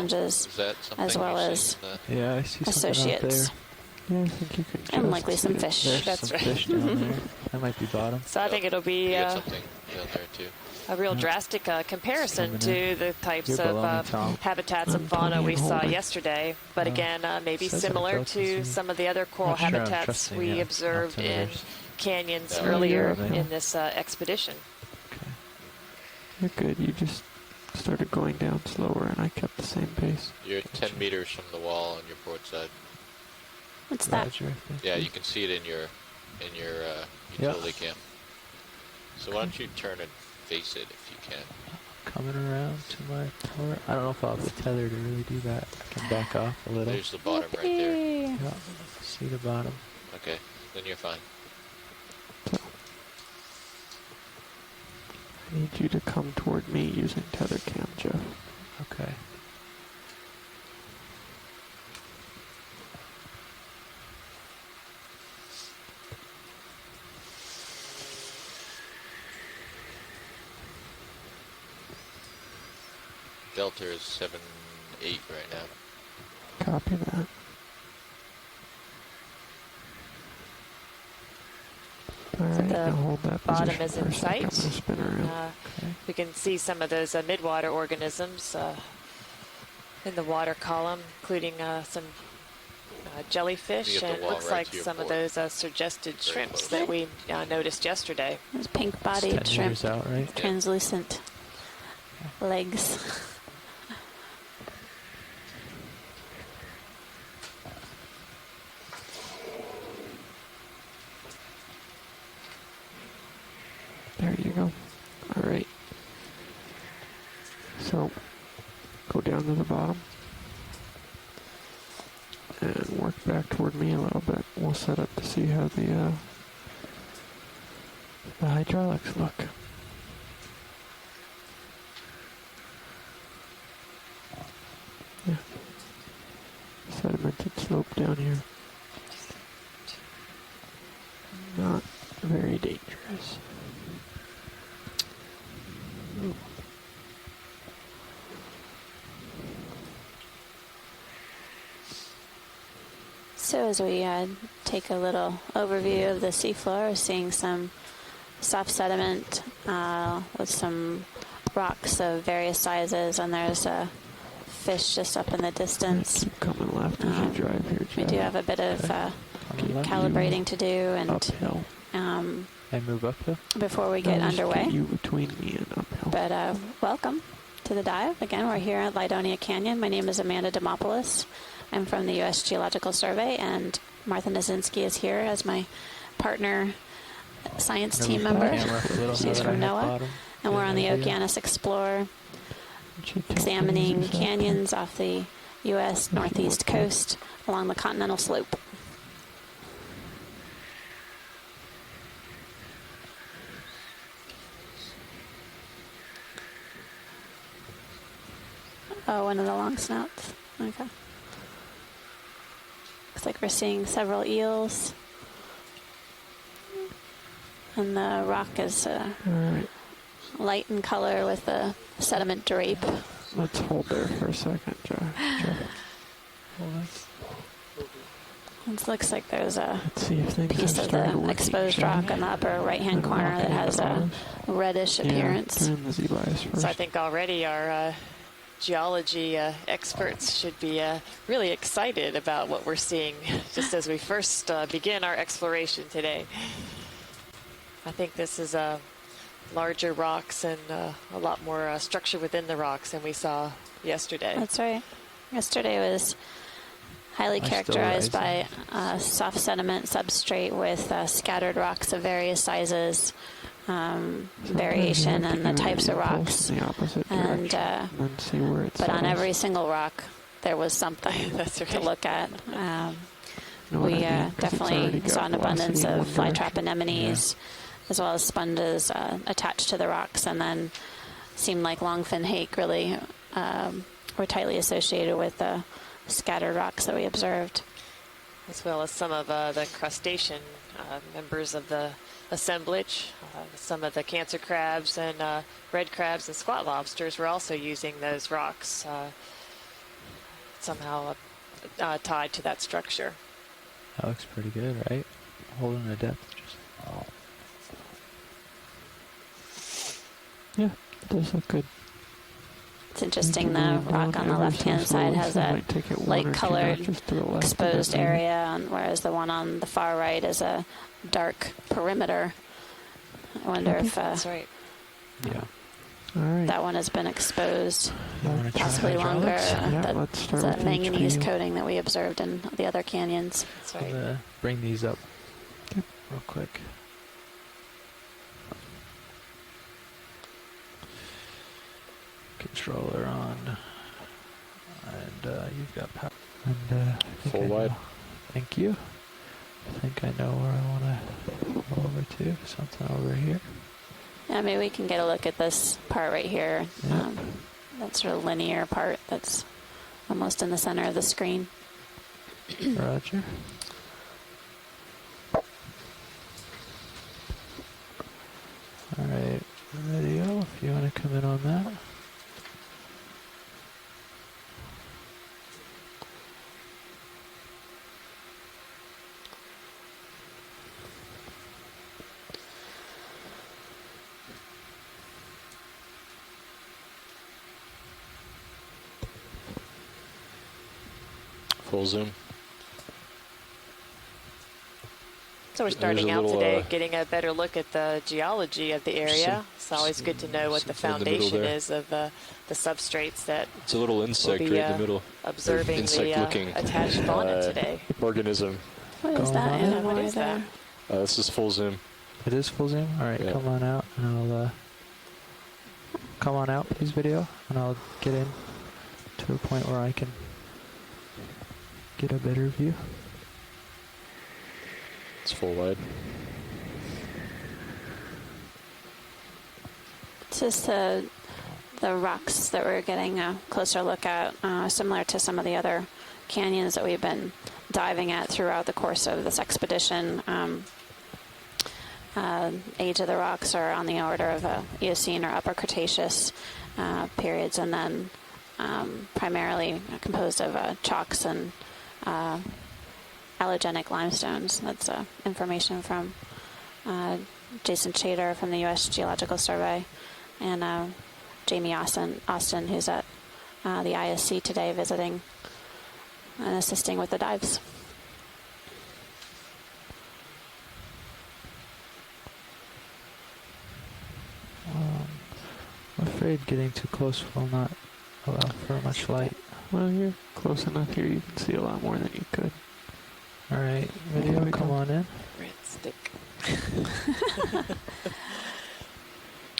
sponges, as well as yeah, I see associates. Yeah, I think you could And likely some fish. There's That's some right. fish down there. That might be bottom. So I think it'll be something down there too. a real drastic comparison to the types You're below me, of Tom. habitats and fauna we saw yesterday. But again, maybe Says similar that to some of the other coral Not sure I'm habitats trusting we you, observed in altimeters. canyons Yeah. earlier Yeah. in this expedition. Okay. You're good. You just started going down slower, and I kept the same pace. You're 10 meters from the wall on your port side. What's that? Roger, thank Yeah, you. you can see it in your utility cam. So why don't you turn and face it if you can? Coming around to my port. I don't know if I'll have the tether to really do that. I can back off a little. There's the bottom right there. Yippee. Yeah, see the bottom. Okay, then you're fine. I need you to come toward me using tether cam, Jeff. Okay. Delta is 7-8 right now. Copy that. Alright, the now hold that bottom position is in for a second. I'm gonna sight. spin around. Okay. We can see some of those midwater organisms in the water column, including some jellyfish, You get the and it wall looks right like to your some of port. those suggested Very shrimps close. that we noticed yesterday. Those pink-bodied 10 shrimp, meters out, right? translucent legs. There you go. All right. So, go down to the bottom and work back toward me a little bit. We'll set up to see how the hydraulics look. Yeah. Sedimented slope down here. Not very dangerous. Ooh. So as we take a little overview of the seafloor, we're seeing some soft sediment with some rocks of various sizes, and there's a fish just up in the distance. Keep coming left as you drive here, Jeff. We do have a bit of calibrating to do, and uphill. I move uphill before we get underway. You between me and uphill. But welcome to the dive. Again, we're here at Lydonia Canyon. My name is Amanda Demopoulos. I'm from the U.S. Geological Survey, and Martha Nazinski is here as my partner science team member. She's from NOAA. And we're on the Okeanos Explorer, examining canyons off the U.S. northeast coast along the continental slope. Oh, one of the long snouts. Okay. Looks like we're seeing several eels. And the rock is light in color with the sediment drape. Let's hold there for a second, Jeff. It looks like there's a piece of the exposed rock in the upper right-hand corner that has a reddish appearance. So I think already our geology experts should be really excited about what we're seeing just as we first begin our exploration today. I think this is larger rocks and a lot more structure within the rocks than we saw yesterday. That's right. Yesterday was highly characterized by soft sediment substrate with scattered rocks of various sizes, variation in the types of rocks, and but on every single rock there was something to look at. We definitely saw an abundance of flytrap anemones, as well as sponges attached to the rocks, and then seemed like longfin hake really were tightly associated with the scattered rocks that we observed. As well as some of the crustacean members of the assemblage. Some of the cancer crabs and red crabs and squat lobsters were also using those rocks somehow tied to that structure. That looks pretty good, right? Holding the depth. Just Yeah, it does look good. It's interesting, the rock on the left-hand side has a light-colored exposed area, whereas the one on the far right is a dark perimeter. I wonder if That's right. yeah. All right. that one has been exposed You want to try possibly longer. hydraulics? Yeah, That let's is start that with manganese HPU. coating that we observed in the other canyons. That's I'm right. gonna bring these up Okay. real quick. Controller on, and you've got power. And I think Full I wide. know- Thank you. I think I know where I want to go over to. Something over here. Yeah, maybe we can get a look at this part right here. Yeah. That sort of linear part that's almost in the center of the screen. Roger. All right, video. If you want to come in on that. Full zoom. So we're starting a out little, today getting a better look at the geology of the area. It's always good to know what the something in the middle foundation there. is of the substrates that It's a little insect be, right in the middle. observing the Insect-looking attached fauna today. organism. What is Going that on. animal What is there? that? This is full zoom. It is full zoom? Alright, Yeah. come on out and I'll come on out please video and I'll get in to a point where I can get a better view. It's full wide. It's just the rocks that we're getting a closer look at, similar to some of the other canyons that we've been diving at throughout the course of this expedition. Age of the rocks are on the order of Eocene or Upper Cretaceous periods, and then primarily composed of chalks and allogenic limestones. That's information from Jason Chater from the U.S. Geological Survey, and Jamie Austin, who's at the ISC today visiting and assisting with the dives. I'm afraid getting too close will not allow for much light. Well, you're close enough here. You can see a lot more than you could. Alright, video, come on in. Red stick.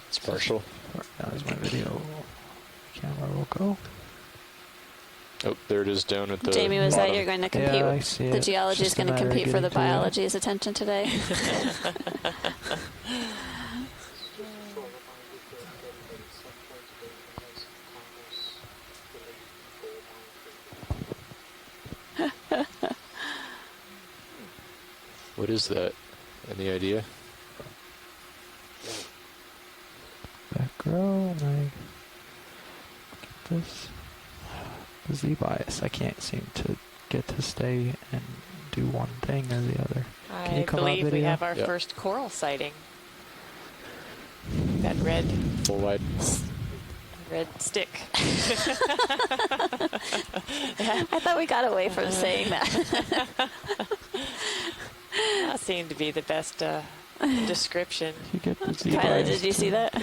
It's partial. Now is my video camera will go. Oh, there it is down at the Jamie, was bottom. that you're going to compete? Yeah, I with see the it. geology is Just a going to matter of compete for the getting to it. biology's attention today. What is that? Any idea? Back row, my get this. The Z bias. I can't seem to get to stay and do one thing or the other. Can I you come up, believe we video? have our Yep. first coral sighting. That red Full wide. stick. I thought we got away from saying that. That seemed to be the best description. You get the Z Pilot, bias did you too. see that?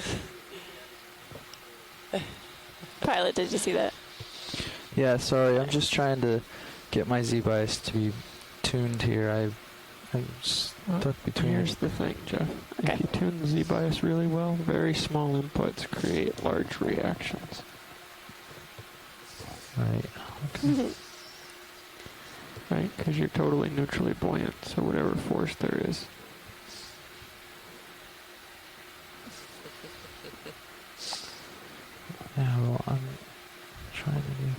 Pilot, did you see that? Yeah, sorry. I'm just trying to get my Z bias to be tuned here. I'm stuck between. Here's the thing, Jeff. Okay. If you tune the Z bias really well, very small inputs create large reactions. Right. Okay. Right? Because you're totally neutrally buoyant, so whatever force there is. Yeah, well, I'm trying to move.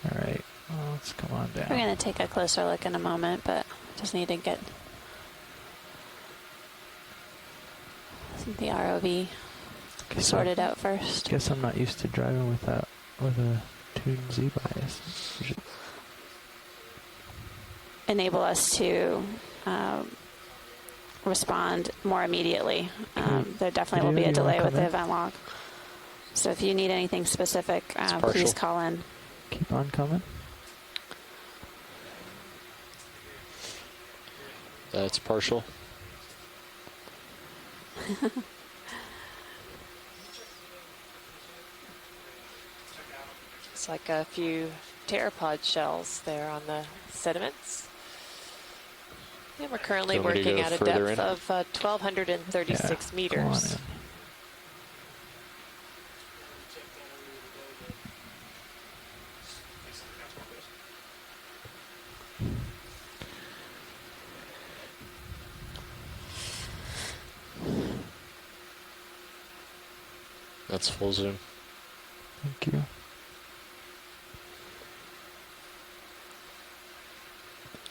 Alright, well, let's come on down. We're going to take a closer look in a moment, but just need to get the ROV sorted out first. Guess I'm not used to driving with that, with a tuned Z bias. Enable us to respond more immediately. There definitely will be a delay with the event log. So if you need anything specific, please call in. Keep on coming. That's partial. It's like a few pteropod shells there on the sediments. And we're currently working at a depth of 1,236 meters. That's full zoom. Thank you.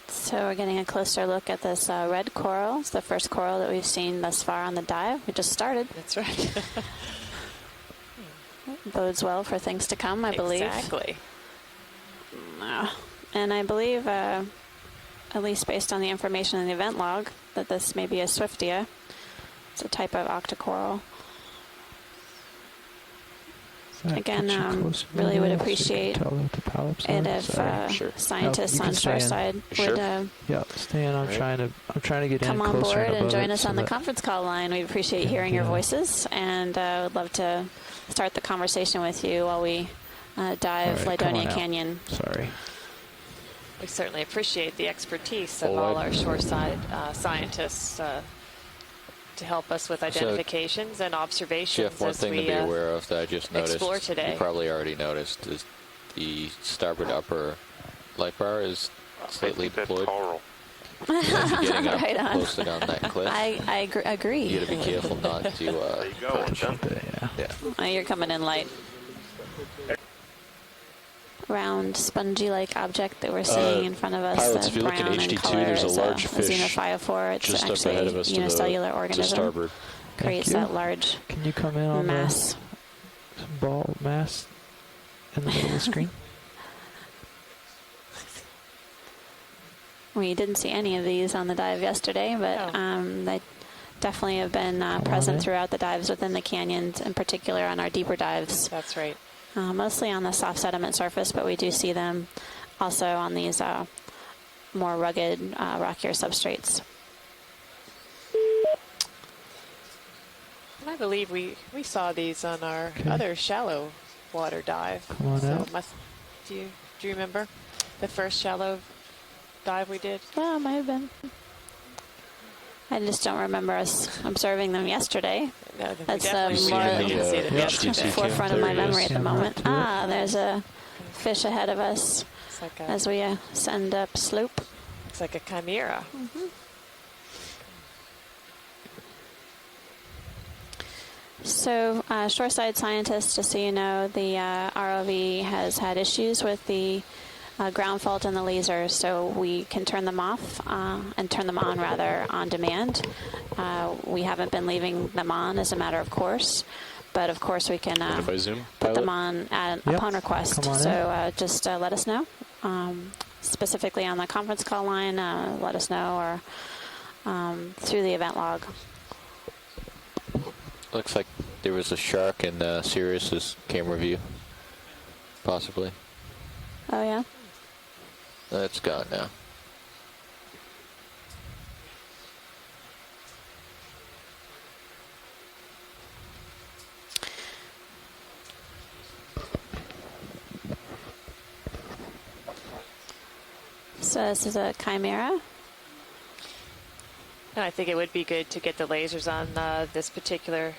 So we're getting a closer look at this red coral. It's the first coral that we've seen thus far on the dive. We just started. That's right. Bodes well for things to come, I believe. Exactly. And I believe, at least based on the information in the event log, that this may be a Swiftia. It's a type of octocoral. Again, really would appreciate it if scientists on shoreside would stay in. I'm trying to get come in on closer board and join us so on the conference call line. We appreciate hearing your voices, and would love to start the conversation with you while we dive Lydonia Canyon. Sorry. We certainly appreciate the expertise of all our shoreside scientists to help us with identifications and observations. Jeff, one thing to be aware of that I just noticed, explore today. You probably already noticed, is the starboard upper light bar is slightly deployed. Getting up right on. closely on that cliff. I agree. You got to be careful not to. There you go. Yeah. You're coming in light. Round, spongy-like object that we're seeing in front of us. Pilots, if you look at brown in HD2, color, there's a is large fish xenophyophore. It's just up actually ahead of us unicellular to organism. starboard. Creates that large Can you come in on mass. the ball mass in the middle of the screen? We didn't see any of these on the dive yesterday, but they definitely have been present throughout the dives within the canyons, in particular on our deeper dives. That's right. Mostly on the soft sediment surface, but we do see them also on these more rugged, rockier substrates. And I believe we saw these on our other shallow water dive. Come on out. Do you remember the first shallow dive we did? Well, it might have been. I just don't remember us observing them yesterday. No, That's the forefront of my memory at the moment. There's a fish ahead of us as we ascend up slope. It's like a chimera. So, shoreside scientists, just so you know, the ROV has had issues with the ground fault and the lasers, so we can turn them off and turn them on, rather, on demand. We haven't been leaving them on as a matter of course, but of course we can put them on upon request. So just let us know, specifically on the conference call line, let us know, or through the event log. Looks like there was a shark in Sirius's camera view, possibly. Oh, yeah? That's gone now. So this is a chimera. And I think it would be good to get the lasers on this particular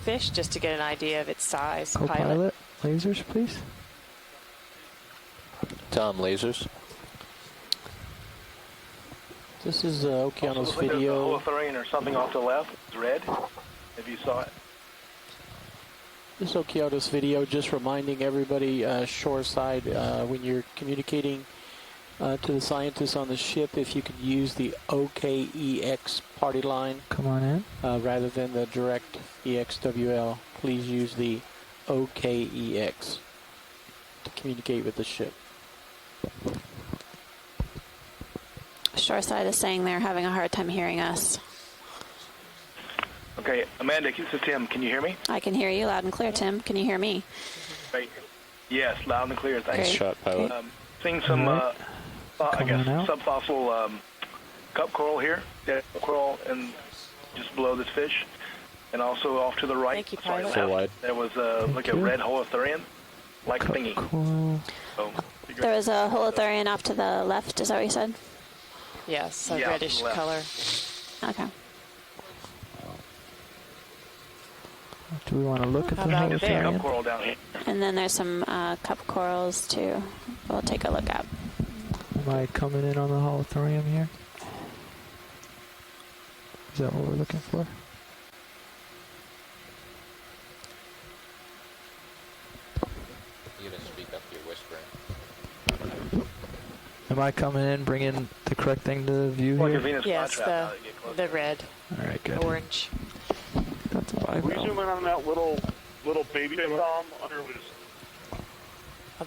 fish just to get an idea of its size. Co-pilot, lasers, please. Tom, lasers. This is Okeanos video. There's or something off the left. It's red. If you saw it. This is Okeanos video, just reminding everybody shoreside when you're communicating To the scientists on the ship, if you could use the OKEX party line Come on in. rather than the direct EXWL, please use the OKEX to communicate with the ship. Shoreside is saying they're having a hard time hearing us. Okay, Amanda, this is Tim. Can you hear me? I can hear you loud and clear, Tim. Can you hear me? Great. Yes, loud and clear. Thanks. Great. Shot pilot. Seeing some, I guess, Coming out. subfossil cup coral here. Dead coral and just below this fish. And also off to the right, Thank you, sorry, pilot. Full left, wide. there was like a you. red holothurian, like thingy. Cool. So, There was a holothurian off to the left, is that what you said? Yes, a Yeah, reddish left. color. Okay. Do we want to look at How the about whole there? cup thing? coral down here. And then there's some cup corals too. We'll take a look at. Am I coming in on the holothurium here? Is that what we're looking for? You gotta speak up, you're whispering. Am I coming in, bringing the correct thing to view Like a here? Venus Yes, flytrap. now that you get closer. the red, All right, good. orange. That's a Can we zoom bivalve. in on that little baby Tom under his?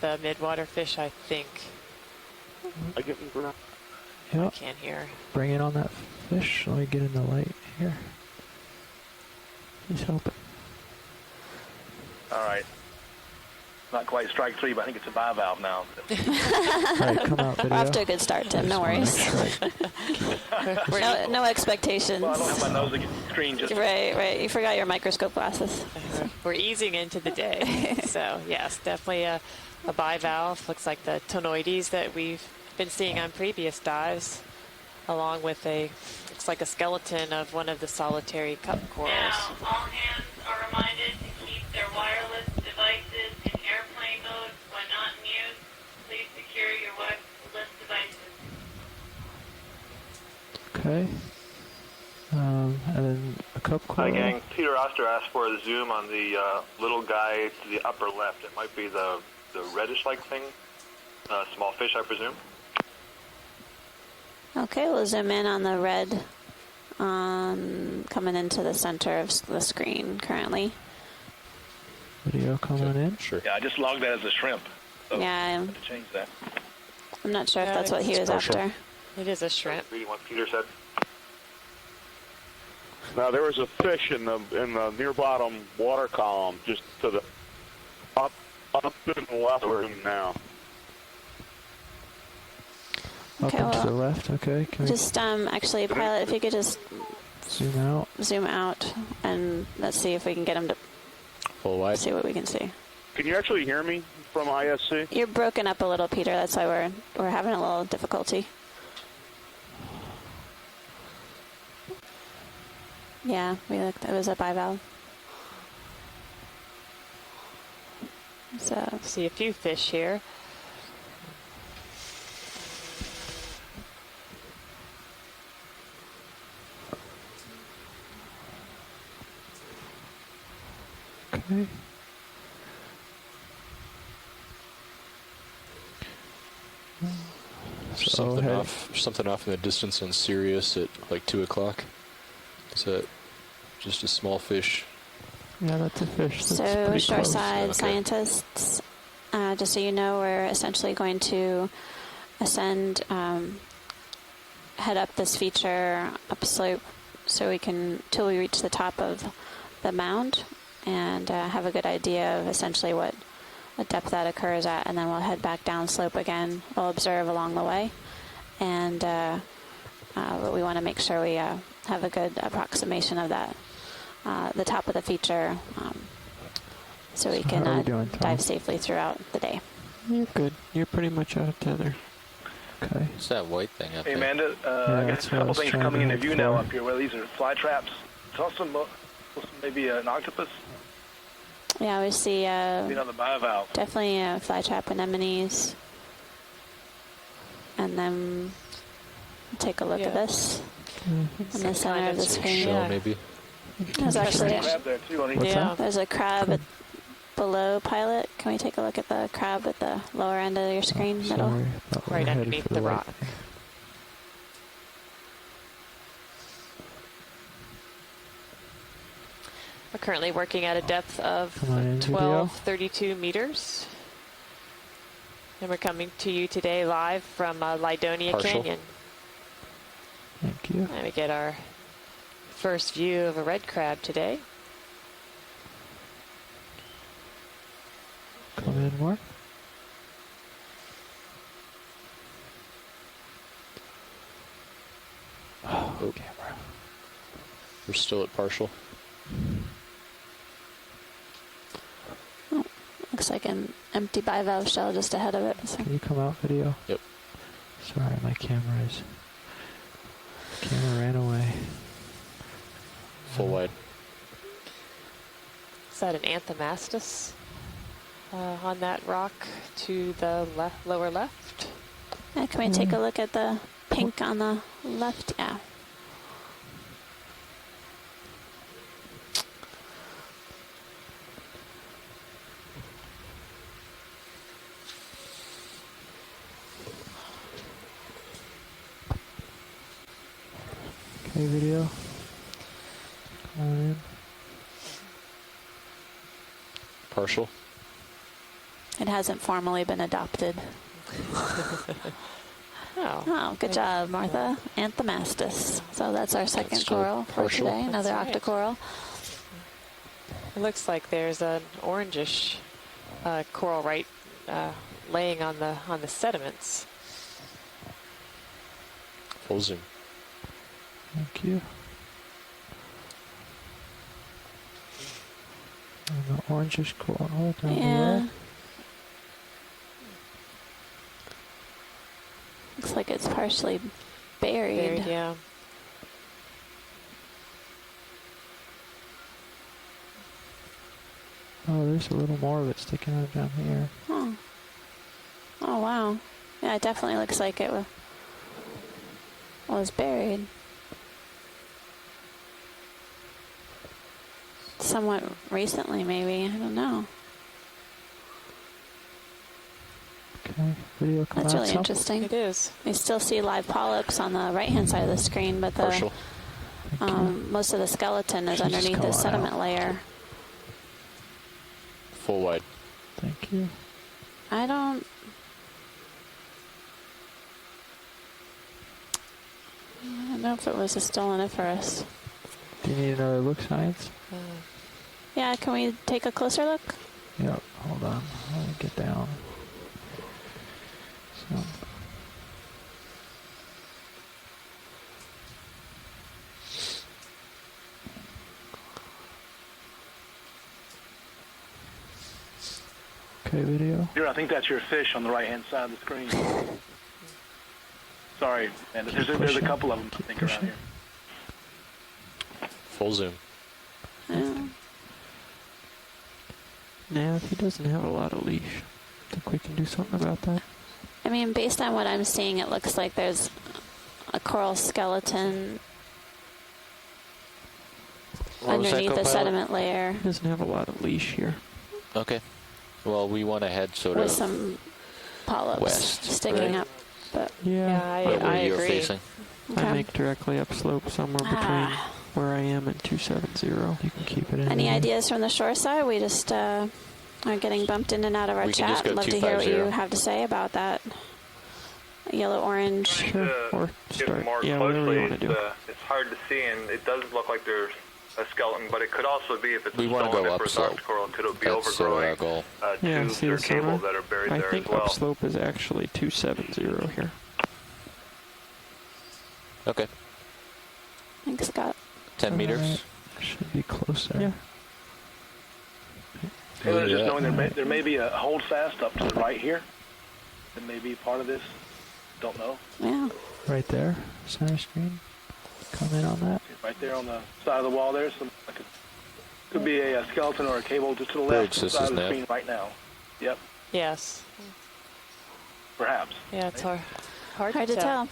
The midwater fish, I think. I get in I Yep, can't hear. bring it on that fish. Let me get in the light here. He's helping. All right. Not quite strike three, but I think it's a bivalve now. All right, come out, video. We're off to a good start, Tim. No worries. No expectations. Well, I don't have my nose against the screen just Right. You forgot your microscope glasses. We're easing into the day. So, yes, definitely a bivalve. Looks like the tonoides that we've been seeing on previous dives, along with looks like a skeleton of one of the solitary cup corals. Now, all hands are reminded to keep their wireless devices in airplane mode when not in use. Please secure your wireless devices. Okay. And then a cup Hi, coral. gang. Peter Oster asked for a zoom on the little guy to the upper left. It might be the reddish-like thing. Small fish, I presume. Okay, we'll zoom in on the red coming into the center of the screen currently. Video coming in. Sure. Yeah, I just logged that as a shrimp. So I Yeah, have to change that. I'm not sure if Yeah, that's what he it's was partial. after. It is a shrimp. Reading what Peter said. Now there was a fish in the near bottom water column, just to the up to the left of him now. Up Okay, and to the well, left. Okay. Can we just actually, pilot, if you could just zoom out? zoom out and let's see if we can get him to Full wide. see what we can see. Can you actually hear me from ISC? You're broken up a little, Peter. That's why we're having a little difficulty. Yeah, we looked. It was a bivalve. So See a few fish here. Okay. Something have- off in the distance on Sirius at like 2 o'clock. Is that just a small fish? Yeah, that's a fish. That's So, pretty close. shoreside Okay. scientists, just so you know, we're essentially going to ascend, head up this feature upslope, so we can till we reach the top of the mound and have a good idea of essentially what depth that occurs at, and then we'll head back down slope again. We'll observe along the way, and but we want to make sure we have a good approximation of that. The top of the feature, so we So can how are we doing, Tom? dive safely throughout the day. You're good. You're pretty much out of tether. Okay. What's that white thing up Hey, there? Amanda, I that's guess a what I couple was things trying coming to into look view now for. up here. Where these are fly traps. It's also maybe an octopus. Yeah, we see The bivalve. definitely flytrap anemones, and then take a look Yeah. at this in the Some center kind of the of screen. Shell, Yeah. maybe? There's actually Crab there too. On each What's Yeah. that? there's a crab below pilot, can we take a look at the crab at the lower end of your screen, middle? Sorry, Right underneath the rock. We're currently working at a depth of 1232 meters. And we're coming to you today live from Lydonia Canyon. Thank you. And we get our first view of a red crab today. Come in more. Oh, camera. We're still at partial. Oh, looks like an empty bivalve shell just ahead of it. So. Can you come out, video? Yep. Sorry, my camera ran away. Full wide. Is that an Anthomastus on that rock to the lower left? Yeah, can we take a look at the pink on the left? Yeah. Okay, video. Come on in. Partial. It hasn't formally been adopted. Oh, good job, Martha. Anthomastus. So that's our second coral for today, another octocoral. It looks like there's an orangish coral right laying on the sediments. Full zoom. Thank you. And the orangish coral down below. Looks like it's partially buried. Yeah. Oh, there's a little more of it sticking out down here. Oh. Oh, wow. Yeah, it definitely looks like it was buried. Somewhat recently, maybe. I don't know. Okay, video come That's out really some. interesting. It is. We still see live polyps on the right-hand side of the screen, but the most of the skeleton is underneath the sediment layer. Full wide. Thank you. I don't know if it was a stoloniferous. Do you need another look, science? Yeah, can we take a closer look? Yep, hold on. Let me get down. So. Okay, video. Here, I think that's your fish on the right-hand side of the screen. Sorry, man. There's a couple of them, I think, around here. Full zoom. Now, if he doesn't have a lot of leash, think we can do something about that? I mean, based on what I'm seeing, it looks like there's a coral skeleton underneath the sediment layer. He doesn't have a lot of leash here. Okay. Well, we want to head sort with of some polyps west, sticking up. But yeah, I you're agree. facing. Okay. I make directly upslope somewhere between where I am and 270. You can keep it in. Any ideas from the shore side? We just are getting bumped in and out of our We can just chat. go Love to hear what 250. you have to say about that. Yellow-orange. Sure. Or start. More Yeah, whatever closely, you want to do. it's hard to see, and it does look like there's a skeleton, but it could also be, if it's We a want to go stoloniferous upslope. octocoral, could it be That's sort of our overgrowing goal. Yeah, tubes see or the center? cables that are buried I there think as well? upslope is actually 270 here. Okay. Thanks, Scott. 10 meters. Right. Should be closer. Yeah. Taylor, just knowing there may be a holdfast up to the right here. That may be part of this. Don't know. Yeah. Right there, center screen. Come in on that. Right there on the side of the wall there. So could be a skeleton or a cable just to the left of the side of the screen right now. Yep. Yes. Perhaps. Yeah, it's hard to tell.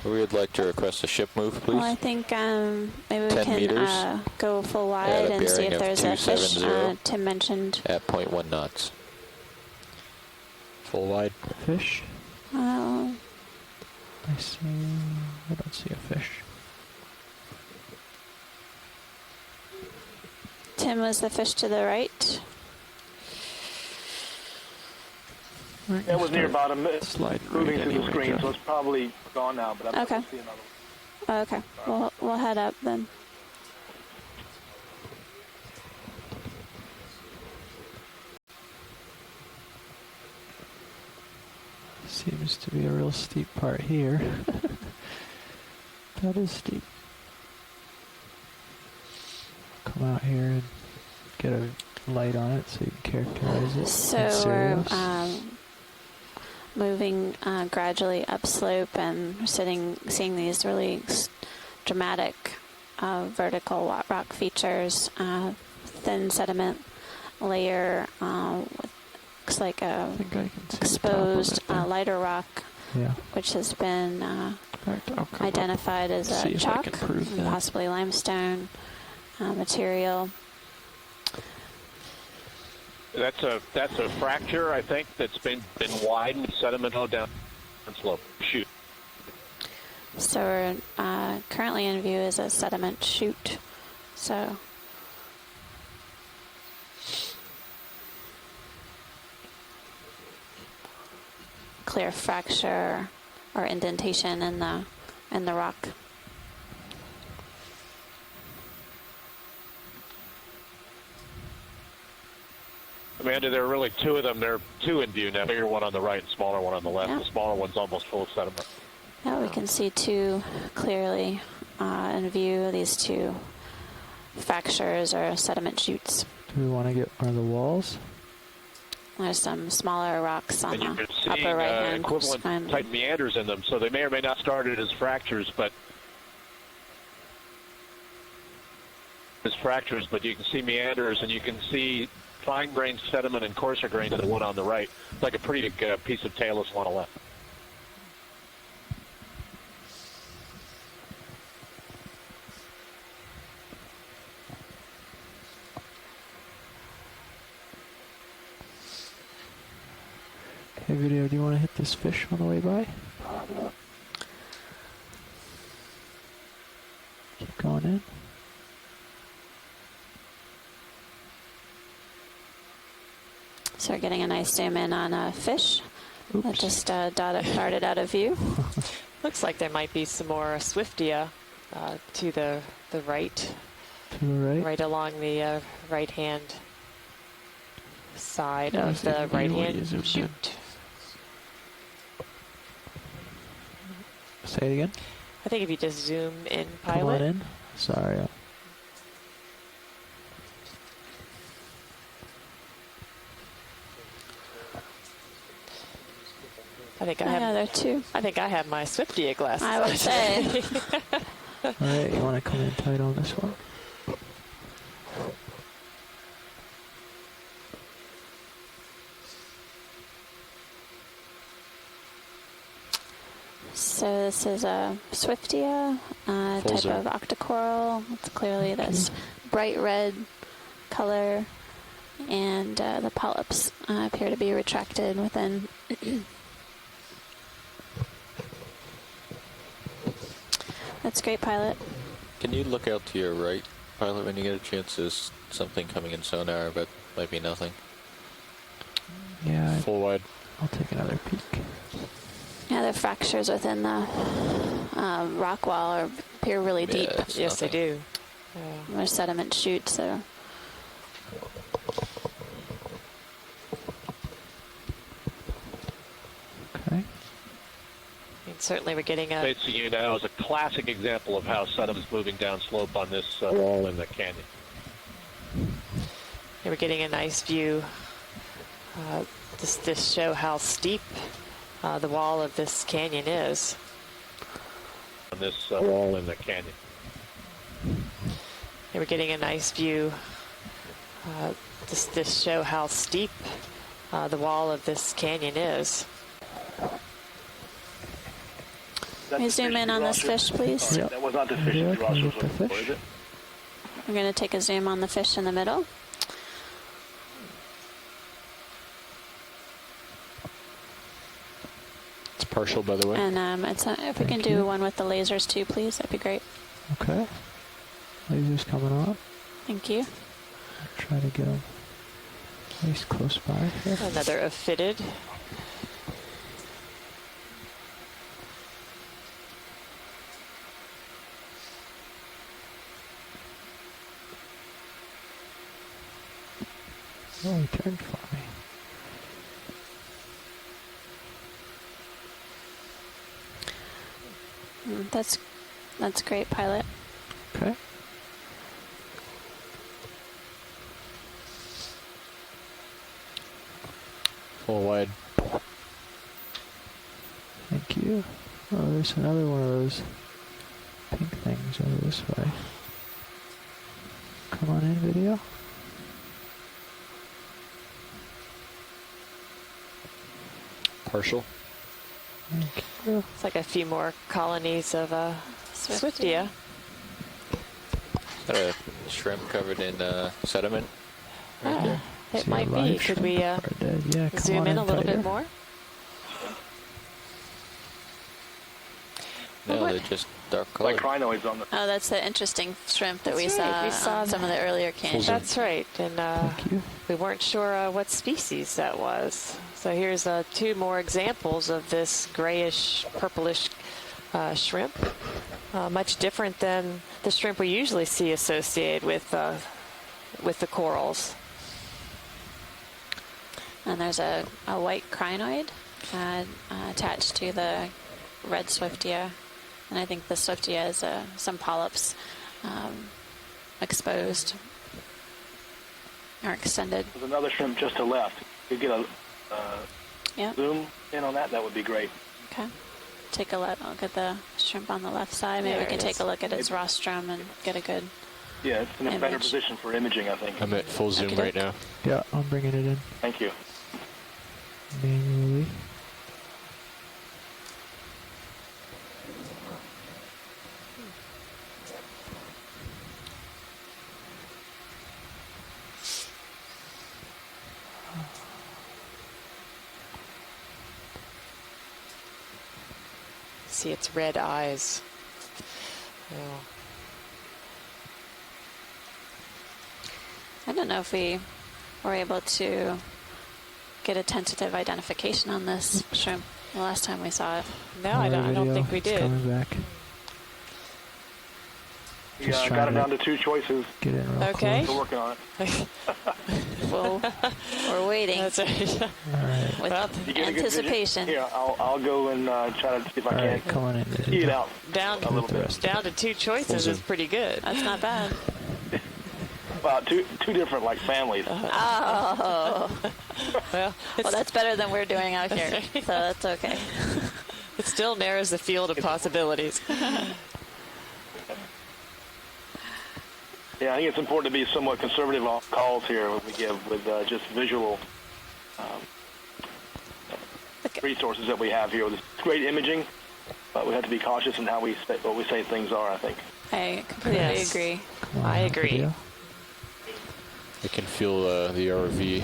We would like to request a ship move, please. Well, I think maybe we 10 can meters. go full wide At a and see bearing if of there's a fish 270. Tim mentioned. At 0.1 knots. Full wide fish. Oh, I don't see a fish. Tim, was the fish to the right? That was near bottom, Slide moving right through the anyway, screen, Jeff. so it's probably gone now, but I'm Okay. going to see another one. Okay, we'll head up then. Seems to be a real steep part here. That is steep. Come out here and get a light on it so you can characterize it. So we're moving gradually upslope and seeing these really dramatic vertical rock features, thin sediment layer, looks like a exposed lighter rock, which has been identified as a chalk, and possibly limestone material. That's a fracture, I think, that's been widened, sediment down slope. Shoot. So we're currently in view as a sediment chute. So clear fracture or indentation in the rock. Amanda, there are really two of them. There are two in view now. Bigger one on the right and smaller one on the left. Yeah. The smaller one's almost full of sediment. Yeah, we can see two clearly in view, these two fractures or sediment chutes. Do we want to get one of the walls? There's some smaller rocks on And you the can see upper right hand. equivalent type meanders in them, so they may or may not started as fractures, but you can see meanders and you can see fine-grained sediment and coarser grained in the one on the right, like a pretty big piece of tailless one on the left. Hey, video, do you want to hit this fish on the way by? Keep going in. So we're getting a nice zoom in on a fish that just darted out of view. Looks like there might be some more Swiftia to the right. To the right? Right along the right-hand side of the right-hand chute. Say it again? I think if you just zoom in, Pilot. Come on in. Sorry. I think I have. There too. I think I have my Swiftia glasses. I would say. All right, you want to come in tight on this one? So this is a Swiftia type of octocoral. It's clearly this bright red color, and the polyps appear to be retracted within. That's great, Pilot. Can you look out to your right, Pilot, when you get a chance? There's something coming in sonar, but might be nothing. Yeah. Full wide. I'll take another peek. Yeah, the fractures within the rock wall appear really deep. Yes, they do. There's sediment chutes. So. Okay. And certainly we're getting a... Facing you now is a classic example of how sediment is moving down slope on this wall in the canyon. We're getting a nice view. This show how steep the wall of this canyon is. On this wall in the canyon. We're getting a nice view. This show how steep the wall of this canyon is. Can you zoom in on this fish, please? Yep. That was not the fish that Ross was looking for, is it? We're going to take a zoom on the fish in the middle. It's partial, by the way. And if we can do one with the lasers too, please, that'd be great. Okay. Lasers coming on. Thank you. Try to get them at least close by here. Another ophidiid. Oh, he turned for me. That's great, pilot. Okay. Full wide. Thank you. Oh, there's another one of those pink things over this way. Come on in, video. Partial. Thank you. It's like a few more colonies of Swiftia. Is that a shrimp covered in sediment right there? It See might a be. live Could shrimp we are dead. Yeah, come zoom on in a little tighter. bit more? No, they're just dark Like colored. crinoids on the. Oh, that's the interesting shrimp that we That's saw, right, we saw on some of the earlier canons. That's right. And Thank you. we weren't sure what species that was. So here's two more examples of this grayish, purplish shrimp. Much different than the shrimp we usually see associated with the corals. And there's a white crinoid attached to the red Swiftia. And I think the Swiftia is some polyps exposed or extended. There's another shrimp just to left. You get a zoom in on that. That would be great. Okay. Take a look at the shrimp on the left side. Maybe we can take a look at its rostrum and get a good. Yeah, it's in a better image. position for imaging, I think. I'm at full zoom right now. Yeah, I'm bringing it in Thank you. manually. See its red eyes. Oh. I don't know if we were able to get a tentative identification on this shrimp the last time we saw it. No, I don't Video, think we it's did. coming back. Just Yeah, I got trying it to down to two choices. Get in real Okay. Still close. working on it. Well, we're waiting That's right. All right. with You get a good vision? anticipation. Here, I'll go and try to see if I All can right, come on in. see it out Down, a little The bit. rest. down to two choices is pretty good. That's not bad. About two different like families. Oh, Well, well, that's better than we're doing out here, so that's okay. it still narrows the field of possibilities. Yeah, I think it's important to be somewhat conservative on calls here when we give with just visual resources that we have here. It's great imaging, but we have to be cautious in how what we say things are, I think. I completely Yes. agree. Come on, I agree. video. I can feel the RV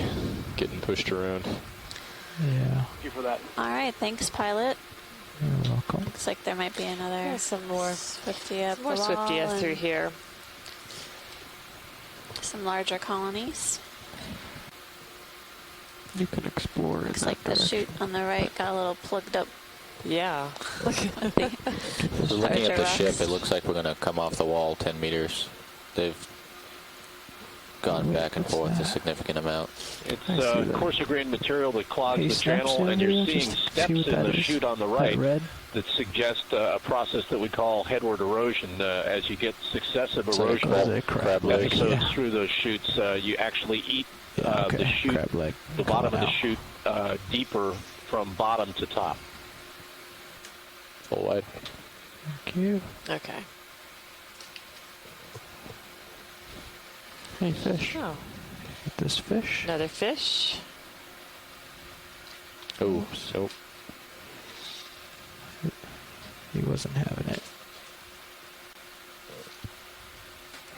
getting pushed around. Yeah, Thank you for that. All right, thanks, pilot. you're welcome. Looks like there might be another Yeah, some more Swiftia up more the wall Swiftia and through here. some larger colonies. You can explore in Looks that like the direction. chute on the right got a little plugged up. Yeah. with the So looking at larger the ship, rocks. it looks like we're going to come off the wall 10 meters. They've gone back and What's forth a that? significant amount. It's I see that. coarser grain material that clogs Hey, the snaps channel, down and you're here, seeing just see steps what in that the is. chute on the That right red? that suggest a process that we call headward erosion. As you get successive So erosion What is it? Crab leg. episodes Yeah. through those chutes, you actually eat Yeah, okay. the chute, Crab leg. the bottom of Coming the chute, deeper from bottom to top. Full wide. Thank you. Okay. Hey, fish. Oh, Get this fish. another fish. Oh, so He wasn't having it.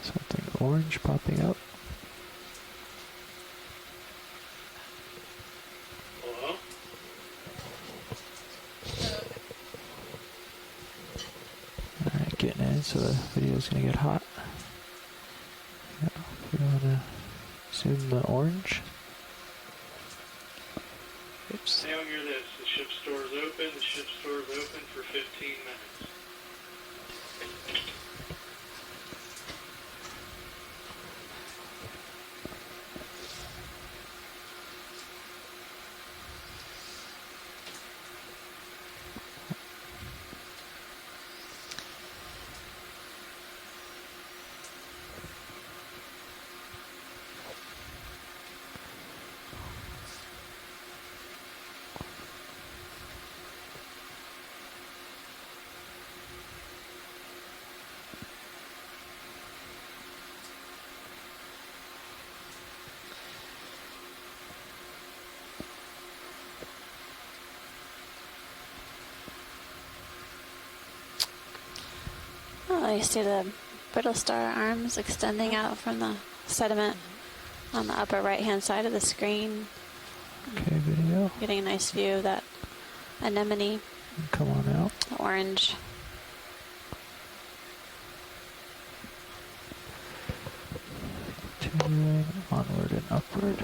Something orange popping up. Hello? Alright, getting in, so the video's gonna get hot. Yeah, if we wanna zoom the orange. Oops. Now hear this. The ship store is open. The ship store is open for 15 minutes. Oh, you see the brittle star arms extending out from the sediment on the upper right-hand side of the screen. Okay, video. Getting a nice view of that anemone. Come on out. The orange. Continuing onward and upward.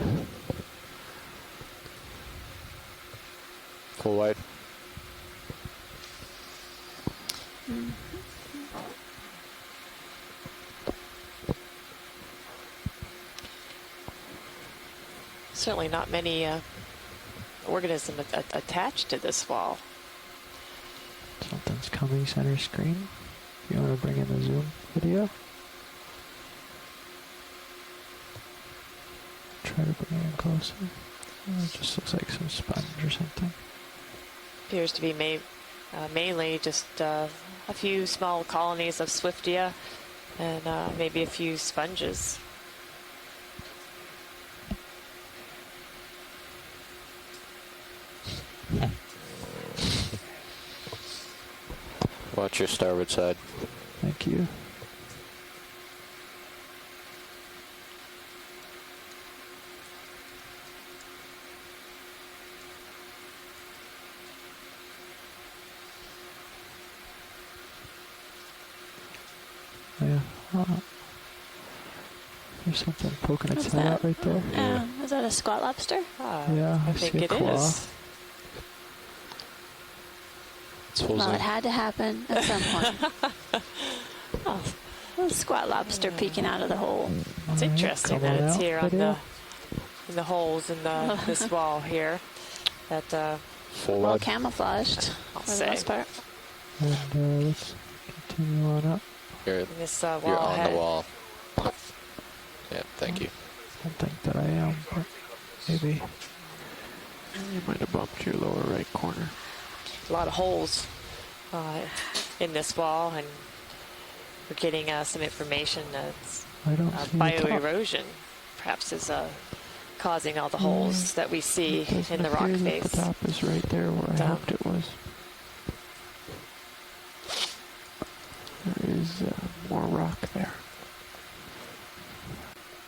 Full wide. Certainly not many organisms attached to this wall. Something's coming center screen. You want to bring in the zoom video? Try to bring it in closer. Oh, it just looks like some sponge or something. Appears to be mainly just a few small colonies of Swiftia and maybe a few sponges. Watch your starboard side. Thank you. Yeah. There's something poking its head out right there. Yeah. Is that a squat lobster? Yeah, I think it claw. is. Well, it had to happen at some point. Oh, a squat lobster peeking out of the hole. It's interesting that it's here on in the holes in this wall here. That well camouflaged I'll for the say. most part. And let's continue on up. You're, This wall you're on head. the wall. Yeah, thank you. I don't think that I am, but maybe. You might have bumped your lower right corner. A lot of holes in this wall, and we're getting some information that's I don't see the top. bioerosion perhaps is causing all the holes that we see in the rock face. The top is right there where I hoped it was. There is more rock there.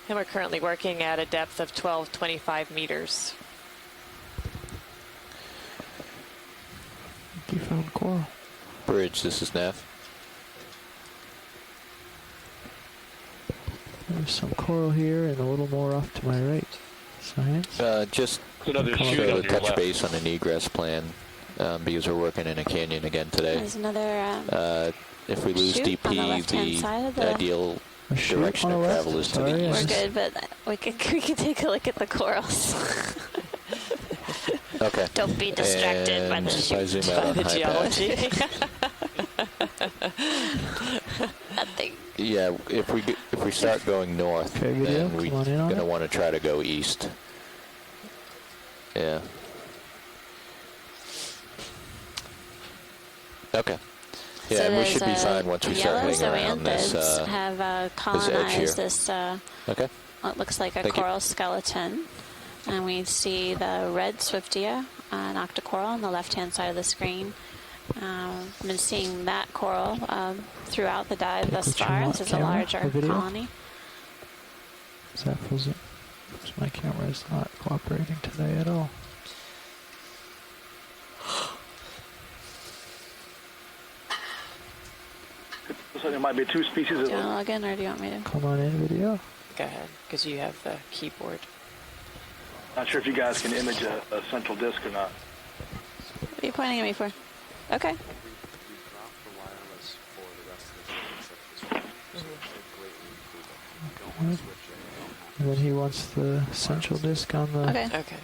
And we're currently working at a depth of 12-25 meters. You found coral. Bridge, this is Nav. There's some coral here and a little more off to my right. Science? Just another chute to on your touch left. base on an egress plan because we're working in a canyon again today. There's another if we lose chute on the DP, left-hand side of the the- ideal A chute direction on of the left? travel is to Sorry, the I We're east. good, but we could take a look at the corals. Okay. Don't be distracted by And the if I chute. zoom out on The high geology. Nothing. Yeah, if we start going north, Okay, video, then we're come on in on gonna it. want to try to go east. Yeah. Okay. Yeah, So and we there's, should be fine once we start yellow hitting around this. zoanthids have here. colonized this Okay. what looks like a Thank you. coral skeleton. And we see the red Swiftia, an octocoral on the left-hand side of the screen. I've been seeing that coral throughout the dive thus far. This is a larger colony. Is that full zoom? My camera is not cooperating today at all. Looks like there might be two species of... Do you want to log in, or do you want me to? Come on in, video. Go ahead, because you have the keyboard. Not sure if you guys can image a central disk or not. What are you pointing at me for? Okay. And then he wants the central disk on the Okay.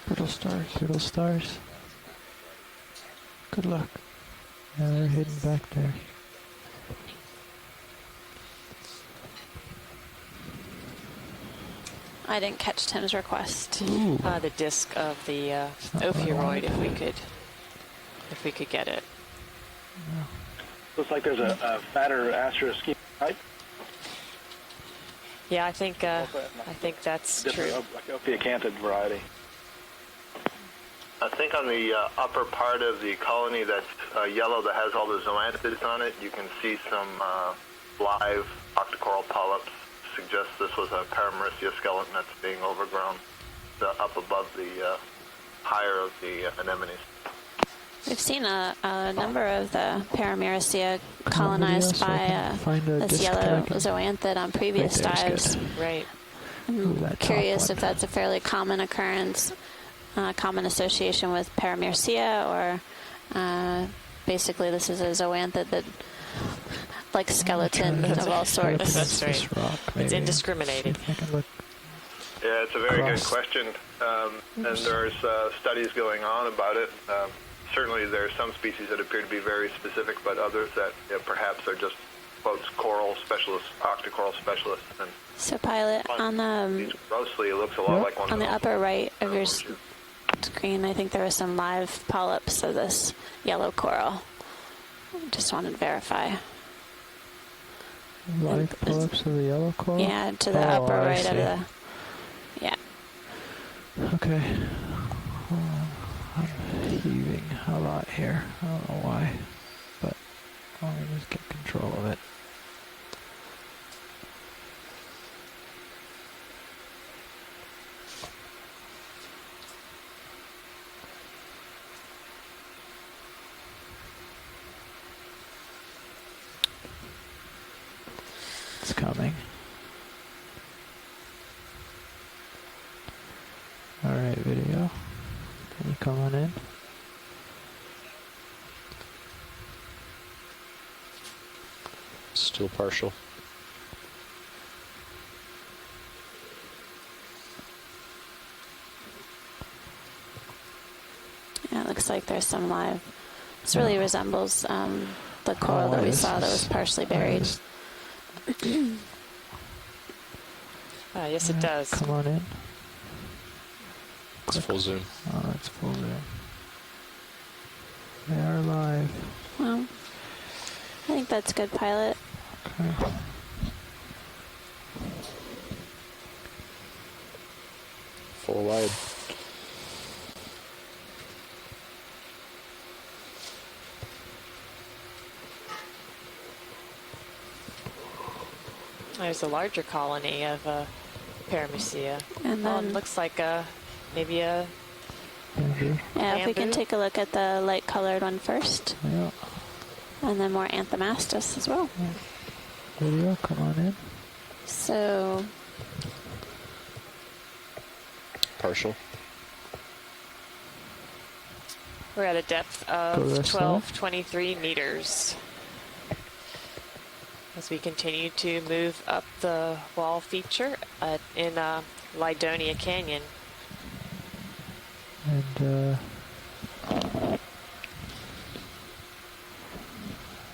Brittle stars. brittle stars. Good luck. Yeah, they're hidden back there. I didn't catch Tim's request. The disc of the ophiuroid, if we could get it. Yeah. Looks like there's a fatter astroschema type. Yeah, I think that's true. Like Okeanos variety. I think on the upper part of the colony that's yellow that has all the zoanthids on it, you can see some live octocoral polyps. Suggests this was a Paramerissia skeleton that's being overgrown up above the higher of the anemones. We've seen a number of the Paramerissia colonized by this yellow zoanthid on previous dives. Right. I'm curious if that's a fairly common occurrence, common association with Paramerissia, or basically this is a zoanthid that like skeleton of all sorts. That's right. It's indiscriminating. Yeah, it's a very good question, and there's studies going on about it. Certainly there are some species that appear to be very specific, but others that perhaps are just, quotes, coral specialists, octocoral specialists. And so, Pilot, on the grossly, it looks a lot like one on of the those. upper right of your screen, I think there were some live polyps of this yellow coral. Just wanted to verify. Live polyps of the yellow coral? Yeah, to the upper right of the... Yeah. Okay. I'm heaving a lot here. I don't know why, but let me just get control of it. It's coming. Alright, video. Can you come on in? Still partial. Yeah, it looks like there's some live. This really resembles the coral that we saw that was partially buried. Yes, it does. Come on in. It's full zoom. Oh, it's full zoom. They are live. Well, I think that's good, Pilot. Okay. Full wide. There's a larger colony of Paramerissia. And Well, then, it looks like maybe a yeah, if we can bamboo. take a look at the light-colored one first, Yeah. and then more Anthomastus as well. Video, come on in. So, Partial. We're at a depth Go of this way. 1223 meters. As we continue to move up the wall feature in Lydonia Canyon. And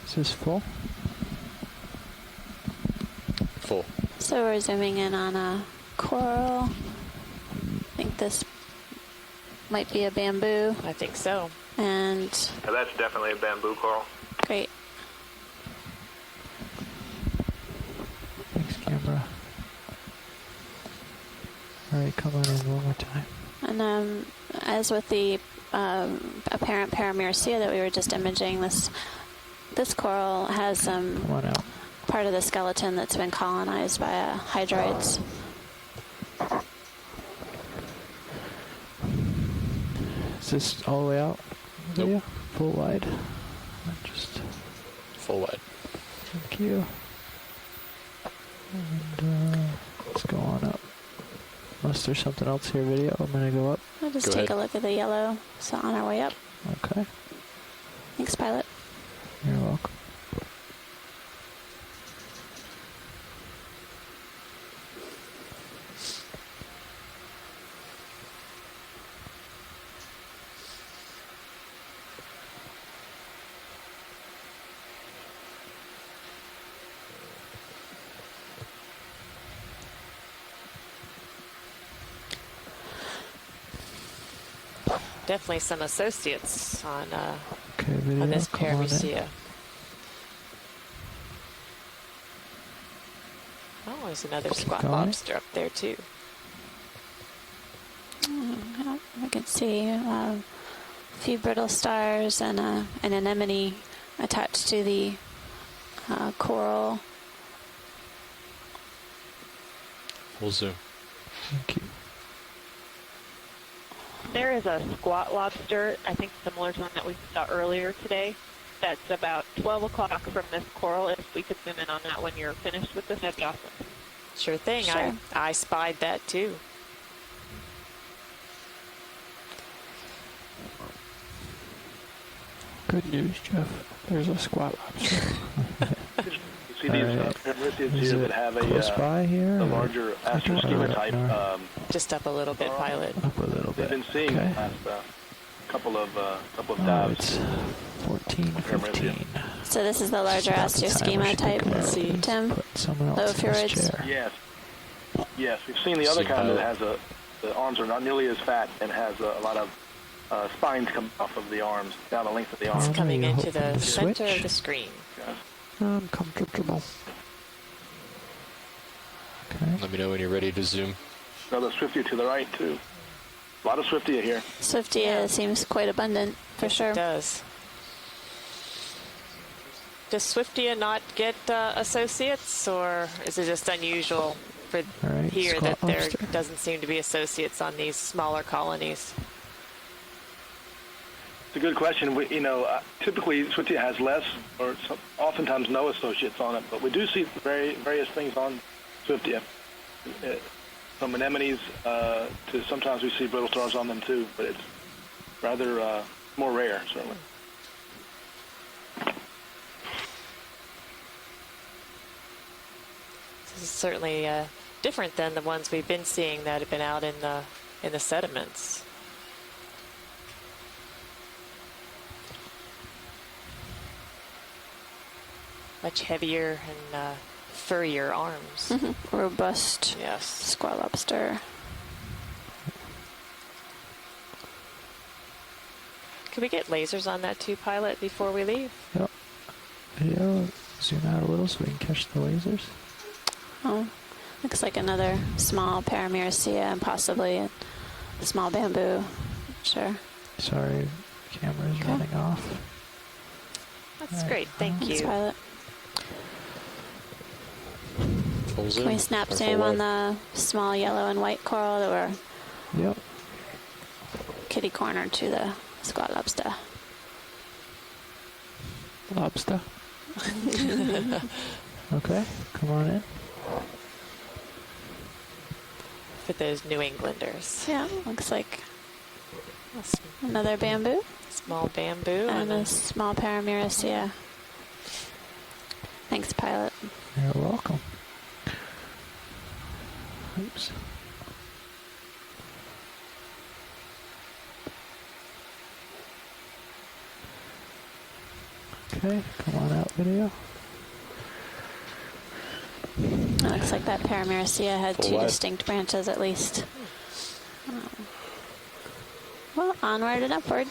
is this full? Full. so we're zooming in on a coral. I think this might be a bamboo. I think so. And Yeah, that's definitely a bamboo coral. great. Thanks, camera. Alright, come on in one more time. And as with the apparent Paramyrcia that we were just imaging, this coral has part of the skeleton that's been colonized by hydroids. Is this all the way out? Nope. Full wide? Just full wide. Thank you. And let's go on up. Unless there's something else here, video, I'm going to go up. I'll just take a look at the yellow. So on our way up. Okay. Thanks, pilot. You're welcome. Definitely some associates on video, this Paramyrcia. Oh, there's another squat lobster up there too. I can see a few brittle stars and an anemone attached to the coral. Full zoom. Thank you. There is a squat lobster, I think similar to one that we saw earlier today, that's about 12 o'clock from this coral. If we could zoom in on that when you're finished with this, that'd be awesome. Sure thing. Sure. I spied that too. Good news, Jeff. There's a squat lobster. You see these Paramyrcias here that have a larger astroschema type. Just up a little bit, pilot. Up a little bit. We've been seeing the last couple of dives. It's 14, 15. So this is the larger astroschema type, Tim? Low fjords? Yes. We've seen the other kind that has the arms are not nearly as fat and has a lot of spines come off of the arms, down the length of the arms. It's coming into the center of the screen. Yes. I'm comfortable. Okay. Let me know when you're ready to zoom. Another Swiftia to the right, too. A lot of Swiftia here. Swiftia seems quite abundant, for sure. It does. Does Swiftia not get associates, or is it just unusual for here that there doesn't seem to be associates on these smaller colonies? It's a good question. Typically Swiftia has less or oftentimes no associates on it, but we do see various things on Swiftia. From anemones to sometimes we see brittle stars on them too, but it's rather more rare, certainly. This is certainly different than the ones we've been seeing that have been out in the sediments. Much heavier and furrier arms. Robust. Yes. Squat lobster. Could we get lasers on that too, pilot, before we leave? Yep. Video, zoom out a little so we can catch the lasers. Oh, looks like another small Paramyrcia and possibly a small bamboo. Sure. Sorry, camera's running off. That's great. Thank you. Thanks, pilot. Full zoom. Can we snap zoom on the small yellow and white coral that were kitty cornered to the squat lobster? Lobster. Okay, come on in. For those New Englanders. Yeah, looks like another bamboo. Small bamboo. And a small Paramyrcia. Thanks, pilot. You're welcome. Oops. Okay, come on out, video. It looks like that Paramyrcia had Full two wide. distinct branches at least. Well, onward and upward.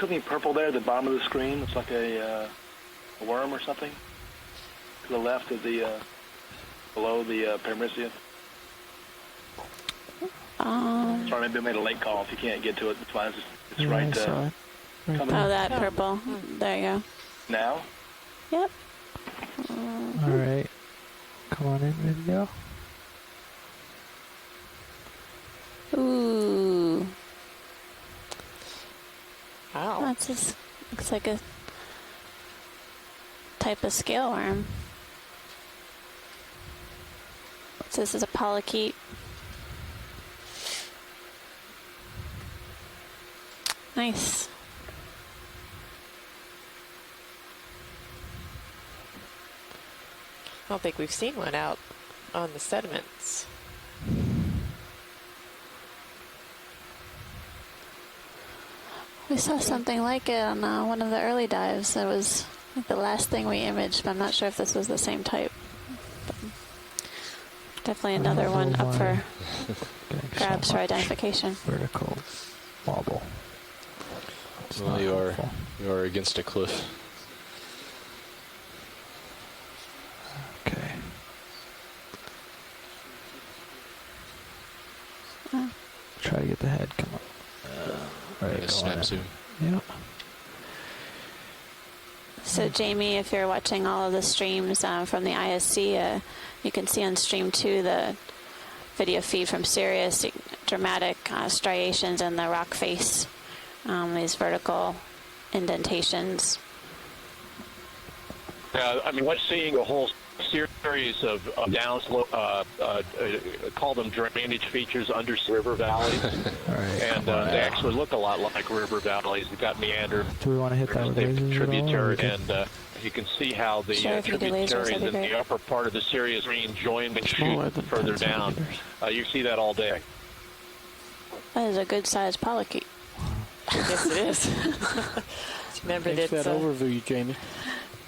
something purple there at the bottom of the screen? It's like a worm or something? To the left of the, below the Paramecium? Sorry, maybe I made a late call. If you can't get to it, it's fine. It's right. Oh, that purple. There you go. Now? Yep. All right. Come on in, video. Ooh. Wow. That's just looks like a type of scale worm. So this is a polychaete. Nice. I don't think we've seen one out on the sediments. We saw something like it on one of the early dives. It was like the last thing we imaged, but I'm not sure if this was the same type. But definitely another one up for grabs for identification. Vertical wobble. Well, you are against a cliff. Okay. Try to get the head. Come on. Right. Snap zoom. Yeah. So Jamie, if you're watching all of the streams from the ISC, you can see on stream 2 the video feed from Sirius, dramatic striations in the rock face, these vertical indentations. I mean, what's seeing a whole series of downslope, call them drainage features under river valleys, and they actually look a lot like river valleys. They've got meander. Do we want to hit that with lasers tributary, at all, and you can see how the tributaries in the upper part of the Sirius Green join the chute further down. You see that all day. That is a good-sized polychaete. Yes, it is. Remember Thanks for that overview, Jamie.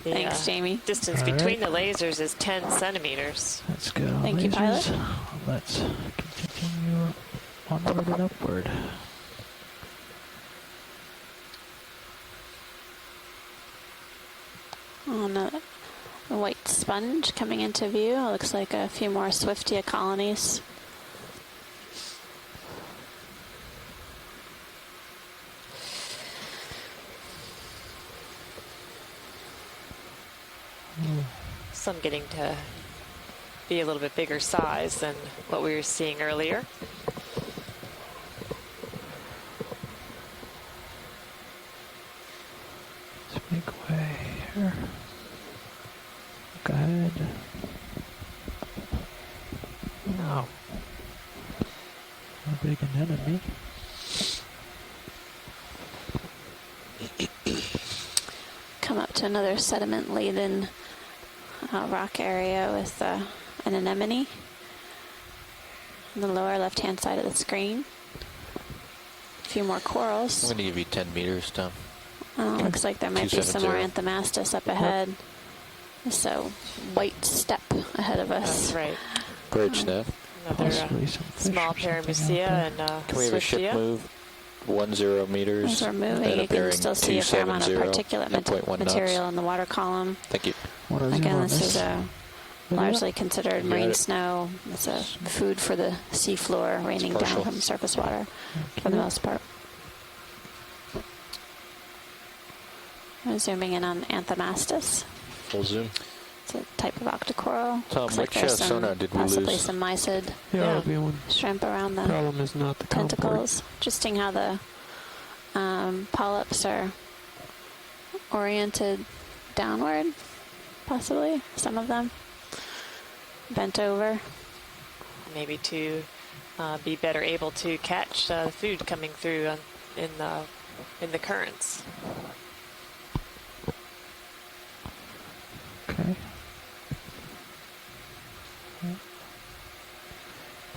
Thanks, Jamie. Distance between the lasers is 10 centimeters. Let's go. Thank lasers. you, pilot. Let's continue onward and upward. On a white sponge coming into view. It looks like a few more Swiftia colonies. Some getting to be a little bit bigger size than what we were seeing earlier. Let's make way here. Go ahead. No. A big anemone. Come up to another sediment-laden rock area with an anemone on the lower left-hand side of the screen. A few more corals. I'm going to give you 10 meters, Tom. Looks like there might be some more Anthomastus up ahead. So, white step ahead of us. That's right. Bridge that. Another small Paramecium and Can we have a ship move 10 meters? As we're moving, you can still see a fair amount of particulate material in the water column. Thank you. Again, this is a largely considered marine snow. It's a food for the seafloor, raining down from surface water for the most part. I'm zooming in on Anthomastus. Full zoom. It's a type of octocoral. Tom, looks like which there's some, sonar did we possibly lose? some mysid shrimp around the problem is not the tentacles. Interesting how the polyps are oriented downward, possibly, some of them. Bent over. Maybe to be better able to catch food coming through in the currents. Okay.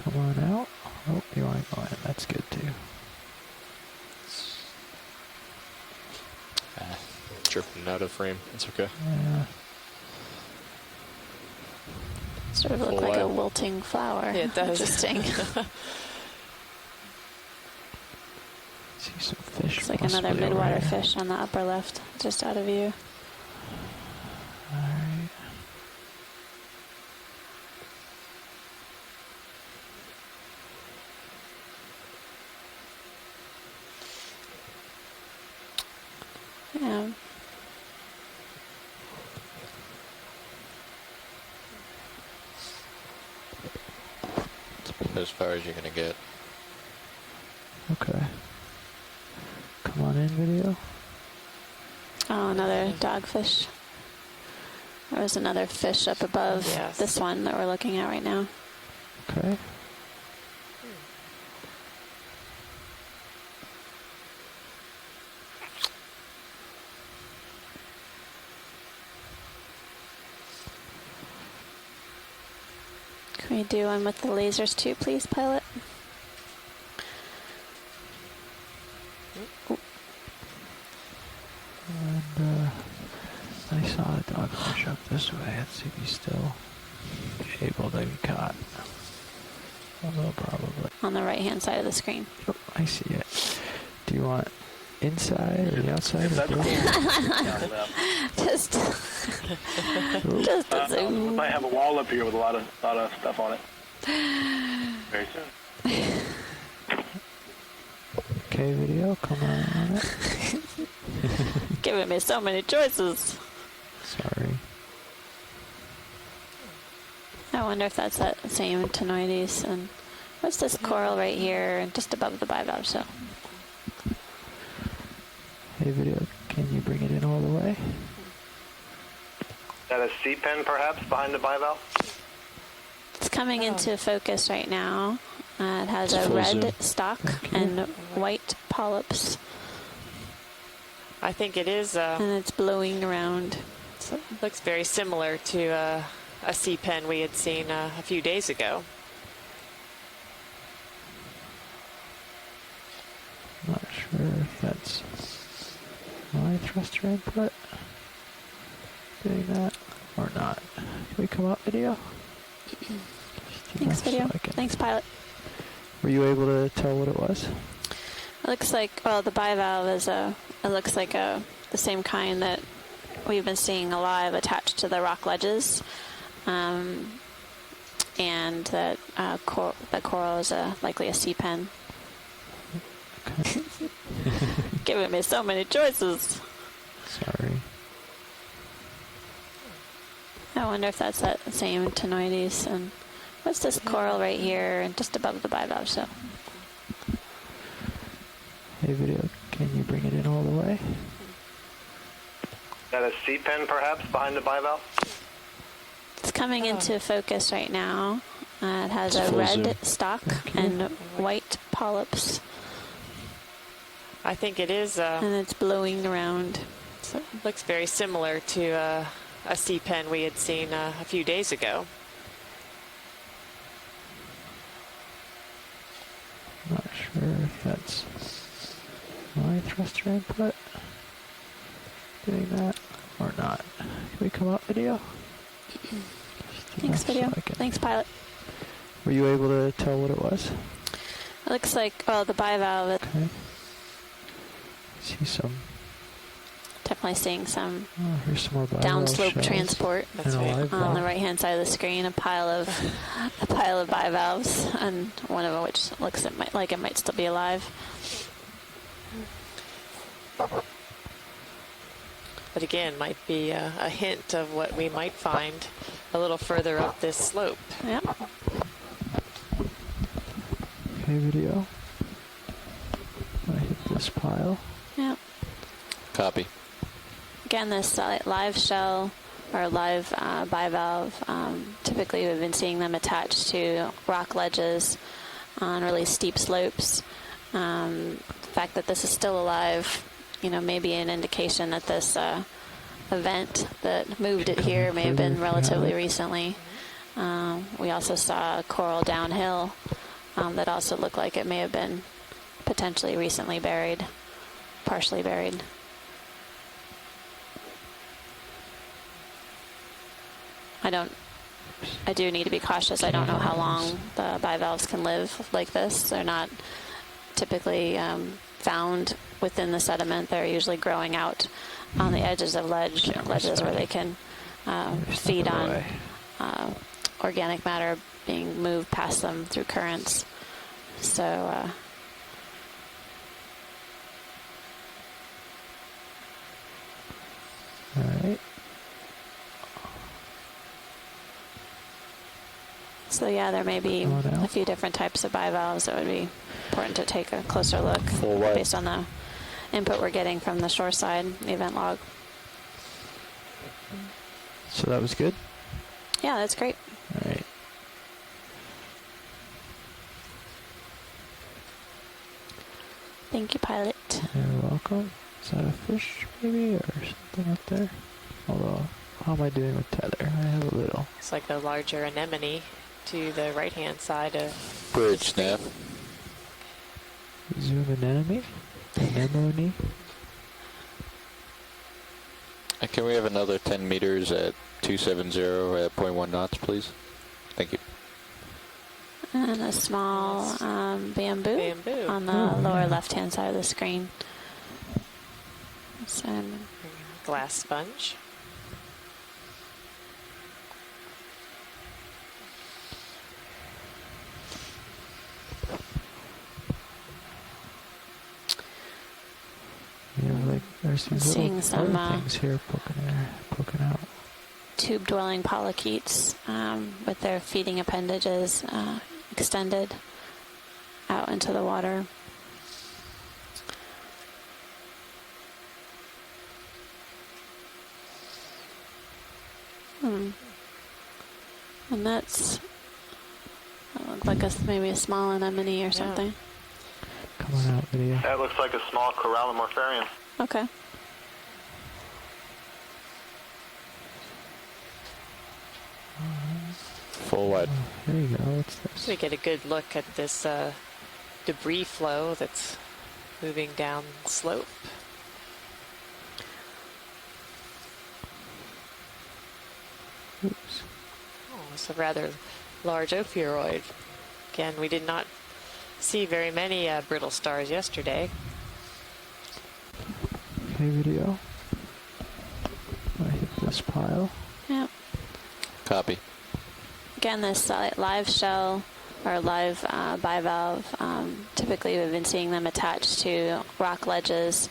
Come on out. Oh, you want to go in. That's good too. Drifting out of frame. That's okay. Yeah. Sort of look like a wilting flower. Yeah, it does. Interesting. See some fish Looks like another midwater fish on the upper left, just out of view. Alright. Yeah. As far as you're going to get. Okay. Come on in, video. Oh, another dogfish. There was another fish up above this one that we're looking at right now. Okay. Can we do one with the lasers too, please, pilot? And I saw a dogfish up this way. Let's see if he's still able to be caught. Although probably. On the right-hand side of the screen. Oh, I see it. Do you want inside or the outside? Just a zoom. We might have a wall up here with a lot of stuff on it. Very soon. Okay, video, come on it. Giving me so many choices. Sorry. I wonder if that's that same Tenoides. And what's this coral right here, just above the bivalve shell? Hey, video, can you bring it in all the way? Is that a sea pen, perhaps, behind the bivalve? It's coming into focus right now. It has a red stalk and white polyps. I think it is. And it's blowing around. So it looks very similar to a sea pen we had seen a few days ago. Not sure if that's my thruster input doing that or not. Can we come up, video? Thanks, video. Thanks, pilot. Were you able to tell what it was? It looks like, well, the bivalve is it looks like the same kind that we've been seeing alive attached to the rock ledges. And that the coral is likely a sea pen. Okay. Giving me so many choices. Sorry. I wonder if that's that same Tenoides. And what's this coral right here, just above the bivalve shell? Hey, video, can you bring it in all the way? Is that a sea pen, perhaps, behind the bivalve? It's coming into focus right now. It has a red stalk and white polyps. I think it is. And it's blowing around. So it looks very similar to a sea pen we had seen a few days ago. Not sure if that's my thruster input doing that or not. Can we come up, video? Thanks, video. Thanks, pilot. Were you able to tell what it was? It looks like, well, the bivalve. Okay. See some. Definitely seeing some here's some more downslope transport right. on the right-hand side of the screen. A pile of bivalves, and one of them which looks like it might still be alive. But again, might be a hint of what we might find a little further up this slope. Yep. Okay, video. I hit this pile. Yep. Copy. Again, this live shell or live bivalve, typically we've been seeing them attached to rock ledges on really steep slopes. The fact that this is still alive, may be an indication that this event that moved it here may have been relatively recently. We also saw a coral downhill that also looked like it may have been potentially recently buried, partially buried. I do need to be cautious. I don't know how long the bivalves can live like this. They're not typically found within the sediment. They're usually growing out on the edges of ledges where they can feed on organic matter being moved past them through currents. So all right. So yeah, there may be a few different types of bivalves. It would be important to take a closer look based on the input we're getting from the shoreside event log. So that was good? Yeah, that's great. All right. Thank you, pilot. You're welcome. Is that a fish, maybe, or something up there? Although, how am I doing with tether? I have a little. It's like a larger anemone to the right-hand side of bridge snap. Zoom anemone? Anemone? Can we have another 10 meters at 270 at 0.1 knots, please? Thank you. And a small bamboo on the lower left-hand side of the screen. Some glass sponge. Yeah, like there's some seeing some things here poking out. Tube-dwelling polychaetes with their feeding appendages extended out into the water. And that looks like maybe a small anemone or something. Coming out video. That looks like a small corallimorpharium. Okay. Full wide. There you go. What's this? So we get a good look at this debris flow that's moving down the slope. Oops. Oh, it's a rather large ophiuroid. Again, we did not see very many brittle stars yesterday. Okay, video. I hit this pile. Yep. Copy. Again, this live shell or live bivalve, typically we've been seeing them attached to rock ledges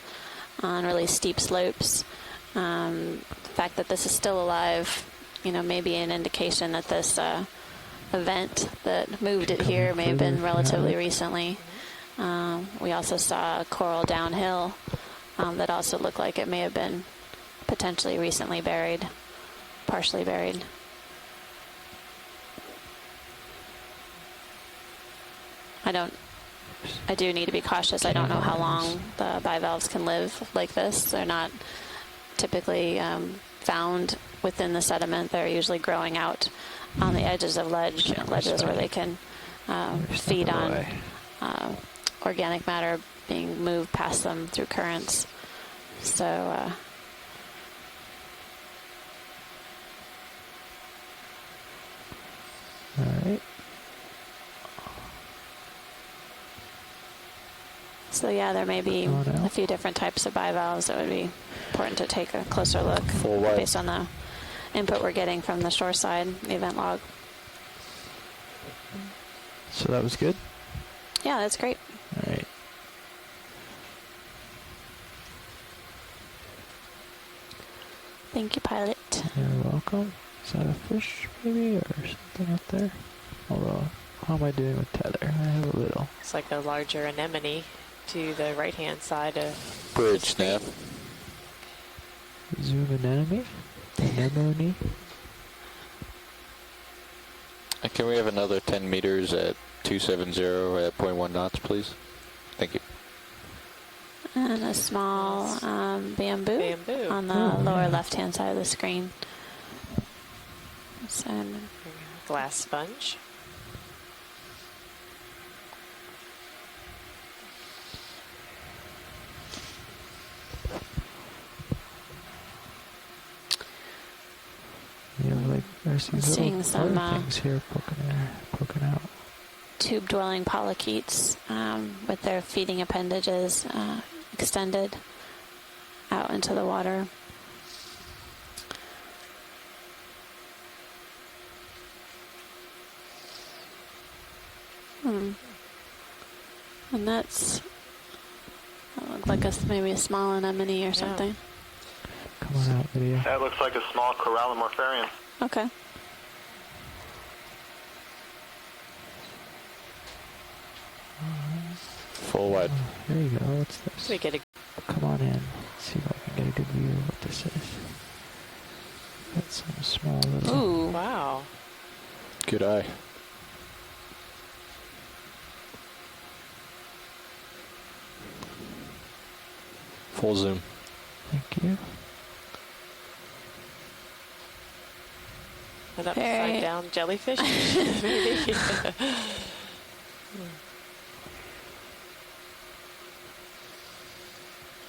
on really steep slopes. The fact that this is still alive, may be an indication that this event that moved it here may have been relatively recently. We also saw a coral downhill that also looked like it may have been potentially recently buried, partially buried. I do need to be cautious. I don't know how long the bivalves can live like this. They're not typically found within the sediment. They're usually growing out on the edges of ledges where they can feed on organic matter being moved past them through currents. So all right. So yeah, there may be a few different types of bivalves. It would be important to take a closer look based on the input we're getting from the shoreside event log. So that was good? Yeah, that's great. All right. Thank you, pilot. You're welcome. Is that a fish, maybe, or something up there? Although, how am I doing with tether? I have a little. It's like a larger anemone to the right-hand side of bridge snap. Zoom anemone? Anemone? Can we have another 10 meters at 270 at 0.1 knots, please? Thank you. And a small bamboo on the lower left-hand side of the screen. Some glass sponge. Yeah, like there's seeing some things here poking out. Tube-dwelling polychaetes with their feeding appendages extended out into the water. And that looks like maybe a small anemone or something. Come on out, video. That looks like a small corallimorpharium. Okay. Full wide. There you go. What's this? We get a Come on in. See if I can get a good view of what this is. Got some small little. Ooh, wow. Good eye. Full zoom. Thank you. An upside down jellyfish, maybe.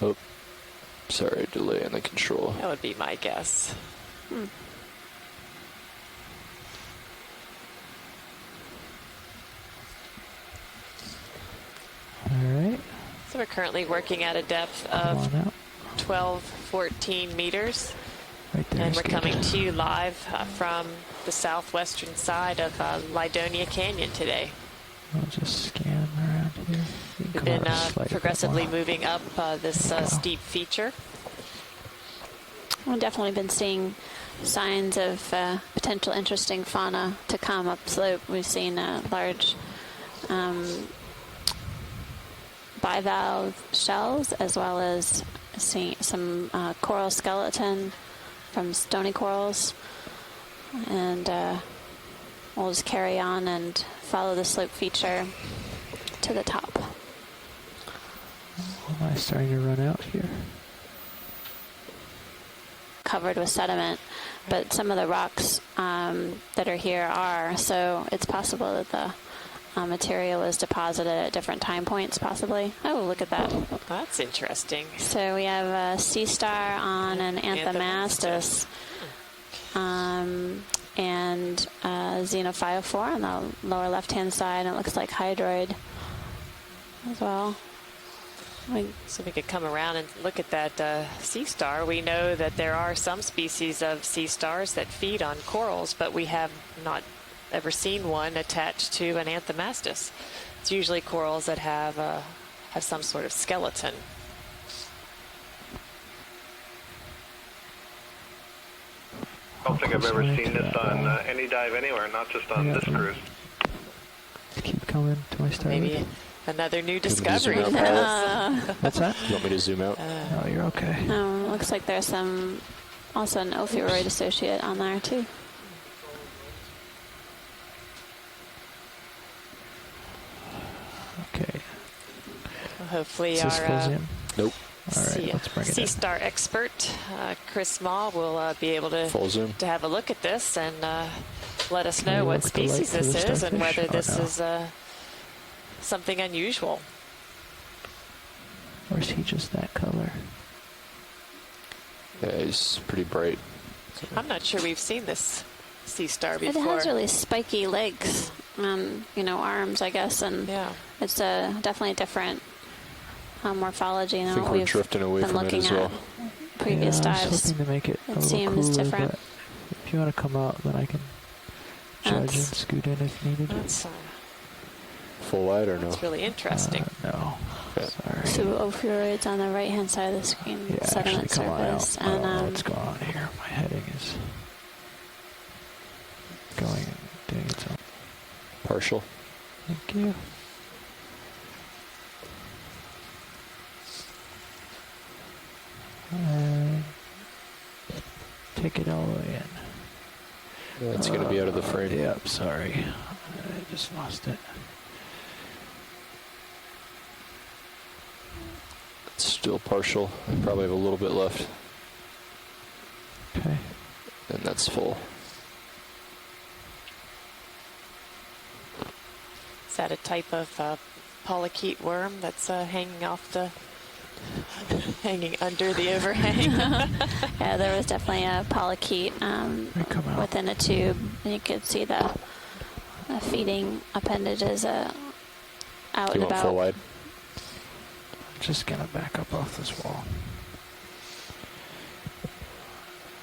Oh, sorry, delay in the control. That would be my guess. All right. So we're currently working at a depth of 12, 14 meters. Right there. And we're coming to you live from the southwestern side of Lydonia Canyon today. I'll just scan around here. We've been progressively moving up this steep feature. We've definitely been seeing signs of potential interesting fauna to come upslope. We've seen large bivalve shells, as well as seeing some coral skeleton from stony corals. And we'll just carry on and follow the slope feature to the top. Am I starting to run out here? Covered with sediment, but some of the rocks that are here are, so it's possible that the material is deposited at different time points, possibly. Oh, look at that. That's interesting. So we have a sea star on an anthomastus, and xenophyophore on the lower left-hand side. And it looks like hydroid as well. So we could come around and look at that sea star. We know that there are some species of sea stars that feed on corals, but we have not ever seen one attached to an anthomastus. It's usually corals that have some sort of skeleton. I don't think I've ever seen this on any dive anywhere, not just on this cruise. Keep coming to my star. Maybe another new discovery. What's that? You want me to zoom out? Oh, you're okay. Looks like there's also an ophiuroid associate on there too. Okay. Well, hopefully Is this full zoom? Nope. All right, let's bring it sea in. star expert Chris Small will be able to full zoom to have a look at this and let us know you what look the light species for the this is and starfish? whether Oh, this no. is something unusual. Or is he just that color? Yeah, it's pretty bright. I'm not sure we've seen this sea star It before. has really spiky legs, arms, I guess, and it's definitely a different morphology than I think what we're we've drifting away been from it looking as at well. previous I was dives. hoping to make it a little seems cooler, different. but if you want to come out, then I can judge and That's- scoot in if needed. That's Full wide or no? It's really interesting. No. Okay. Sorry. So ophiuroids on the right-hand side of the screen, Yeah, sediment actually, come on surface, out. I don't know and what's going on here. My heading is going and doing its own. Partial. Thank you. And take it all the way in. Yeah, it's going to be out of the frame. Yep, sorry. I just lost it. It's still partial. I probably have a little bit left. Okay. And that's full. Is that a type of polychaete worm that's hanging off the, hanging under the overhang? yeah, there was definitely a polychaete within a tube, and you could see the feeding appendages out Do and you want about. full wide? just gonna back up off this wall.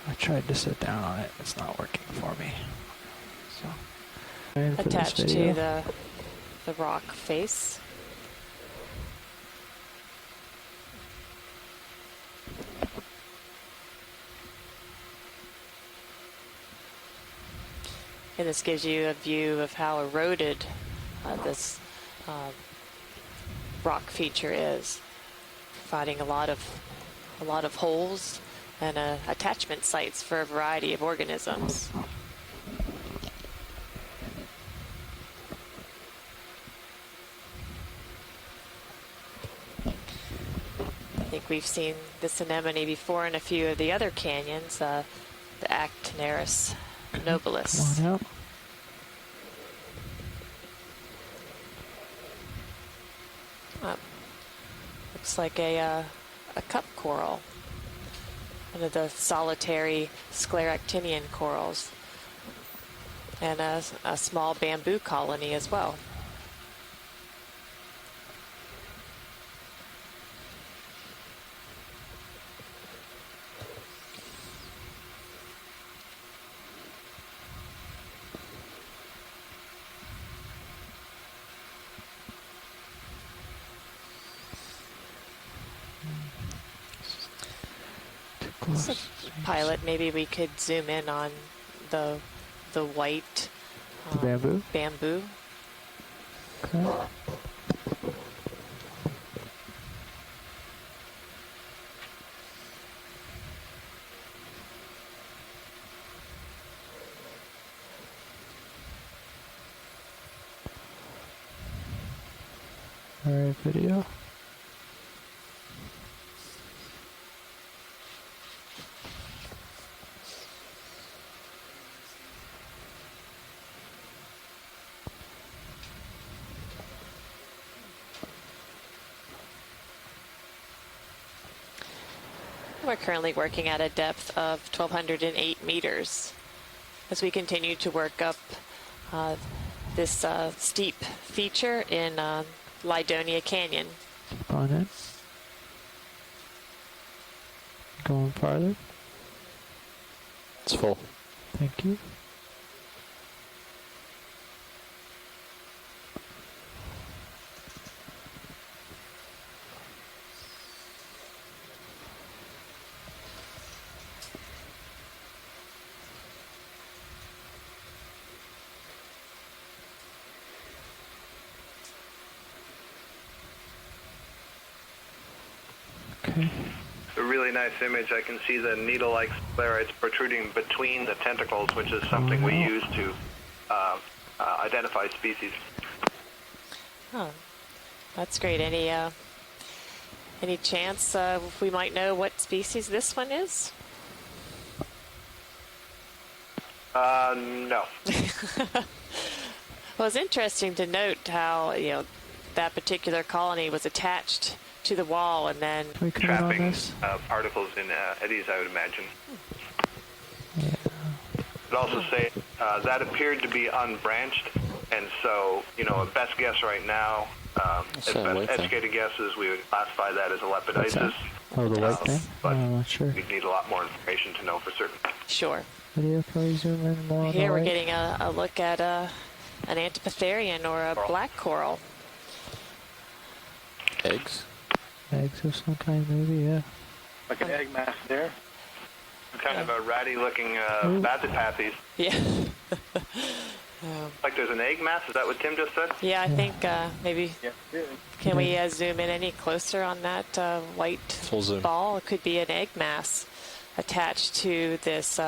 I tried to sit down on it. It's not working for me. So, attached to the rock face. And this gives you a view of how eroded this rock feature is, providing a lot of holes and attachment sites for a variety of organisms. I think we've seen this anemone before in a few of the other canyons, the Actiniris nobilis. Come on out. Looks like a cup coral, one of the solitary scleractinian corals, and a small bamboo colony as well. So, pilot, maybe we could zoom in on the white bamboo. Okay. All right, video. We're currently working at a depth of 1,208 meters as we continue to work up this steep feature in Lydonia Canyon. Keep on it. Going farther. It's full. Thank you. Okay. A really nice image. I can see the needle-like sclerites protruding between the tentacles, which is something we use to identify species. Oh, that's great. Any chance we might know what species this one is? No. Well, it's interesting to note how that particular colony was attached to the wall and then trapping particles in eddies, I would imagine. Yeah. I'd also say that appeared to be unbranched, and so, a best guess right now, as best educated guesses, we would classify that as a lepidisis. Oh, the white thing? I'm not sure. We'd need a lot more information to know for certain. Sure. Video, can we zoom in more? Here we're getting a look at an Antipitherian or a black coral. Eggs? Eggs of some kind, maybe, yeah. Like an egg mass there. Kind of a ratty-looking bathypathes. Yeah. Like there's an egg mass, is that what Tim just said? Yeah, I think maybe. Yeah. Can we zoom in any closer on that white ball? It could be an egg mass attached to this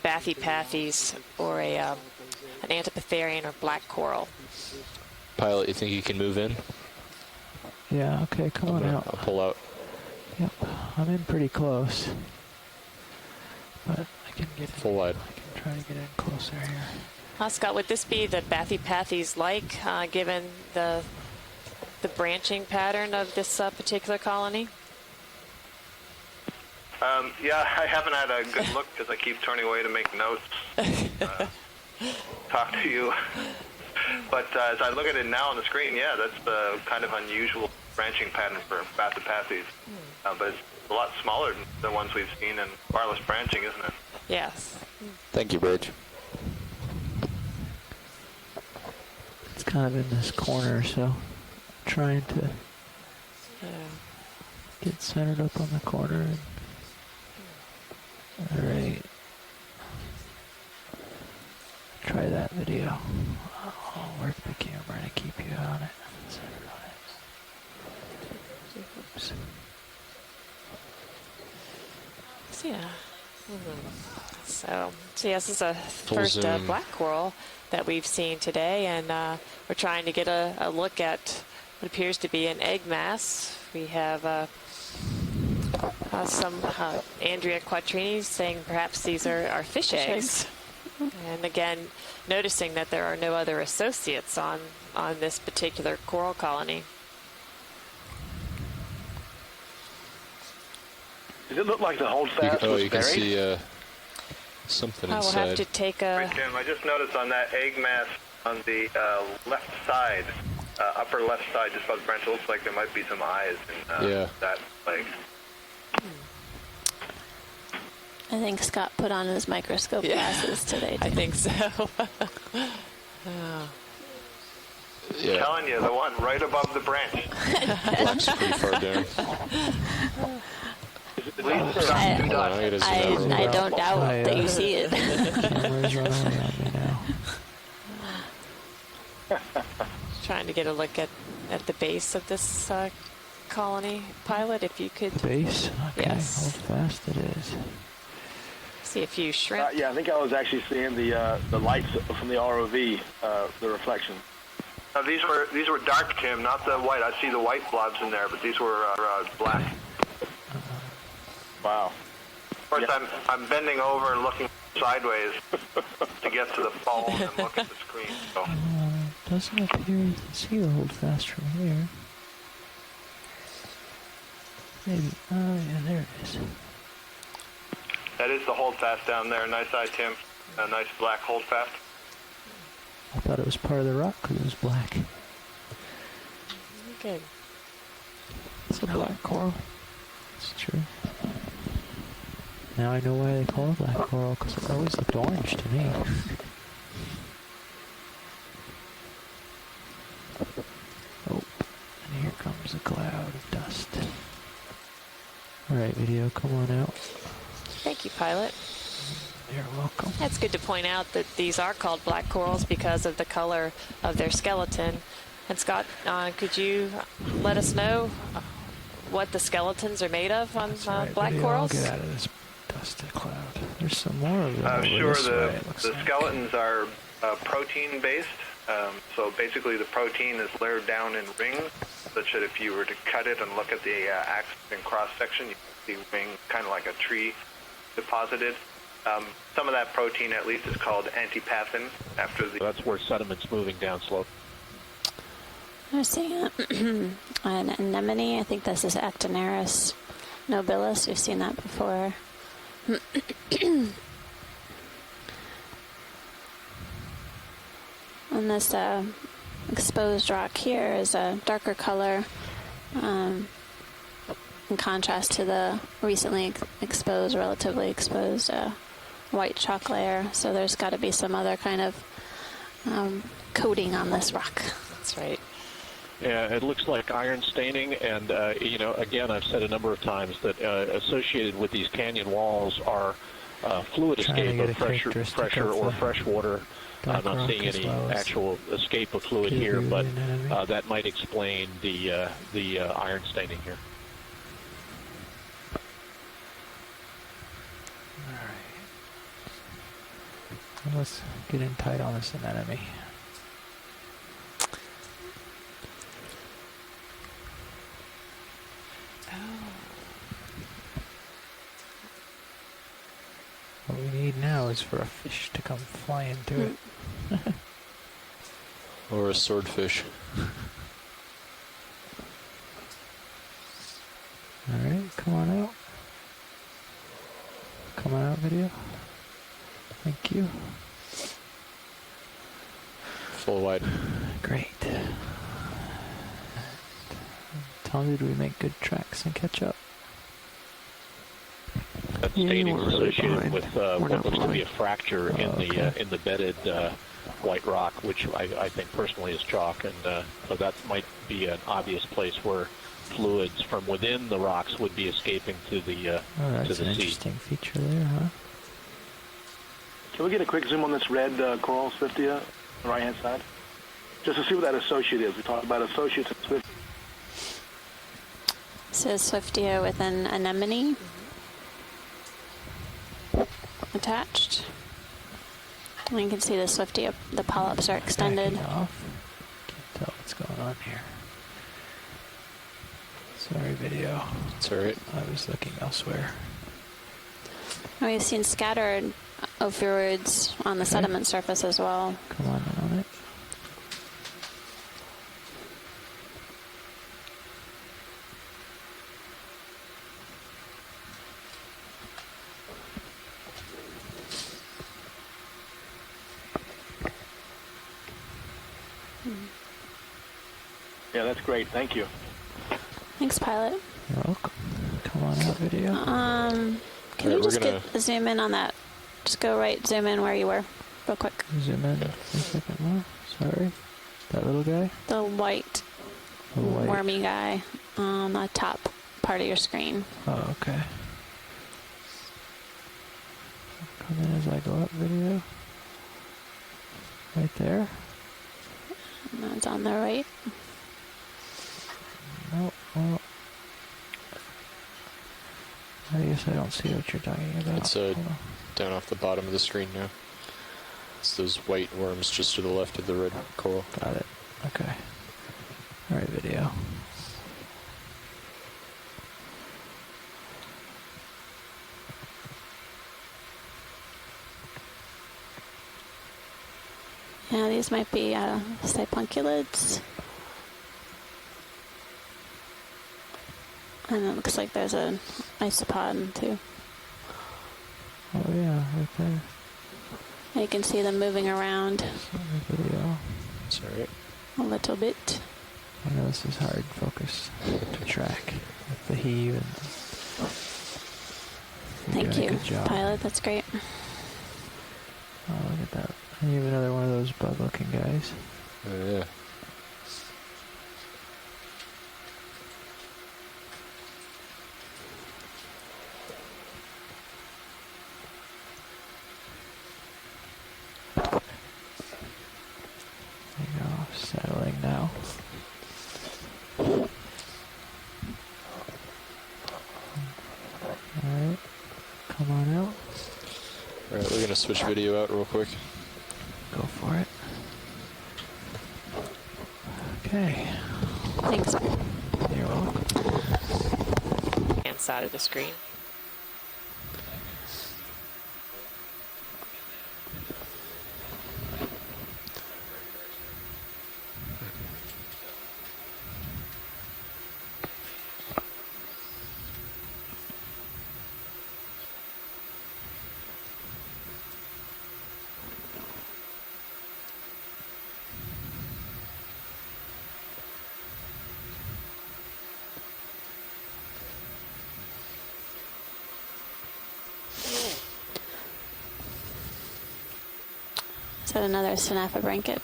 bathypathes or an Antipitherian or black coral. Pilot, you think you can move in? Yeah, okay, come on out. I'll pull out. Yep, I'm in pretty close. But I can get in. Full wide. I can try to get in closer here. Scott, would this be the bathypathes like, given the branching pattern of this particular colony? Yeah, I haven't had a good look because I keep turning away to make notes, talk to you. But as I look at it now on the screen, yeah, that's kind of unusual branching pattern for Bathypathes. But it's a lot smaller than the ones we've seen in wireless branching, isn't it? Yes. Thank you, Bridge. It's kind of in this corner, so I'm trying to get centered up on the corner. All right. Try that video. I'll work the camera to keep you on it. Centered on it. Oops. So, yeah. So yes, this is a first black coral that we've seen today, and we're trying to get a look at what appears to be an egg mass. We have some Andrea Quattrini saying perhaps these are fish eggs. And again, noticing that there are no other associates on this particular coral colony. Does it look like the holdfast was you can buried? see something inside. We'll have to take a... Right, Tim, I just noticed on that egg mass on the left side, upper left side, just above the branch, it looks like there might be some eyes in that leg. I think Scott put on his microscope glasses today. I think so. I'm telling you, the one right above the branch. Black's pretty far down. I don't doubt that you see it. Camera's running around me now. Trying to get a look at the base of this colony. Pilot, if you could... The base? Okay, yes. how fast it is. See a few shrimp. Yeah, I think I was actually seeing the lights from the ROV, the reflection. These were dark, Tim, not the white. I see the white blobs in there, but these were black. Wow. Of course, I'm bending over and looking sideways to get to the phone and look at the screen. So. Doesn't appear you can see the holdfast from here. Maybe. Oh, yeah, there it is. That is the holdfast down there. Nice eye, Tim. A nice black holdfast. I thought it was part of the rock because it was black. Good. It's a black coral. It's true. Now I know why they call it black coral, because it always looked orange to me. Oh, and here comes a cloud of dust. Alright, video, come on out. Thank you, Pilot. You're welcome. It's good to point out that these are called black corals because of the color of their skeleton. And Scott, could you let us know what the skeletons are made of on black corals? I'll get out of this dusty cloud. There's some more of them. Sure, the skeletons are protein-based. So basically the protein is layered down in rings, such that if you were to cut it and look at the axis and cross-section, you can see rings kind of like a tree deposited. Some of that protein, at least, is called antipathin. That's where sediment's moving down slope. I'm seeing an anemone. I think this is Actiniris nobilis. We've seen that before. And this exposed rock here is a darker color in contrast to the recently exposed, relatively exposed white chalk layer. So there's got to be some other kind of coating on this rock. That's right. Yeah, it looks like iron staining, and again, I've said a number of times that associated with these canyon walls are fluid escape of pressure or fresh water. I'm not seeing any actual escape of fluid here, but that might explain the iron staining here. All right. Let's get in tight on this anemone. What we need now is for a fish to come flying to it. Or a swordfish. Alright, come on out. Come on out, video. Thank you. Full wide. Great. Tell How did we make good tracks and catch up? That staining was really associated behind. with We're what not looks to be a behind. fracture okay. in the bedded white rock, which I think personally is chalk, and so that might be an obvious place where fluids from within the rocks would be escaping to the Oh, that's to the an sea. interesting feature there, huh? Can we get a quick zoom on this red coral Swiftia on the right-hand side? Just to see what that associate is. We talked about associates and Swiftia. So Swiftia with an anemone attached. And you can see the Swiftia, the polyps are extended. Backing off. Can't tell what's going on here. Sorry, video. It's alright. I was looking elsewhere. We've seen scattered ophiurids on the sediment surface as well. Come on it. Yeah, that's great. Thank you. Thanks, pilot. You're welcome. Come on out, video. Can you just get a zoom in on that? Just go right, zoom in where you were, real quick. Zoom in a second more. Sorry. That little guy? The white, wormy guy on the top part of your screen. Oh, okay. Come in as I go up, video. Right there. And that's on the right. Nope. Well, I guess I don't see what you're talking about. It's down off the bottom of the screen now. It's those white worms just to the left of the red coral. Got it. Okay. Alright, video. Yeah, these might be sipunculids. And it looks like there's an isopod too. Oh yeah, right there. And you can see them moving around Video. It's alright. a little bit. I know this is hard focus to track with the heave and Thank doing a you, good job. pilot. That's great. Oh, look at that. And you have another one of those bug-looking guys. Oh, yeah. There you go. Settling now. Alright. Come on out. Alright, we're gonna switch video out real quick. Go for it. Okay. Thanks. You're welcome. Hand side of the screen. Is that another Synaphobranchid?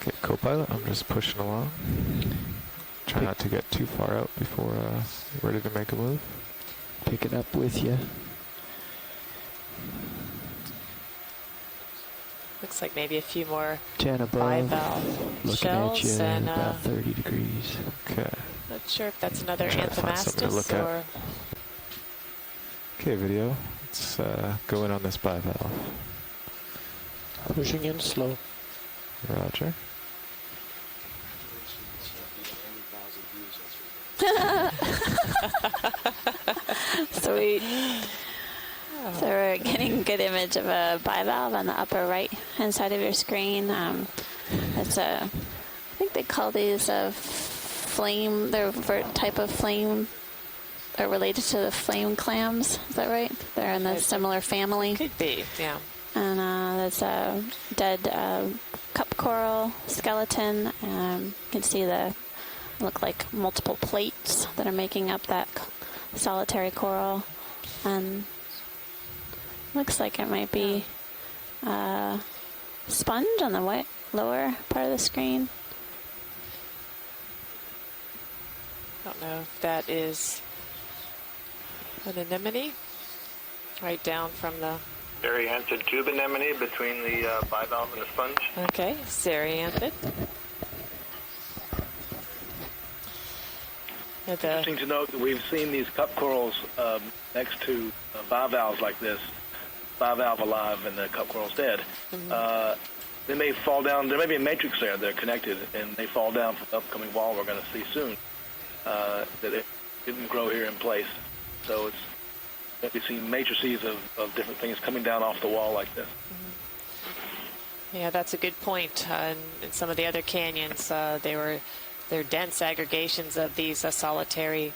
Okay, co-pilot, I'm just pushing along. Try not to get too far out before you're ready to make a move. Pick it up with you. Looks like maybe a few more 10 above. bivalve Looking at you shells, at and about 30 degrees. Okay. not sure if that's another Trying to find something to Anthomastus look at. or Okay, video. Let's go in on this bivalve. Pushing in slow. Roger. Sweet. So we're getting a good image of a bivalve on the upper right hand side of your screen. It's a, I think they call these a flame, they're a type of flame are related to the flame clams. Is that right? They're in a similar family. Could be, yeah. And there's a dead cup coral skeleton. You can see look like multiple plates that are making up that solitary coral. And looks like it might be a sponge on the lower part of the screen. I don't know if that is an anemone. Right down from the... Serianthid tube anemone between the bivalve and the sponge. Okay, serianthid. Interesting to note that we've seen these cup corals next to bivalves like this. Bivalve alive and the cup coral's dead. They may fall down. There may be a matrix there. They're connected, and they fall down from the upcoming wall we're going to see soon. That it didn't grow here in place. So we've seen matrices of different things coming down off the wall like this. Yeah, that's a good point. In some of the other canyons, they're dense aggregations of these solitary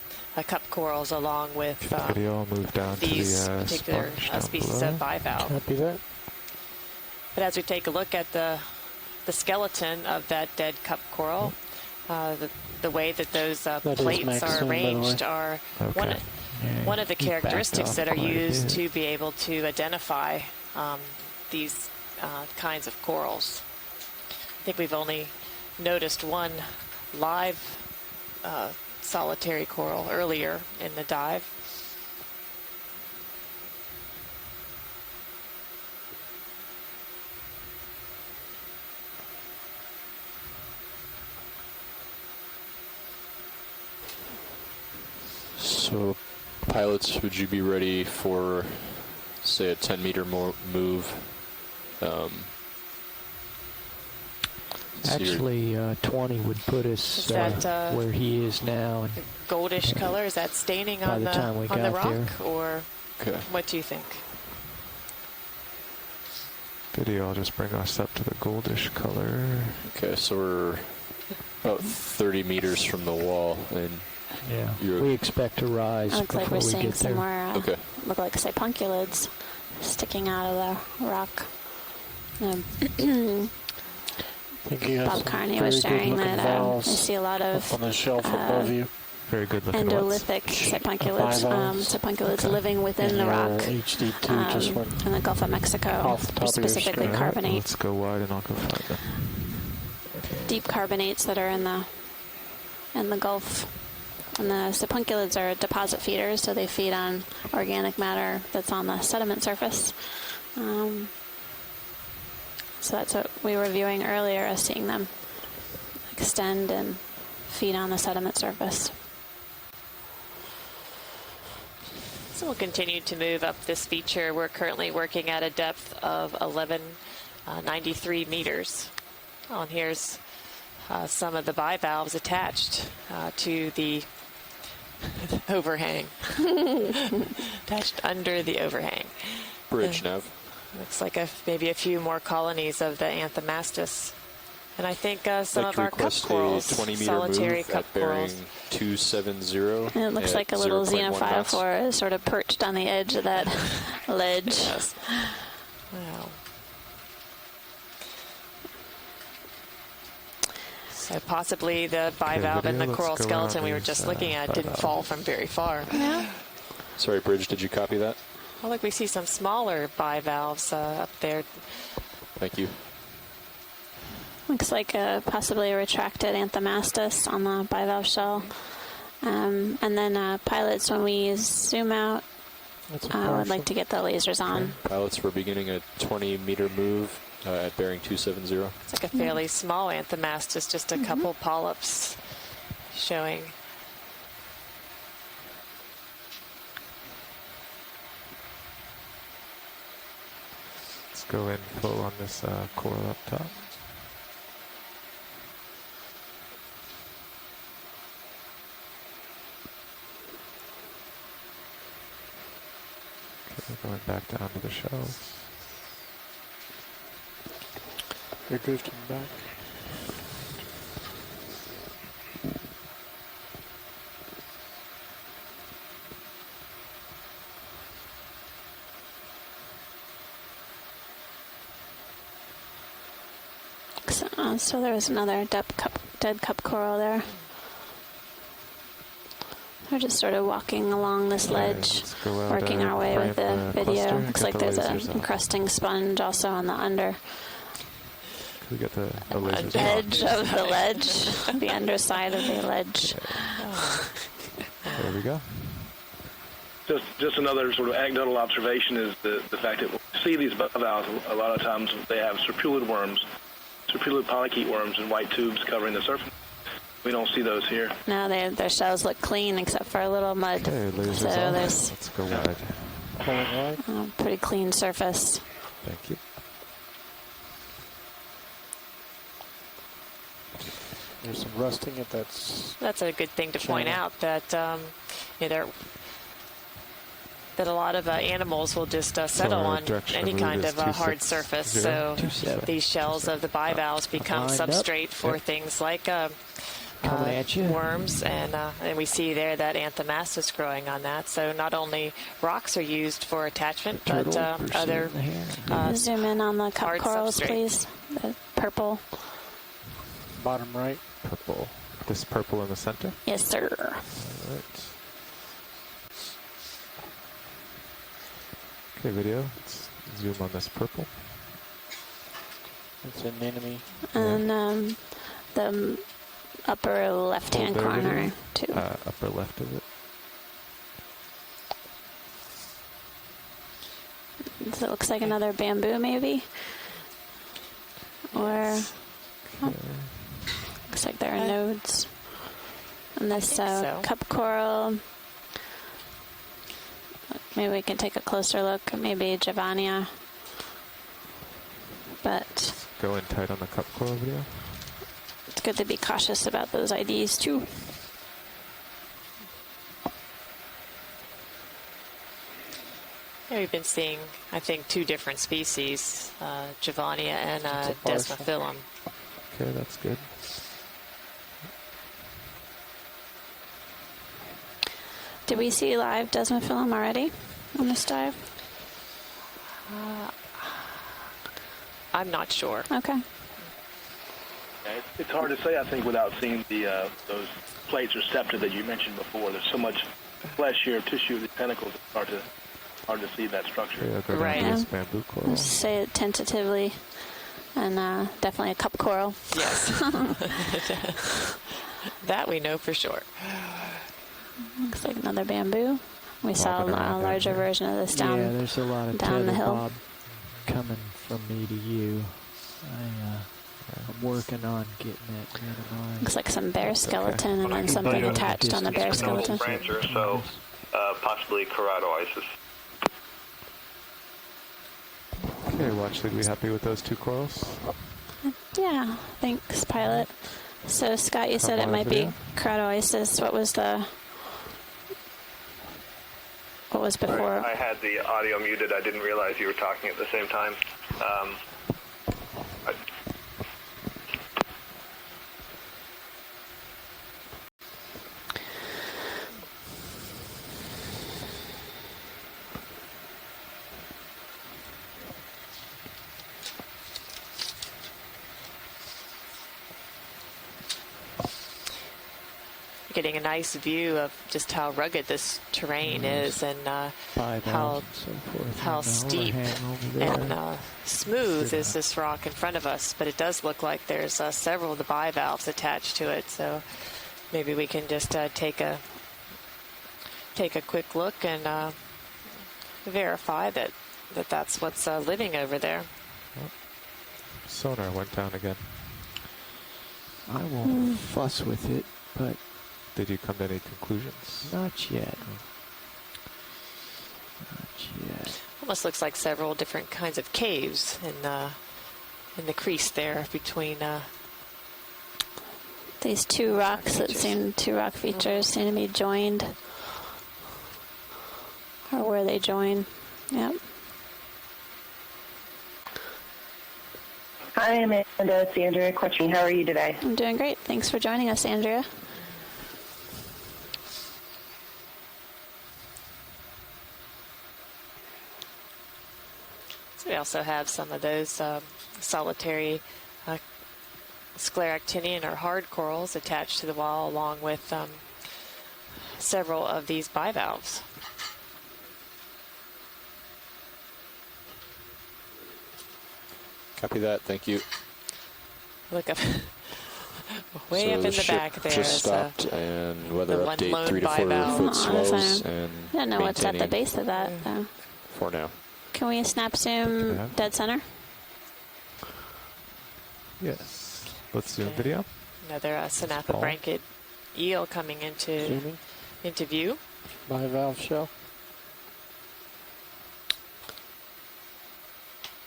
cup corals along with video. I'll move down these to the particular species of bivalve. Copy that. But as we take a look at the skeleton of that dead cup coral, the way that those plates are arranged are one of the characteristics that are used to be able to identify these kinds of corals. I think we've only noticed one live solitary coral earlier in the dive. So, pilots, would you be ready for, say, a 10-meter move? Actually, 20 would put us where he is now. And goldish color, is that staining on the rock, there. Or what do you think? Video, I'll just bring us up to the goldish color. Okay, so we're about 30 meters from the wall, and we expect to rise. Looks like we're seeing some more look like sipunculids sticking out of the rock. Bob Carney was sharing that I see a lot of on the shelf above you. Very good looking endolithic sipunculids living within the rock in the Gulf of Mexico, specifically carbonate. Let's go wide and I'll go find them. Deep carbonates that are in the Gulf. And the sipunculids are deposit feeders, so they feed on organic matter that's on the sediment surface. So that's what we were viewing earlier, as seeing them extend and feed on the sediment surface. So we'll continue to move up this feature. We're currently working at a depth of 1193 meters. Oh, and here's some of the bivalves attached to the overhang. Attached under the overhang. Bridge nav. Looks like maybe a few more colonies of the Anthomastus. And I think some of our cup corals, solitary cup corals. 270. And it looks like a little xenophyophora is sort of perched on the edge of that ledge. Yes. Wow. So possibly the bivalve and the coral skeleton we were just looking at didn't fall from very far. Yeah. Sorry, Bridge, did you copy that? Well, look, we see some smaller bivalves up there. Thank you. Looks like possibly a retracted Anthomastus on the bivalve shell. And then pilots, when we zoom out, I would like to get the lasers on. Okay. Pilots, we're beginning a 20-meter move at bearing 270. It's like a fairly small Anthomastus, just a couple polyps showing. Let's go in full on this coral up top. Okay, we're going back down to the shells. They're drifting back. rocks. So there's another dead cup coral there. We're just sort of walking along this ledge, working our way with the video. Looks like there's an encrusting sponge also on the We got the edge of the ledge, the underside of the ledge. There we go. Just another sort of anecdotal observation is the fact that when we see these bivalves, a lot of times they have serpulid worms, serpulid polychaete worms in white tubes covering the surface. We don't see those here. No, their shells look clean except for a little mud. Okay, so there's let's go wide. Pretty clean surface. Thank you. There's some rusting if That's a good thing to point out that that a lot of animals will just settle on any kind of hard surface. So these shells of the bivalves become substrate for things like worms, and we see there that anthomastus growing on that. So not only rocks are used for attachment, but other zoom in on the cup corals, substrate. please. The purple. bottom right. Purple. This purple in the center? Yes, sir. All right. Okay, video. Let's zoom on this purple. It's an anemone. And the upper left-hand corner, too. Upper left of it. So it looks like another bamboo, maybe? Or... Oh, looks like there are nodes. And this cup coral... Maybe we can take a closer look. Maybe Javania. But... Go in tight on the cup coral video. It's good to be cautious about those IDs, too. Yeah, we've been seeing, I think, two different species, Javania and Desmophyllum. Okay, that's good. Did we see live Desmophyllum already on this dive? I'm not sure. Okay. It's hard to say, I think, without seeing those plates or septa that you mentioned before. There's so much flesh here, tissue of the tentacles. It's hard to see that structure. Yeah, go down to this bamboo coral. Just say it tentatively, and definitely a cup coral. Yes. That we know for sure. Looks like another bamboo. We saw a larger version of this down. Yeah, there's a lot of down the hill. bob coming from me to you. I'm working on getting it minimized. Looks like some bear skeleton and then something attached on the bear skeleton. Brancher, so possibly keratoisis. Okay, Watch, are we happy with those two corals? Yeah, thanks, pilot. So, Scott, you said it might be keratoisis. What was before? I had the audio muted. I didn't realize you were talking at the same time. Getting a nice view of just how rugged this terrain is, and how steep and smooth is this rock in front of us. But it does look like there's several of the bivalves attached to it, so maybe we can just take a quick look and verify that that's what's living over there. Oh. Sonar went down again. I won't fuss with it, but did you come to any conclusions? Not yet. Not yet. Almost looks like several different kinds of caves in the crease there between these two rocks two rock features seem to be joined, or where they join. Yep. Hi, Amanda. It's Andrea Quetching. How are you today? I'm doing great. Thanks for joining us, Andrea. So we also have some of those solitary scleractinian or hard corals attached to the wall, along with several of these bivalves. Copy that. Thank you. Look up, way so up in the back there. Just stopped, and weather the one update lone 3 to 4 bivalve. foot swells, and I don't know what's at the maintaining base of that, though. for now. Can we snap zoom dead center? Yes. Let's zoom video. Another synaptobranchid eel coming into view. Bivalve shell.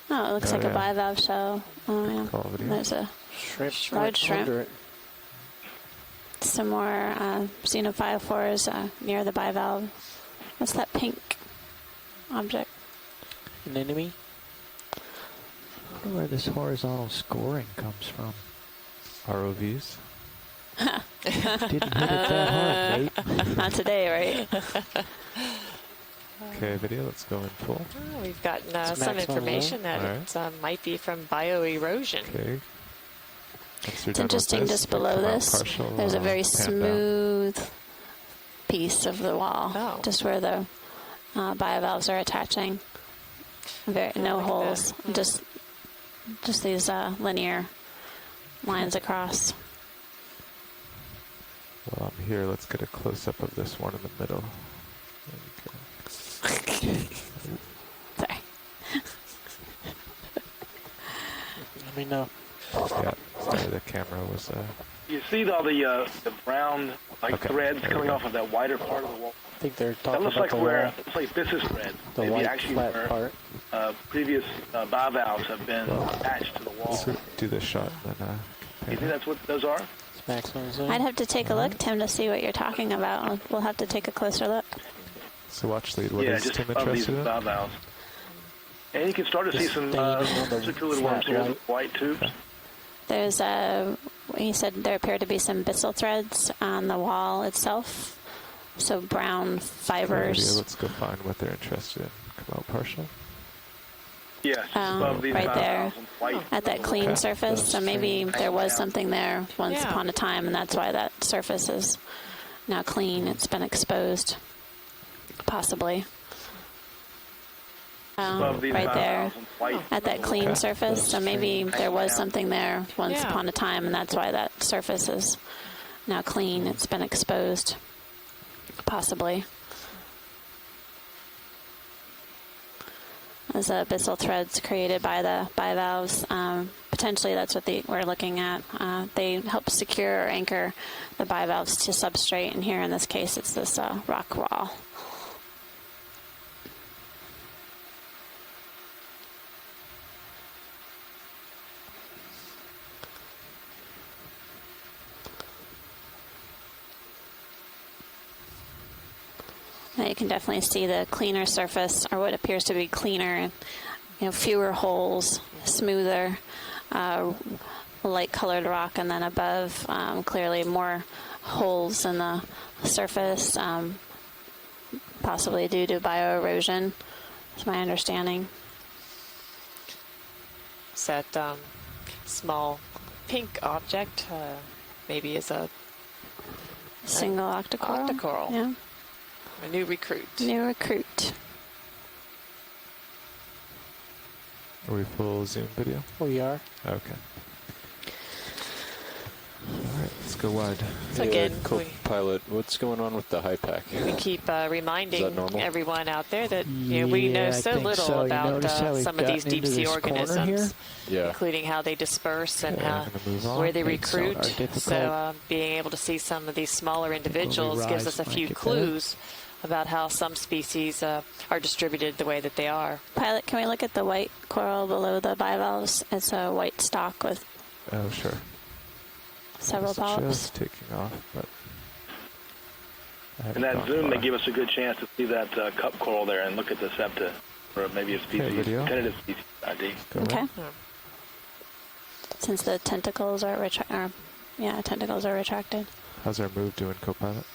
Oh, it looks like a bivalve shell. Oh, yeah. There's a large shrimp. Under it. Some more xenophytophores near the bivalve. What's that pink object? Anemone. I wonder where this horizontal scoring comes from. ROVs. Didn't hit it that hard, mate. Not today, right? Okay, video, let's go in full. Oh, we've gotten some information that it might be from bioerosion. Okay. It's interesting, just below this, there's a very smooth piece of the wall, just where the bivalves are attaching. No holes, just these linear lines across. Well, I'm here. Let's get a close-up of this one in the middle. Sorry. Let me know. Yeah, sorry, the camera was... You see all the brown threads coming off of that wider part of the wall? I think they're talking that looks about like where it's like this is thread. The Maybe white actually flat where, part. Previous bivalves have been attached to the wall. Let's do this shot and then... You think that's what those are? Maximum zoom. I'd have to take a look, Tim, to see what you're talking about. We'll have to take a closer look. So watch lead. What is just Tim above these interested in? bivalves. And you can start to see some citrulid worms here, the white tubes. There's he said there appear to be some byssal threads on the wall itself. So brown fibers. Let's go find what they're interested in. Come out partial. Yes, above these right there white. at that clean surface. So maybe there was something there once upon a time, and that's why that surface is now clean. It's been exposed, possibly. Right there at that clean surface. So maybe there was something there once upon a time, and that's why that surface is now clean. It's been exposed, possibly. There's abyssal threads created by the bivalves. Potentially that's what we're looking at. They help secure or anchor the bivalves to substrate, and here in this case it's this rock wall. Now you can definitely see the cleaner surface, or what appears to be cleaner, fewer holes, smoother, light-colored rock, and then above, clearly more holes in the surface, possibly due to bioerosion. That's my understanding. It's that small pink object, maybe is a single octocoral. Octocoral. Yeah. A new recruit. New recruit. Are we full zoom video? We are. Okay. All right, let's go wide. So again, co-pilot, what's going on with the high pack? We keep reminding everyone out there that Yeah, we know so I think little so. about we've some of these gotten deep into sea this corner organisms, here? including how they disperse and where they recruit. difficult- So being able to see some of these smaller individuals gives us a few clues about how some species are distributed the way that they are. Pilot, can we look at the white coral below the bivalves? It's a white stalk with sure. several polyps. Just taking off, but... In that zoom, they give us a good chance to see that cup coral there and look at the septa, or maybe a species, tentative species ID. Okay. Since the tentacles are retracted. How's our move doing, co-pilot?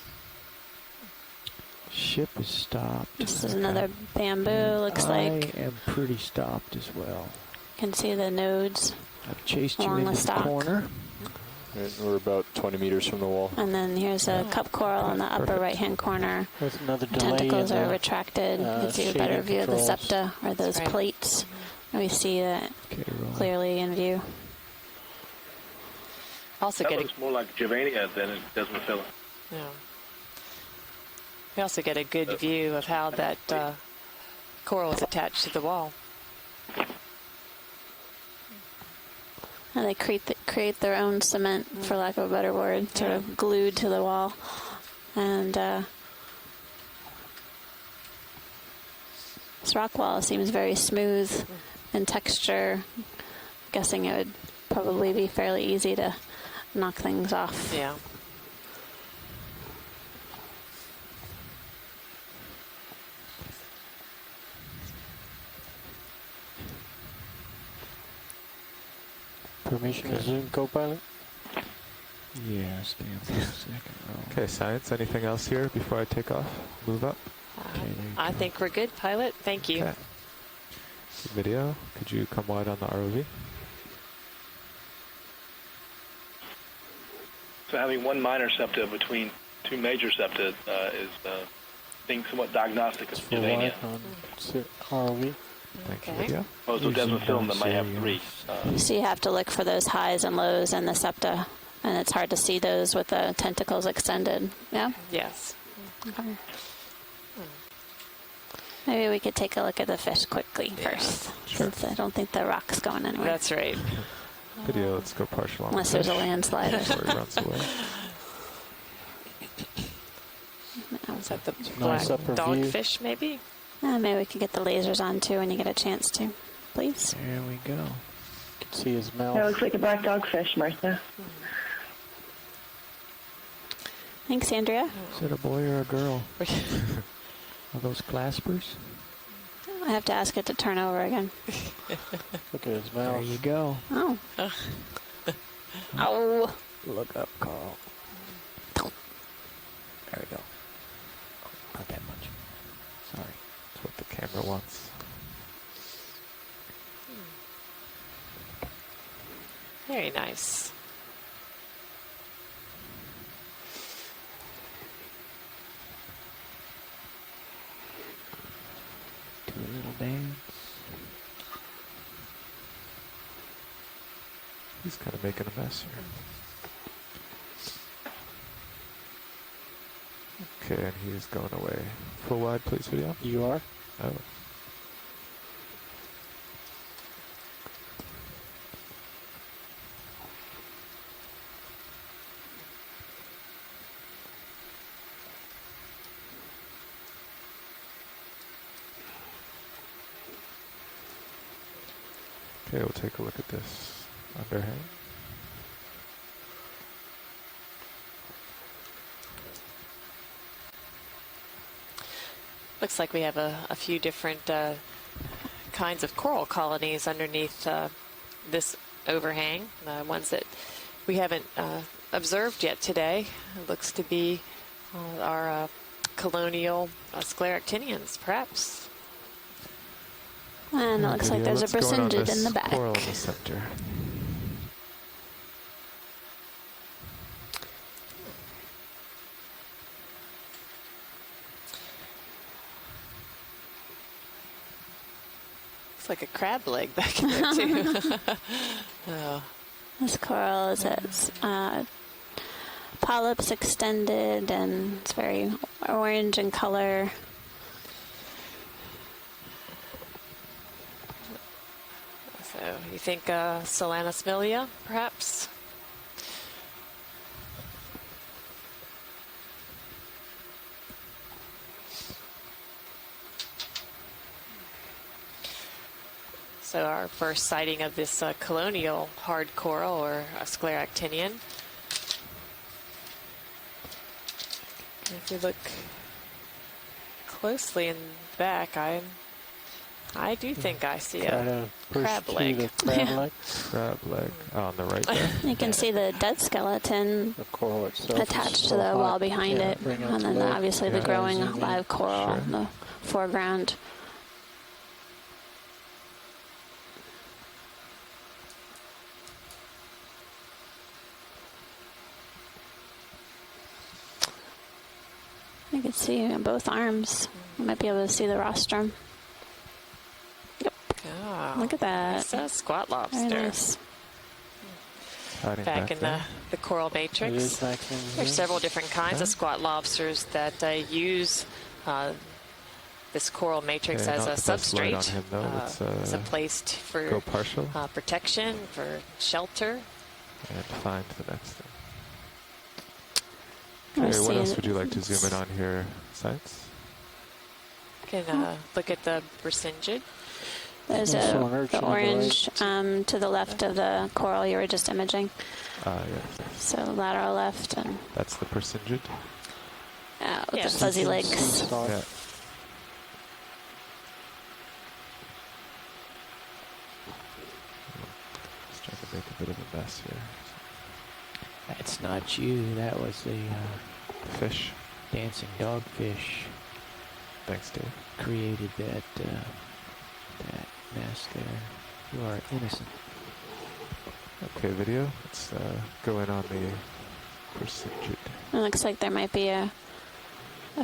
Ship is stopped. This is another bamboo. Looks like I am pretty stopped as well. you can see the nodes. I've chased you along into the the stalk. corner. And we're about 20 meters from the wall. And then here's a cup coral in the upper right-hand corner. There's another The delay tentacles in are the, retracted. You can see a shading better view of the controls. septa, or those right. plates. We see that clearly in view. Also That get looks more like Juvenia than it does Methilla. yeah. We also get a good view of how that coral is attached to the wall. And they create their own cement, for lack of a better word, sort of glued to the wall. And this rock wall seems very smooth in texture. I'm guessing it would probably be fairly easy to knock things off. Yeah. Permission to zoom, co-pilot? Yeah, stay up for a second. Okay, science. Anything else here before I take off? Move up. I think we're good, pilot. Thank you. Okay. Video. Could you come wide on the ROV? So having one minor septa between two major septa is being somewhat diagnostic of Juvenia. ROV. Thank you, video. Opposed to desmophyllum that might have three. So you have to look for those highs and lows in the septa, and it's hard to see those with the tentacles extended. Yeah? Yes. Okay. Maybe we could take a look at the fish quickly first, since I don't think the rock's going anywhere. That's right. Video, let's go partial on Unless the there's a fish landslide. before he runs away. Is that the Nice black upper dogfish, maybe? Maybe we could get the lasers on too when you get a chance to. Please. There we go. You can see his mouth. That looks like a black dogfish, Martha. Thanks, Andrea. Is it a boy or a girl? Are those claspers? I have to ask it to turn over again. Look at his mouth. There you go. Oh. Oh. Look up, Carl. There we go. Not that much. Sorry. That's what the camera wants. Very nice. Do a little dance. He's kind of making a mess here. Okay, and he is going away. Full wide, please, video. You are? Oh. Okay, we'll take a look at this underhang. Looks like we have a few different kinds of coral colonies underneath this overhang, ones that we haven't observed yet today. It looks to be our colonial scleractinians, perhaps. And it looks like there's a bracingid in the back. Coral in the center. It's like a crab leg back in there, too. Oh. This coral is its polyps extended, and it's very orange in color. So you think Solanismilia, perhaps? So our first sighting of this colonial hard coral, or a scleractinian. And if you look closely in the back, I do think I see a crab leg. Crab leg on the right there. You can see the dead skeleton attached to the wall behind it, and then obviously the growing live coral in the foreground. You can see both arms. You might be able to see the rostrum. Yep. Oh, look at that. It's a squat lobster. Very nice. Back in the coral matrix. There's several different kinds of squat lobsters that use this coral matrix as a substrate, as a place for protection, for shelter. And find the next thing. Okay, what else would you like to zoom in on here, Science? You can look at the Brisingid. There's the orange to the left of the coral you were just imaging. Yes. So lateral left. And that's the Brisingid? With the fuzzy legs. Yeah. Just trying to make a bit of a mess here. That's not you. That was the fish. Dancing dogfish. Thanks, Dave. Created that mess there. You are innocent. Okay, video. Let's go in on the Brisingid. It looks like there might be a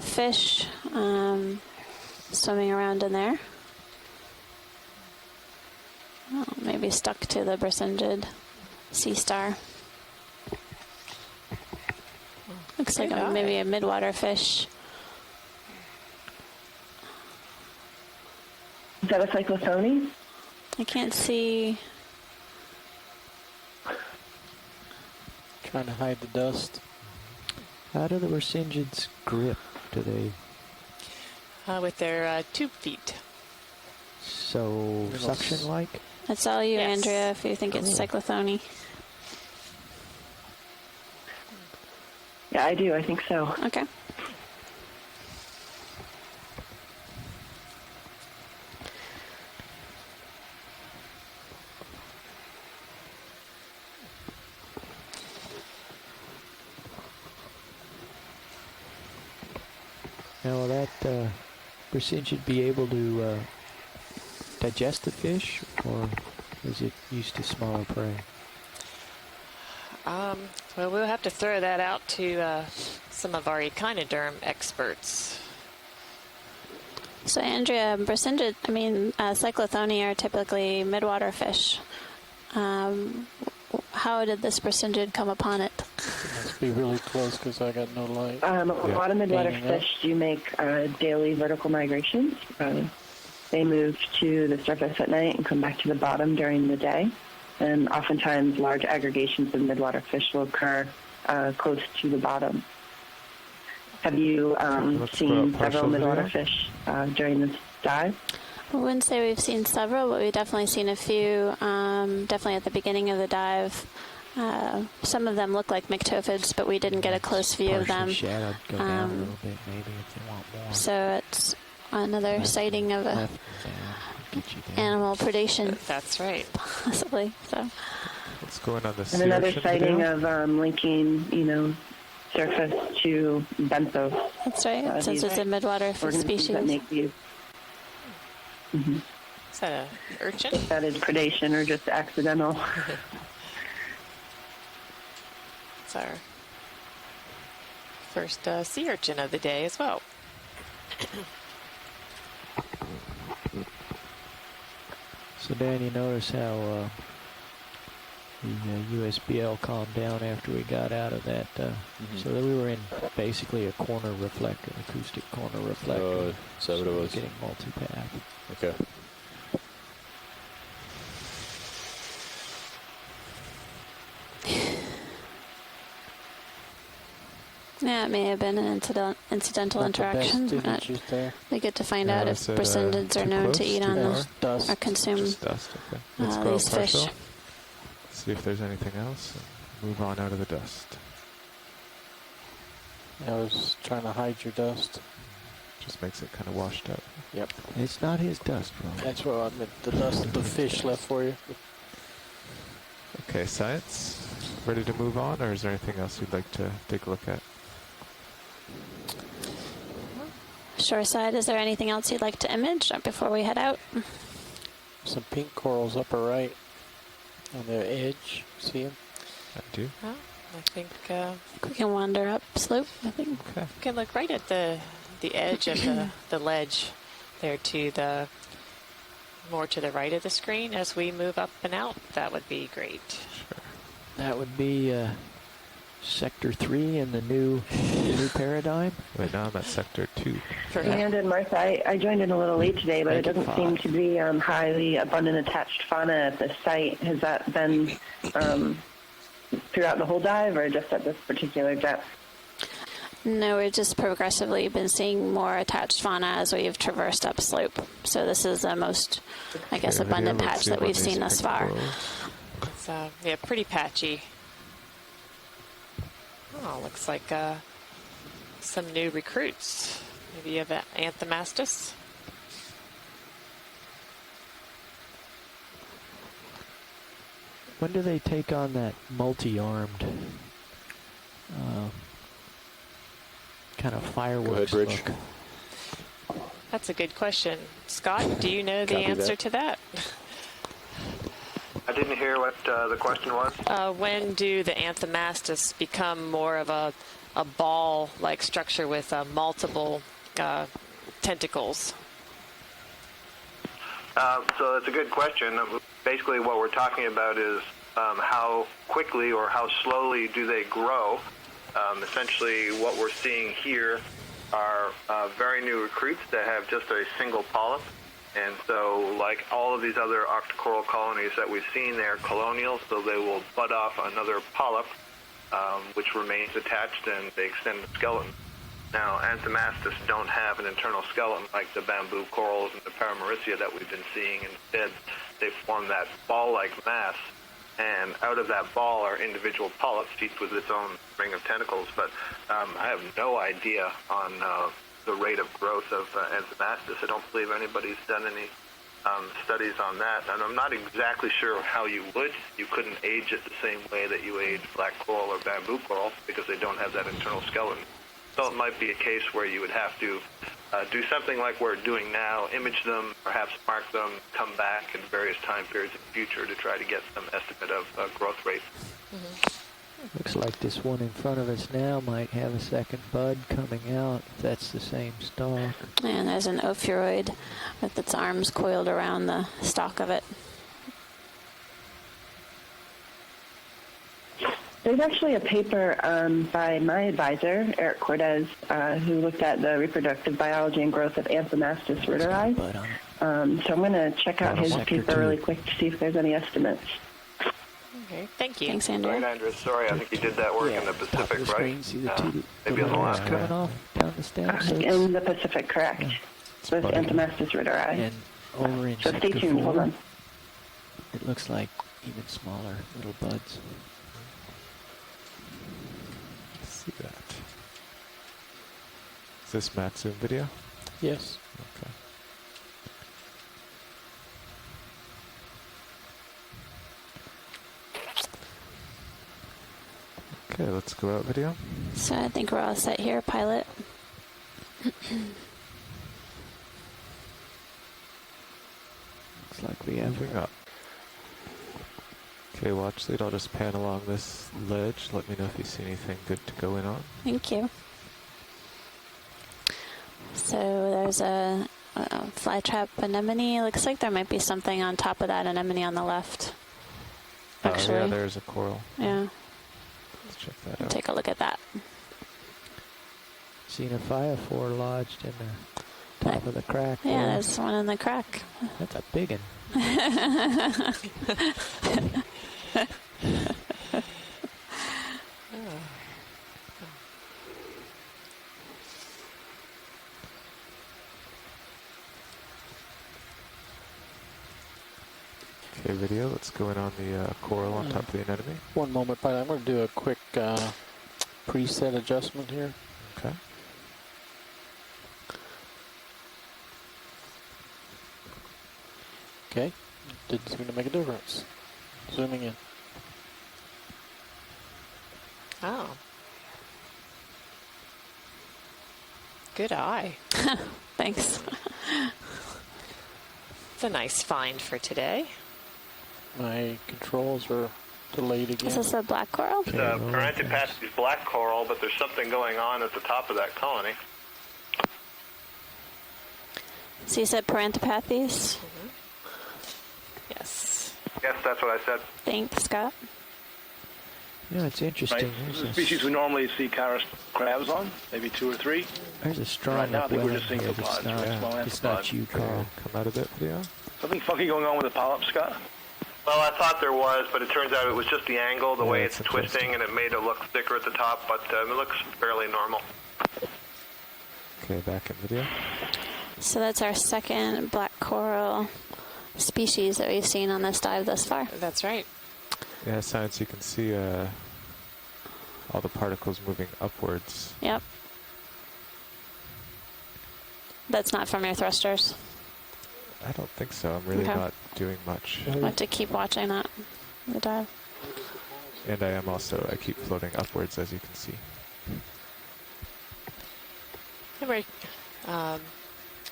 fish swimming around in there. Oh, maybe stuck to the Brisingid sea star. Looks like maybe a midwater fish. Is that a cyclothony? I can't see. Trying to hide the dust. How do the Brisingids grip? Do they? With their tube feet. So suction-like? That's all you, Andrea, if you think it's cyclothony. Yeah, I do. I think so. Okay. Now, will that Brisingid be able to digest the fish, or is it used to smaller prey? Well, we'll have to throw that out to some of our echinoderm experts. So, Andrea, Brisingid, cyclothony are typically midwater fish. How did this Brisingid come upon it? Must be really close because I got no light. A lot of midwater fish do make daily vertical migrations. They move to the surface at night and come back to the bottom during the day. And oftentimes large aggregations of midwater fish will occur close to the bottom. Have you seen several midwater fish during this dive? I wouldn't say we've seen several, but we've definitely seen a few, definitely at the beginning of the dive. Some of them look like myctophids, but we didn't get a close view of them. Shadowed, go down a little bit maybe if you want more. So it's another sighting of a animal predation. That's right. Possibly. So. What's going on this? And another sighting of linking, surface to benthos. That's right. Since it's a midwater species. That make these. Mm-hmm. Is that an urchin? If that is predation or just accidental. It's our first sea urchin of the day as well. So, Dan, you notice how the USBL calmed down after we got out of that. So that we were in basically a corner reflector, acoustic corner reflector. So what it was? Getting multipath. Okay. Yeah, it may have been an incidental interaction. We get to find out if Brisingids are known to eat on or consume Just dust. Okay. Let's go these fish. partial. See if there's anything else. And move on out of the dust. I was trying to hide your dust. Just makes it kind of washed out. Yep. It's not his dust, bro. That's what I meant. The dust the fish left for you. Okay, Science. Ready to move on, or is there anything else you'd like to take a look at? Shoreside, is there anything else you'd like to image before we head out? Some pink corals upper right on the edge. See them? I do. Well, I think we can wander up slope, I think. Okay. you can look right at the edge of the ledge there to the more to the right of the screen as we move up and out. That would be great. Sure. That would be Sector 3 in the new paradigm. Right now I'm at Sector 2. And in Martha, I joined in a little late today, but it doesn't seem to be highly abundant attached fauna at the site. Has that been throughout the whole dive or just at this particular depth? No, we've just progressively been seeing more attached fauna as we've traversed upslope. So this is the most, I guess, abundant patch that we've seen thus far. It's yeah, pretty patchy. Oh, looks like some new recruits. Maybe you have an Anthomastus. When do they take on that multi-armed kind of fireworks look? That's a good question. Scott, do you know the answer to that? I didn't hear what the question was. When do the Anthomastus become more of a ball-like structure with multiple tentacles? So that's a good question. Basically, what we're talking about is how quickly or how slowly do they grow. Essentially, what we're seeing here are very new recruits that have just a single polyp. And so, like all of these other octocoral colonies that we've seen, they're colonial, so they will bud off another polyp, which remains attached, and they extend the skeleton. Now, Anthomastus don't have an internal skeleton like the bamboo corals and the Paramaricia that we've been seeing. Instead, they form that ball-like mass, and out of that ball are individual polyps, each with its own ring of tentacles. But I have no idea on the rate of growth of Anthomastus. I don't believe anybody's done any studies on that, and I'm not exactly sure how you would. You couldn't age it the same way that you age black coral or bamboo coral because they don't have that internal skeleton. So it might be a case where you would have to do something like we're doing now, image them, perhaps mark them, come back in various time periods in the future to try to get some estimate of growth rate. Looks like this one in front of us now might have a second bud coming out, if that's the same stalk. And there's an ophiuroid with its arms coiled around the stalk of it. There's actually a paper by my advisor, Eric Cortez, who looked at the reproductive biology and growth of Anthomastus ruderi. So I'm going to check out his paper really quick to see if there's any estimates. Okay, thank you. Thanks, Andrew. Right, Andrew. Sorry, I think you did that work in the Pacific, right? Maybe on the last coming off down the stem. So in the Pacific, correct. So it's Anthomastus ruderi. And over in so stay tuned. Hold on. It looks like even smaller little buds. See that. Is this Matt Zoom video? Yes. Okay. Okay, let's go out video. So I think we're all set here, pilot. Looks like we have moving up. Okay, watch lead. I'll just pan along this ledge. Let me know if you see anything good to go in on. Thank you. So there's a flytrap anemone. Looks like there might be something on top of that anemone on the left. Actually. Oh, yeah, there's a coral. Yeah. Let's check that out. Take a look at that. Seen a phaeophore lodged in the top of the crack. Yeah, there. there's one in the crack. That's a big one. Okay, video. Let's go in on the coral on top of the anemone. One moment, pilot. I'm going to do a quick preset adjustment here. Okay. Okay. Didn't seem to make a difference. Zooming in. Oh. Good eye. Thanks. It's a nice find for today. My controls are delayed again. Is this a black coral? Parentipathes is black coral, but there's something going on at the top of that colony. So you said parentipathes? Yes. Yes, that's what I said. Thanks, Scott. Yeah, it's interesting. Right. This is a species we normally see crabs on, maybe 2 or 3. There's a strong Right now, I think we're just seeing here polyps. it's not you, Carl. Come out a bit, video. Something funky going on with the polyp, Scott? Well, I thought there was, but it turns out it was just the angle, the way it's twisting, and it made it look thicker at the top, but it looks fairly normal. Okay, back in video. So that's our second black coral species that we've seen on this dive thus far. That's right. Yeah, science, you can see all the particles moving upwards. Yep. That's not from your thrusters. I don't think so. I'm really not doing much. I'll have to keep watching that, the dive. And I keep floating upwards, as you can see. And we're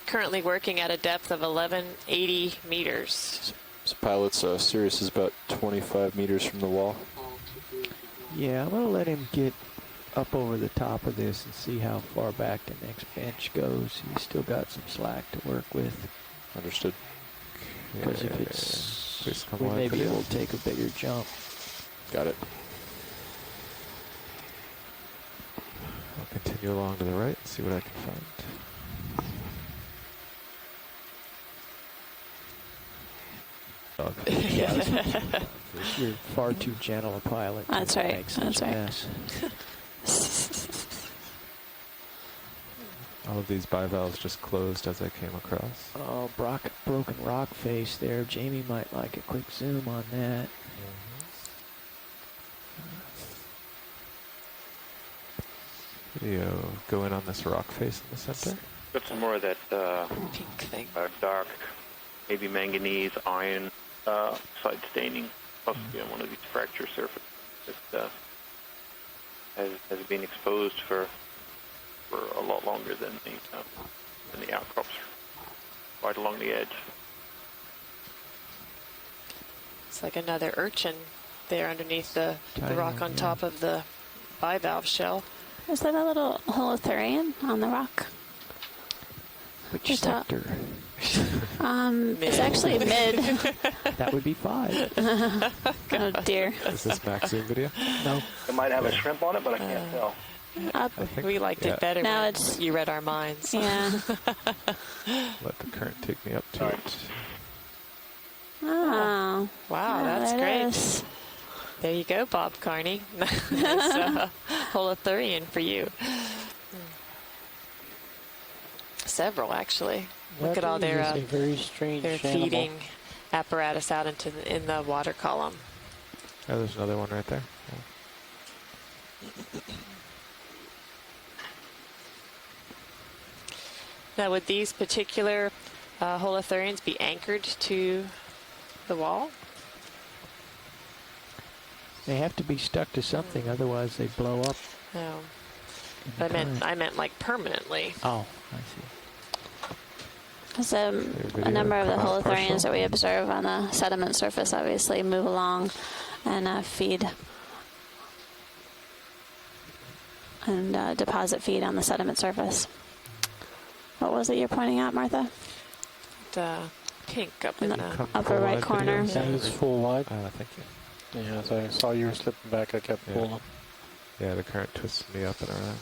currently working at a depth of 1180 meters. So pilot's Sirius is about 25 meters from the wall. Yeah, I'm going to let him get up over the top of this and see how far back the next bench goes. He's still got some slack to work with. Understood. Because if it's, we may be able to take a bigger jump. Got it. I'll continue along to the right and see what I can find. You're far too gentle a pilot. That's right. Make such a mess. All of these bivalves just closed as I came across. Oh, broken rock face there. Jamie might like a quick zoom on that. Video, go in on this rock face in the center. Got some more of that pink thing. Dark, maybe manganese, iron side staining, possibly on one of these fracture surfaces that has been exposed for a lot longer than the outcrops right along the edge. It's like another urchin there underneath the rock on top of the bivalve shell. Is that a little holothurian on the rock? Which sector? It's actually mid. That would be 5. Oh dear. Is this max zoom video? No. It might have a shrimp on it, but I can't tell. We liked it better now when you read our minds. Yeah. Let the current take me up to it. Oh. Wow, that's great. There you go, Bob Carney. Nice holothurian for you. Several, actually. Look at all their very strange their feeding apparatus out in the water column. Oh, there's another one right there. Now, would these particular holothurians be anchored to the wall? They have to be stuck to something, otherwise they blow up. No. But I meant like permanently. Oh, I see. There's a number of the holothurians that we observe on the sediment surface obviously move along and feed and deposit feed on the sediment surface. What was it you're pointing out, Martha? The pink up in the upper right corner. That is full wide. Thank you. Yeah, as I saw you were slipping back, I kept pulling. Yeah, the current twisted me up and around.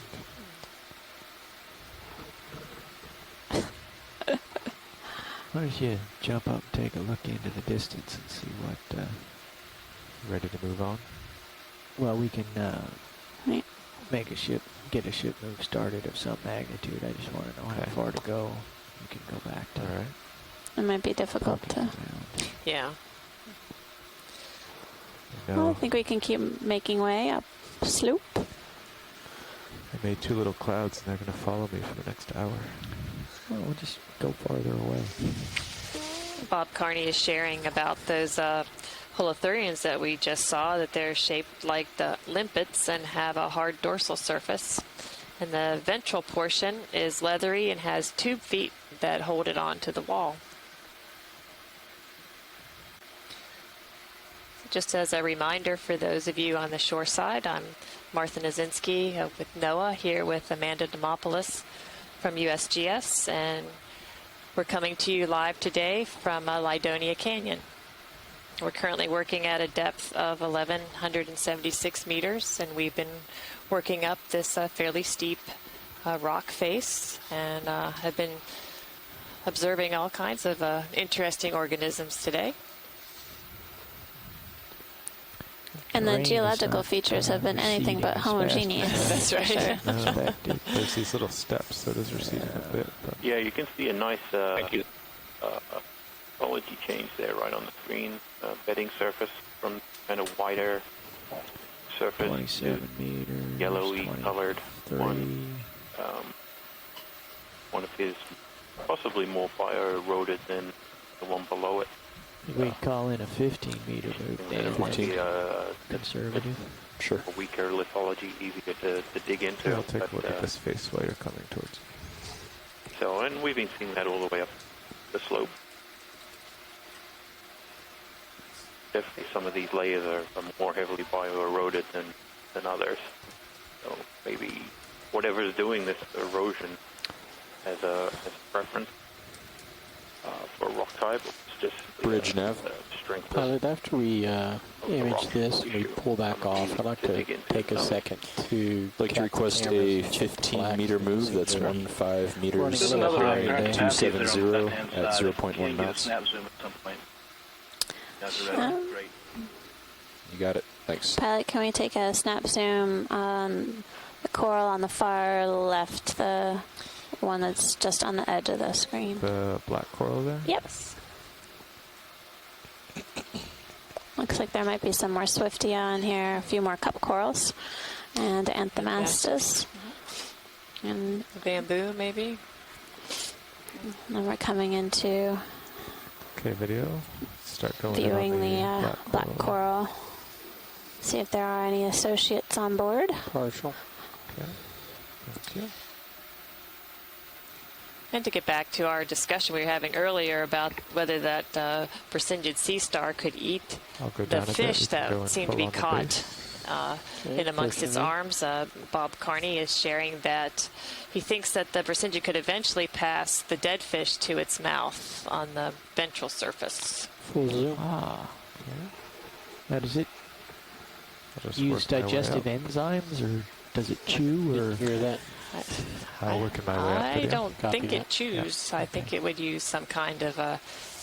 Why don't you jump up and take a look into the distance and see what... Ready to move on? Well, we can make a ship, get a ship move started of some magnitude. I just want to know how far to go. We can go back to... All right. It might be difficult to... Yeah. Well, I think we can keep making way up slope. I made 2 little clouds and they're going to follow me for the next hour. Well, we'll just go farther away. Bob Carney is sharing about those holothurians that we just saw, that they're shaped like the limpets and have a hard dorsal surface. And the ventral portion is leathery and has tube feet that hold it onto the wall. just as a reminder for those of you on the shore side, I'm Martha Nazinski with NOAA, here with Amanda Demopoulos from USGS, and we're coming to you live today from Lydonia Canyon. We're currently working at a depth of 1,176 meters, and we've been working up this fairly steep rock face, and have been observing all kinds of interesting organisms today. And the geological features have been anything but homogeneous. That's right. There's these little steps, so it is receding a bit. But. Yeah, you can see a nice quality change there right on the screen. Bedding surface from kind of wider surface 27 meters, yellowy colored one. One of his possibly more fire eroded than the one below it. We call in a 15-meter move. It might be conservative. Sure. A weaker lithology, easier to dig into. Yeah, I'll take a look at this face while you're coming towards me. So, and we've been seeing that all the way up the slope. Definitely some of these layers are more heavily bio-eroded than others. So maybe whatever is doing this erosion has a preference for rock type. It's just bridge nav. Strength. Pilot, after we image this and we pull back off, I'd like to take a second to request a 15-meter move. That's 15 meters high, 270 at 0.1 knots. You got it. Thanks. Pilot, can we take a snap zoom on the coral on the far left, the one that's just on the edge of the screen? The black coral there? Yep. Looks like there might be some more Swiftia on here, a few more cup corals, and Anthomastus. And bamboo, maybe? Then we're coming into video. Start going viewing the black coral. See if there are any associates on board. Partial. Okay. Thank you. And to get back to our discussion we were having earlier about whether that Brisingid sea star could eat the fish that seem to be caught in amongst its arms. Bob Carney is sharing that he thinks that the Brisingid could eventually pass the dead fish to its mouth on the ventral surface. Full zoom. Now, does it use digestive enzymes, or does it chew, or hear that? I'll work my way up. I don't think it chews. I think it would use some kind of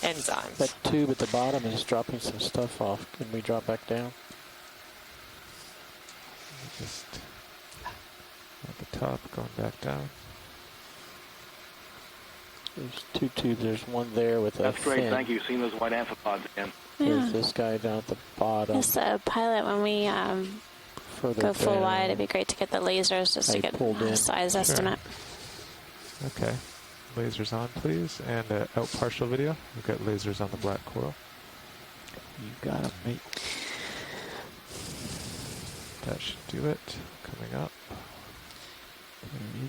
enzymes. That tube at the bottom is dropping some stuff off. Can we drop back down? Just at the top, going back down. There's two tubes. There's one there with a That's great. fin. Thank you. Seeing those white amphipods again. There's this guy down at the bottom. Yes, pilot, when we go full wide, it'd be great to get the lasers just to get a size estimate. Okay. Lasers on, please. And out partial video. We've got lasers on the black coral. You got them, mate. That should do it. Coming up.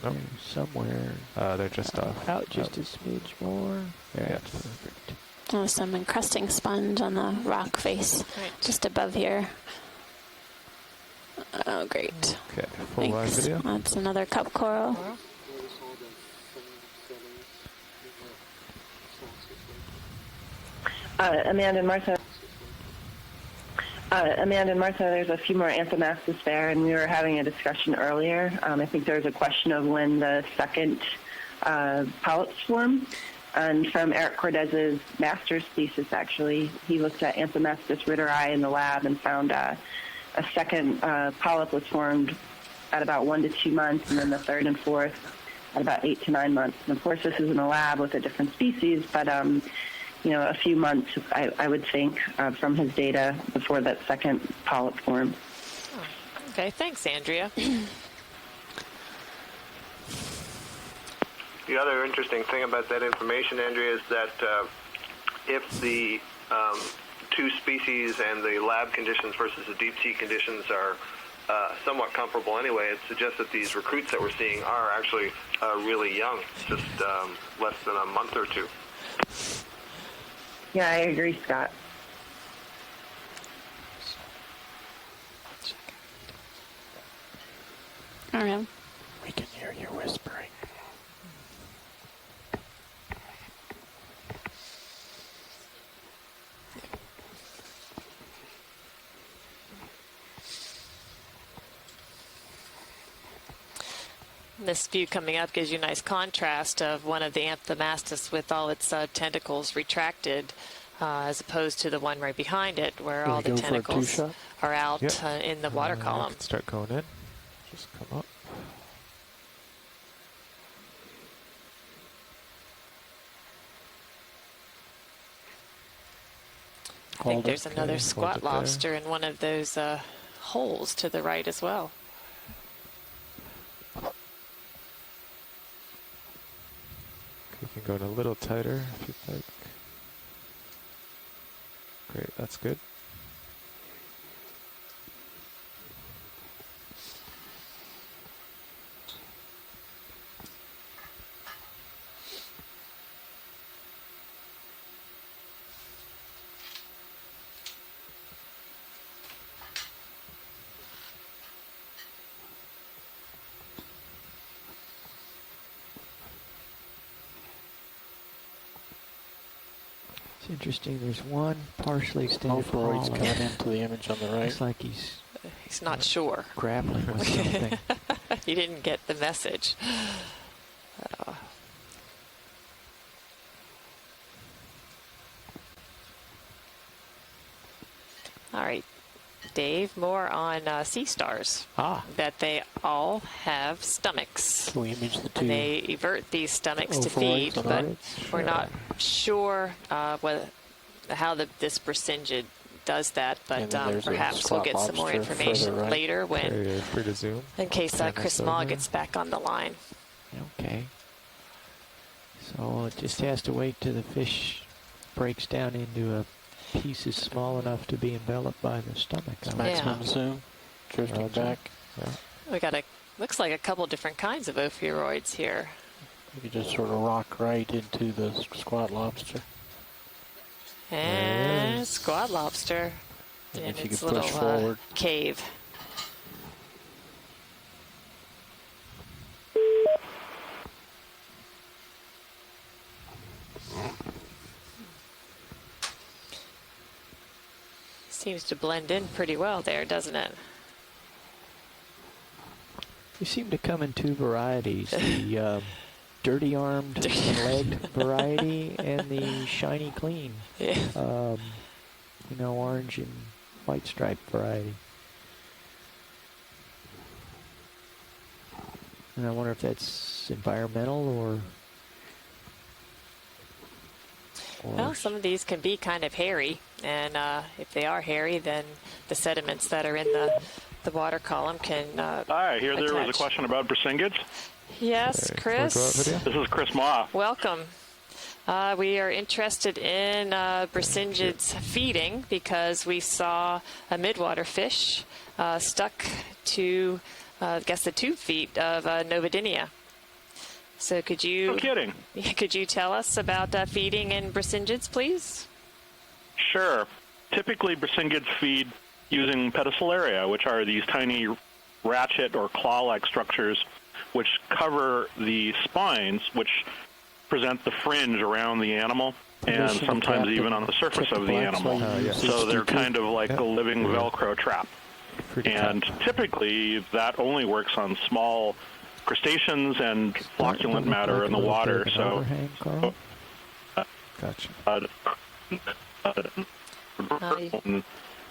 Nope. Somewhere. They're just off. Out just a smidge more. That's Yeah. perfect. Oh, some encrusting sponge on the rock face just above here. Oh, great. Okay, full wide video. That's another cup coral. Amanda and Martha, there's a few more Anthomastus there, and we were having a discussion earlier. I think there was a question of when the second polyps form. And from Eric Cortez's master's thesis, actually, he looked at Anthomastus ritteri in the lab and found a second polyp was formed at about 1 to 2 months, and then the third and fourth at about 8 to 9 months. And of course, this is in a lab with a different species, but a few months, I would think, from his data before that second polyp formed. Okay, thanks, Andrea. The other interesting thing about that information, Andrea, is that if the two species and the lab conditions versus the deep sea conditions are somewhat comparable anyway, it suggests that these recruits that we're seeing are actually really young, just less than a month or two. Yeah, I agree, Scott. All right. We can hear you whispering. This view coming up gives you a nice contrast of one of the Amphimastus with all its tentacles retracted, as opposed to the one right behind it, where all the tentacles are out in the water column. Start going in. Just come up. I think there's another squat lobster in one of those holes to the right as well. You can go in a little tighter if you'd like. Great, that's good. It's interesting. There's one partially extended Freud's coming into the image on the right. Looks like he's not sure. Grappling with something. He didn't get the message. All right, Dave, more on sea stars. That they all have stomachs. Can we image the two? And they evert these stomachs to feed, but we're not sure how this Brisingid does that, but perhaps we'll get some more information later when, free to zoom. in case Chris Maw gets back on the line. Okay. So it just has to wait till the fish breaks down into a pieces small enough to be enveloped by the stomach. Maximum zoom, drifting back. We got looks like a couple different kinds of ophiuroids here. You could just sort of rock right into the squat lobster. And squat lobster in its little cave. Seems to blend in pretty well there, doesn't it? You seem to come in two varieties, the dirty-armed and legged variety and the shiny clean, orange and white striped variety. And I wonder if that's environmental or well, some of these can be kind of hairy, and if they are hairy, then the sediments that are in the water column can I hear there was a question about Brisingids. Yes, Chris. This is Chris Maw. Welcome. We are interested in Brisingids feeding because we saw a midwater fish stuck to, I guess, the tube feet of Novidinia. So could you? No kidding. Could you tell us about feeding in Brisingids, please? Sure. Typically, Brisingids feed using pedicelaria, which are these tiny ratchet or claw-like structures which cover the spines, which present the fringe around the animal and sometimes even on the surface of the animal. So they're kind of like a living Velcro trap. And typically, that only works on small crustaceans and flocculent matter in the water. So,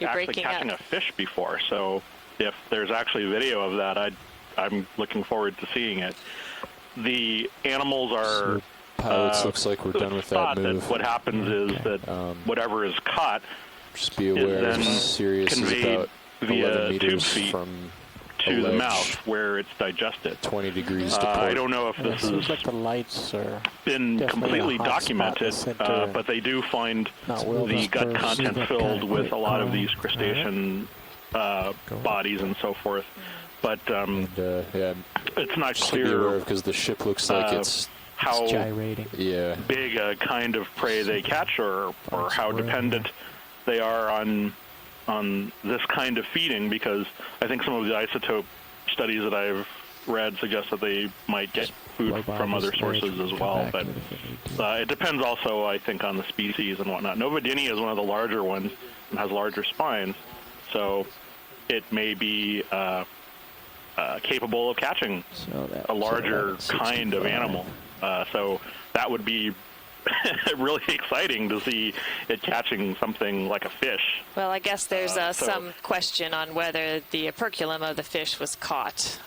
actually catching a fish before. So, if there's actually video of that, I'm looking forward to seeing it. The animals are. Pilots, looks like we're done with that move. That what happens is that whatever is caught just be aware Sirius is about 11 meters from to the mouth where it's digested. 20 degrees to port. I don't know if this has like the lights are been completely documented, but they do find the gut content filled with a lot of these crustacean bodies and so forth. But it's not clear because the ship looks like it's how gyrating. Big a kind of prey they catch, or how dependent they are on this kind of feeding. Because I think some of the isotope studies that I've red suggests that they might get food from other sources as well. But it depends also, I think, on the species and whatnot. Novidinia is one of the larger ones and has larger spines, so it may be capable of catching a larger kind of animal. So that would be really exciting to see it catching something like a fish. Well, I guess there's some question on whether the operculum of the fish was caught.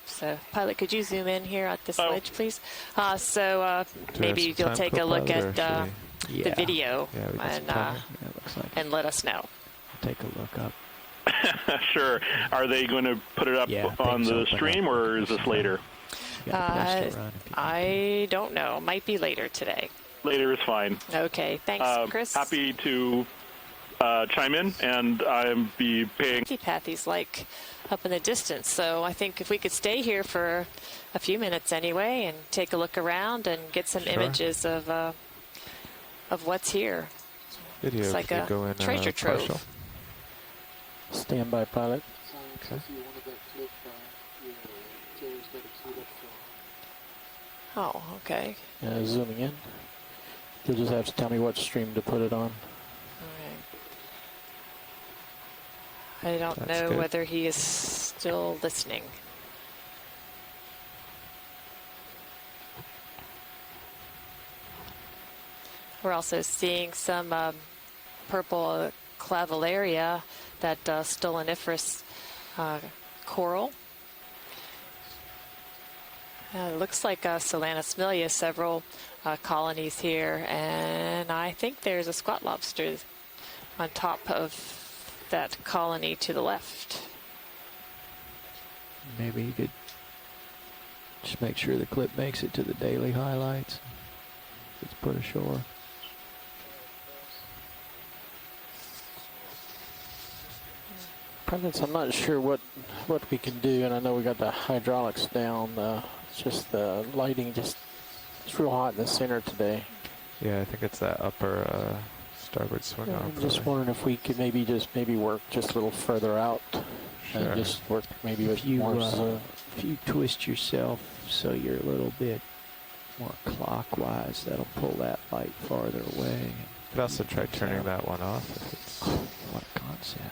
So, Pilot, could you zoom in here at this ledge, please? Maybe you'll take a look at the video and let us know. I'll take a look up. Sure. Are they going to put it up on the stream, or is this later? I don't know. Might be later today. Later is fine. Okay. Thanks, Chris. Happy to chime in, and I'll be paying. Pathy's like up in the distance, so I think if we could stay here for a few minutes anyway and take a look around and get some images of what's here. Video, it's like a treasure trove. Partial. Stand by, Pilot. Okay. Oh, okay. Zooming in. You'll just have to tell me what stream to put it on. All right. I don't know whether he is still listening. We're also seeing some purple clavillaria, that stoloniferous coral. It looks like Solanasmilia, several colonies here, and I think there's a squat lobster on top of that colony to the left. Maybe you could just make sure the clip makes it to the daily highlights. It's put ashore. Pilots, I'm not sure what we can do, and I know we got the hydraulics down. It's just the lighting, it's real hot in the center today. Yeah, I think it's that upper starboard swing arm. I'm just wondering if we could maybe work just a little further out. Sure. And just work maybe with more zoom. If you twist yourself so you're a little bit more clockwise, that'll pull that light farther away. You could also try turning that one off. If it's what a concept.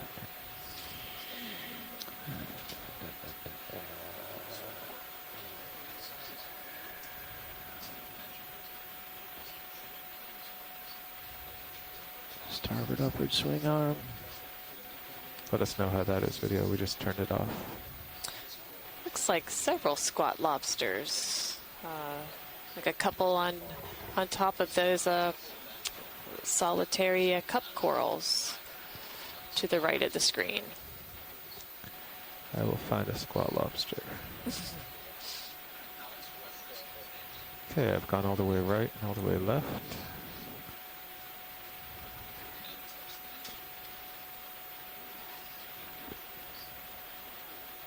Starboard upward swing arm. Let us know how that is, video. We just turned it off. Looks like several squat lobsters. Like a couple on top of those solitary cup corals to the right of the screen. I will find a squat lobster. Okay, I've gone all the way right and all the way left.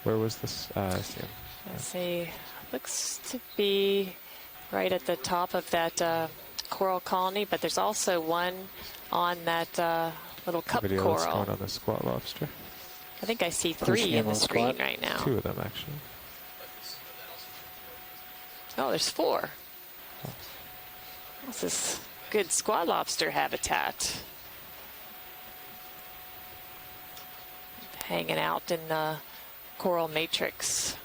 Where was this? I see him. Let's see. Looks to be right at the top of that coral colony, but there's also one on that little cup Video coral. that's going on the squat lobster. I think I see 3 in the screen right now. 2 of them, actually. Oh, there's 4. Oh. This is good squat lobster habitat. Hanging out in the coral matrix.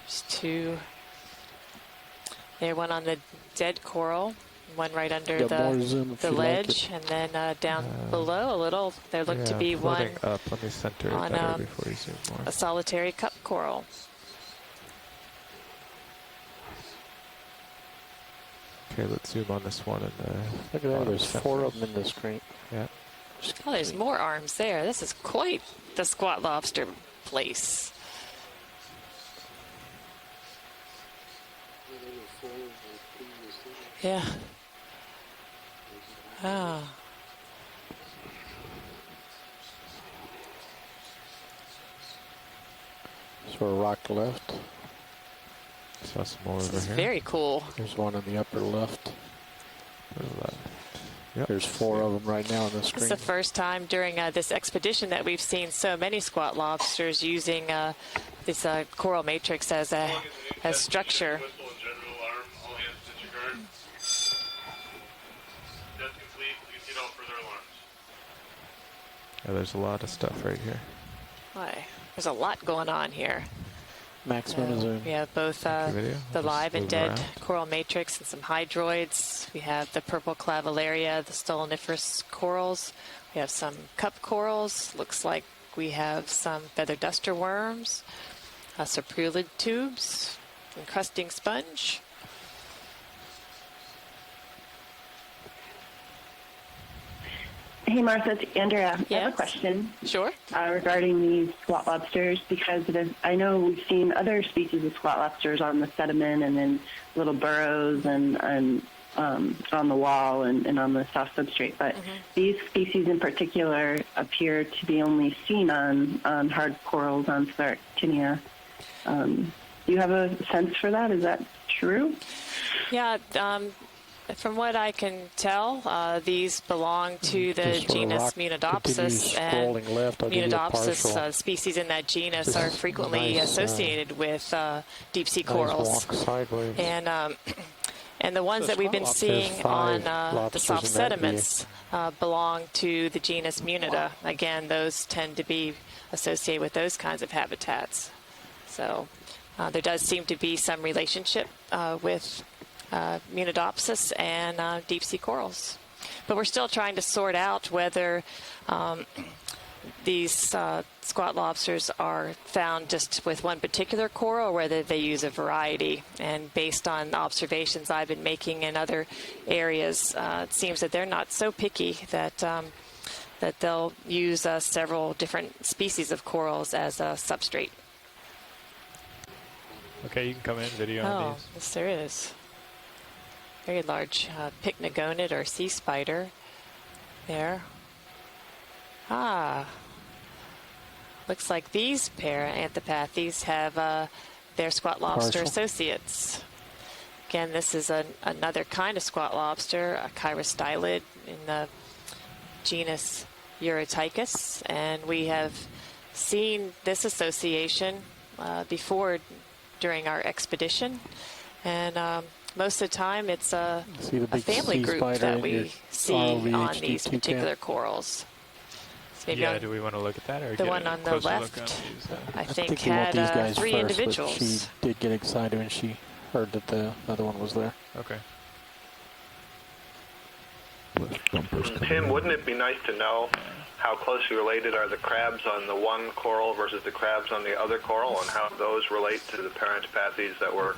There's 2. There, one on the dead coral, one right under the ledge, and then down below a little, there looked to be one up. Let me center on it better before you zoom more. a solitary cup coral. Okay, let's zoom on this one. Look at that, there's 4 of them in the screen. Yeah. Oh, there's more arms there. This is quite the squat lobster place. Yeah. Ah. So a rock left. Saw some more This over is here. very cool. There's one on the upper left. Left. Yep. There's 4 of them right now on the screen. It's the first time during this expedition that we've seen so many squat lobsters using this coral matrix as structure. Yeah, there's a lot of stuff right here. Boy, there's a lot going on here. Maximum zoom. We have both the live and dead coral matrix and some hydroids. We have the purple clavillaria, the stoloniferous corals. We have some cup corals. Looks like we have some feather duster worms, saprulid tubes, encrusting sponge. Hey, Martha, it's Andrea. I have a question. Sure. Regarding these squat lobsters, because I know we've seen other species of squat lobsters on the sediment and in little burrows and on the wall and on the soft substrate, but these species in particular appear to be only seen on hard corals on Sclerotinia. Do you have a sense for that? Is that true? Yeah. From what I can tell, these belong to the genus Munidopsis, and Munidopsis species in that genus are frequently associated with deep-sea corals. And the ones that we've been seeing on the soft sediments belong to the genus Munida. Again, those tend to be associated with those kinds of habitats. So there does seem to be some relationship with Munidopsis and deep-sea corals. But we're still trying to sort out whether these squat lobsters are found just with one particular coral or whether they use a variety. And based on observations I've been making in other areas, it seems that they're not so picky that that they'll use several different species of corals as a substrate. Okay, you can come in video on these. Yes, there is. Very large pycnogonid or sea spider there. Looks like these pair Anthopathes have their squat lobster associates. Again, this is another kind of squat lobster, a chirostylid in the genus Eurotychus, and we have seen this association before during our expedition, and most of the time it's a family group that we see on these particular corals. So maybe do we want to look at that? Or the one on the left, I think had these guys 3 first, individuals. But she did get excited when she heard that the other one was there. Okay. Tim, wouldn't it be nice to know how closely related are the crabs on the one coral versus the crabs on the other coral, and how those relate to the Parantopathes that were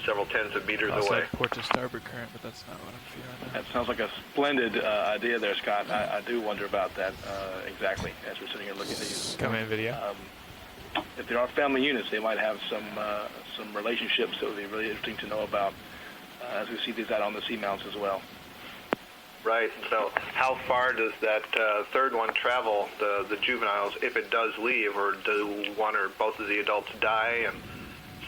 several tens of meters away? Port to starboard current, but that's not what I'm feeling. That sounds like a splendid idea there, Scott. I do wonder about that exactly as we're sitting here looking at these. Come in video. If there are family units, they might have some relationships that would be really interesting to know about as we see these out on the seamounts as well. Right. So how far does that third one travel, the juveniles, if it does leave, or do one or both of the adults die and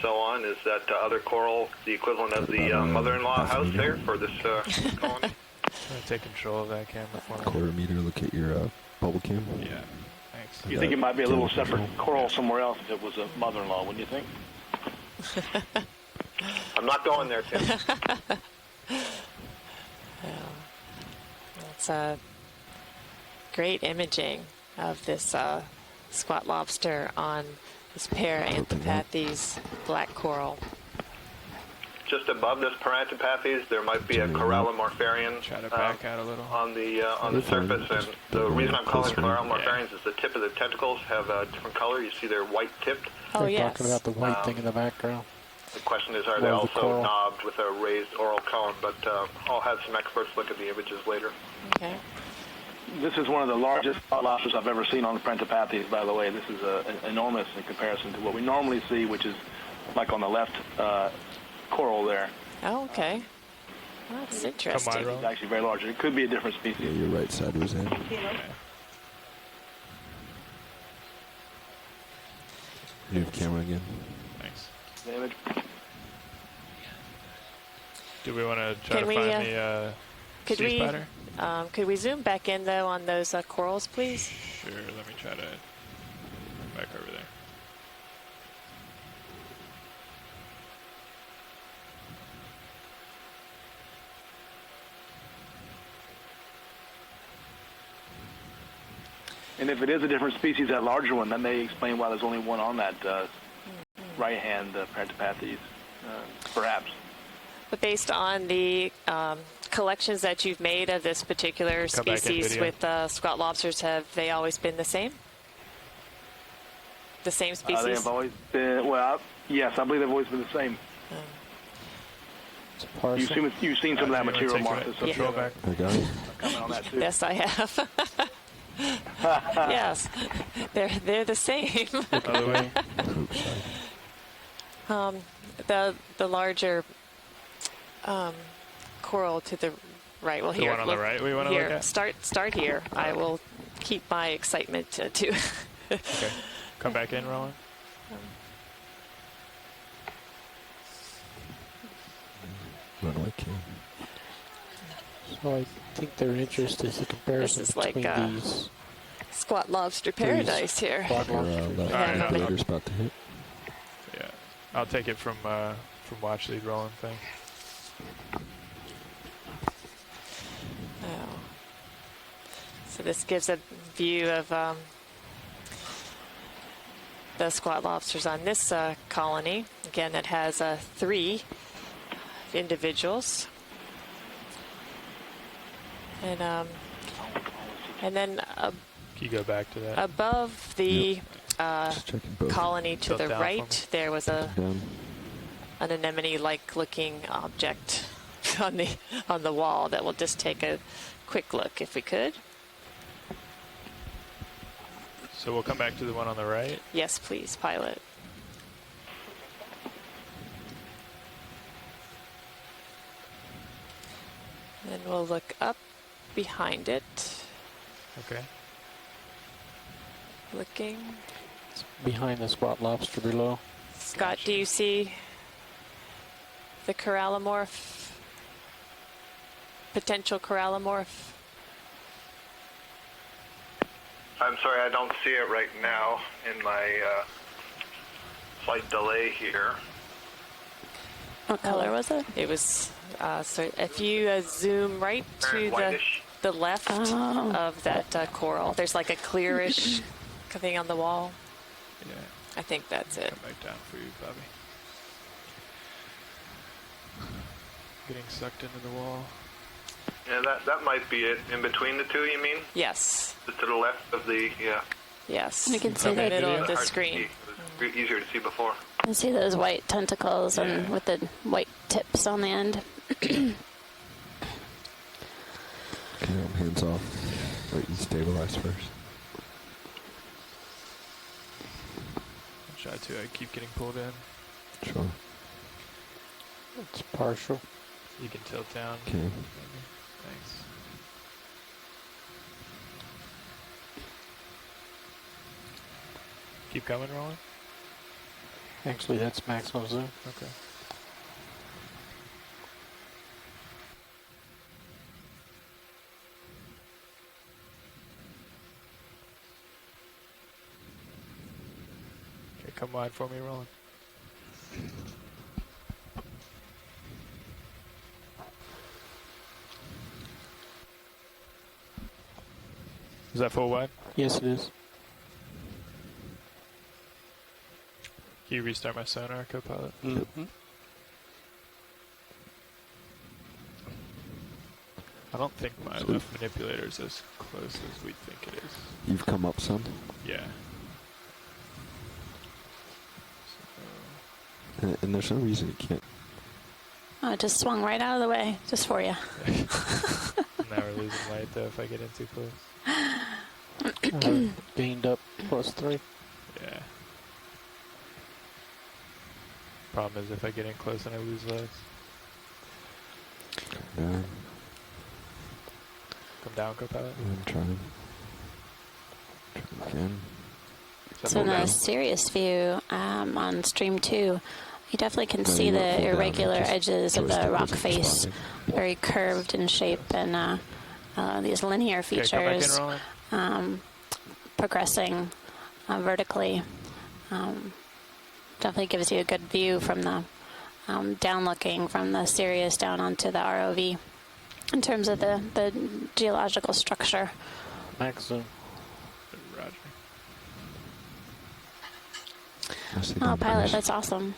so on? Is that other coral the equivalent of the mother-in-law house there for this colony? I'm going to take control of that camera for me. Quarter meter, look at your bubble cam. Yeah, thanks. You think it might be a little separate coral somewhere else if it was a mother-in-law, wouldn't you think? I'm not going there, Tim. It's great imaging of this squat lobster on this Parantopathes black coral. Just above this Parantopathes, there might be a Corallomorpharian on the surface, and the reason I'm calling Corallomorpharians is the tip of the tentacles have a different color. You see they're white-tipped. Oh, yes. Talking about the white thing in the background. The question is, are they also knobbed with a raised oral cone? But I'll have some experts look at the images later. Okay. This is one of the largest lobsters I've ever seen on the Parantopathes, by the way. This is enormous in comparison to what we normally see, which is like on the left coral there. Oh, okay. Well, that's interesting. It's actually very large. It could be a different species. Yeah, your right side was in. You have camera again. Thanks. The image. Do we want to try to find the... Could we zoom back in though on those corals, please? Sure. Let me try to come back over there. And if it is a different species, that larger one, that may explain why there's only one on that right-hand Predatory, perhaps. But based on the collections that you've made of this particular species with squat lobsters, have they always been the same? The same species? They have always been, well, yes, I believe they've always been the same. You've seen some of that material, Martha. So yeah. back. I got it. Comment on that too. Yes, I have. Yes, they're the same. The larger coral to the right. Well, the here, one on the right. We want to look at. Start here. I will keep my excitement to. Okay, come back in, Roland. Runaway cam. So I think their interest is the comparison between these. Squat lobster paradise here. About to hit. Yeah, I'll take it from watch lead Roland thing. Oh. So this gives a view of the squat lobsters on this colony. Again, it has 3 individuals. And then can you go back to that? Above the colony to the right, there was an anemone-like looking object on the wall that we'll just take a quick look if we could. So we'll come back to the one on the right? Yes, please, pilot. Then we'll look up behind it. Okay. Looking. It's behind the squat lobster below. Scott, do you see the corallomorph? Potential corallomorph? I'm sorry, I don't see it right now in my slight delay here. What color was it? It was, so if you zoom right to the left of that coral, there's like a clearish thing on the wall. Yeah. I think that's it. Come back down for you, Bobby. Getting sucked into the wall. Yeah, that might be it. In between the two, you mean? Yes. Just to the left of the, yeah. Yes. You can see in the the middle of the screen. It was easier to see before. You see those white tentacles and with the white tips on the end. Okay, I'm hands off. Wait, you stabilize first. I'll try to. I keep getting pulled in. Sure. It's partial. You can tilt down. Okay. Thanks. Keep coming, Roland. Actually, that's maximum zoom. Okay. Okay, come wide for me, Roland. Is that full wide? Yes, it is. Can you restart my sonar, Copilot? Mm-hmm. I don't think my left manipulator is as close as we think it is. You've come up some? Yeah. And there's no reason you can't. Oh, it just swung right out of the way, just for you. Now we're losing light, though, if I get in too close. Gained up +3. Yeah. Problem is if I get in close and I lose legs. Come down. Come down, Copilot. I'm trying. Try again. So in the serious view on stream 2, You definitely can see the irregular edges of the rock face, very curved in shape, and these linear features progressing vertically. Definitely gives you a good view from the down looking from the Sirius down onto the ROV in terms of the geological structure. Maximum. Roger. Oh, pilot, that's awesome.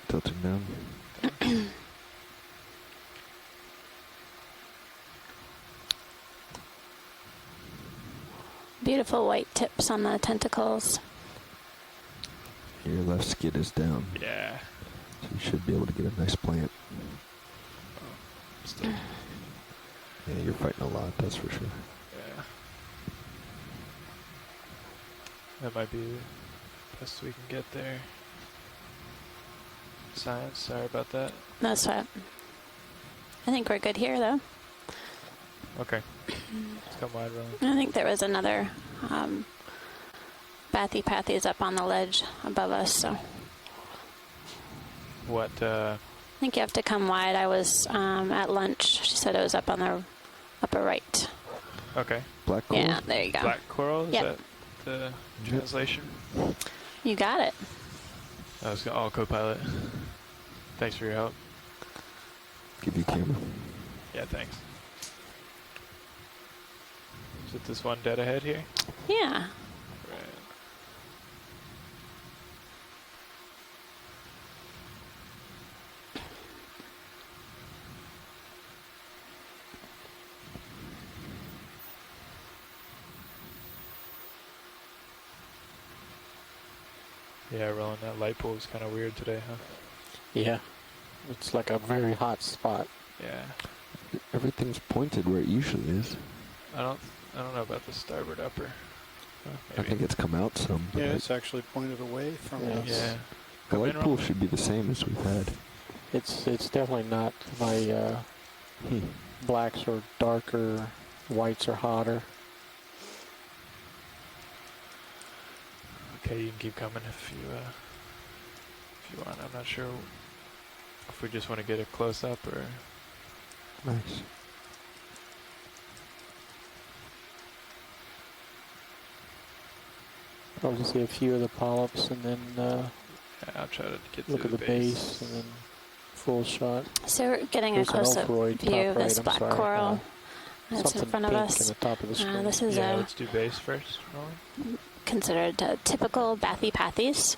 Tilting down. Beautiful white tips on the tentacles. Your left skid is down. Yeah. So you should be able to get a nice plant. Still. Yeah, you're fighting a lot, that's for sure. Yeah. That might be the best we can get there. Science, sorry about that. No sweat. I think we're good here, though. Okay. Let's come wide, Roland. I think there was another Bathypathes up on the ledge above us, so. What, I think you have to come wide. I was at lunch. She said it was up on the upper right. Okay. Black coral? Yeah, there you go. Black coral? Is Yep. that the translation? You got it. I was all co-pilot. Thanks for your help. Give you a camera. Yeah, thanks. Is it this one dead ahead here? Yeah. Right. Yeah, Roland, that light pool is kind of weird today, huh? Yeah. It's like a very hot spot. Yeah. Everything's pointed where it usually is. I don't know about the starboard upper. I think it's come out some. Yeah, it's actually pointed away from us. Yeah. The light pool should be the same as we've had. It's definitely not. My blacks are darker, whites are hotter. Okay, you can keep coming if you want. I'm not sure if we just want to get a close up or. Nice. I'll just see a few of the polyps and then yeah, I'll try to get look to at the base and then full shot. So we're getting There's a close-up an view of this right, black coral that's in something front of pink us. in the top of the screen. This is let's do base first, Roland. considered a typical Bathypathes.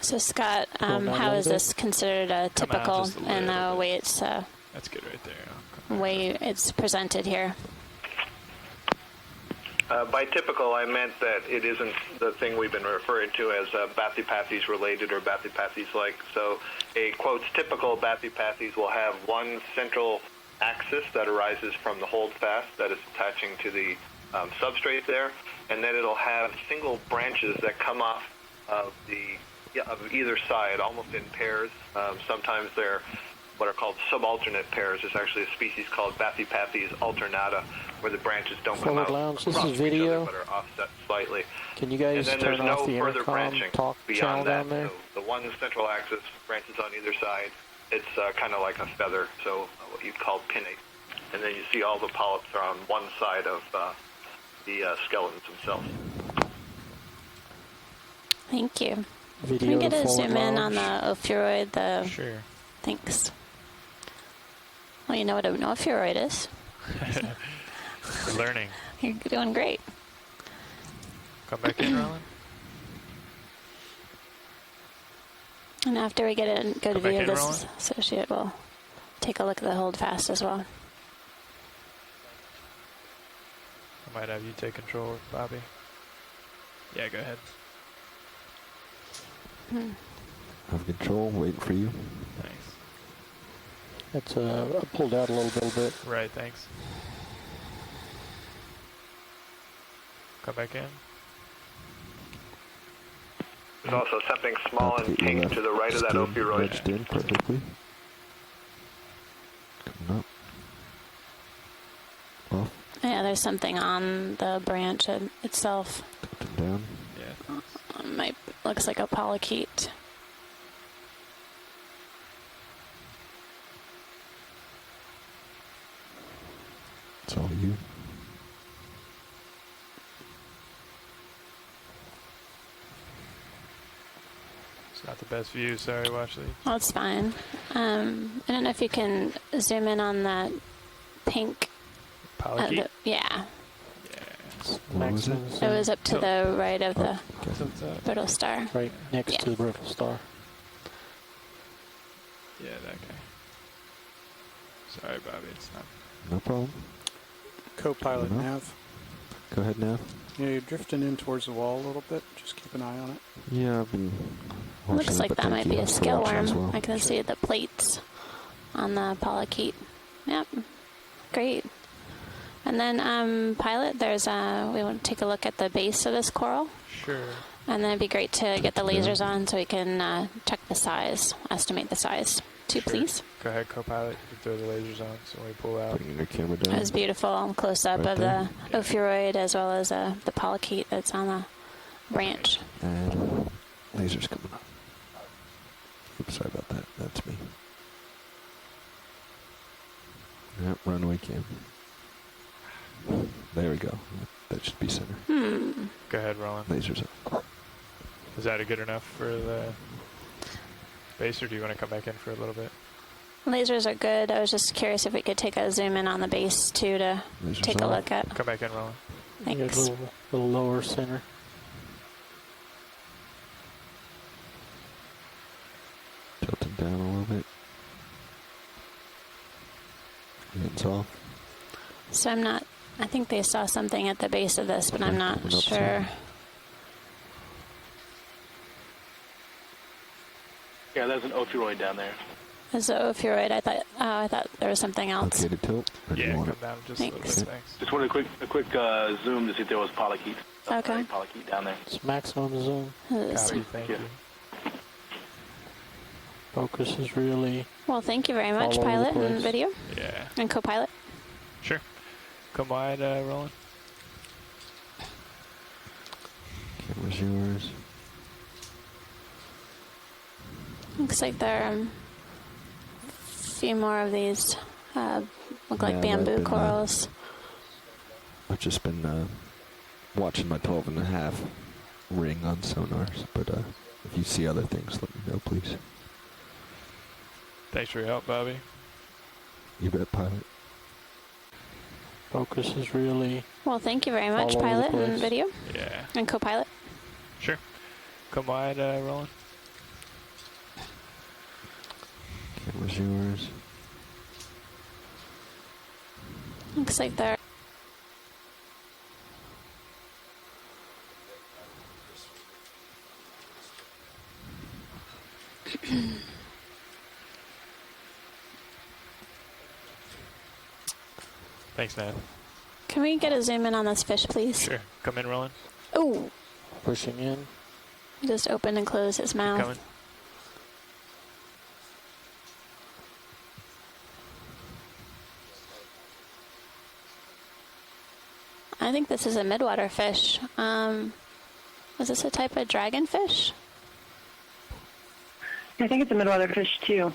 So Scott, how is this considered a typical in the way it's that's good right there. way it's presented here? By typical, I meant that it isn't the thing we've been referring to as Bathypathes related or Bathypathes like. So a, quote, typical Bathypathes will have one central axis that arises from the holdfast that is attaching to the substrate there, and then it'll have single branches that come off of either side, almost in pairs. Sometimes they're what are called subalternate pairs. There's actually a species called Bathypathes alternata, where the branches don't come Forward out lounge, this across is each other, video. but are offset slightly. Can you guys and then turn there's off no the further intercom branching talk channel beyond that. down there? So the one central axis branches on either side. It's kind of like a feather, so what you'd call pinnate. And then you see all the polyps are on one side of the skeletons themselves. Thank you. Video Can we get a forward zoom in on lounge. the ophiuroid? Sure. Thanks. Well, you know what an ophiuroid is. We're learning. You're doing great. Come back in, Roland. And after we get a good Come back view of in, this Roland. associate, we'll take a look at the holdfast as well. I might have you take control, Bobby. Yeah, go ahead. Have control, waiting for you. Thanks. It's pulled out a little bit. Right, thanks. Come back in. There's also something small and pink to the right of that ophiuroid. Wedged in perfectly. Coming up. there's something on the branch itself. Down. Yeah. Looks like a polychaete. It's all you. It's not the best view. Sorry, Washley. Well, it's fine. I don't know if you can zoom in on that pink. Polychaete? Yeah. What was it? It was up to the right of the brittle star. Right next to the brittle star. Yeah, that guy. Sorry, Bobby. It's not. No problem. Co-pilot nav. Go ahead, Nav. Yeah, you're drifting in towards the wall a little bit. Just keep an eye on it. Yeah, I've been. Looks like that might be a scale worm. Well. I can see the plates on the polychaete. Yep. Great. And then, pilot, we want to take a look at the base of this coral. Sure. And then it'd be great to get the lasers on so we can check the size, estimate the size. Two, please. Go ahead, co-pilot. You can throw the lasers on so we pull out. Bringing your camera down. It was beautiful close up Right of there. the ophiuroid as well as the polychaete that's on the branch. And lasers coming up. Oops, sorry about that. That's me. Yep, runway cam. There we go. That should be center. Go ahead, Roland. Lasers up. Is that good enough for the base, or do you want to come back in for a little bit? Lasers are good. I was just curious if we could take a zoom in on the base too to Lasers take a off. look at. Come back in, Roland. Thanks. A little lower center. Tilted down a little bit. Hands off. So I think they saw something at the base of this, but I'm not Coming up sure. Yeah, there's an ophiuroid down there. There's an ophiuroid. I thought there was something else. Okay to tilt? Or do you Yeah, want come it? down just a little bit. Thanks. Thanks. Just wanted a quick zoom to see if there was polychaete. Okay. Polychaete down there. It's maximum zoom. Copy, thank you. Focus is really. Well, thank you very much, all over the pilot and place. video Yeah. and co-pilot. Sure. Come wide, Roland. Camera's yours. Looks like there are a few more of these look like Yeah, bamboo I've been, corals. I've just been watching my 12.5 ring on sonars, but if you see other things, let me know, please. Thanks for your help, Bobby. You bet, pilot. Focus is really. Well, thank you very much, all over the pilot and place. video Yeah. and co-pilot. Sure. Come wide, Roland. Camera's yours. Looks like there. Thanks, Nat. Can we get a zoom in on this fish, please? Sure. Come in, Roland. Oh, Pushing in. just open and close his mouth. Coming. I think this is a midwater fish. Was this a type of dragonfish? I think it's a midwater fish too.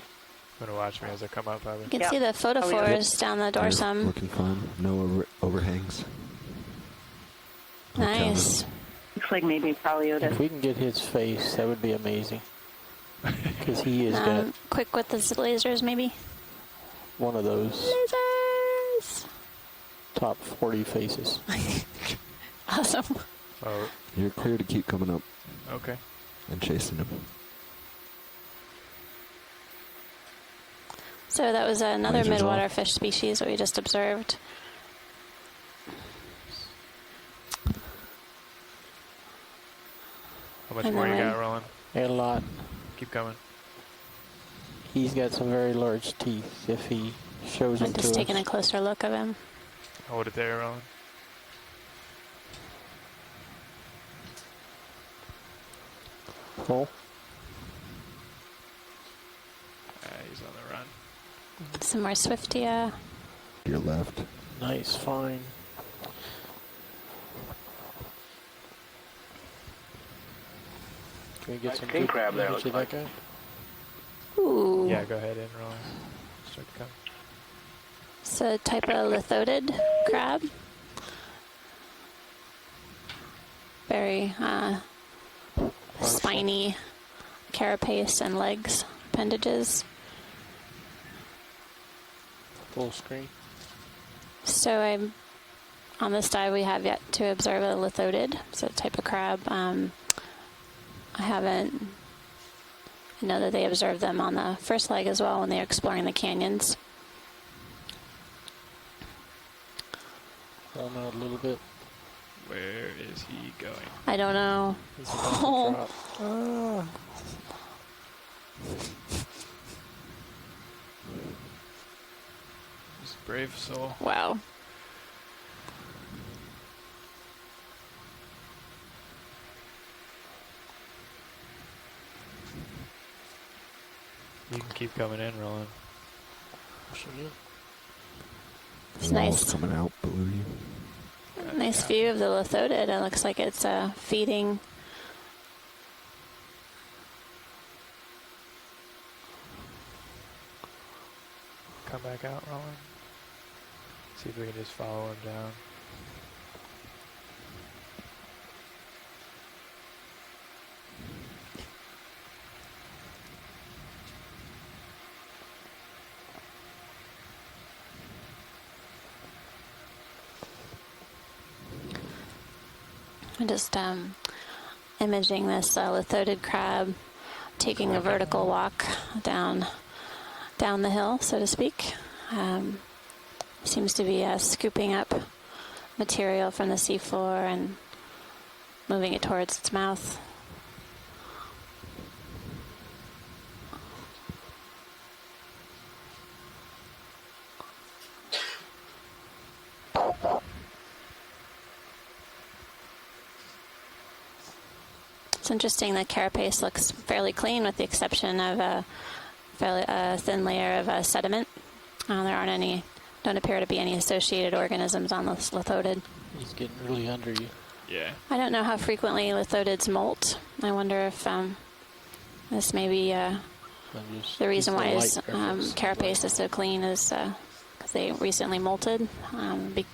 I'm gonna watch me as I come up, Bobby. You can see the photophores down the dorsum. Looking fine. No overhangs. Nice. Looks like maybe If Paliotis. we can get his face, that would be amazing. Because he has got Quick with the lasers, maybe. one of those Lasers. top 40 faces. Awesome. Oh, You're clear to keep coming up okay. and chasing him. So that was another Lasers midwater off. fish species that we just observed. How much I more you know. got, Roland? A lot. Keep coming. He's got some very large teeth if he shows I'm them to just us. taking a closer look of him. Hold it there, Roland. Full. He's on the run. Some more Swiftia. Your left. Nice, fine. Can we get some king good crab there, image of looks that like. guy? Ooh. Yeah, go ahead and roll. Start to come. It's a type of lithodid crab. Very spiny carapace and legs, appendages. Full screen. So on this dive we have yet to observe a lithodid, so a type of crab. I know that they observed them on the first leg as well when they were exploring the canyons. Hold out a little bit. Where is he going? I don't know. He's about to drop. He's a brave soul. Wow. You can keep coming in, Roland. It's The wall's nice. coming out below you. Nice view of the lithodid. It looks like it's feeding. Come back out, Roland. See if we can just follow him down. I'm just imaging this lithodid crab taking a vertical walk down the hill, so to speak. Seems to be scooping up material from the seafloor and moving it towards its mouth. It's interesting, the carapace looks fairly clean with the exception of a fairly thin layer of sediment. Don't appear to be any associated organisms on this lithodid. He's getting really under you. Yeah. I don't know how frequently lithodids molt. I wonder if this may be the reason why his carapace is so clean is because they recently molted. Be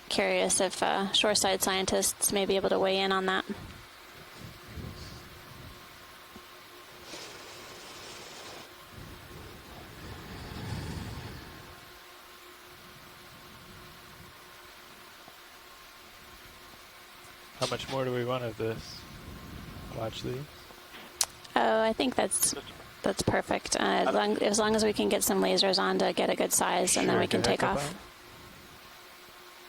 curious if shoreside scientists may be able to weigh in on that. How much more do we want of this? Watch these. Oh, I think that's perfect. As long as we can get some lasers on to get a good size, and then we can take off.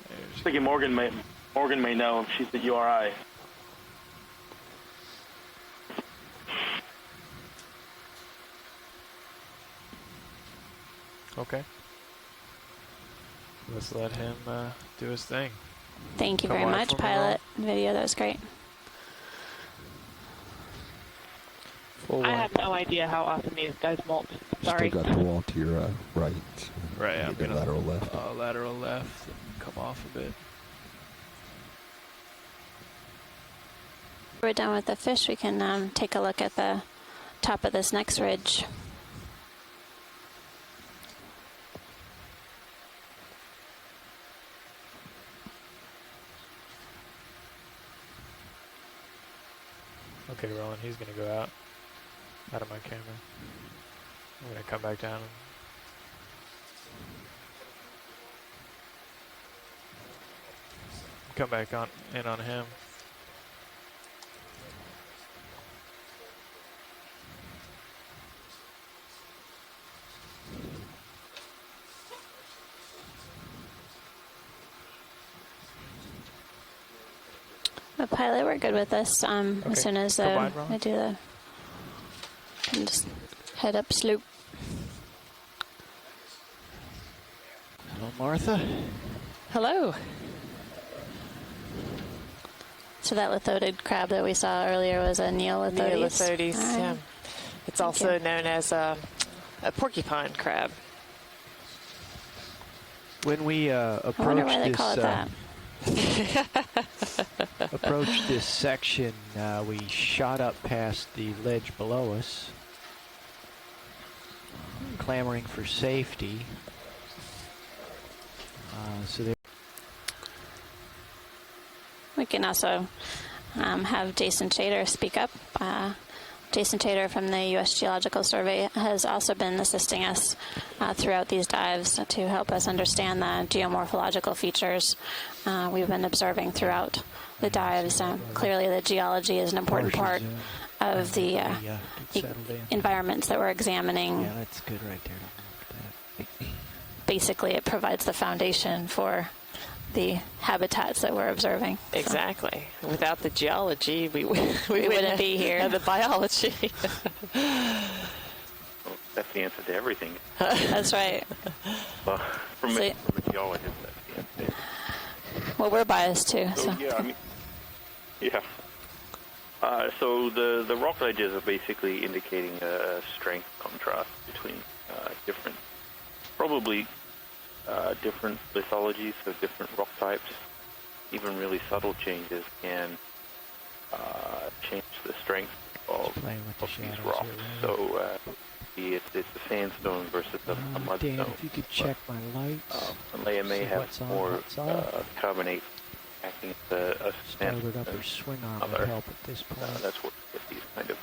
I was thinking Morgan may know. She's the URI. Okay. Let's let him do his thing. Thank you very much, pilot. Video, that was great. I have no idea how often these guys molt. Sorry. Still got the wall to your right. So Right, I'm get gonna lateral left. Lateral left. Come off a bit. We're done with the fish. We can take a look at the top of this next ridge. Okay, Roland, he's gonna go out of my camera. I'm gonna come back down. Come back in on him. The pilot, we're good with this. Okay. As soon as I do the, and just head up slope. Hello, Martha. Hello. So that lithodid crab that we saw earlier was a Neolithodes. Neolithodes, yeah. It's also known as a porcupine crab. When we I wonder approached why they this, call it that. approached this section, we shot up past the ledge below us, clamoring for safety. We can also have Jason Chater speak up. Jason Chater from the U.S. Geological Survey has also been assisting us throughout these dives to help us understand the geomorphological features we've been observing throughout the dives. Clearly, the geology is an important part of the environments that we're examining. Yeah, that's good right there. Basically, it provides the foundation for the habitats that we're observing. Exactly. So. Without the geology, we wouldn't be here. Have the biology. Well, that's the answer to everything. That's right. Well, from a geologist, that's the answer. Well, we're biased too. So. Yeah, I mean, yeah. So the rock ledges are basically indicating a strength contrast between different, probably different lithologies, so different rock types. Even really subtle changes can change the strength of these rocks. So it's a sandstone versus a mudstone. Dan, if you could check my lights. A layer may have more carbonate acting as a cement. Starboard upper swing arm would help at this point. That's what these kind of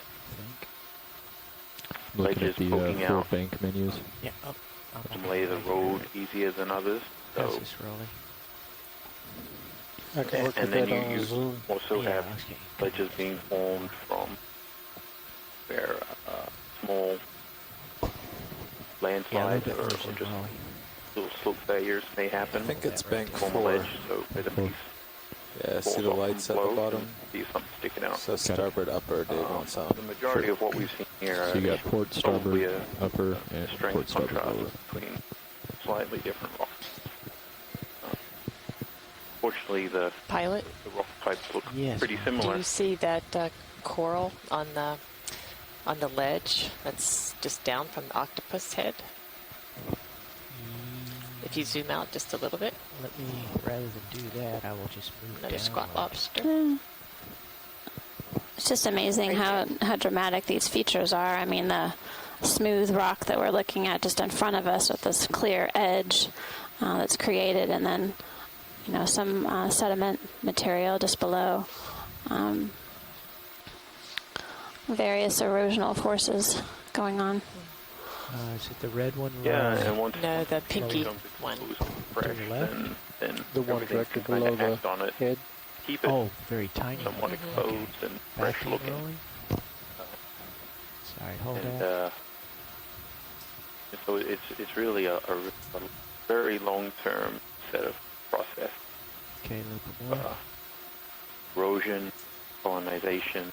looking ledges at the poking full out. bank menus. Yeah. Some lay the road easier than others. So, and then you also have ledges being formed from where small landslides or just little slope failures may happen. I think it's bank from 4. ledge, so where the piece Yeah, see the lights at the bottom? See something sticking out. So starboard upper, Dave wants out. The majority of what we've seen here So you got port starboard upper and port starboard lower. Between slightly different rocks. Fortunately, the pilot, the rock types look pretty similar. Do you see that coral on the ledge that's just down from the octopus head? If you zoom out just a little bit. Let me, rather than do that, I will just move Another down. squat lobster. It's just amazing how dramatic these features are. I mean, the smooth rock that we're looking at just in front of us with this clear edge that's created, and then some sediment material just below. Various erosional forces going on. Is it the red one? Yeah, and once the pinky one. Fresh, then the one directly below the on it, head. Keep it very tiny. somewhat exposed and fresh looking. Sorry, hold on. So it's really a very long-term set of process. Okay, a little bit more. Erosion, colonization,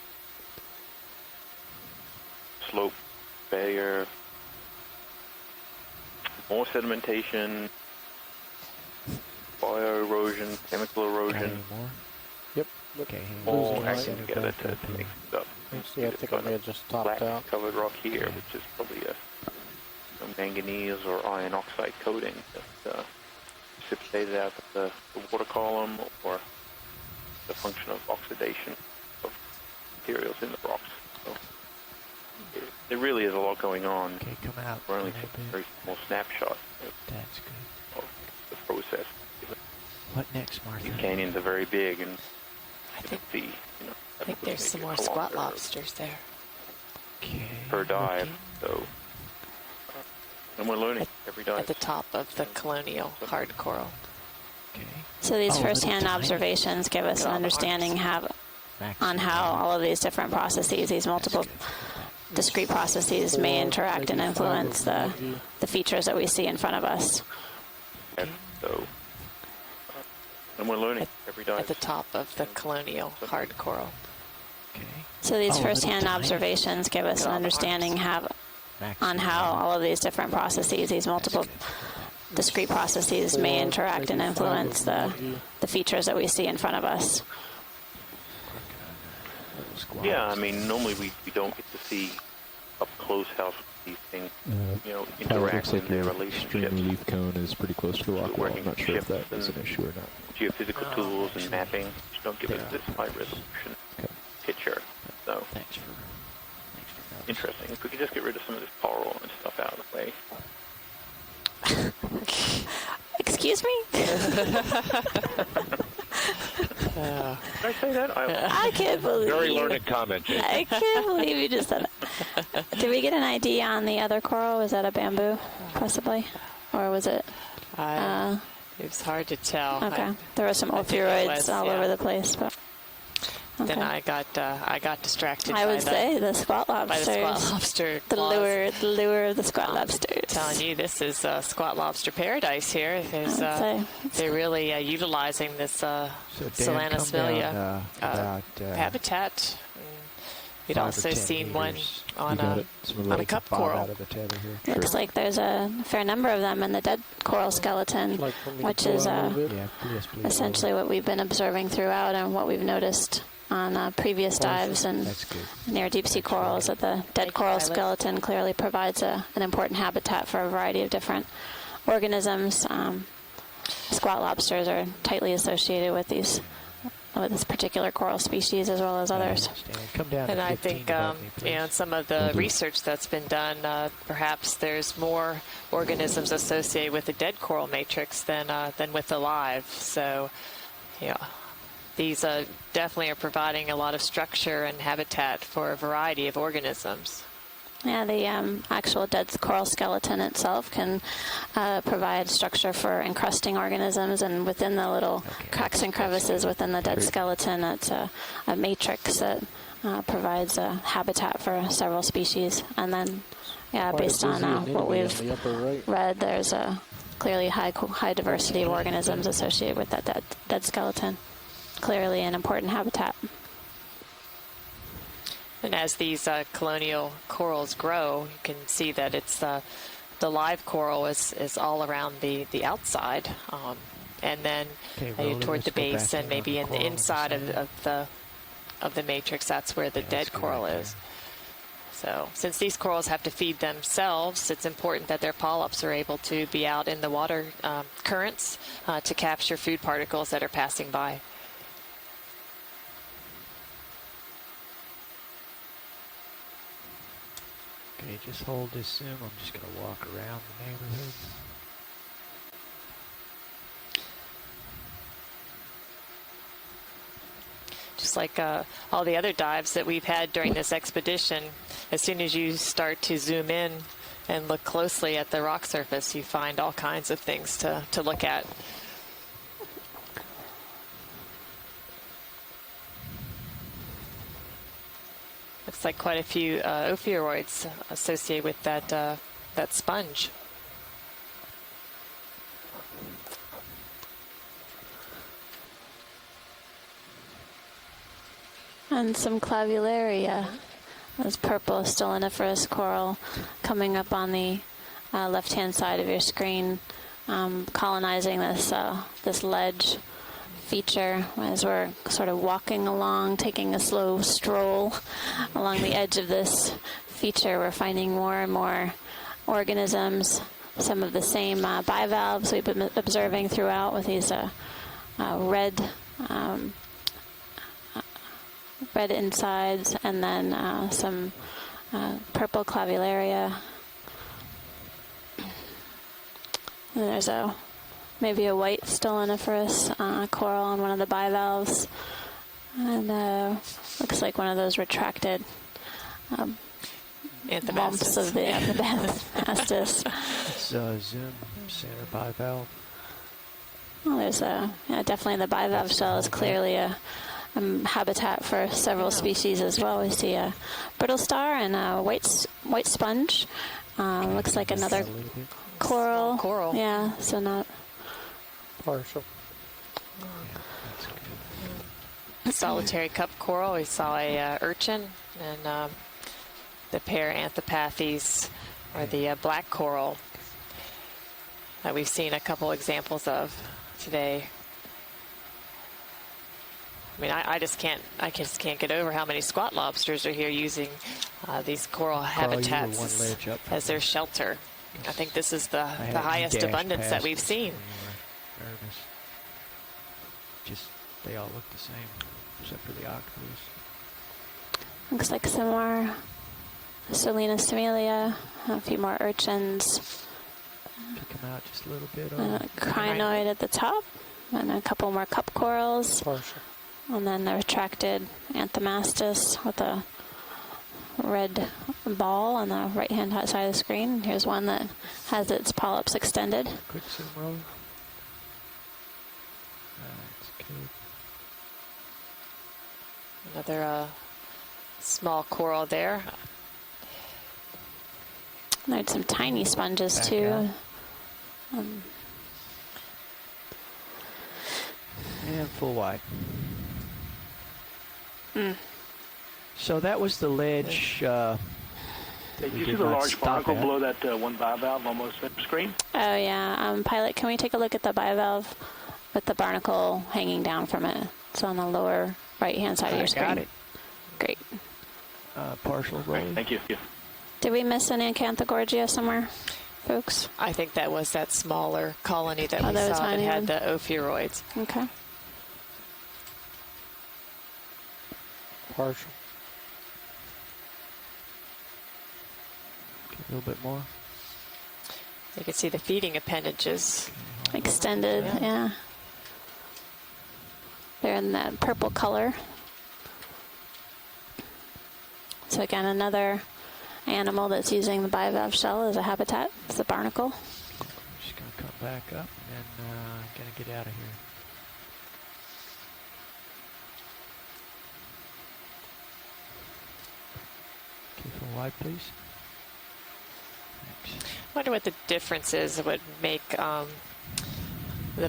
slope failure, more sedimentation, bioerosion, chemical erosion. Yep. Okay. All acting together to make it up. See, I think I may have just topped out. Covered rock here, which is probably a manganese or iron oxide coating that precipitated out of the water column, or the function of oxidation of materials in the rocks. So there really is a lot going on. Okay, come out. We're only taking a very small snapshot That's good. of the process. What next, Martha? These canyons are very big, and I think there's some more squat lobsters there. Okay. Per dive, so and we're learning every dive. At the top of the colonial hard coral. Okay. So these first-hand observations give us an understanding on how all of these different processes, these multiple discrete processes, may interact and influence the features that we see in front of us. So, and we're learning every dive. At the top of the colonial hard coral. So these first-hand observations give us an understanding on how all of these different processes, these multiple discrete processes, may interact and influence the features that we see in front of us. Yeah, I mean, normally we don't get to see up close how these things, Probably interact looks like in their your relationships. stream relief cone is pretty close to the rock wall. I'm Working not sure if ships that is an and issue or not. Geophysical tools and mapping, which don't give us this high resolution picture. So interesting. If we could just get rid of some of this coral and stuff out of the way. Excuse me? Did I say that? I can't believe Very learned comment, Jake. I can't believe you just said it. Did we get an ID on the other coral? Was that a bamboo, possibly? Or was it? It's hard to tell. Okay. There were some ophiuroids all over the place, but. Okay. Then I got distracted. I would say the squat lobsters. By the squat lobster. The lure of the squat lobsters. I'm telling you, this is squat lobster paradise here. There's, they're really utilizing this Solanasmilia habitat. We'd also seen one on a cup coral. Looks like there's a fair number of them in the dead coral skeleton, which is essentially what we've been observing throughout and what we've noticed on previous dives and near deep sea corals, that the dead coral skeleton clearly provides an important habitat for a variety of different organisms. Squat lobsters are tightly associated with this particular coral species as well as others. And I think some of the research that's been done, perhaps there's more organisms associated with the dead coral matrix than with the live. So, these definitely are providing a lot of structure and habitat for a variety of organisms. Yeah, the actual dead coral skeleton itself can provide structure for encrusting organisms, and within the little cracks and crevices within the dead skeleton, it's a matrix that provides a habitat for several species. And then, based on what we've read, there's a clearly high diversity of organisms associated with that dead skeleton. Clearly an important habitat. And as these colonial corals grow, you can see that it's the live coral is all around the outside, and then toward the base and maybe in the inside of the matrix. That's where the dead coral is. So, since these corals have to feed themselves, it's important that their polyps are able to be out in the water currents to capture food particles that are passing by. Okay, just hold this zoom. I'm just going to walk around the neighborhood. Just like all the other dives that we've had during this expedition, as soon as you start to zoom in and look closely at the rock surface, you find all kinds of things to look at. Looks like quite a few ophiuroids associated with that sponge. And some clavularia, this purple stoloniferous coral coming up on the left-hand side of your screen, colonizing this ledge feature as we're sort of walking along, taking a slow stroll along the edge of this feature. We're finding more and more organisms, some of the same bivalves we've been observing throughout with these red insides, and then some purple clavularia. And there's maybe a white stoloniferous coral on one of the bivalves, and looks like one of those retracted bumps of the Anthomastus. It's zoom center bivalve. Well, there's definitely the bivalve shell is clearly a habitat for several species as well. We see a brittle star and a white sponge. Looks like another coral. Yeah, so not partial. Solitary cup coral. We saw a urchin and the pair Anthopathes, or the black coral that we've seen a couple examples of today. I mean, I just can't get over how many squat lobsters are here using these coral habitats as their shelter. I think this is the highest abundance that we've seen. Just they all look the same, except for the octopus. Looks like some more Selena Similia, a few more urchins. Pick them out just a little bit. And a crinoid at the top, and a couple more cup corals. Partial. And then the retracted Anthomastus with a red ball on the right-hand side of the screen. Here's one that has its polyps extended. Quick zoom roll. That's good. Another small coral there. There's some tiny sponges too. And full wide. So that was the ledge. Did you see the large barnacle below that one bivalve almost at the screen? Oh yeah, pilot, can we take a look at the bivalve with the barnacle hanging down from it? It's on the lower right-hand side of your screen. Got it. Great. Partial roll. Thank you. Did we miss an Acanthogorgia somewhere, folks? I think that was that smaller colony that we that saw that had one. the ophiuroids. Okay. Partial. A little bit more. You can see the feeding appendages. Extended, yeah. They're in that purple color. So again, another animal that's using the bivalve shell as a habitat. It's the barnacle. Just going to come back up and going to get out of here. Keep it wide, please. Thanks. I wonder what the difference is that would make the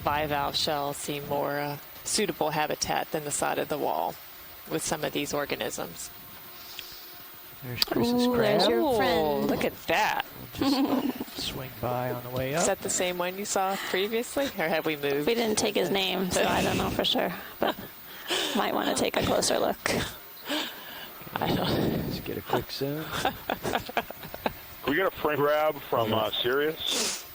bivalve shell seem more suitable habitat than the side of the wall with some of these organisms. There's Chris's crab. There's your friend. Look at that. We'll just swing by on the way up. Is that the same one you saw previously, or have we moved? We didn't take his name, so I don't know for sure, but might want to take a closer look. I don't. Let's get a quick zoom. Can we get a frame grab from Sirius?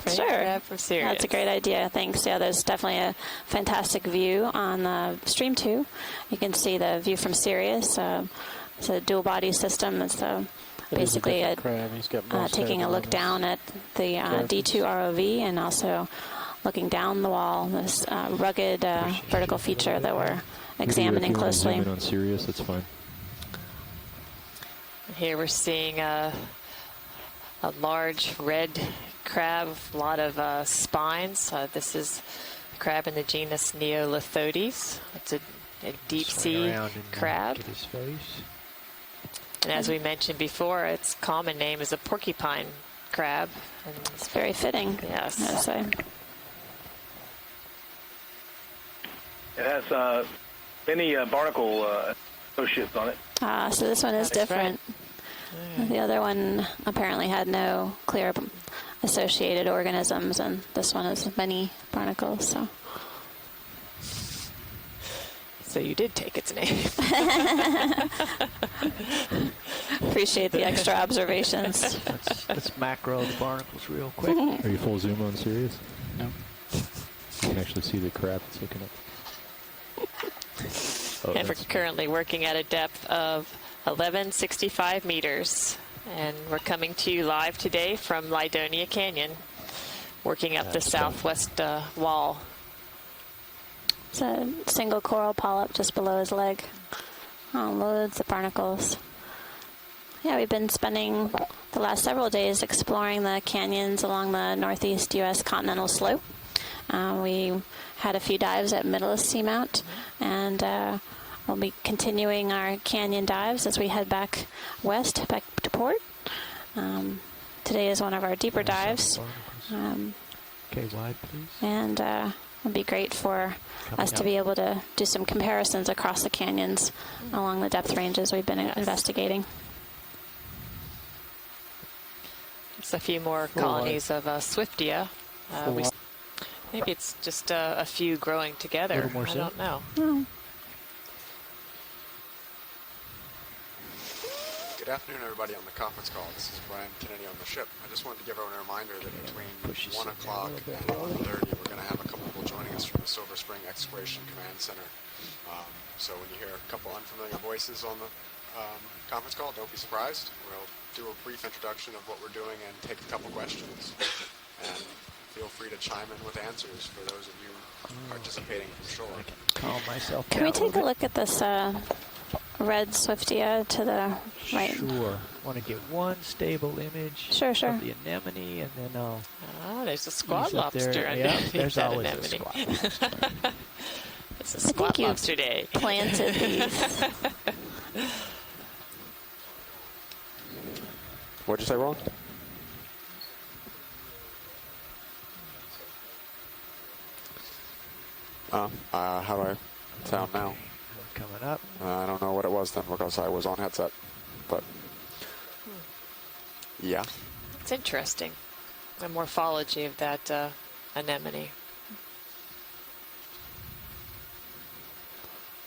Sure. From Sirius. That's a great idea. Thanks. Yeah, there's definitely a fantastic view on the Stream 2. You can see the view from Sirius. It's a dual body system. It's basically taking a look down at the D2 ROV and also looking down the wall, this rugged vertical feature that we're examining closely. Zoom in on Sirius, that's fine. Here we're seeing a large red crab, a lot of spines. This is a crab in the genus Neolithodes. It's a deep sea crab. Get his face. And as we mentioned before, its common name is a porcupine crab. And it's very fitting. Yes. I would say. It has many barnacle associates on it. So this one is different. Right. The other one apparently had no clear associated organisms, and this one has many barnacles. So you did take its name. Appreciate the extra observations. Let's macro the barnacles real quick. Are you full zoom on Sirius? No. You can actually see the crab it's looking up. Oh, And we're currently working at a depth of 1165 meters. And we're coming to you live today from Lydonia Canyon, working up the southwest wall. It's a single coral polyp just below his leg. Loads of barnacles. Yeah, we've been spending the last several days exploring the canyons along the northeast U.S. continental slope. We had a few dives at Middleist Seamount, and we'll be continuing our canyon dives as we head back west, back to port. Today is one of our deeper dives. Okay, wide, please. And it'll be great for us to be able to do some comparisons across the canyons along the depth ranges we've been investigating. Just a few more colonies of Swiftia. Maybe it's just a few growing together. I don't know. afternoon, everybody on the conference call. This is Brian Kennedy on the ship. I just wanted to give everyone a reminder that between 1 o'clock and 1:30, we're going to have a couple people joining us from the Silver Spring Exploration Command Center. So when you hear a couple unfamiliar voices on the conference call, don't be surprised. We'll do a brief introduction of what we're doing and take a couple questions. And feel free to chime in with answers for those of you participating from shore. I can calm myself Can down we take a little look at this red Swiftia to the right? Sure. Want to get one stable image Sure. of the anemone, and then I'll... Ah, there's a squad ease up there. lobster Yeah, underneath there's that always anemone. a squad lobster. It's a I think squad you've lobster day. planted these. What'd you say, Ron? How do I sound now? Coming up. I don't know what it was then because I was on headset. But, yeah. It's interesting, the morphology of that anemone.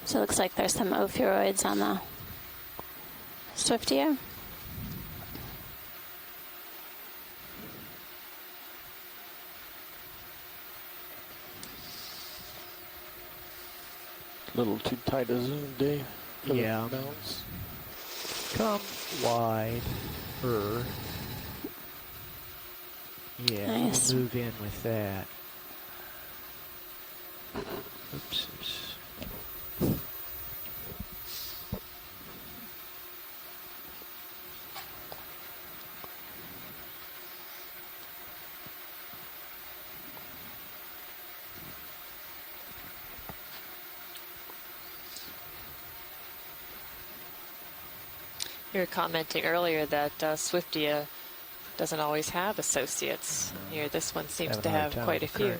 So it looks like there's some ophiuroids on the Swiftia. A little too tight a zoom, Dave. For the Yeah. mounts. Come wide. Yeah, Nice. we'll move in with that. Oops. You were commenting earlier that Swiftia doesn't always have associates. Here, this one seems to have quite a few.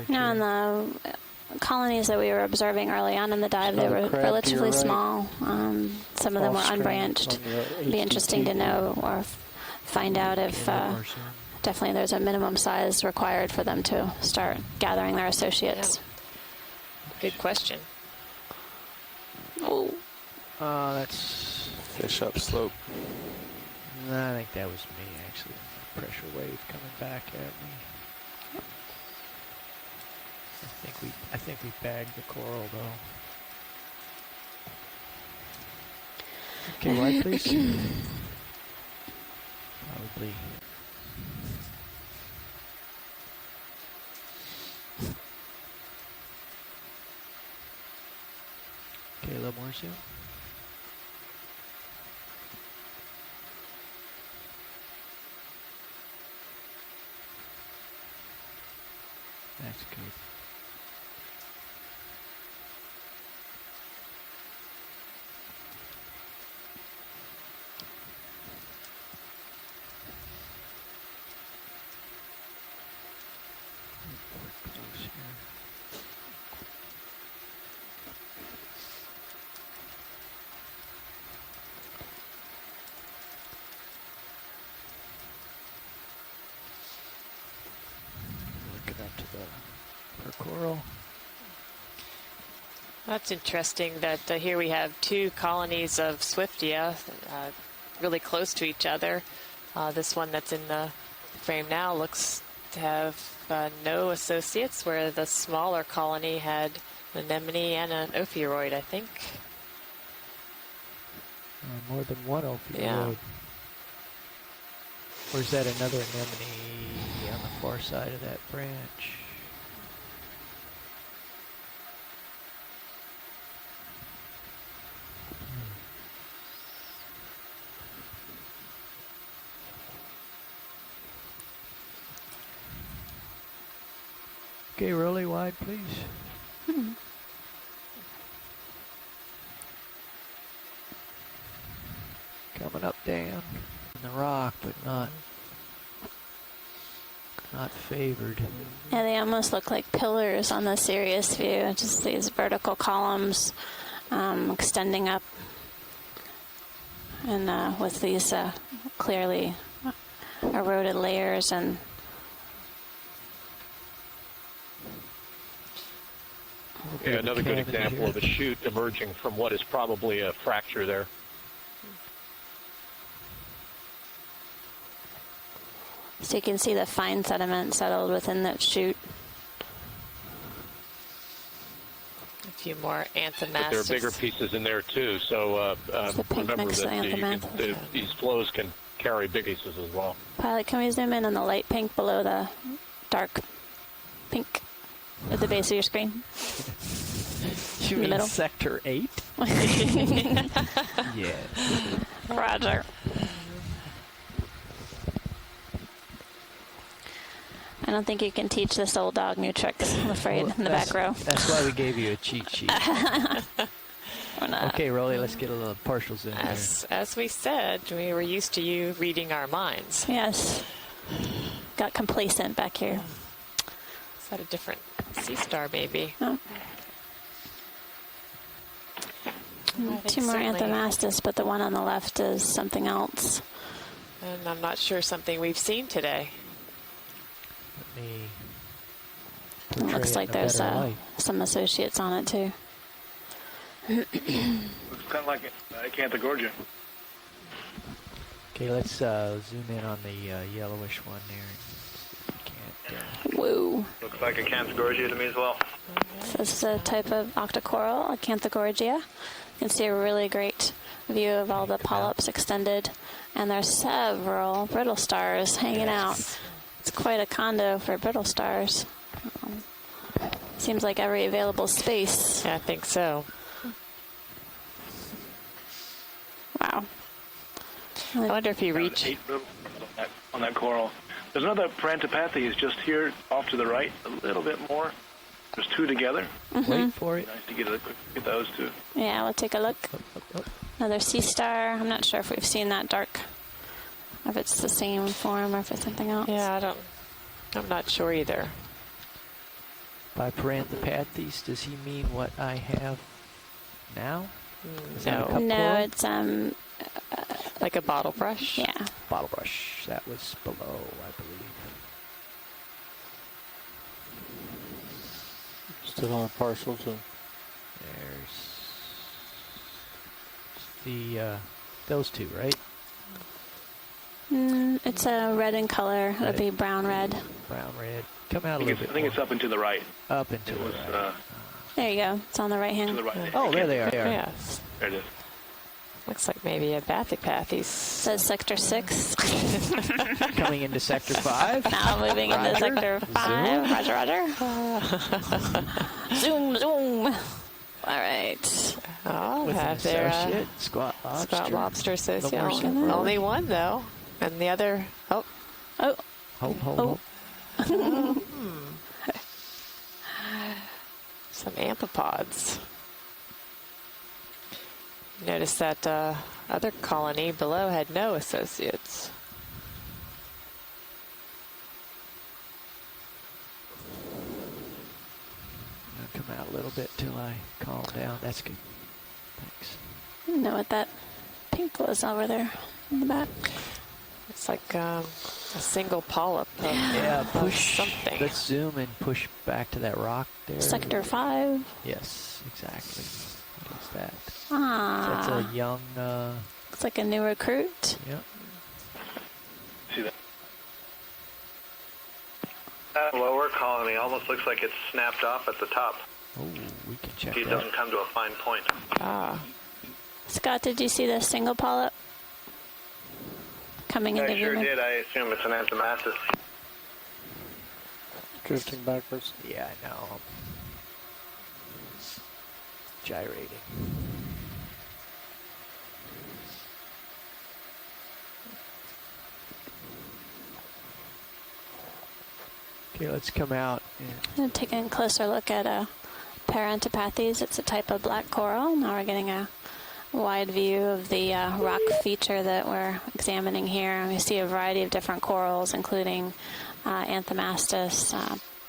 No, on the colonies that we were observing early on in the dive, they were relatively small. Some of them were unbranched. It'd be interesting to know or find out if definitely there's a minimum size required for them to start gathering their associates. Yeah. Good question. Oh. That's... Fish up slope. I think that was me, actually. Pressure wave coming back at me. I think we bagged the coral, though. Okay, wide, please. Probably. Okay, a little more zoom. That's good. Close here. Looking up to the coral. That's interesting that here we have two colonies of Swiftia really close to each other. This one that's in the frame now looks to have no associates, where the smaller colony had an anemone and an ophiuroid, I think. More than one ophiuroid. Yeah. Or is that another anemone on the far side of that branch? Okay, really wide, please. Coming up down in the rock, but not favored. Yeah, they almost look like pillars on the Sirius view, just these vertical columns extending up, and with these clearly eroded layers and Yeah, another good example of a chute emerging from what is probably a fracture there. So you can see the fine sediment settled within that chute. A few more anthomastus. But there are bigger pieces in there too, so remember that these flows can carry big pieces as well. Pilot, can we zoom in on the light pink below the dark pink at the base of your screen? You in the mean middle? Sector 8? Yeah. Roger. I don't think you can teach this old dog new tricks, I'm afraid, in the back row. That's why we gave you a cheat sheet. Okay, Rolly, let's get a little partial zoom here. As we said, we were used to you reading our minds. Yes. Got complacent back here. Is that a different sea star, maybe? Oh. Two more anthomastus, but the one on the left is something else. And I'm not sure something we've seen today. It looks like there's some associates on it too. Looks kind of like Acanthogorgia. Okay, let's zoom in on the yellowish one there. Whoa. Looks like Acanthogorgia to me as well. This is a type of octocoral, Acanthogorgia. You can see a really great view of all the polyps extended, and there's several brittle stars hanging out. It's quite a condo for brittle stars. Seems like every available space. Yeah, I think so. Wow. I wonder if you reach 8 on that coral. There's another Parantopathes just here off to the right, a little bit more. There's two together. Wait for it. Nice to get those two. Yeah, we'll take a look. Another sea star. I'm not sure if we've seen that dark. If it's the same form or if it's something else. Yeah, I'm not sure either. By Parantopathes, does he mean what I have now? No, it's like a bottle brush. Yeah. Bottle brush. That was below, I believe. Still on partial zoom. There's the those two, right? It's a red in color. It would be brown red. Brown red. Come out a little bit. I think it's up and to the right. Up and to the right. There you go. It's on the right hand. To the right. Oh, there they are. Yes. There it is. Looks like maybe a Bathypathes. Says Sector 6. Coming into Sector 5. Now moving into Sector 5. Roger, roger. Zoom, zoom. All right. Oh, With an associate, squat lobster. Squat lobster associate. No Only one, though. And the other, Oh. Hold. Some amphipods. Notice that other colony below had no associates. I'll come out a little bit till I calm down. That's good. Thanks. I don't know what that pink was over there in the back. It's like a single polyp. Yeah, push. Something. Let's zoom and push back to that rock there. Sector 5. Yes, exactly. What is that? Ah. That's a young. Looks like a new recruit. Yep. See that? That lower colony almost looks like it's snapped off at the top. Oh, we can check It that. doesn't come to a fine point. Ah. Scott, did you see the single polyp coming into I sure view? did. I assume it's an anthomastus. Drifting backwards. Yeah, I know. Gyrating. Okay, let's come out. And take a closer look at Parantopathes. It's a type of black coral. Now we're getting a wide view of the rock feature that we're examining here. And we see a variety of different corals, including Anthomastus,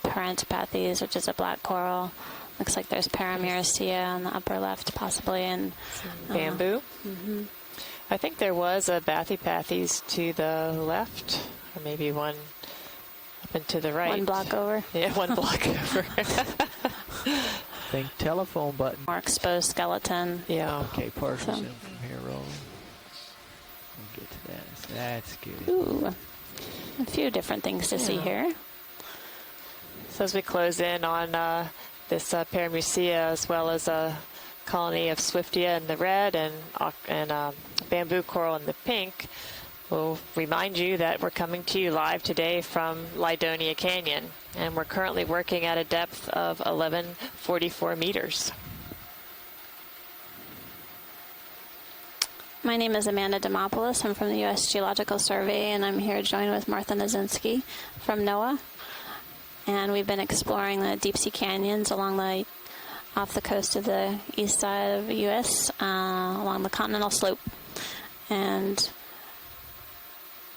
Parantopathes, which is a black coral. Looks like there's Paramyristia on the upper left, possibly, and bamboo. Mm-hmm. I think there was a Bathypathes to the left, or maybe one up and to the right. One block over. Yeah, one block over. Think telephone button. More exposed skeleton. Yeah. Okay, partial zoom from here, roll. We'll get to that. That's good. Ooh. a few different things to see here. So as we close in on this Paramusia, as well as a colony of Swiftia in the red and bamboo coral in the pink, we'll remind you that we're coming to you live today from Lydonia Canyon, and we're currently working at a depth of 1144 meters. My name is Amanda Demopoulos. I'm from the U.S. Geological Survey, and I'm here joined with Martha Nazinski from NOAA. And we've been exploring the deep sea canyons off the coast of the east side of the U.S., along the continental slope. And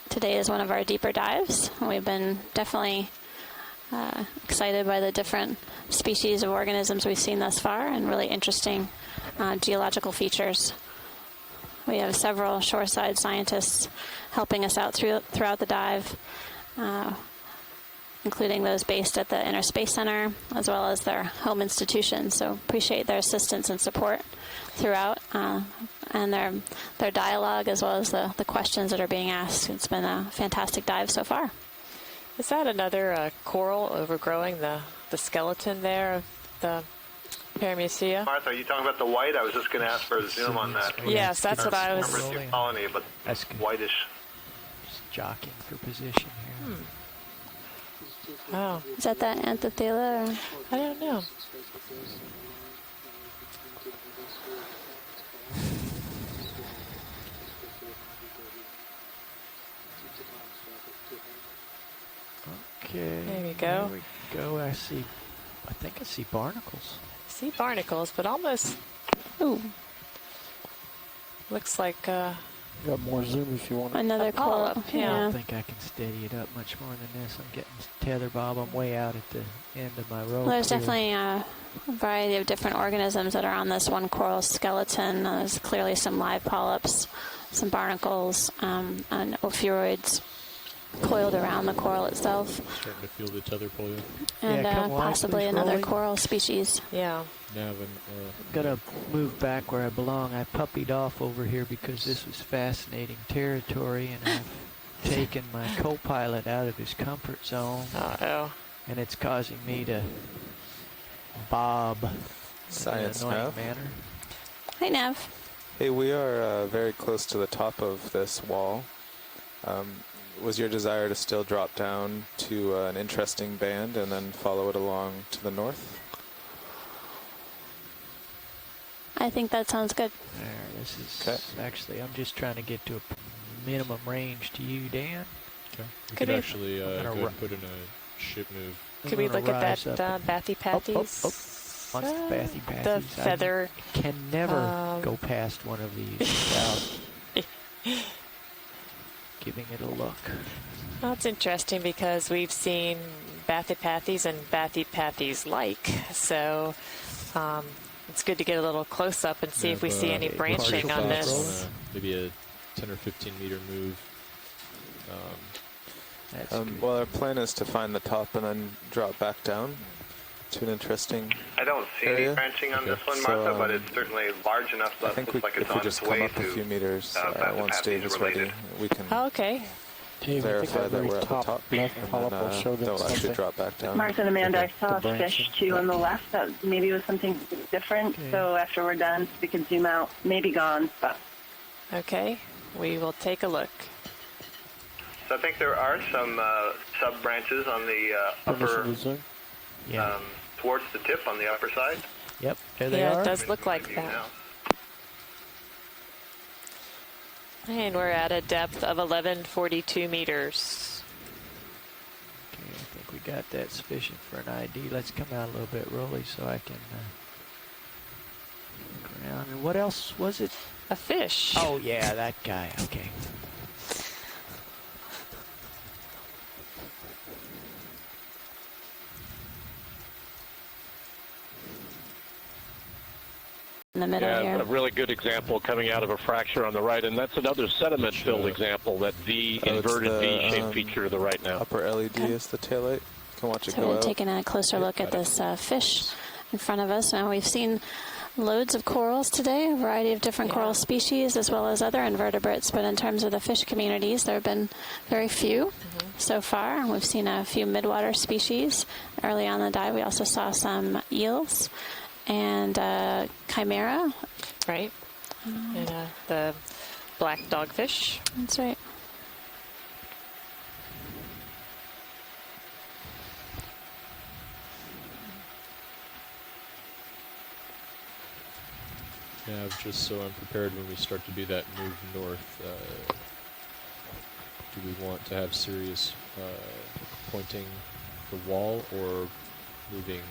today is one of our deeper dives. We've been definitely excited by the different species of organisms we've seen thus far, and really interesting geological features. We have several shoreside scientists helping us out throughout the dive, including those based at the Inner Space Center, as well as their home institutions. So appreciate their assistance and support throughout, and their dialogue, as well as the questions that are being asked. It's been a fantastic dive so far. Is that another coral overgrowing the skeleton there of the Paramusia? Martha, are you talking about the white? I was just going to ask for a zoom on that. Yes, that's what I was... colony, but that's good. Whitish. Just jockeying for position here. Oh. Is that Anthothela? Or? I don't know. Okay. There we go. There we go. I think I see barnacles. See barnacles, but almost... Ooh. Looks like... got more zoom if you want. Another coral. Yeah. I don't think I can steady it up much more than this. I'm getting tether bob. I'm way out at the end of my rope. Well, there's definitely a variety of different organisms that are on this one coral skeleton. There's clearly some live polyps, some barnacles, and ophiuroids coiled around the coral itself. Starting to feel the tether pull you. And possibly another coral species. Yeah. I'm gonna move back where I belong. I puppied off over here because this was fascinating territory, and I've taken my co-pilot out of his comfort zone. Uh-oh. And it's causing me to bob Science in an annoying Nav. manner. Hi, Nav. Hey, we are very close to the top of this wall. Was your desire to still drop down to an interesting band and then follow it along to the north? I think that sounds good. There, this is actually, I'm just trying to get to a minimum range to you, Dan. Okay. We could actually go ahead and put in a ship move. Could we look at that Bathy Pathies? What's the Bathy Pathies? The feather. I can never go past one of these without giving it a look. Well, it's interesting because we've seen Bathy Pathies and Bathy Pathies-like, so it's good to get a little close up and see if we see any branching on this. Maybe a 10 or 15 meter move. Well, our plan is to find the top and then drop back down to an interesting I don't see area. any branching on this one, Martha, but it's certainly large enough that I think it's like it's if we on just its come way up a to few meters once Bathy Dave is related. ready, we can okay. Dave, verify that we're at the top, and then they'll actually drop back down. Martha and Amanda, I saw a fish too on the left that maybe was something different. Okay. So after we're done, we can zoom out. Maybe gone, but Okay, we will take a look. So I think there are some sub-branches on the upper, towards the tip on the upper side. Yep, there they are. Yeah, it does look like that. And we're at a depth of 1142 meters. Okay, I think we got that sufficient for an ID. Let's come out a little bit, Rolly, so I can look around. And what else was it? A fish. Oh, yeah, that guy. Okay. In the middle here. A really good example coming out of a fracture on the right, and that's another sediment-filled example, that inverted V-shaped feature to the right now. Upper LED is the taillight. You can watch it So go we're out. taking a closer look at this fish in front of us. Now we've seen loads of corals today, a variety of different coral species, as well as other invertebrates, but in terms of the fish communities, there have been very few. so far. We've seen a few midwater species. Early on the dive, we also saw some eels and chimera. Right. And the black dogfish. That's right. Yeah, just so I'm prepared when we start to do that move north. Do we want to have Sirius pointing the wall or moving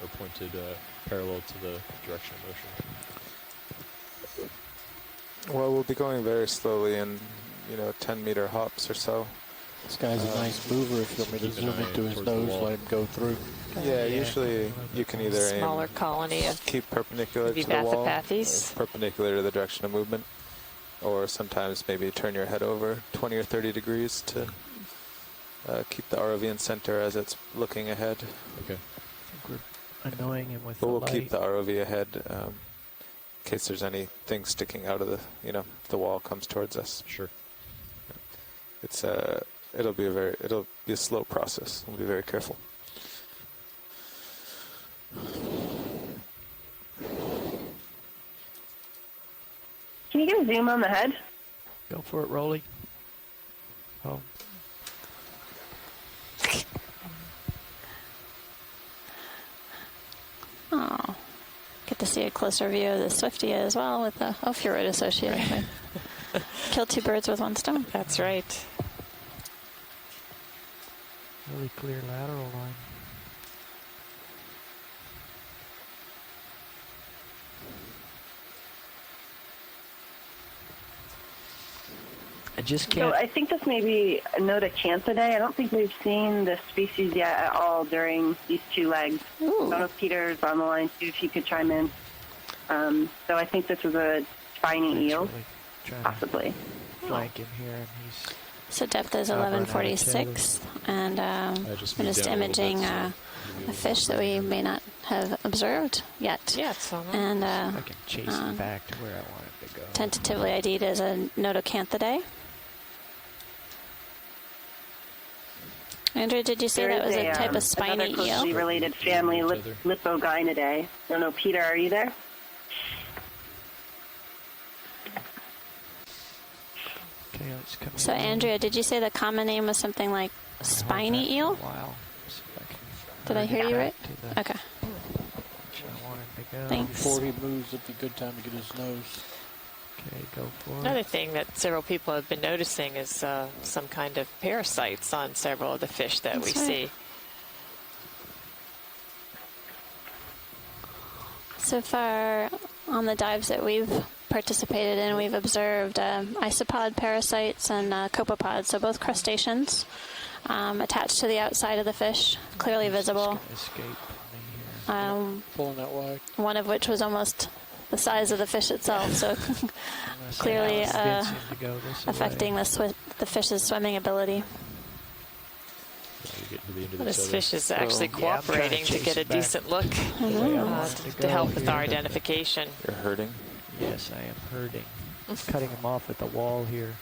or pointed parallel to the direction of motion? Well, we'll be going very slowly in, 10-meter hops or so. This guy's a nice mover. If you want me to zoom into his nose, let him go through. Yeah, usually you can either smaller colony of keep perpendicular to the wall, perpendicular to the direction of movement, or sometimes maybe turn your head over 20 or 30 degrees to keep the ROV in center as it's looking ahead. Okay. I think we're annoying him with but the we'll light. keep the ROV ahead in case there's anything sticking out of the, if the wall comes towards us. Sure. It's it'll be a slow process. We'll be very careful. Can you get a zoom on the head? Go for it, Rolly. Oh. Oh, get to see a closer view of the Swiftie as well with the ophiuroid associated. Kill two birds with one stone. That's right. Really clear lateral line. I just can't. So I think this may be a Nudibranch. I don't think we've seen this species yet at all during these two legs. I don't know if Peter's on the line too, if you could chime in. So I think this is a spiny eel, possibly. Flank in here, and he's. So depth is 1146, and we're just imaging a fish that we may not have observed yet. Yeah, it's on. And I can chase him back to where I want him to go. Tentatively ID'd as a Nudibranch. Andrea, did you say that was a type of spiny another closely eel? related family, Lipogynidae. I don't know, Peter, are you there? Okay, let's come So Andrea, did you say the common name was something like spiny eel? Wow. Did I hear you right? Okay. Thanks. Before he moves, it'd be a good time to get his nose. Okay, go for it. Another thing that several people have been noticing is some kind of parasites on several of the fish that we see. So far on the dives that we've participated in, we've observed isopod parasites and copepods, so both crustaceans attached to the outside of the fish, clearly visible. Pulling that wide. One of which was almost the size of the fish itself, so clearly affecting the fish's swimming ability. This fish is actually cooperating to get a decent look to help with our identification. You're hurting? Yes, I am hurting. Cutting him off at the wall here.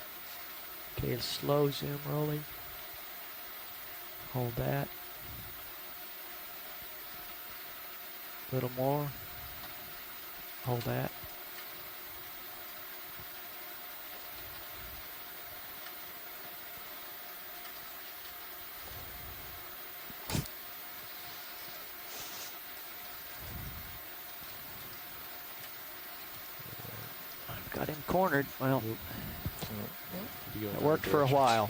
Okay, slow zoom, rolling. Hold that. A little more. Hold that. I've got him cornered. Well, it worked for a while.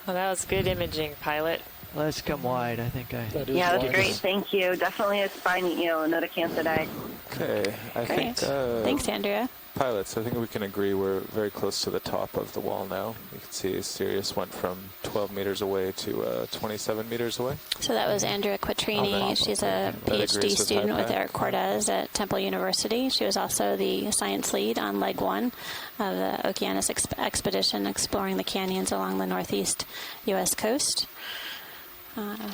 Well, that was good imaging, pilot. Let's come wide. I think Yeah, that's great. Thank you. Definitely a spiny eel, Nudibranch. Okay, I think. Thanks, Andrea. Pilots, I think we can agree we're very close to the top of the wall now. You can see Sirius went from 12 meters away to 27 meters away. So that was Andrea Quattrini. She's a PhD student with Eric Cortez at Temple University. She was also the science lead on Leg 1 of the Okeanos expedition exploring the canyons along the northeast U.S. coast.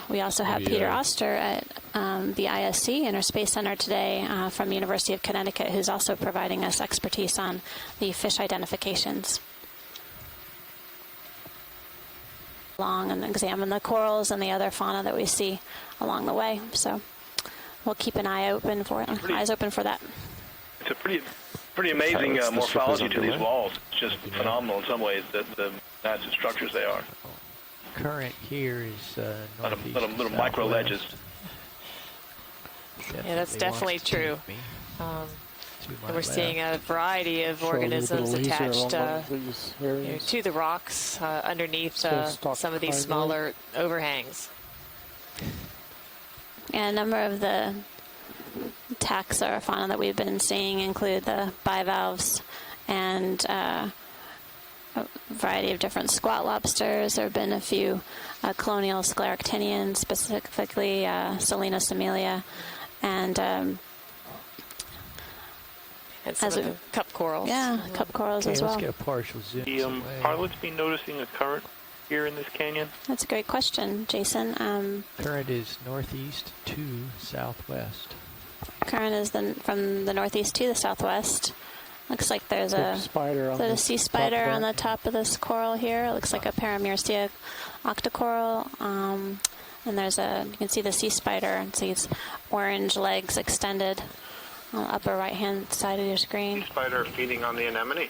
We also have Peter Oster at the ISC, Inner Space Center today from the University of Connecticut, who's also providing us expertise on the fish identifications. along and examine the corals and the other fauna that we see along the way. So we'll keep an eye open for it. Eyes open for that. It's a pretty amazing morphology to these walls. It's just phenomenal in some ways, the massive structures they are. Current here is little micro ledges. Yeah, that's definitely true. And we're seeing a variety of organisms attached to the rocks underneath some of these smaller overhangs. And a number of the taxa or fauna that we've been seeing include the bivalves and a variety of different squat lobsters. There have been a few colonial scleractinians, specifically Salinas amelia, and some of the cup corals. Yeah, cup corals as well. Let's get a partial zoom. The pilots been noticing a current here in this canyon? That's a great question, Jason. Current is northeast to southwest. Current is from the northeast to the southwest. Looks like there's a sea spider on the top of this coral here. It looks like a Paramurcia octocoral. And you can see the sea spider and see its orange legs extended on the upper right-hand side of your screen. Sea spider feeding on the anemone.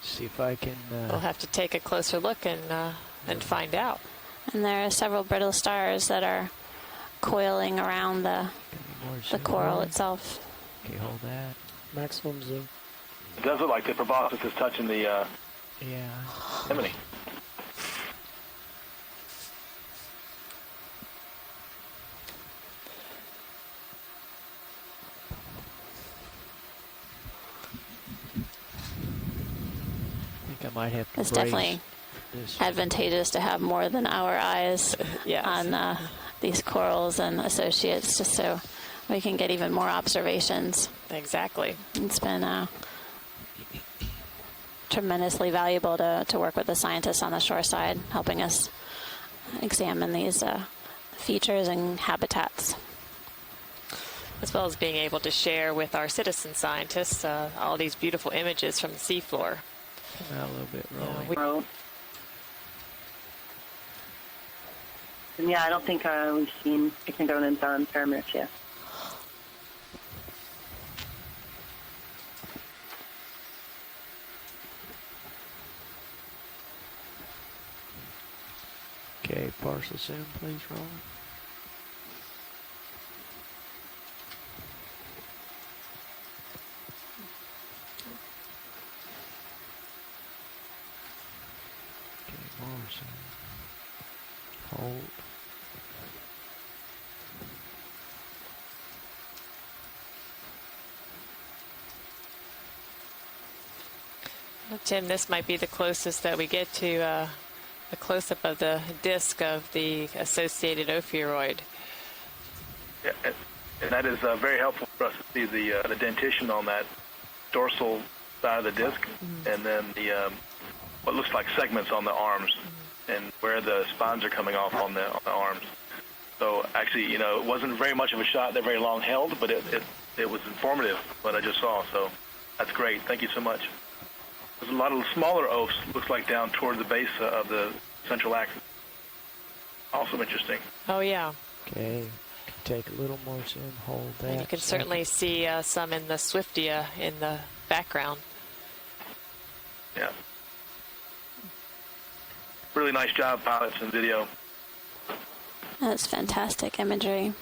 See if I can... we'll have to take a closer look and find out. And there are several brittle stars that are coiling around the coral itself. Okay, hold that. Maximum zoom. It does look like the proboscis is touching the anemone. I might have to It's definitely advantageous to have more than our eyes on these corals and associates, just so we can get even more observations. Exactly. It's been tremendously valuable to work with the scientists on the shoreside, helping us examine these features and habitats. As well as being able to share with our citizen scientists all these beautiful images from the seafloor. Come out a little bit, rolling. And I don't think we've seen Pycnogonans on Paramurcia. Okay, partial zoom, please, rolling. Hold. Well, Tim, this might be the closest that we get to a close-up of the disc of the associated ophiuroid. Yeah, and that is very helpful for us to see the dentition on that dorsal side of the disc, and then the what looks like segments on the arms, and where the spines are coming off on the arms. So actually, it wasn't very much of a shot. They're very long held, but it was informative what I just saw. So that's great. Thank you so much. There's a lot of smaller ophs, looks like down toward the base of the central axis. Also interesting. Oh yeah. Okay. Take a little more zoom. Hold that. And you can certainly see some in the Swiftia in the background. Yeah. Really nice job, pilots and video. That's fantastic imagery.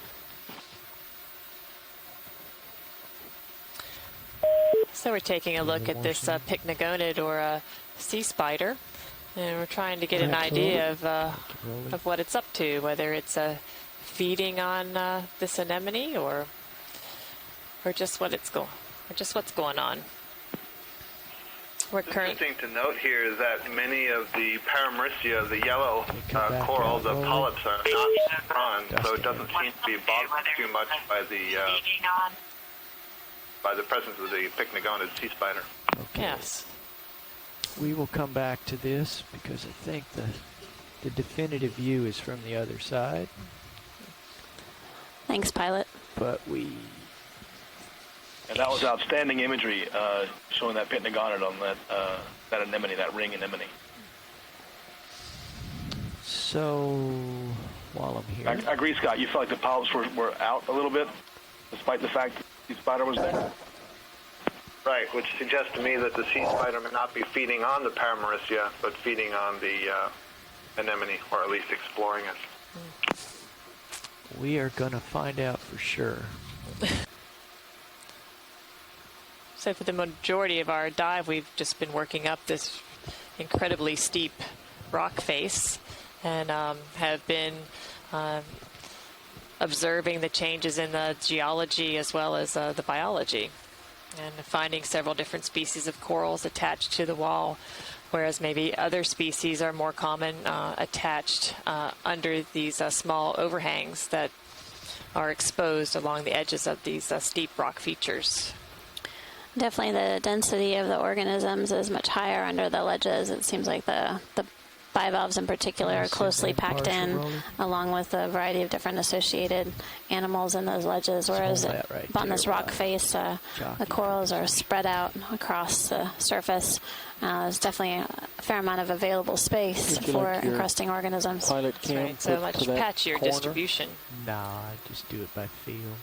So we're taking a look at this pycnogonid or a sea spider, and we're trying to get an idea of what it's up to, whether it's feeding on this anemone or just what's going on. Interesting to note here is that many of the Paramurcia, the yellow coral, the polyps are not drawn, so it doesn't seem to be bothered too much by the presence of the pycnogonid sea spider. Okay. Yes. We will come back to this because I think the definitive view is from the other side. Thanks, pilot. But And that was outstanding imagery, showing that pycnogonid on that anemone, that ring anemone. So, while I'm here... I agree, Scott. You felt like the polyps were out a little bit, despite the fact that the spider was there? Right, which suggests to me that the sea spider may not be feeding on the Paramerissia, but feeding on the anemone, or at least exploring it. We are going to find out for sure. So for the majority of our dive, we've just been working up this incredibly steep rock face and have been observing the changes in the geology as well as the biology, and finding several different species of corals attached to the wall, whereas maybe other species are more common attached under these small overhangs that are exposed along the edges of these steep rock features. Definitely the density of the organisms is much higher under the ledges. It seems like the bivalves in particular are closely packed in, along with a variety of different associated animals in those ledges, whereas on this rock face, the corals are spread out across the surface. There's definitely a fair amount of available space for encrusting organisms. Right, so much patchier distribution. Nah, I just do it by feel.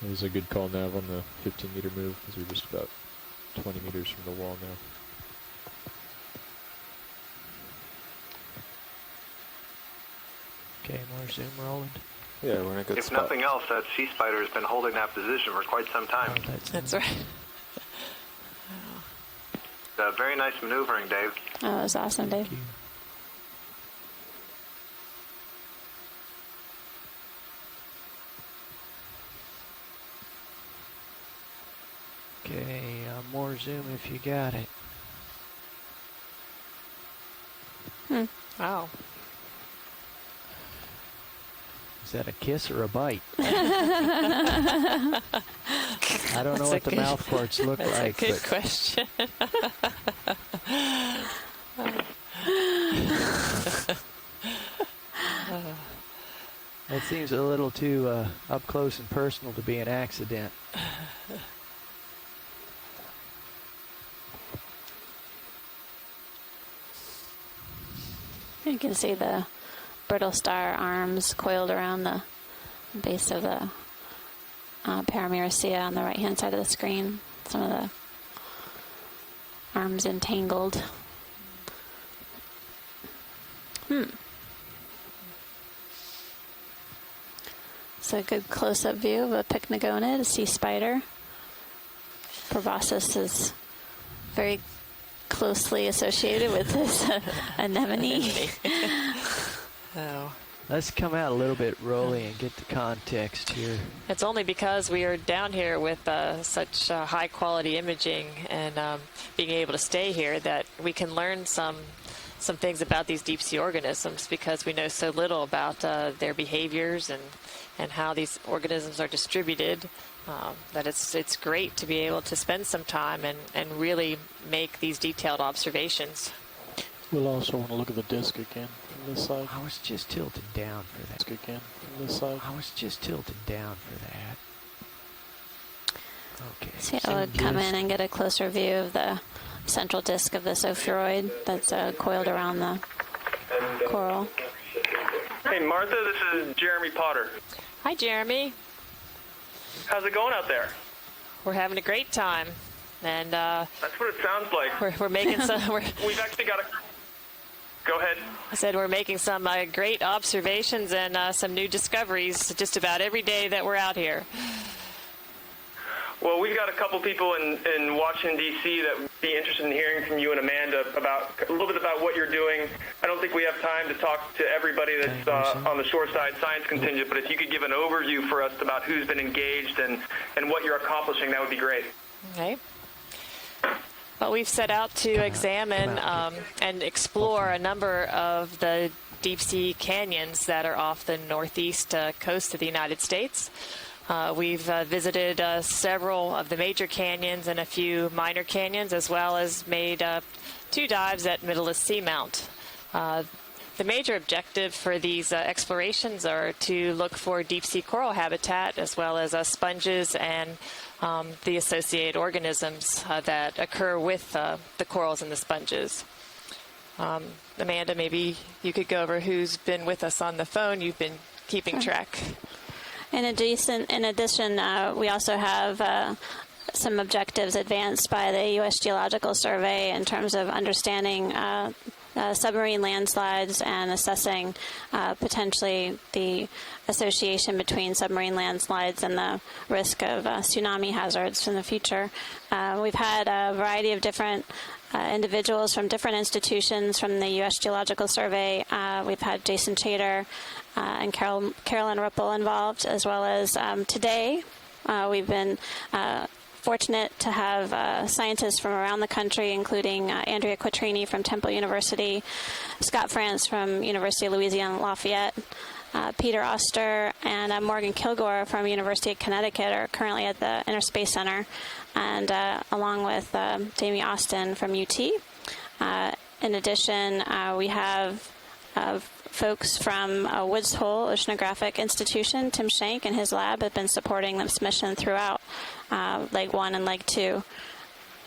It was a good call, Nav, on the 15-meter move, because we're just about 20 meters from the wall now. Okay, more zoom, Roland. Yeah, we're in a good If spot. nothing else, that sea spider has been holding that position for quite some time. That's right. Very nice maneuvering, Dave. Oh, that was awesome, Dave. Okay, more zoom if you got it. Wow. Is that a kiss or a bite? I don't know what the mouth parts look like. That's a good question. That seems a little too up close and personal to be an accident. You can see the brittle star arms coiled around the base of the Paramerissia on the right-hand side of the screen. Some of the arms entangled. So a good close-up view of a pycnogonid, a sea spider. Proboscis is very closely associated with this anemone. Oh. Let's come out a little bit, Rolly, and get the context here. It's only because we are down here with such high-quality imaging and being able to stay here that we can learn some things about these deep-sea organisms, because we know so little about their behaviors and how these organisms are distributed. That it's great to be able to spend some time and really make these detailed observations. We'll also want to look at the disc again from this side. I was just tilted down for that. Disc again from this side. I was just tilted down for that. Okay. So I would come in and get a closer view of the central disc of this ophiuroid that's coiled around the coral. Hey, Martha, this is Jeremy Potter. Hi, Jeremy. How's it going out there? We're having a great time, and that's what it sounds like. We're making some. We've actually got a. Go ahead. I said we're making some great observations and some new discoveries just about every day that we're out here. Well, we've got a couple people in Washington, D.C. that would be interested in hearing from you and Amanda about a little bit about what you're doing. I don't think we have time to talk to everybody that's on the shoreside science contingent, but if you could give an overview for us about who's been engaged and what you're accomplishing, that would be great. Okay. Well, we've set out to examine and explore a number of the deep-sea canyons that are off the northeast coast of the United States. We've visited several of the major canyons and a few minor canyons, as well as made 2 dives at Middle Seamount. The major objective for these explorations are to look for deep-sea coral habitat, as well as sponges and the associated organisms that occur with the corals and the sponges. Amanda, maybe you could go over who's been with us on the phone. You've been keeping track. In addition, we also have some objectives advanced by the U.S. Geological Survey in terms of understanding submarine landslides and assessing potentially the association between submarine landslides and the risk of tsunami hazards in the future. We've had a variety of different individuals from different institutions from the U.S. Geological Survey. We've had Jason Chater and Carolyn Ripple involved, as well as today we've been fortunate to have scientists from around the country, including Andrea Quattrini from Temple University, Scott France from University of Louisiana Lafayette, Peter Oster and Morgan Kilgore from University of Connecticut are currently at the Inner Space Center, and along with Jamie Austin from UT. In addition, we have folks from Woods Hole Oceanographic Institution. Tim Shank and his lab have been supporting this mission throughout Leg 1 and Leg 2.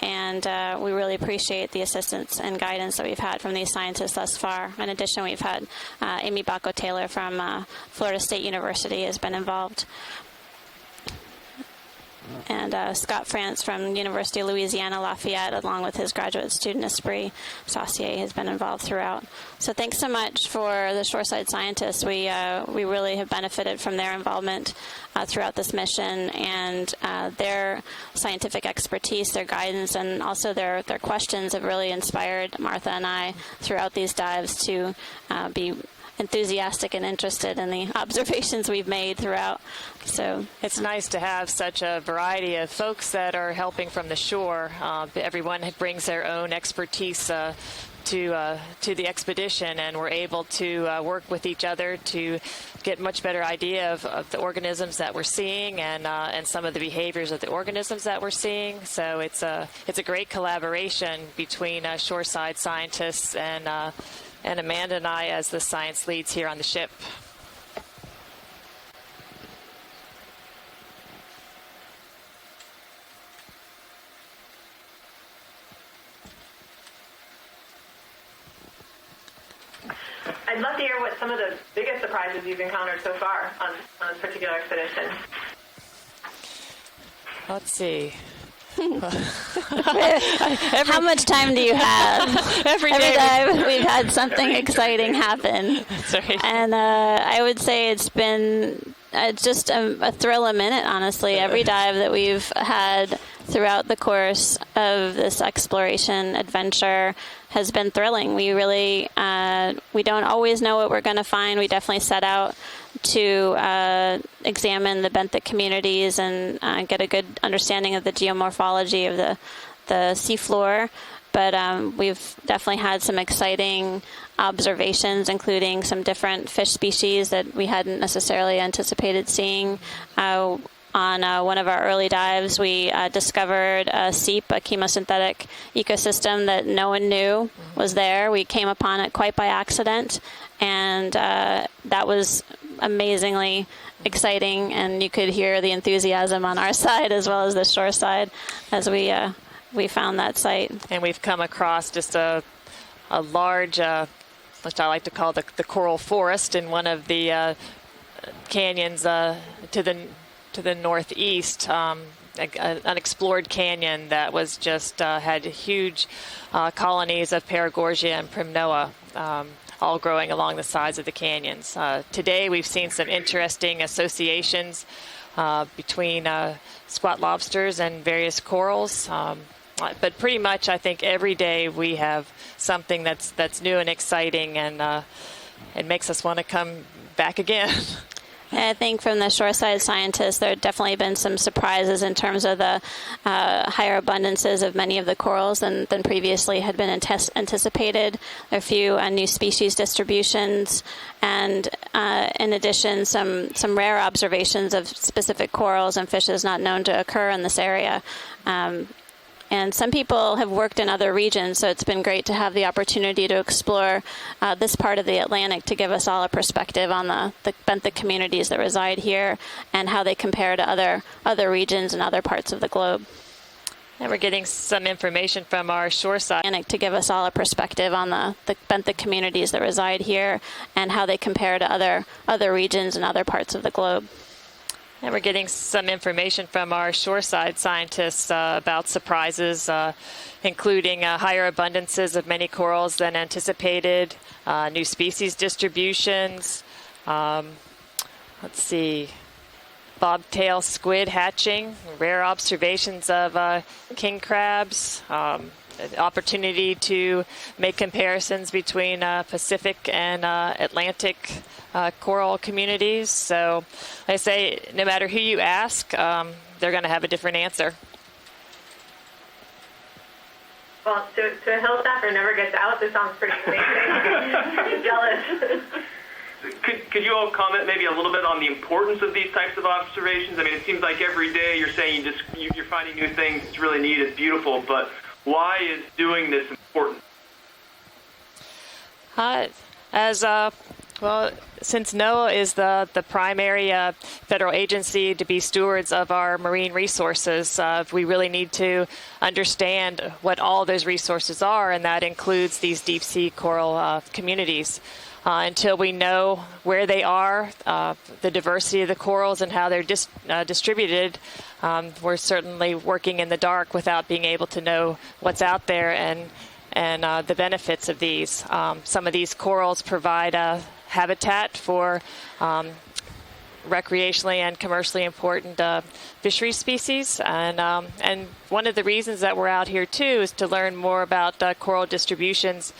And we really appreciate the assistance and guidance that we've had from these scientists thus far. In addition, we've had Amy Bacco-Taylor from Florida State University has been involved. And Scott France from University of Louisiana Lafayette, along with his graduate student Esprit Saucier, has been involved throughout. So thanks so much for the shoreside scientists. We really have benefited from their involvement throughout this mission, and their scientific expertise, their guidance, and also their questions have really inspired Martha and I throughout these dives to be enthusiastic and interested in the observations we've made throughout. So it's nice to have such a variety of folks that are helping from the shore. Everyone brings their own expertise to the expedition, and we're able to work with each other to get much better idea of the organisms that we're seeing and some of the behaviors of the organisms that we're seeing. So it's a great collaboration between shoreside scientists and Amanda and I as the science leads here on the ship. I'd love to hear what some of the biggest surprises you've encountered so far on this particular expedition. Let's see. How much time do you have? Every day we've had something exciting happen. Sorry. And I would say it's been just a thrill a minute, honestly. Every dive that we've had throughout the course of this exploration adventure has been thrilling. We really, we don't always know what we're going to find. We definitely set out to examine the benthic communities and get a good understanding of the geomorphology of the seafloor. But we've definitely had some exciting observations, including some different fish species that we hadn't necessarily anticipated seeing. On one of our early dives, we discovered a seep, a chemosynthetic ecosystem that no one knew was there. We came upon it quite by accident, and that was amazingly exciting, and you could hear the enthusiasm on our side as well as the shore side as we found that site. And we've come across just a large, which I like to call the coral forest in one of the canyons to the northeast, an unexplored canyon that was just had huge colonies of Paragorgia and Primnoa, all growing along the sides of the canyons. Today we've seen some interesting associations between squat lobsters and various corals. But pretty much I think every day we have something that's new and exciting, and it makes us want to come back again. I think from the shoreside scientists, there have definitely been some surprises in terms of the higher abundances of many of the corals than previously had been anticipated. There are a few new species distributions, and in addition, some rare observations of specific corals and fishes not known to occur in this area. And some people have worked in other regions, so it's been great to have the opportunity to explore this part of the Atlantic to give us all a perspective on the benthic communities that reside here and how they compare to other regions and other parts of the globe. And we're getting some information from our shoreside to give us all a perspective on the benthic communities that reside here and how they compare to other regions and other parts of the globe. And we're getting some information from our shoreside scientists about surprises, including higher abundances of many corals than anticipated, new species distributions, let's see, bobtail squid hatching, rare observations of king crabs, opportunity to make comparisons between Pacific and Atlantic coral communities. So I say no matter who you ask, they're going to have a different answer. Well, to a hill staffer who never gets out, this sounds pretty amazing. I'm jealous. Could you all comment maybe a little bit on the importance of these types of observations? I mean, it seems like every day you're saying you're finding new things. It's really neat. It's beautiful. But why is doing this important? Well, since NOAA is the primary federal agency to be stewards of our marine resources, we really need to understand what all those resources are, and that includes these deep sea coral communities. Until we know where they are, the diversity of the corals and how they're distributed, we're certainly working in the dark without being able to know what's out there and the benefits of these. Some of these corals provide a habitat for recreationally and commercially important fishery species. And one of the reasons that we're out here, too, is to learn more about coral distributions.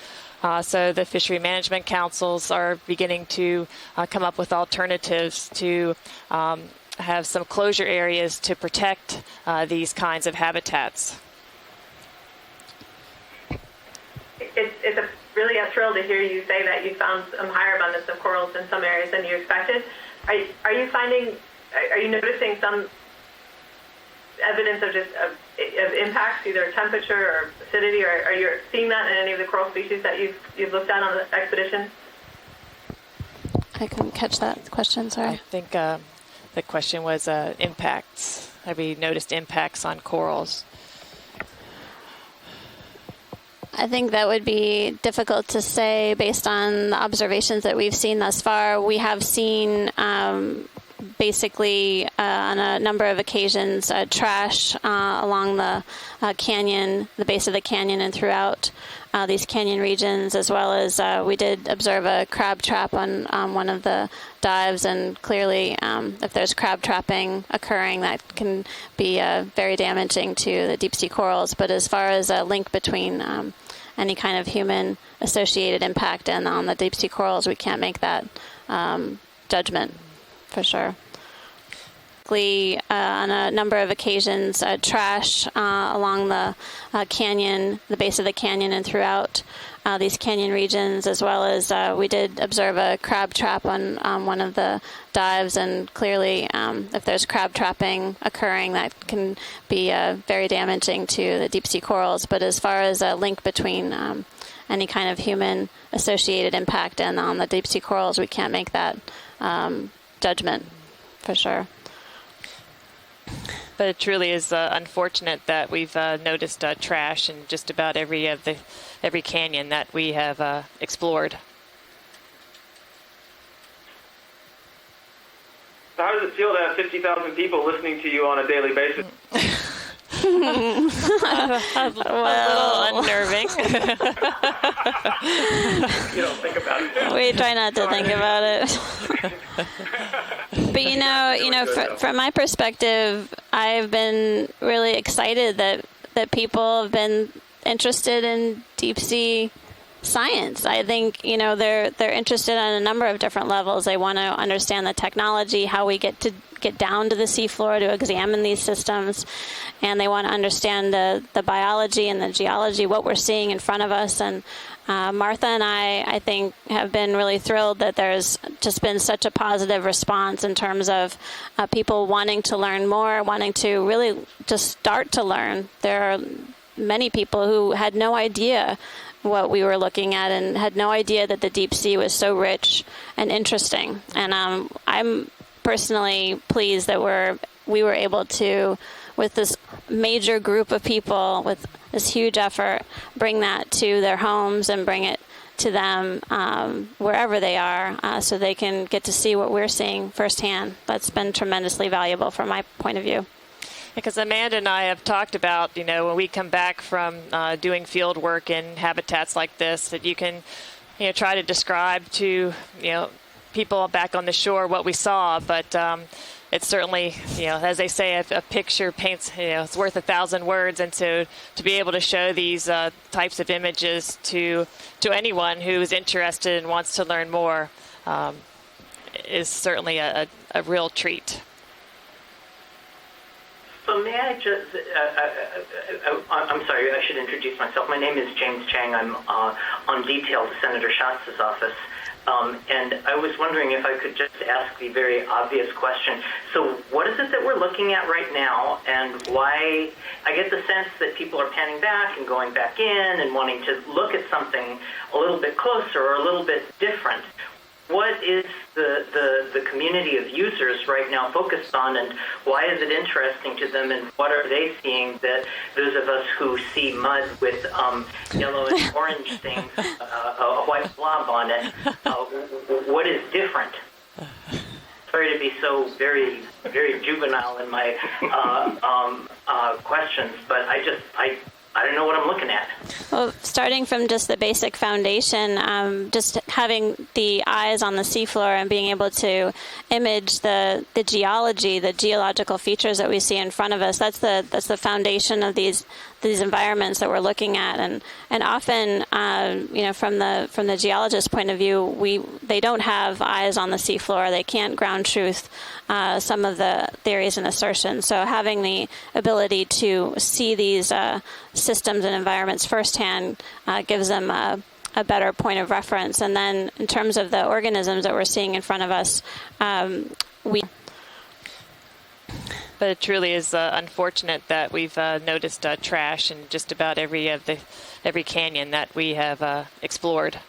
So the fishery management councils are beginning to come up with alternatives to have some closure areas to protect these kinds of habitats. It's really a thrill to hear you say that you found some higher abundance of corals in some areas than you expected. Are you noticing some evidence of impacts, either temperature or acidity, or are you seeing that in any of the coral species that you've looked at on the expedition? I couldn't catch that question, sorry. I think the question was impacts. Have we noticed impacts on corals? I think that would be difficult to say based on the observations that we've seen thus far. We have seen basically on a number of occasions trash along the canyon, the base of the canyon and throughout these canyon regions, as well as we did observe a crab trap on one of the dives, and clearly if there's crab trapping occurring, that can be very damaging to the deep sea corals. But as far as a link between any kind of human associated impact and on the deep sea corals, we can't make that judgment for sure. On a number of occasions, trash along the canyon, the base of the canyon and throughout these canyon regions, as well as we did observe a crab trap on one of the dives, and clearly if there's crab trapping occurring, that can be very damaging to the deep sea corals. But as far as a link between any kind of human associated impact and on the deep sea corals, we can't make that judgment for sure. But it truly is unfortunate that we've noticed trash in just about every canyon that we have explored. So how does it feel to have 50,000 people listening to you on a daily basis? A little unnerving. You don't think about it. We try not to think about it. But from my perspective, I've been really excited that people have been interested in deep sea science. I think they're interested on a number of different levels. They want to understand the technology, how we get down to the seafloor to examine these systems, and they want to understand the biology and the geology, what we're seeing in front of us. And Martha and I think, have been really thrilled that there's just been such a positive response in terms of people wanting to learn more, wanting to really just start to learn. There are many people who had no idea what we were looking at and had no idea that the deep sea was so rich and interesting. And I'm personally pleased that we were able to, with this major group of people, with this huge effort, bring that to their homes and bring it to them wherever they are, so they can get to see what we're seeing firsthand. That's been tremendously valuable from my point of view. Because Amanda and I have talked about, when we come back from doing field work in habitats like this, that you can, try to describe to, people back on the shore what we saw, but it's certainly, as they say, a picture paints, it's worth 1,000 words. And so to be able to show these types of images to anyone who is interested and wants to learn more is certainly a real treat. So may I just, I'm sorry, I should introduce myself. My name is James Chang. I'm on detail to Senator Schatz's office. And I was wondering if I could just ask the very obvious question. So what is it that we're looking at right now, and why? I get the sense that people are panning back and going back in and wanting to look at something a little bit closer or a little bit different. What is the community of users right now focused on, and why is it interesting to them, and what are they seeing that those of us who see mud with yellow and orange things, a white blob on it, what is different? Sorry to be so very, very juvenile in my questions, but I don't know what I'm looking at. Well, starting from just the basic foundation, just having the eyes on the seafloor and being able to image the geology, the geological features that we see in front of us, that's the foundation of these environments that we're looking at. And often, from the geologist's point of view, they don't have eyes on the seafloor. They can't ground truth some of the theories and assertions. So having the ability to see these systems and environments firsthand gives them a better point of reference. And then in terms of the organisms that we're seeing in front of us, But it truly is unfortunate that we've noticed trash in just about every canyon that we have explored.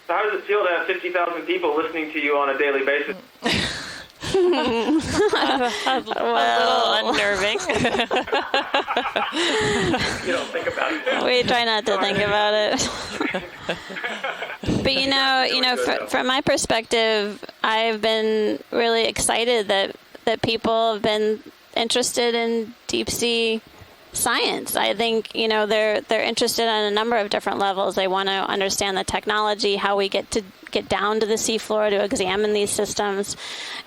So how does it feel to have 50,000 people listening to you on a daily basis? a little unnerving. You don't think about it. We try not to think about it. But from my perspective, I've been really excited that people have been interested in deep sea science. I think they're interested on a number of different levels. They want to understand the technology, how we get down to the seafloor to examine these systems,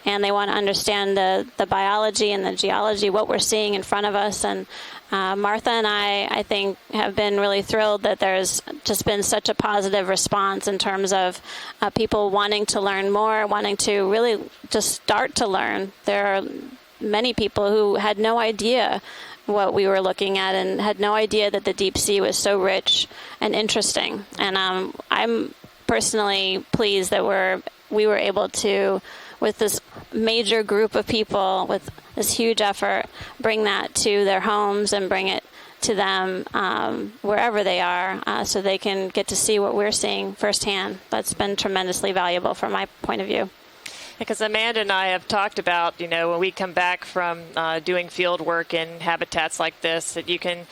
and they want to understand the biology and the geology, what we're seeing in front of us. And Martha and I think, have been really thrilled that there's just been such a positive response in terms of people wanting to learn more, wanting to really just start to learn. There are many people who had no idea what we were looking at and had no idea that the deep sea was so rich and interesting. And I'm personally pleased that we were able to, with this major group of people, with this huge effort, bring that to their homes and bring it to them wherever they are, so they can get to see what we're seeing firsthand. That's been tremendously valuable from my point of view. Because Amanda and I have talked about, when we come back from doing field work in habitats like this, that you can,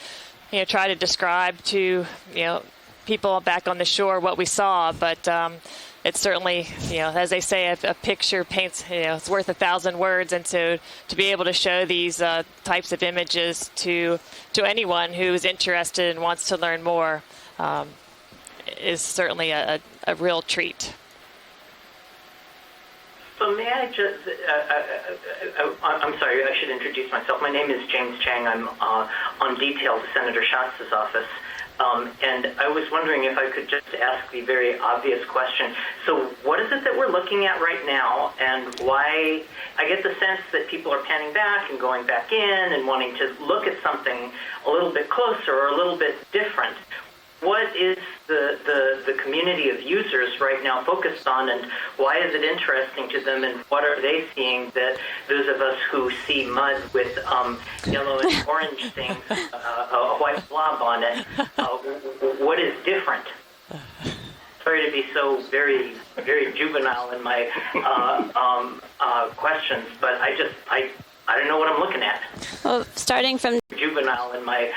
try to describe to, people back on the shore what we saw. But it's certainly, as they say, a picture paints, it's worth 1,000 words. And so to be able to show these types of images to anyone who is interested and wants to learn more is certainly a real treat. So may I just, I'm sorry, I should introduce myself. My name is James Chang. I'm on detail to Senator Schatz's office. And I was wondering if I could just ask the very obvious question. So what is it that we're looking at right now, and why? I get the sense that people are panning back and going back in and wanting to look at something a little bit closer or a little bit different. what is the community of users right now focused on, and why is it interesting to them, and what are they seeing that those of us who see mud with yellow and orange things, a white blob on it, what is different? Sorry to be so very, very juvenile in my questions, but I don't know what I'm looking at. Well, starting from juvenile in my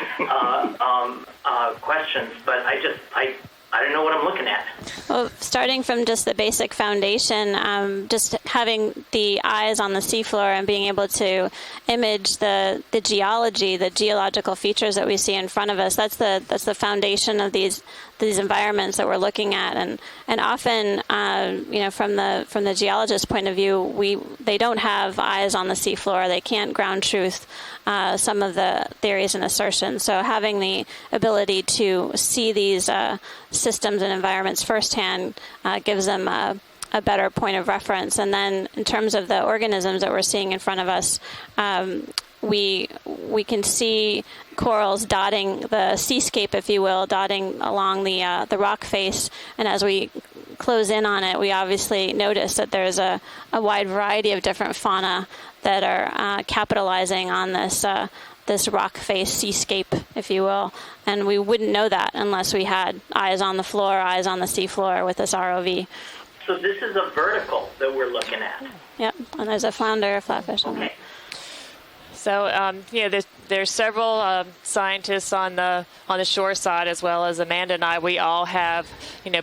questions, but I don't know what I'm looking at. Well, starting from just the basic foundation, just having the eyes on the seafloor and being able to image the geology, the geological features that we see in front of us. That's the foundation of these environments that we're looking at, and often, from the geologist's point of view, they don't have eyes on the seafloor. They can't ground truth some of the theories and assertions. So having the ability to see these systems and environments firsthand gives them a better point of reference. And then in terms of the organisms that we're seeing in front of us, we can see corals dotting the seascape, if you will, dotting along the rock face. And as we close in on it, we obviously notice that there's a wide variety of different fauna that are capitalizing on this rock face seascape, if you will. And we wouldn't know that unless we had eyes on the floor, eyes on the seafloor with this ROV. So this is a vertical that we're looking at. Yep, and there's a flounder, a flatfish on it. So, there's several scientists on the shore side, as well as Amanda and I. We all have,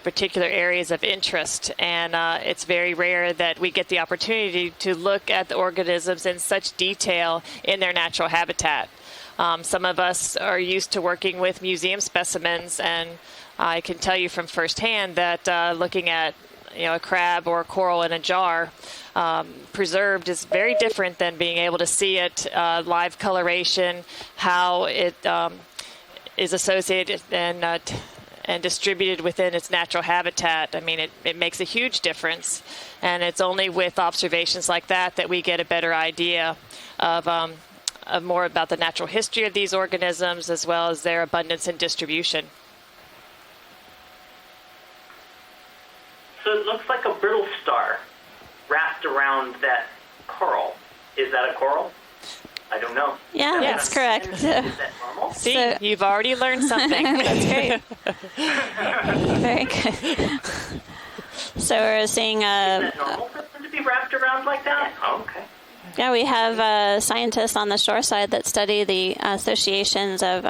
particular areas of interest, and it's very rare that we get the opportunity to look at the organisms in such detail in their natural habitat. Some of us are used to working with museum specimens, and I can tell you from firsthand that looking at a crab or a coral in a jar preserved is very different than being able to see it live coloration, how it is associated and distributed within its natural habitat. I mean, it makes a huge difference, and it's only with observations like that we get a better idea of more about the natural history of these organisms, as well as their abundance and distribution. So it looks like a brittle star wrapped around that coral. Is that a coral? I don't know. Yeah, that's correct. Is that normal? See, you've already learned something. That's great. Very good. So we're seeing Is that normal for them to be wrapped around like that? Oh, okay. Yeah, we have scientists on the shore side that study the associations of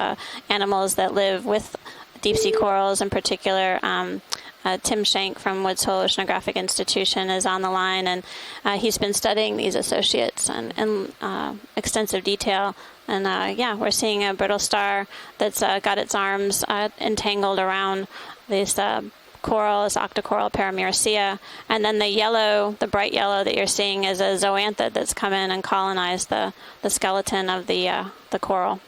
animals that live with deep sea corals in particular. Tim Shank from Woods Hole Oceanographic Institution is on the line, and he's been studying these associates in extensive detail. And we're seeing a brittle star that's got its arms entangled around this coral, this octocoral Paramyricea. And then the bright yellow that you're seeing is a zoanthid that's come in and colonized the skeleton of the coral.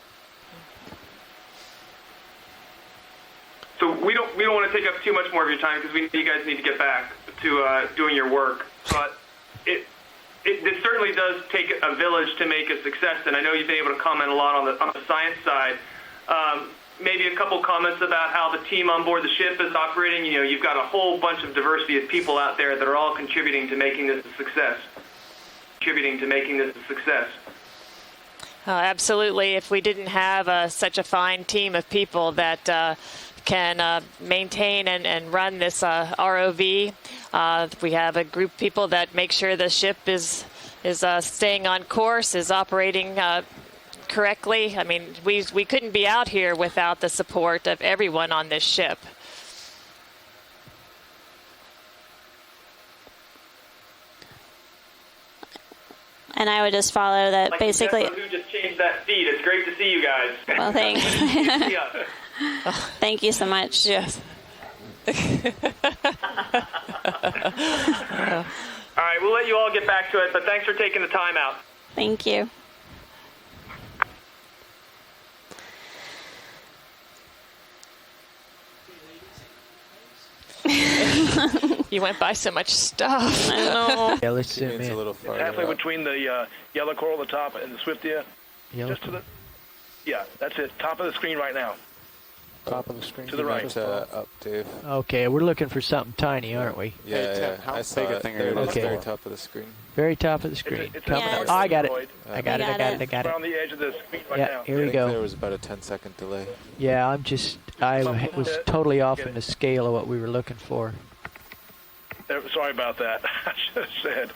So we don't want to take up too much more of your time because you guys need to get back to doing your work. But this certainly does take a village to make a success, and I know you've been able to comment a lot on the science side. Maybe a couple comments about how the team on board the ship is operating. You've got a whole bunch of diversity of people out there that are all contributing to making this a success. Absolutely. If we didn't have such a fine team of people that can maintain and run this ROV. We have a group of people that make sure the ship is staying on course, is operating correctly. I mean, we couldn't be out here without the support of everyone on this ship. And I would just follow that basically. Who just changed that feed? It's great to see you guys. Well, thanks. Thank you so much. Yes. All right, we'll let you all get back to it, but thanks for taking the time out. Thank you. You went by so much stuff. I know. Yeah, let's zoom It's a in. little far Halfway up. between the yellow coral at the top and the Swiftia. Yellow Just to the, yeah, that's it. Top of the screen right now. Top of the screen. To the right. Up, Dave. Okay, we're looking for something tiny, aren't we? Yeah, How I saw big a it. thing are There you it is, looking very for? top of the screen. Very top of the screen. It's Coming Yeah, up. it's Oh, I got it. Void. I got it. We're on the edge of the screen right Yeah, now. here I we think go. there was about a 10-second delay. Yeah, I was totally off in the scale of what we were looking for. Sorry about that. I should have said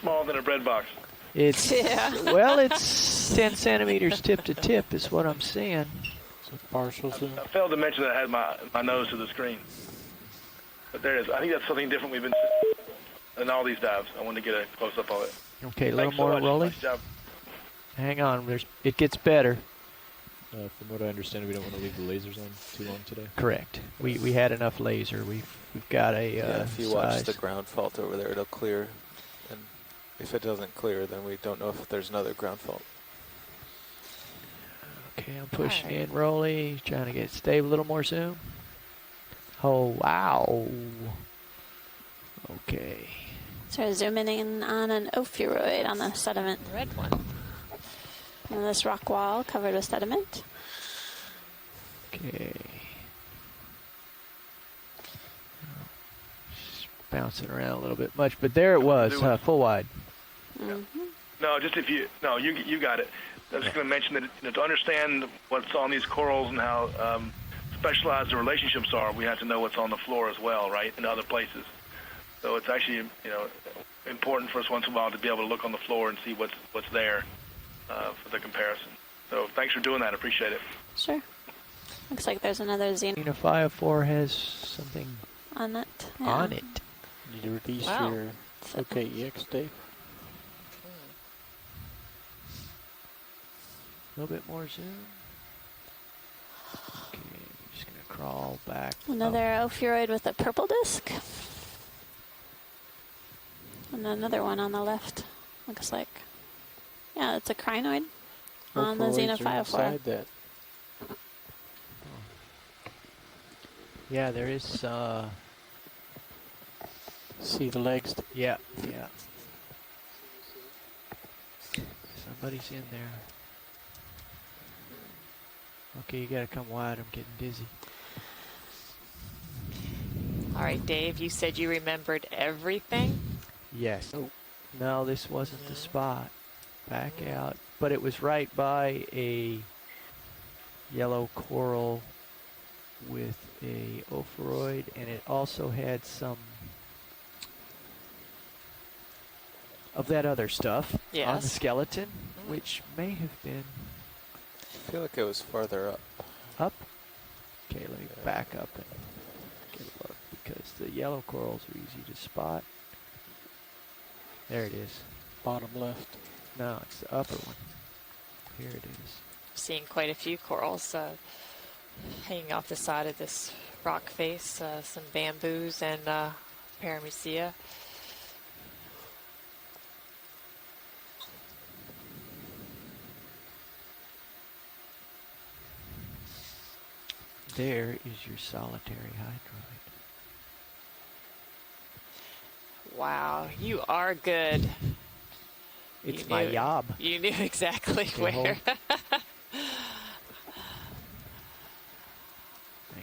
smaller than a bread box. It's well, it's 10 centimeters tip to tip is what I'm saying. Partial zoom. I failed to mention that I had my nose to the screen. But there it is. I think that's something different we've been in all these dives. I wanted to get a close-up of it. Okay, a little Thanks more so much. rolling. Nice job. Hang on, it gets better. From what I understand, we don't want to leave the lasers on too long today. Correct. We had enough laser. We've got a if you watch the ground fault over there, it'll clear. And if it doesn't clear, then we don't know if there's another ground fault. Okay, I'm pushing in, rolling, trying to get stable, a little more zoom. Oh, wow. Okay. So zooming in on an ophiuroid on the sediment. Red one. And this rock wall covered with sediment. Okay. Just bouncing around a little bit much, but there it was, full wide. Mm-hmm. No, just if you got it. I was just going to mention that to understand what's on these corals and how specialized the relationships are, we have to know what's on the floor as well, right, in other places. So it's actually important for us once in a while to be able to look on the floor and see what's there for the comparison. So thanks for doing that. I appreciate it. Sure. Looks like there's another Xena 504 has something on it. Yeah. On it. Did you release Wow. your OKEX, Dave? A little bit more zoom. Okay, just going to crawl back. Another ophiuroid with a purple disc. And another one on the left. Looks like. Yeah, it's a crinoid on the Xena 504. Inside that. Yeah, there is. See the legs? Yeah. Somebody's in there. Okay, you gotta come wide. I'm getting dizzy. All right, Dave, you said you remembered everything? Yes. Oh, no, this wasn't the spot. Back out. But it was right by a yellow coral with a ophiuroid, and it also had some of that other stuff on the skeleton, which may have been... I feel like it was farther up. Up? Okay, let me back up and get a look, because the yellow corals are easy to spot. There it is. Bottom left. No, it's the upper one. Here it is. Seeing quite a few corals hanging off the side of this rock face, some bamboos and Parameciea. There is your solitary hydroid. Wow, you are good. It's my yob. You knew exactly where. Hang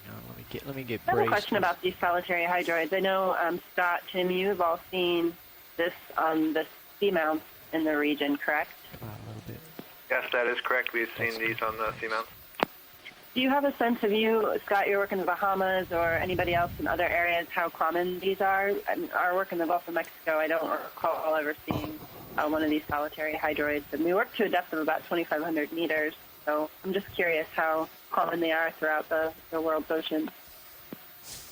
on, let me get I have a braced. question about these solitary hydroids. I know, Scott, Tim, you have all seen this on the seamounts in the region, correct? Come on, a little bit. Yes, that is correct. We've seen these on the seamounts. Do you have a sense of Scott, your work in the Bahamas or anybody else in other areas, how common these are? Our work in the Gulf of Mexico, I don't recall ever seeing one of these solitary hydroids. And we work to a depth of about 2,500 meters. So I'm just curious how common they are throughout the world's oceans.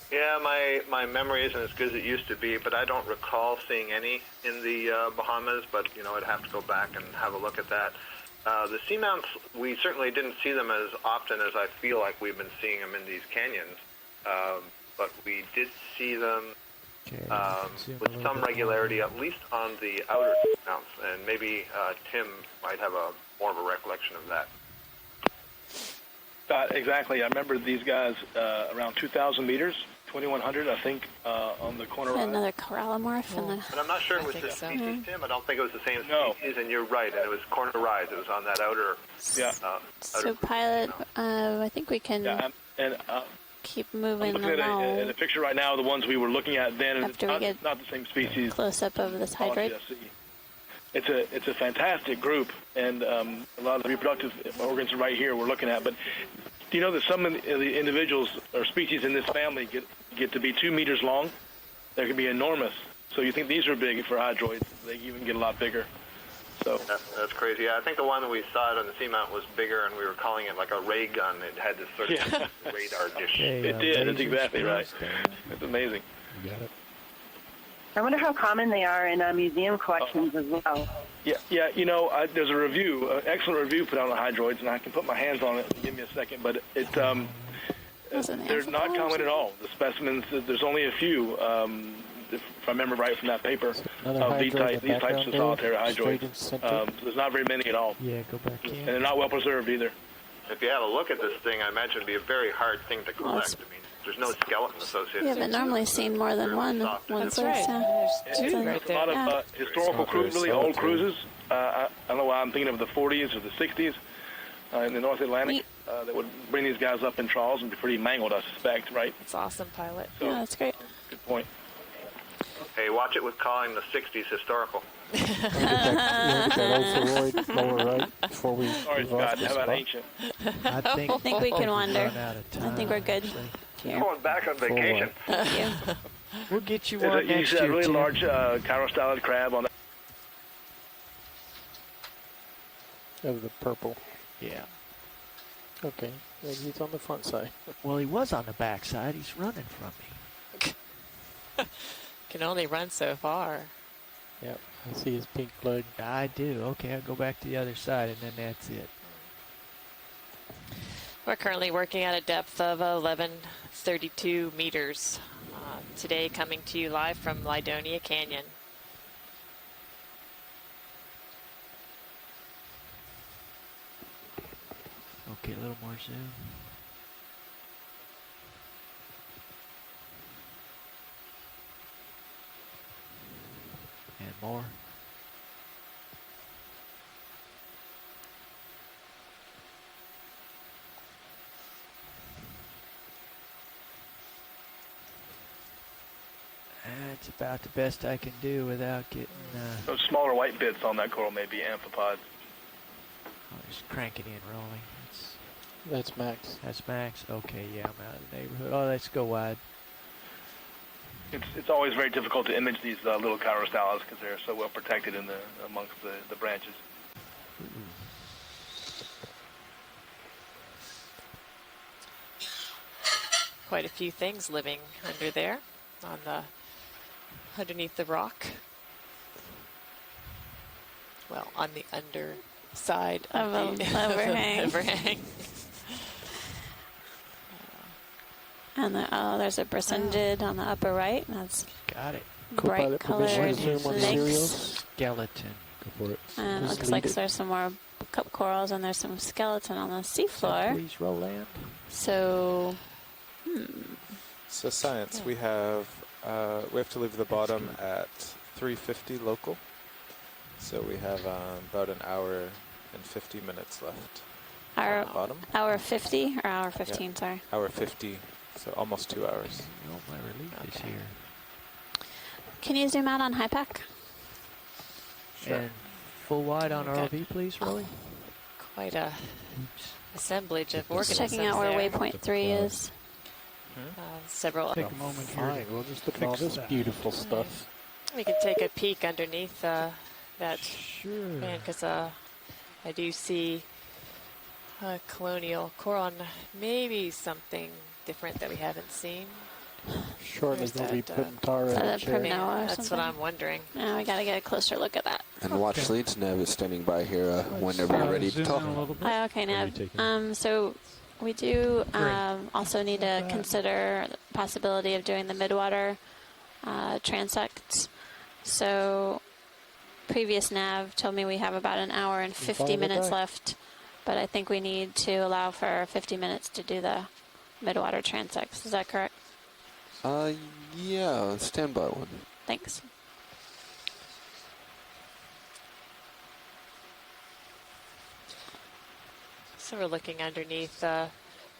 Yeah, my memory isn't as good as it used to be, but I don't recall seeing any in the Bahamas, but, I'd have to go back and have a look at that. The seamounts, we certainly didn't see them as often as I feel like we've been seeing them in these canyons, but we did see them with some regularity, at least on the outer seamounts, and maybe Tim might have more of a recollection of that. Exactly. I remember these guys around 2,000 meters, 2100, I think, on the corner. Another corallimorph. And I'm not sure it was the species, Tim. I don't think it was the same species, and you're right. And it was corner rise. It was on that outer. Yeah. So pilot, I think we can keep moving I'm looking along. at a picture right now. The ones we were looking at then, and After it's not the same species. Close up of this hydrate. It's a fantastic group, and a lot of the reproductive organs are right here we're looking at. But do you know that some of the individuals or species in this family get to be 2 meters long? They can be enormous. So you think these are big for hydroids? They even get a lot bigger. So that's crazy. Yeah, I think the one that we saw on the seamount was bigger, and we were calling it like a ray gun. It had this sort of radar dish. It did. That's exactly right. It's amazing. You got it. I wonder how common they are in museum collections as well. Yeah. You know, there's a review, an excellent review put out on hydroids, and I can put my hands on it. Give me a second, but they're not common at all. The specimens, there's only a few, if I remember right from that paper, of these types of solitary hydroids. So there's not very many at all. Yeah, go back in. And they're not well preserved either. If you had a look at this thing, I imagine it'd be a very hard thing to collect. I mean, there's no skeleton associated. We haven't normally seen more than one. That's right. There's two right there. A lot of historical cruises, really old cruises. I don't know why I'm thinking of the 40s or the 60s in the North Atlantic that would bring these guys up in trawls and be pretty mangled, I suspect, right? That's awesome, pilot. So, yeah, that's great. Good point. Hey, watch it with calling the 60s historical. Get that opioid lower right before we Sorry, Scott. How about ancient? I think we can wander. I think we're good. You're going back on vacation. Thank you. We'll get you There's one next a year, really Tim. large chirostylid crab on that. of the purple. Yeah. Okay, maybe he's on the front side. Well, he was on the back side. He's running from me. Can only run so far. Yep, I see his pink flag. I do. Okay, I'll go back to the other side, and then that's it. We're currently working at a depth of 1132 meters. Today coming to you live from Lydonia Canyon. Okay, a little more zoom. And more. That's about the best I can do without getting... Those smaller white bits on that coral may be amphipods. I'll just crank it in, rolling. That's max. That's max? Okay, yeah, I'm out of the neighborhood. Oh, let's go wide. It's always very difficult to image these little chirostylids because they're so well protected in amongst the branches. Quite a few things living under there, underneath the rock. Well, on the underside of the overhang. And there's a brachyndid on the upper right. That's got it. Bright colored snakes. Skeleton. Go for it. And it looks like there's some more cup corals and there's some skeleton on the seafloor. Please roll land. So, So science, we have to leave the bottom at 3:50 local. So we have about an hour and 50 minutes left. Hour 50 or hour 15, yeah. sorry. Hour 50, so almost 2 hours. Oh, my relief is here. Can you zoom out on HIPAC? Sure. And full wide on ROV, please, Rolly. Quite a assemblage of organisms. Just checking out where waypoint 3 is. Several. Take a moment here. Fine. We'll just look at all this beautiful stuff. We can take a peek underneath that sure. fan because I do see colonial coral and maybe something different that we haven't seen. Short is going to be putting tar in the chair. That's what I'm wondering. Yeah, we got to get a closer look at that. And watch leads. Nav is standing by here whenever you're ready to talk. Okay, Nav. So we do also need to consider the possibility of doing the midwater transects. So previous Nav told me we have about an hour and 50 minutes left, but I think we need to allow for 50 minutes to do the midwater transects. Is that correct? Yeah, stand by one. Thanks. So we're looking underneath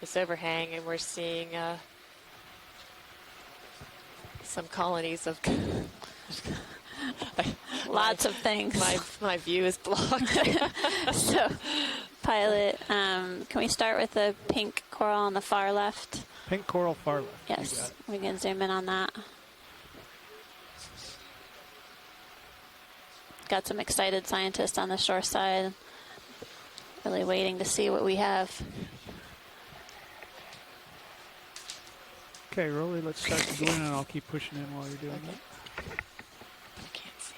this overhang, and we're seeing some colonies of lots of things. My view is blocked. So, pilot, can we start with the pink coral on the far left? Pink coral far left. Yes, we can zoom in on that. Got some excited scientists on the shore side, really waiting to see what we have. Okay, Rolly, let's start to go in, and I'll keep pushing in while you're doing that. I can't see.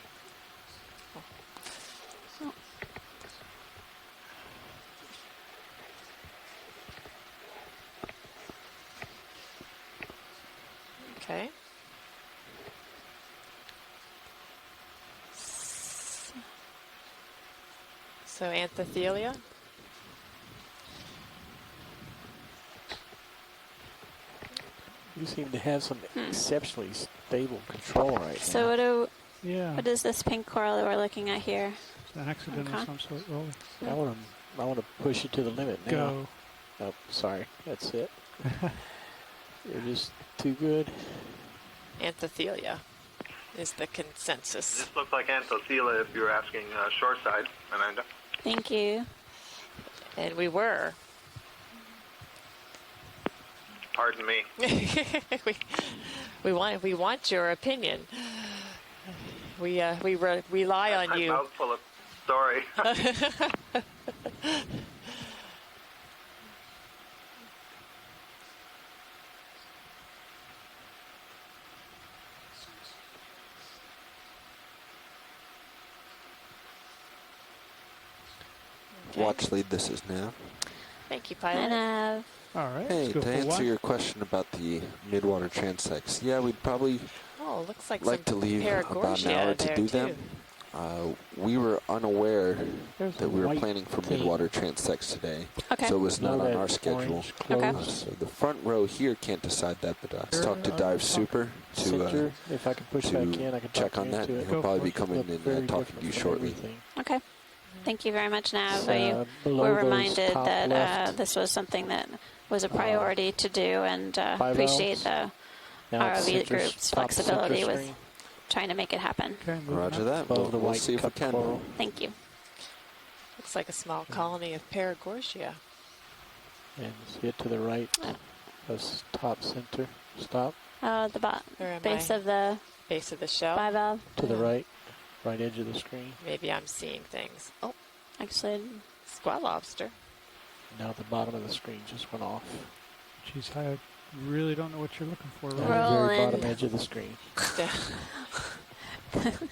Okay. So Anthethelia. You seem to have some exceptionally stable control right now. So Yeah. what is this pink coral that we're looking at here? It's an accident of some sort, Rolly. I want to push you to the limit now. Go. Oh, sorry. That's it. You're just too good. Anthethelia is the consensus. This looks like Anthethelia if you're asking shoreside, Amanda. Thank you. And we were. Pardon me. we want your opinion. We rely on you. Mouthful of story. Watch lead, this is Nav. Thank you, pilot. All right. Hey, to answer your question about the midwater transects, yeah, we'd probably looks like to leave about an hour to do them. We were unaware that we were planning for midwater transects today, so it was not on our schedule. So the front row here can't decide that, but let's talk to Dive Super to if I can push back in, I can check on that. He'll probably be coming and talking to you shortly. Okay. Thank you very much, Nav. So, We're reminded that this was something that was a priority to do, and appreciate the ROV group's flexibility with trying to make it happen. Roger that. We'll see if we can. Thank you. Looks like a small colony of Paragorgia. And see it to the right. That's top center. Stop. The base of the shell. Bivalve. To the right. Right edge of the screen. Maybe I'm seeing things. Oh, actually, squat lobster. Now the bottom of the screen just went off. Jeez, I really don't know what you're looking for. Right? The very bottom edge of the screen.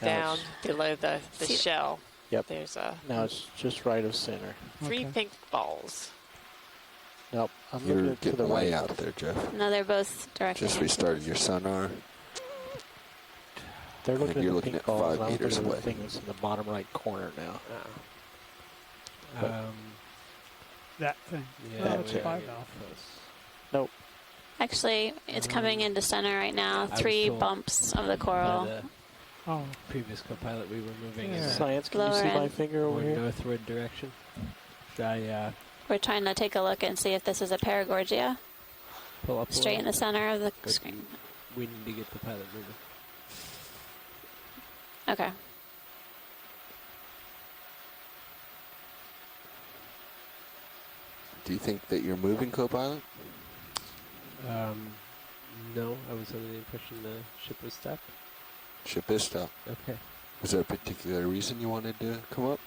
Down below the shell. Yep. There's a. Now it's just right of center. 3 pink balls. Nope. I'm You're looking to the way right. out there, Jeff. No, they're both directly. Just restarted your sonar. They're looking you're at the looking pink at balls, 5 meters and I'm away. looking at the thing that's in the bottom right corner now. That thing. Yeah, that's a bivalve. Nope. Actually, it's coming into center right now. 3 bumps of the coral. Previous co-pilot, we were moving in Science, can you see my finger over here? northward direction. We're trying to take a look and see if this is a Paragorgia. Pull up straight in the center of the screen. We need to get the pilot moving. Okay. Do you think that you're moving, co-pilot? No, I was under the impression the ship was stopped. Ship is stopped. Okay. Was there a particular reason you wanted to come up?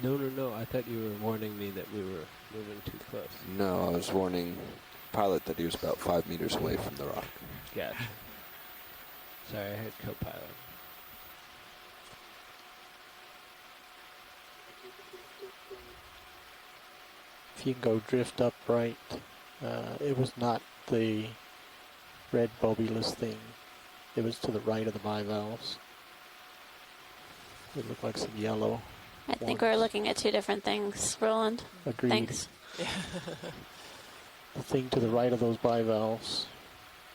No. I thought you were warning me that we were moving too close. No, I was warning pilot that he was about 5 meters away from the rock. Gotcha. Sorry, I heard co-pilot. If you can go drift up right, it was not the red bulbulous thing. It was to the right of the bivalves. It looked like some yellow. I think we're looking at 2 different things, Roland. Agreed. Thanks. The thing to the right of those bivalves.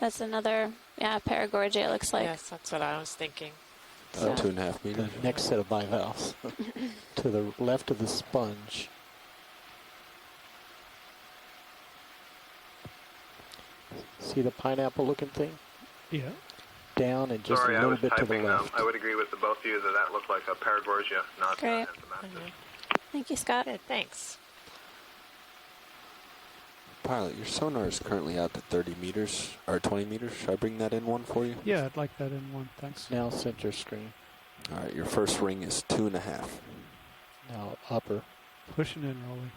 That's another, paragorgia, it looks like. Yes, that's what I was thinking. 2.5 meters. The next set of bivalves. To the left of the sponge. See the pineapple looking thing? Yeah. Down and just Sorry, a little bit to the left. I would agree with the both of you that looked like a paragorgia, not Great. enzymatic. Thank you, Scott. Good, thanks. Pilot, your sonar is currently out to 30 meters, or 20 meters. Should I bring that in one for you? Yeah, I'd like that in one. Thanks. Now center screen. All right, your first ring is 2.5. Now upper. Pushing in, Rolly.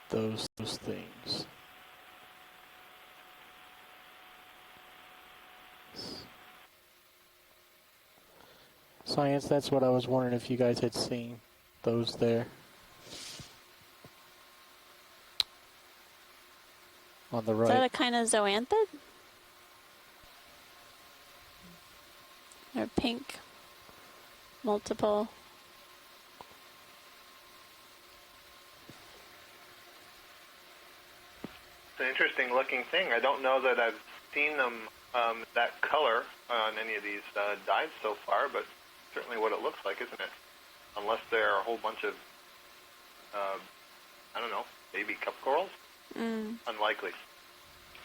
Those things. Science, that's what I was wondering if you guys had seen. Those there. On the right. Is that a kind of zoanthid? Or pink? Multiple? It's an interesting looking thing. I don't know that I've seen them that color on any of these dives so far, but certainly what it looks like, isn't it? Unless there are a whole bunch of, I don't know, maybe cup corals? Unlikely.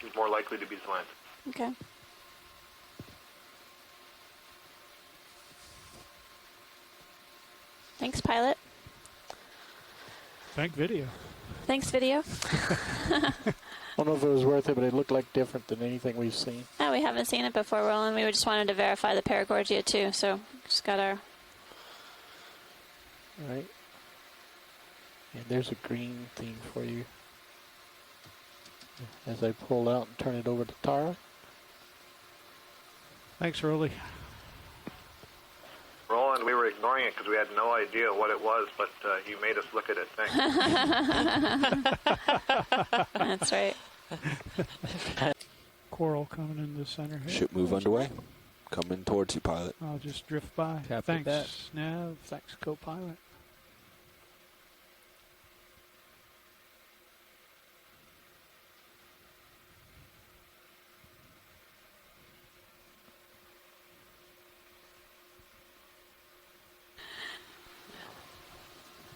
It's more likely to be zoanthid. Okay. Thanks, pilot. Thank video. Thanks, video. I don't know if it was worth it, but it looked like different than anything we've seen. No, we haven't seen it before, Roland. We just wanted to verify the paragorgia too, so just got our... Right. And there's a green theme for you. As I pull out and turn it over to Tara. Thanks, Rolly. Roland, we were ignoring it because we had no idea what it was, but you made us look at it. Thanks. That's right. Coral coming in the center here. Ship move underway. Coming towards you, pilot. I'll just drift by. Copy Thanks, that. Nav. Thanks, co-pilot.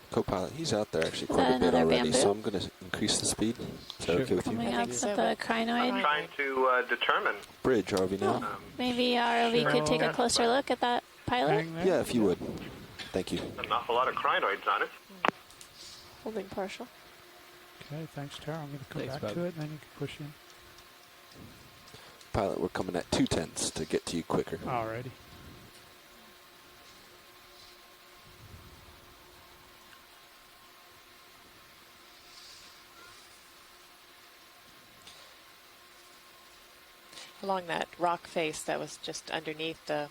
Co-pilot, he's out there actually quite a bit already, bamboo? so I'm going to increase the speed. Is that okay with you? Coming up with the crinoid. I'm trying to determine. Bridge, RV now. Maybe ROV could take a closer look at that pilot. Yeah, if you would. Thank you. An awful lot of crinoids on it. Holding partial. Okay, thanks, Tara. I'm going to come Thanks, back bud. to it, and then you can push in. Pilot, we're coming at 2/10 to get to you quicker. Alrighty. Along that rock face that was just underneath the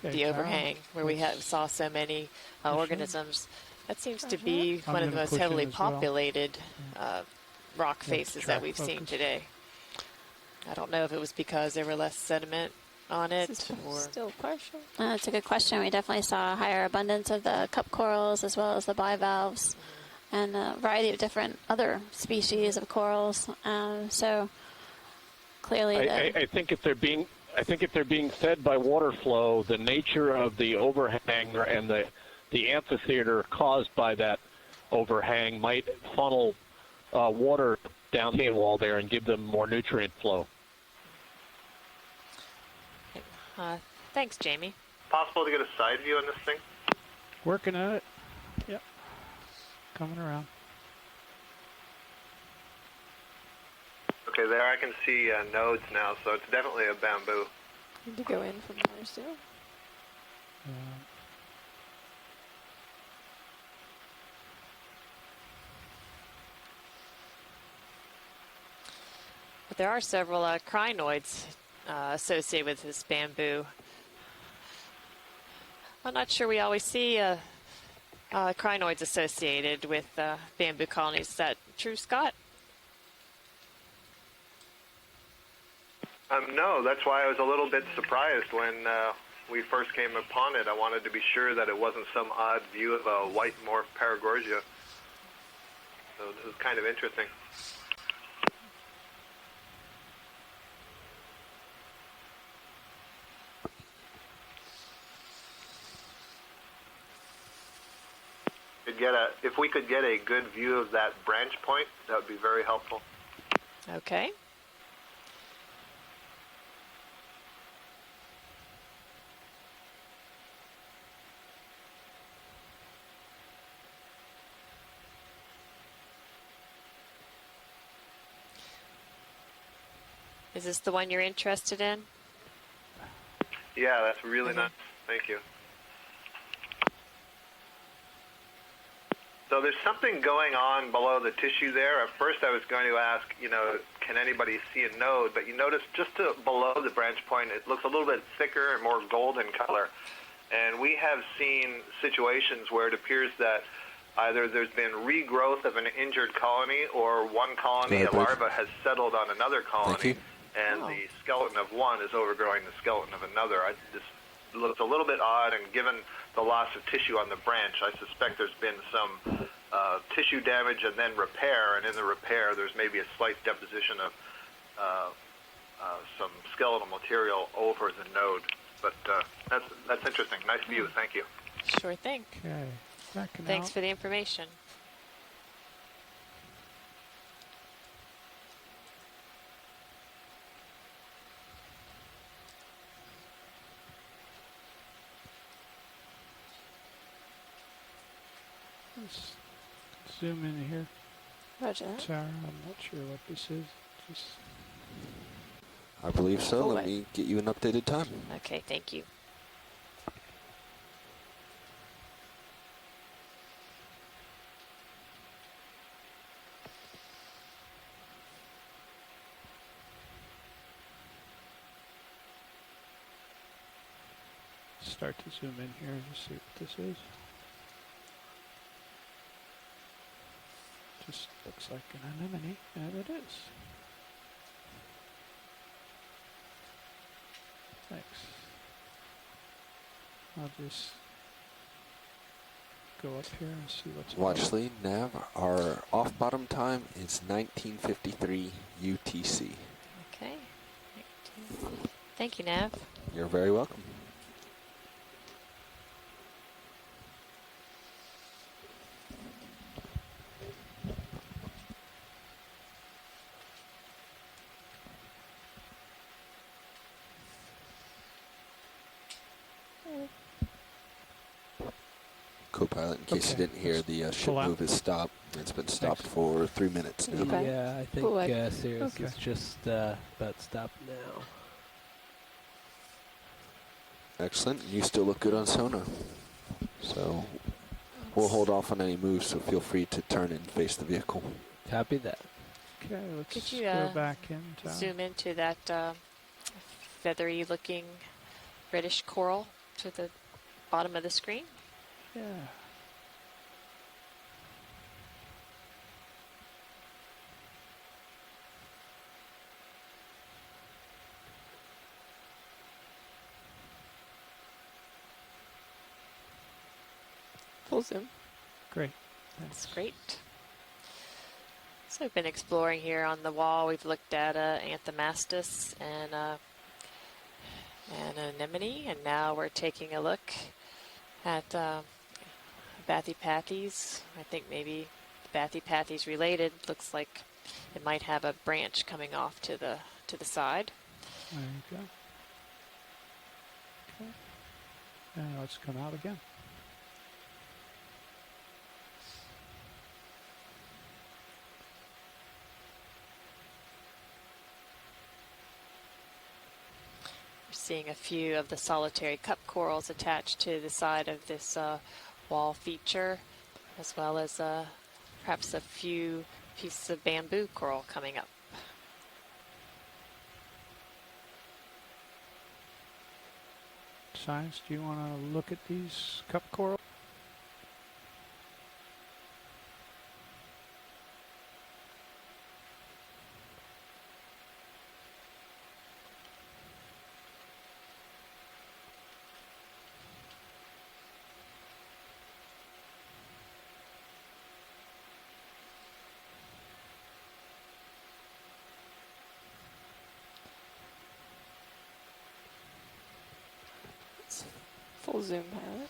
overhang, where we saw so many organisms. That seems to be one of the most heavily populated rock faces that we've seen today. I don't know if it was because there were less sediment on it, or still partial. That's a good question. We definitely saw a higher abundance of the cup corals as well as the bivalves, and a variety of different other species of corals. So clearly, I think if they're being fed by water flow, the nature of the overhang and the amphitheater caused by that overhang might funnel water down the wall there and give them more nutrient flow. thanks, Jamie. Possible to get a side view on this thing? Working at it. Yep. Coming around. Okay, there I can see nodes now, so it's definitely a bamboo. Need to go in from there still. But there are several crinoids associated with this bamboo. I'm not sure we always see crinoids associated with bamboo colonies. Is that true, Scott? No, that's why I was a little bit surprised when we first came upon it, I wanted to be sure that it wasn't some odd view of a white morph paragorgia. So this is kind of interesting. If we could get a good view of that branch point, that would be very helpful. Okay. Is this the one you're interested in? Yeah, that's really nice. Thank you. So there's something going on below the tissue there. At first I was going to ask, can anybody see a node? But you notice just below the branch point, it looks a little bit thicker and more golden color. And we have seen situations where it appears that either there's been regrowth of an injured colony or one colony, a larva, has settled on another colony, and the skeleton of one is overgrowing the skeleton of another. This looks a little bit odd, and given the loss of tissue on the branch, I suspect there's been some tissue damage and then repair, and in the repair there's maybe a slight deposition of some skeletal material over the node. But that's interesting. Nice view. Thank you. Sure thing. Okay. Thanks for the information. Let's zoom in here. Roger that. Sarah, I'm not sure what this is. Just I believe so. Let me get you an updated time. Okay, thank you. start to zoom in here and see what this is. Just looks like an anemone, and it is. Thanks. I'll just go up here and see what's Watch lead, nav. Our off-bottom time is 1953 UTC. Okay. Thank you, Nav. You're very welcome. Co-pilot, in case you didn't hear, the ship move is stopped. It's been stopped for 3 minutes now. Okay. Yeah, I think Sirius is just about stopped now. Excellent. You still look good on sonar. So we'll hold off on any moves, so feel free to turn and face the vehicle. Copy that. Okay, let's Could you go back into... zoom into that feathery-looking reddish coral to the bottom of the screen? Yeah. Full zoom. Great. That's great. So we've been exploring here on the wall. We've looked at Anthomastus and anemone, and now we're taking a look at Bathypathes. I think maybe Bathypathes related. Looks like it might have a branch coming off to the side. There you go. Okay. And let's come out again. Seeing a few of the solitary cup corals attached to the side of this wall feature, as well as perhaps a few pieces of bamboo coral coming up. Science, do you want to look at these cup coral? Full zoom pilot.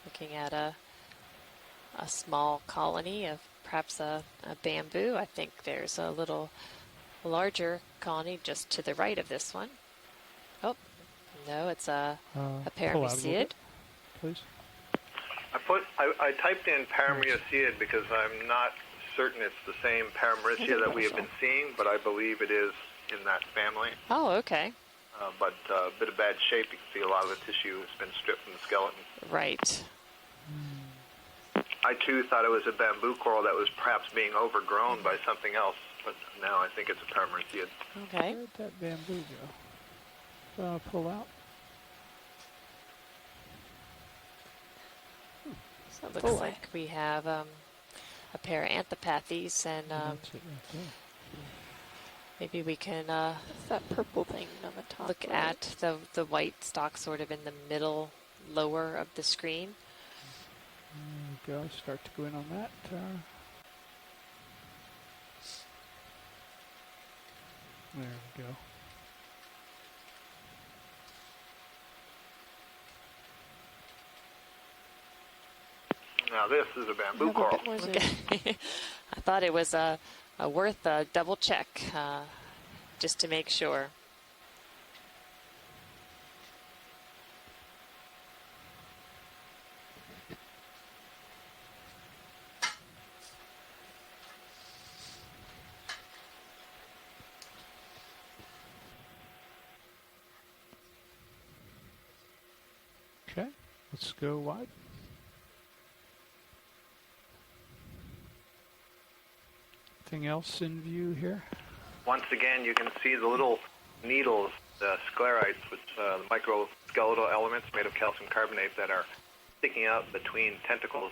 Looking at a small colony of perhaps a bamboo. I think there's a little larger colony just to the right of this one. Oh, no, it's a parameciid. Please. I typed in parameciid because I'm not certain it's the same parameciid that we have been seeing, but I believe it is in that family. Oh, okay. But a bit of bad shape. You can see a lot of the tissue has been stripped from the skeleton. Right. I too thought it was a bamboo coral that was perhaps being overgrown by something else, but now I think it's a parameciid. Okay. Where'd that bamboo go? Pull out. So it looks like we have a pair of anthropathes, and That's it right there. maybe we can It's that purple thing on the top. look at the white stalk sort of in the middle lower of the screen. There we go. Start to go in on that. There we go. Now this is a bamboo coral. Okay. I thought it was worth a double check just to make sure. Okay, let's go wide. Anything else in view here? Once again, you can see the little needles, the sclerites, which the microskeletal elements made of calcium carbonate that are sticking out between tentacles.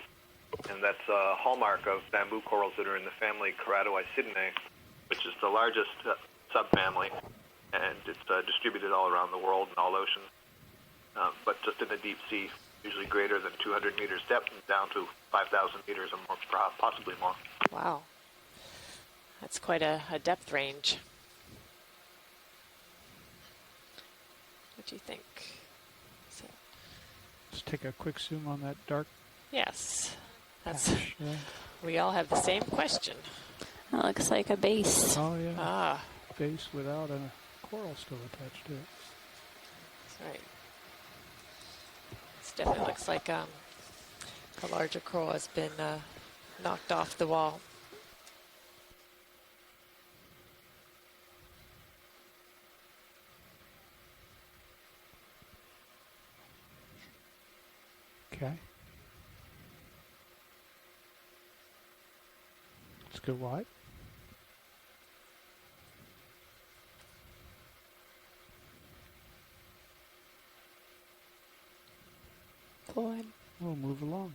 And that's a hallmark of bamboo corals that are in the family Ceratoicidinae, which is the largest subfamily, and it's distributed all around the world in all oceans. But just in the deep sea, usually greater than 200 meters depth and down to 5,000 meters or more, possibly more. Wow. That's quite a depth range. What do you think? Let's take a quick zoom on that dark. Yes. That's. Patch there. We all have the same question. That looks like a base. Oh, yeah. Ah. Base without a coral still attached to it. That's right. This definitely looks like a larger coral has been knocked off the wall. Okay. Let's go wide. Forward. We'll move along.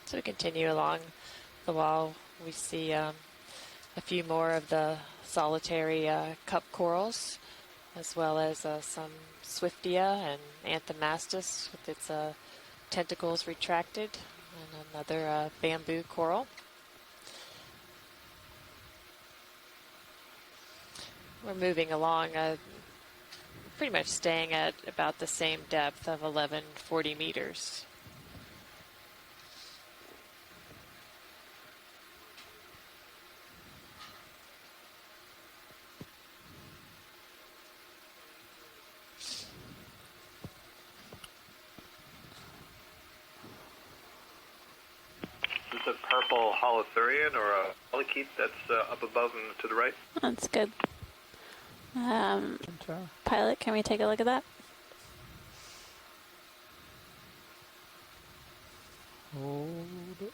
So we continue along the wall. We see a few more of the solitary cup corals, as well as some Swiftia and Anthomastus with its tentacles retracted, and another bamboo coral. We're moving along, pretty much staying at about the same depth of 1140 meters. Is this a purple holothurian or a polychaete that's up above and to the right? That's good. Pilot, can we take a look at that? Hold it.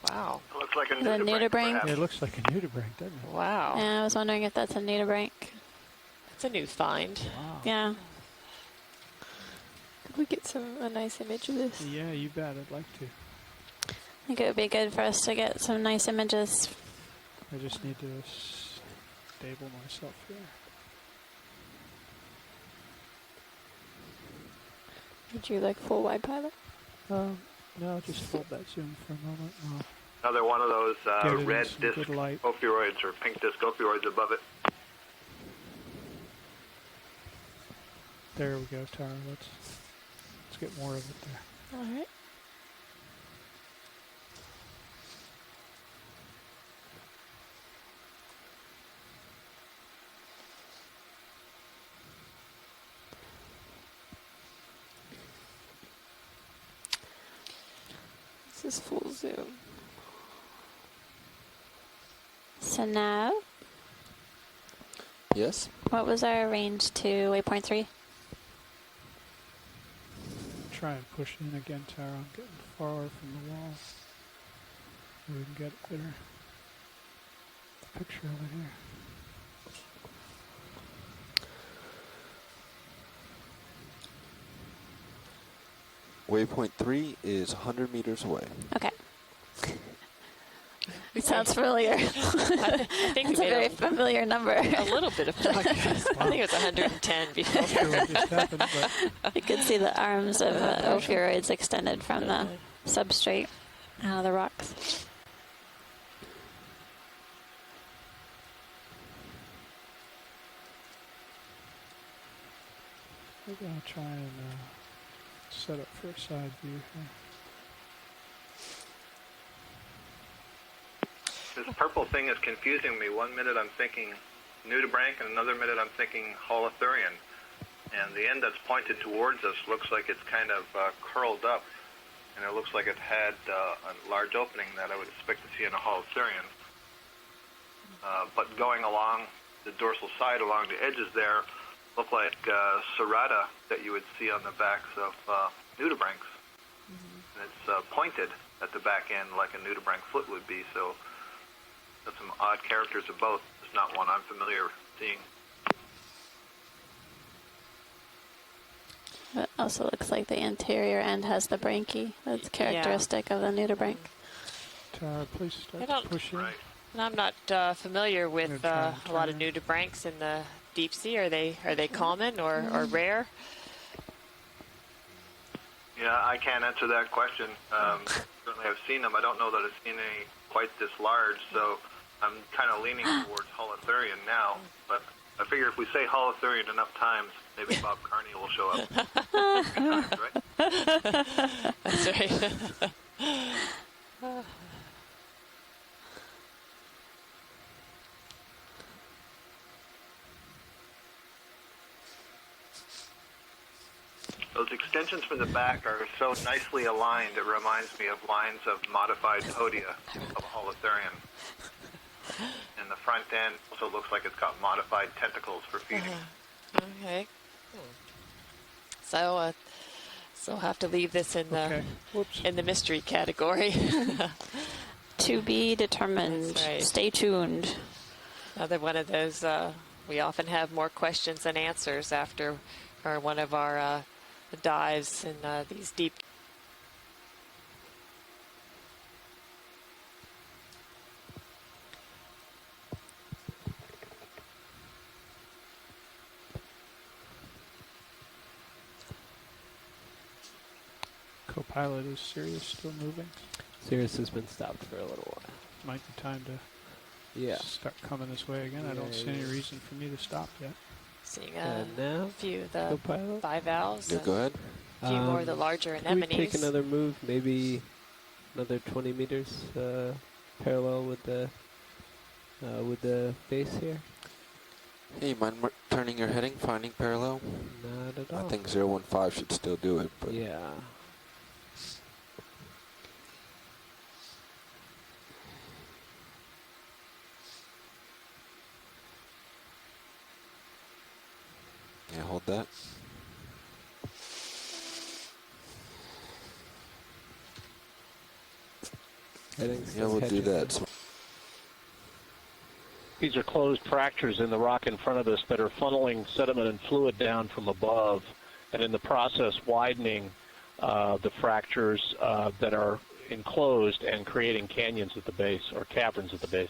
Wow. It looks like a The nudibranch. Yeah, it looks like a nudibranch, doesn't it? Wow. Yeah, I was wondering if that's a nudibranch. That's a new find. Wow. Yeah. Could we get a nice image of this? Yeah, you bet. I'd like to. I think it would be good for us to get some nice images. I just need to stable myself here. Would you like full wide pilot? No, just hold that zoom for a moment. Another one of those red disc ophiuroids or pink disc ophiuroids above it. There we go, Tara. Let's get more of it there. All right. This is full zoom. So now, yes. What was our range to waypoint 3? Try and push in again, Tara. I'm getting far from the wall. We can get a better picture of it here. Waypoint 3 is 100 meters away. Okay. It sounds familiar. I think it's a very familiar number. A little bit of progress. I think it was 110 before. You could see the arms of ophiuroids extended from the substrate out of the rocks. We're going to try and set up for a side view here. This purple thing is confusing me. One minute I'm thinking Nudibranch, and another minute I'm thinking holothurian. And the end that's pointed towards us looks like it's kind of curled up, and it looks like it had a large opening that I would expect to see in a holothurian. But going along the dorsal side, along the edges there, look like serrata that you would see on the backs of nudibranchs. Mm-hmm. And it's pointed at the back end like a nudibranch foot would be, so that's some odd characters of both. It's not one I'm familiar with seeing. It also looks like the anterior end has the branchiae. That's characteristic of the nudibranch. Tara, please start pushing. Right. And I'm not familiar with a lot of nudibranchs in the deep sea. Are they common or rare? Yeah, I can't answer that question. Certainly I've seen them. I don't know that I've seen any quite this large, so I'm kind of leaning towards holothurian now. But I figure if we say holothurian enough times, maybe Bob Carney will show up. Right? That's right. Those extensions from the back are so nicely aligned, it reminds me of lines of modified podia of holothurian. And the front end also looks like it's got modified tentacles for feeding. Okay. So we'll have to leave this in the mystery category. To be determined. Right. Stay tuned. Another one of those, we often have more questions than answers after one of our dives in these deep. Co-pilot, is Sirius still moving? Sirius has been stopped for a little while. Might be time to start coming this way again. I don't see any reason for me to stop yet. Seeing a few of the bivalves. Yeah, go ahead. A few more of the larger anemones. Can we take another move, maybe another 20 meters parallel with the base here? Hey, you mind turning your heading, finding parallel? Not at all. I think 015 should still do it, but yeah. Yeah, hold that. Yeah, we'll do that. These are closed fractures in the rock in front of us that are funneling sediment and fluid down from above, and in the process widening the fractures that are enclosed and creating canyons at the base, or caverns at the base.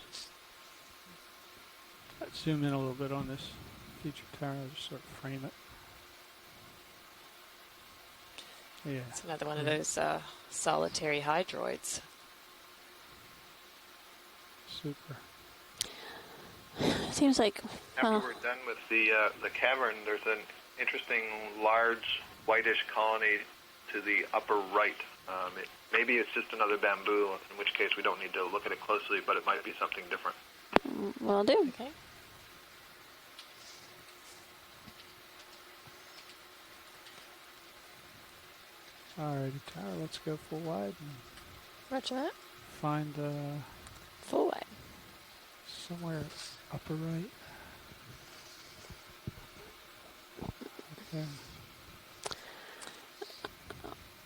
zoom in a little bit on this feature tower. Just sort of frame it. Yeah. It's another one of those solitary hydroids. Super. Seems like. After we're done with the cavern, there's an interesting large whitish colony to the upper right. Maybe it's just another bamboo, in which case we don't need to look at it closely, but it might be something different. Will do. Okay. Alrighty, tower. Let's go full wide and Roger that. find Full wide. somewhere upper right. Okay.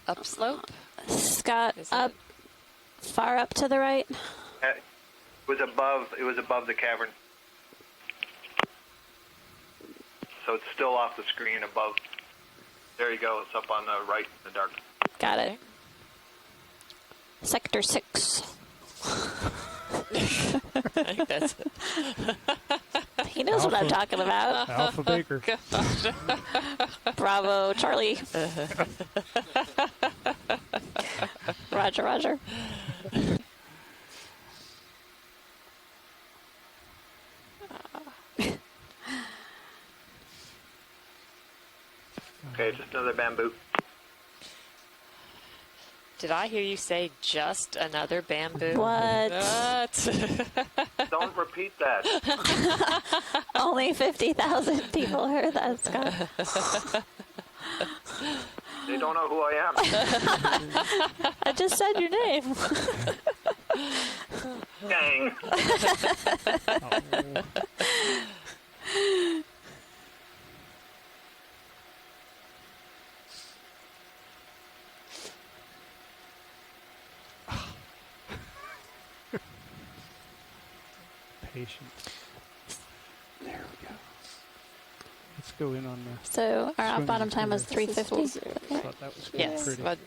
Upslope? Scott, up, far up to the right. It was above the cavern. So it's still off the screen above. There you go. It's up on the right in the dark. Got it. Sector 6. I think that's it. He knows what I'm talking about. Alpha Baker. Bravo, Charlie. Roger, roger. Okay, just another bamboo. Did I hear you say just another bamboo? What? Don't repeat that. Only 50,000 people heard that, Scott. They don't know who I am. I just said your name. Dang. Patient. There we go. Let's go in on the. So our bottom time was 3:50. Thought that was Yes, pretty. but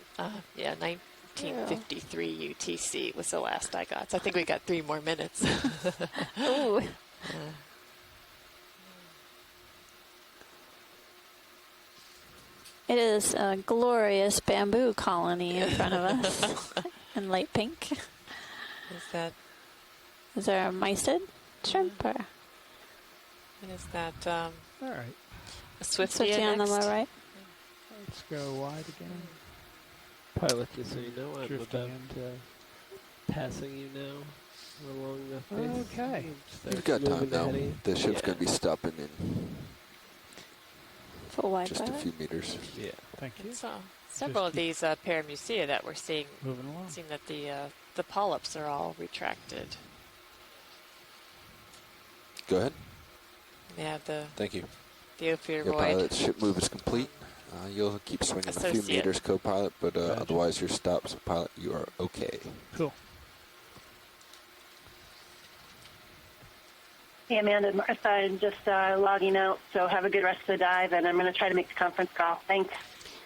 yeah, 1953 UTC was the last I got. So I think we got 3 more minutes. Ooh. It is a glorious bamboo colony in front of us in light pink. Is there a mysid shrimp or? What is that? All right. A Swifty on the lower right. Let's go wide again. Pilot, just so you know, I'm Drifting about passing you now along the face. Okay. You've got time now. The ship's going to be stopping in Full wide just a pilot. few meters. Yeah. Thank you. So several of these paramucea that we're seeing Moving along. seem that the polyps are all retracted. Go ahead. They have the Thank you. the Your ophiuroid. pilot ship move is complete. You'll keep swinging a few Associate. meters, co-pilot, but otherwise you're stopped. So pilot, you are okay. Cool. Hey, Amanda, Martha, I'm just logging out, so have a good rest of the dive, and I'm going to try to make the conference call. Thanks.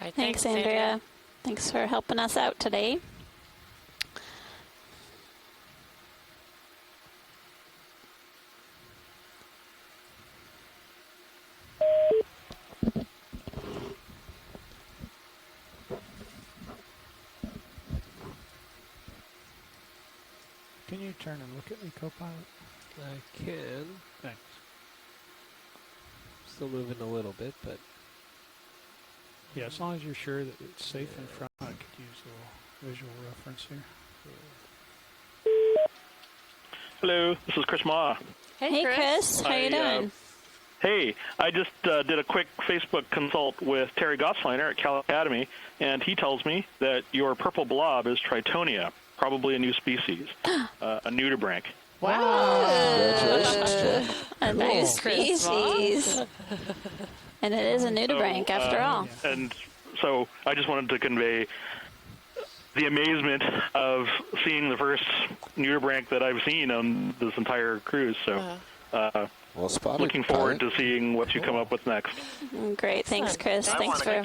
Right, Thanks, Andrea. Thanks for helping us out today. Can you turn and look at me, co-pilot? I can. Thanks. Still moving a little bit, but Yeah, as long as you're sure that it's safe in front, I could use a little visual reference here. Hello, this is Chris Ma. Hey, Chris. How you doing? Hey, I just did a quick Facebook consult with Terry Gossliner at Cal Academy, and he tells me that your purple blob is Tritonia, probably a new species, a nudibranch. Wow. Congratulations, A nice species. And it is a nudibranch after all. And so I just wanted to convey the amazement of seeing the first nudibranch that I've seen on this entire cruise. So well spotted, looking forward to seeing what you come up with next. Great. Thanks, Chris. Thanks for...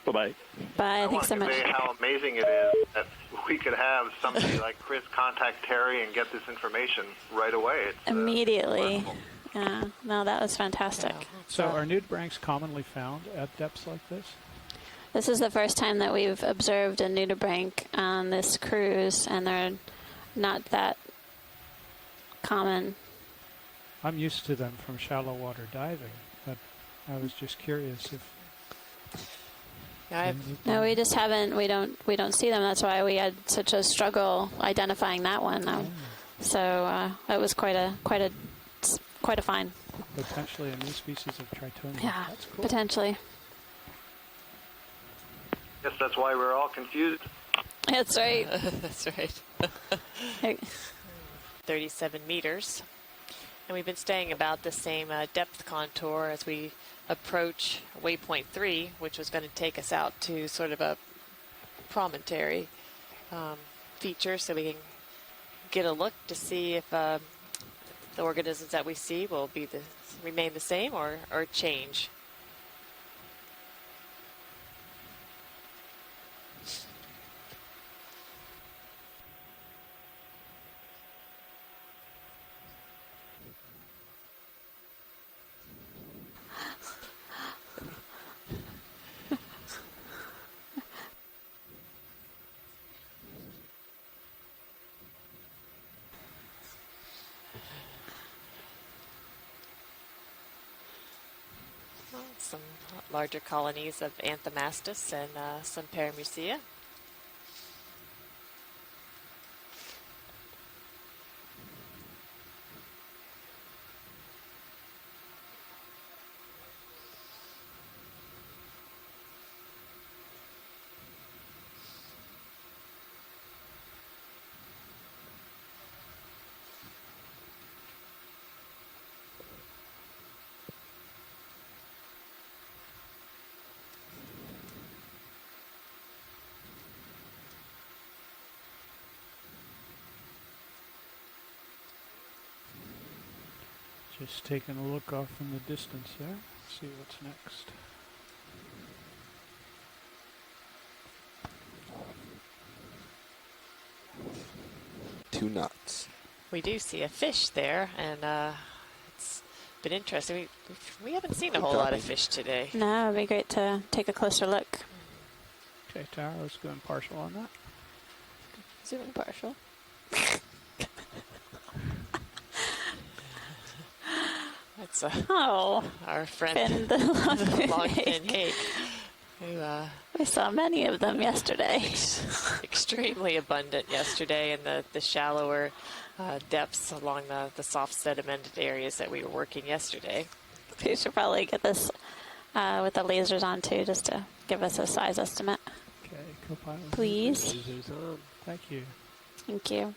Bye-bye. Bye. Thanks so I much. want to convey how amazing it is that we could have somebody like Chris contact Terry and get this information right away. It's, immediately. Yeah. No, that was fantastic. Yeah. So are nudibranchs commonly found at depths like this? This is the first time that we've observed a nudibranch on this cruise, and they're not that common. I'm used to them from shallow water diving, but I was just curious if. No, we just haven't. We don't see them. That's why we had such a struggle identifying that one. So it was quite a find. Potentially a new species of Tritonia. Yeah, that's cool. Potentially. Yes, that's why we're all confused. That's right. That's right. 37 meters. And we've been staying about the same depth contour as we approach waypoint 3, which was going to take us out to sort of a promontory feature, so we can get a look to see if the organisms that we see will be remain the same or change. Some larger colonies of Anthomastus and some Paramusia. Just taking a look off in the distance there. See what's next. Two knots. We do see a fish there, and it's been interesting. We haven't seen a whole lot of fish today. No, it'd be great to take a closer look. Okay, Tara, let's go impartial on that. Zoom impartial. That's our friend, Longfin Hake. We saw many of them yesterday. Extremely abundant yesterday in the shallower depths along the soft sedimented areas that we were working yesterday. We should probably get this with the lasers on too, just to give us a size estimate. Okay, co-pilot. Please. Lasers on. Thank you. Thank you.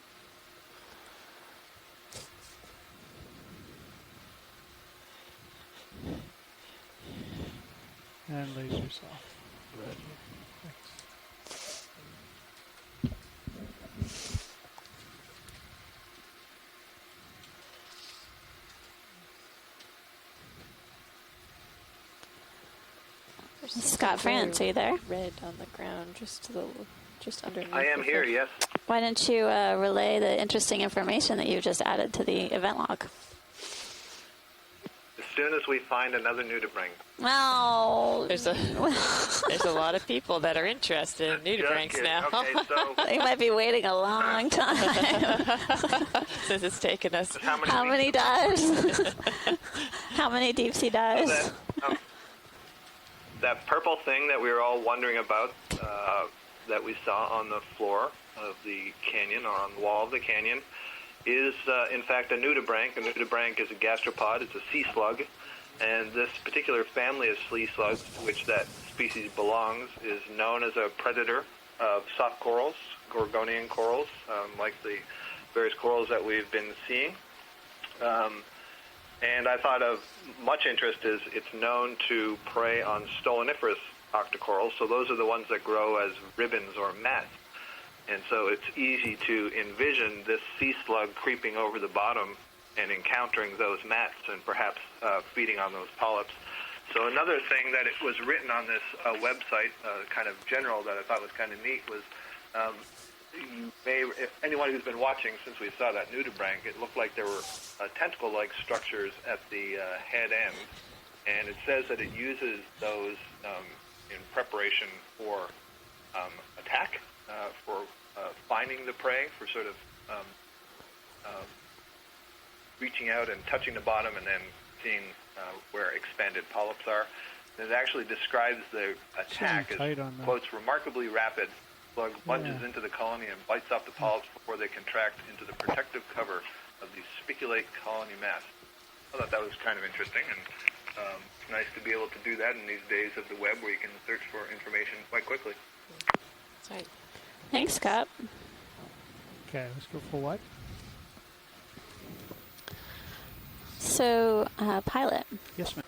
And lasers off. Right. Scott France, are you there? Red on the ground, just underneath. I am here, yes. Why don't you relay the interesting information that you just added to the event log? As soon as we find another nudibranch. Well, there's a lot of people that are interested in nudibranchs now. Okay, so they might be waiting a long time since it's taken us. How many dives? How many deep sea dives? That purple thing that we were all wondering about, that we saw on the floor of the canyon or on the wall of the canyon, is in fact a nudibranch. A nudibranch is a gastropod. It's a sea slug, and this particular family of sea slugs, to which that species belongs, is known as a predator of soft corals, Gorgonian corals, like the various corals that we've been seeing. And I thought of much interest is it's known to prey on stoloniferous octocorals, so those are the ones that grow as ribbons or mats. And so it's easy to envision this sea slug creeping over the bottom and encountering those mats and perhaps feeding on those polyps. So another thing that it was written on this website, kind of general, that I thought was kind of neat was, anyone who's been watching since we saw that nudibranch, it looked like there were tentacle-like structures at the head end, and it says that it uses those in preparation for attack, for finding the prey, for sort of reaching out and touching the bottom and then seeing where expanded polyps are. And it actually describes the attack as, quotes, remarkably rapid. Slug plunges into the colony and bites off the polyps before they contract into the protective cover of the spiculate colony mass. I thought that was kind of interesting, and nice to be able to do that in these days of the web where you can search for information quite quickly. That's right. Thanks, Scott. Okay, let's go for what? So, pilot. Yes, ma'am.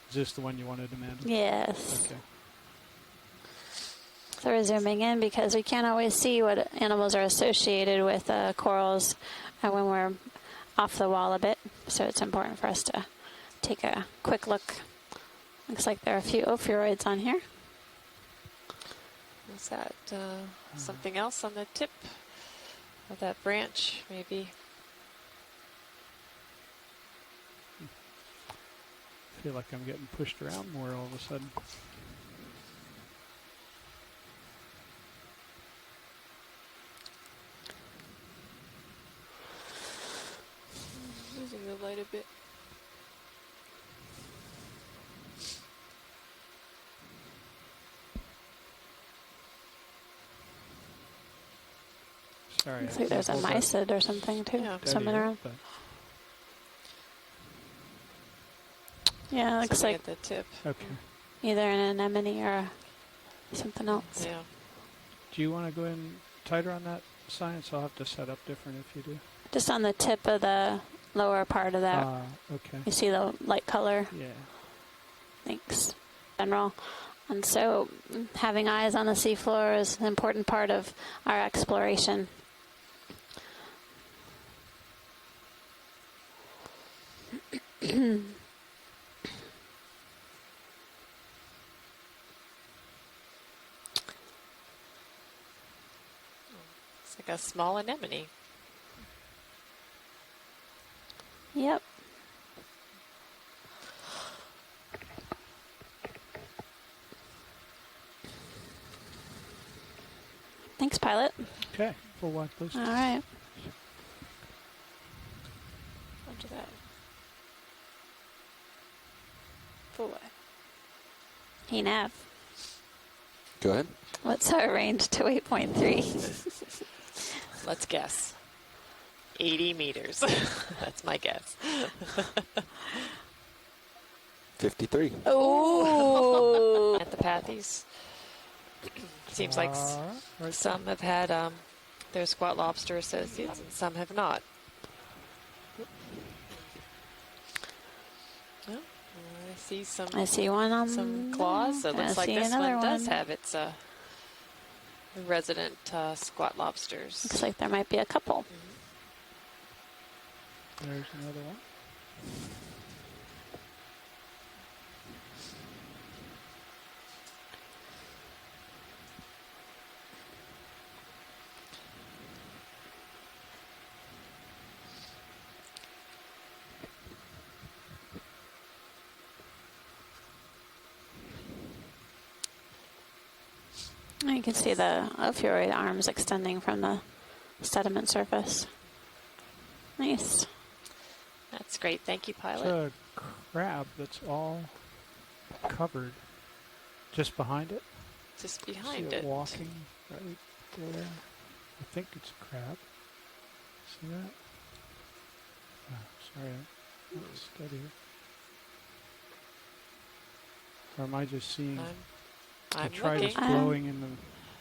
Is this the one you wanted, Amanda? Yes. Okay. So we're zooming in because we can't always see what animals are associated with corals when we're off the wall a bit. So it's important for us to take a quick look. Looks like there are a few ophiuroids on here. Is that something else on the tip of that branch, maybe? I feel like I'm getting pushed around more all of a sudden. Losing the light a bit. Sorry. Looks like there's a mysid or something too, swimming around. Yeah, it looks like at the tip. Okay. Either an anemone or something else. Yeah. Do you want to go in tighter on that science? I'll have to set up different if you do. Just on the tip of the lower part of that. Okay. You see the light color? Yeah. Thanks. General. And so having eyes on the seafloor is an important part of our exploration. It's like a small anemone. Yep. Thanks, pilot. Okay, full wide, please. All right. Onto that. Full wide. Hey, Nav. Go ahead. What's our range to 8.3? Let's guess. 80 meters. That's my guess. 53. Oh! Antipathes. Seems like some have had their squat lobster associates and some have not. Well, I see one on some claws. So it looks like this one does one. have its resident squat lobsters. Looks like there might be a couple. There's another one. You can see the ophiuroid arms extending from the sediment surface. Nice. That's great. Thank you, pilot. It's a crab that's all covered just behind it. Just behind see it. Walking right there. I think it's a crab. See that? Oh, sorry, I'm not steady. Or am I just seeing? I'm the trident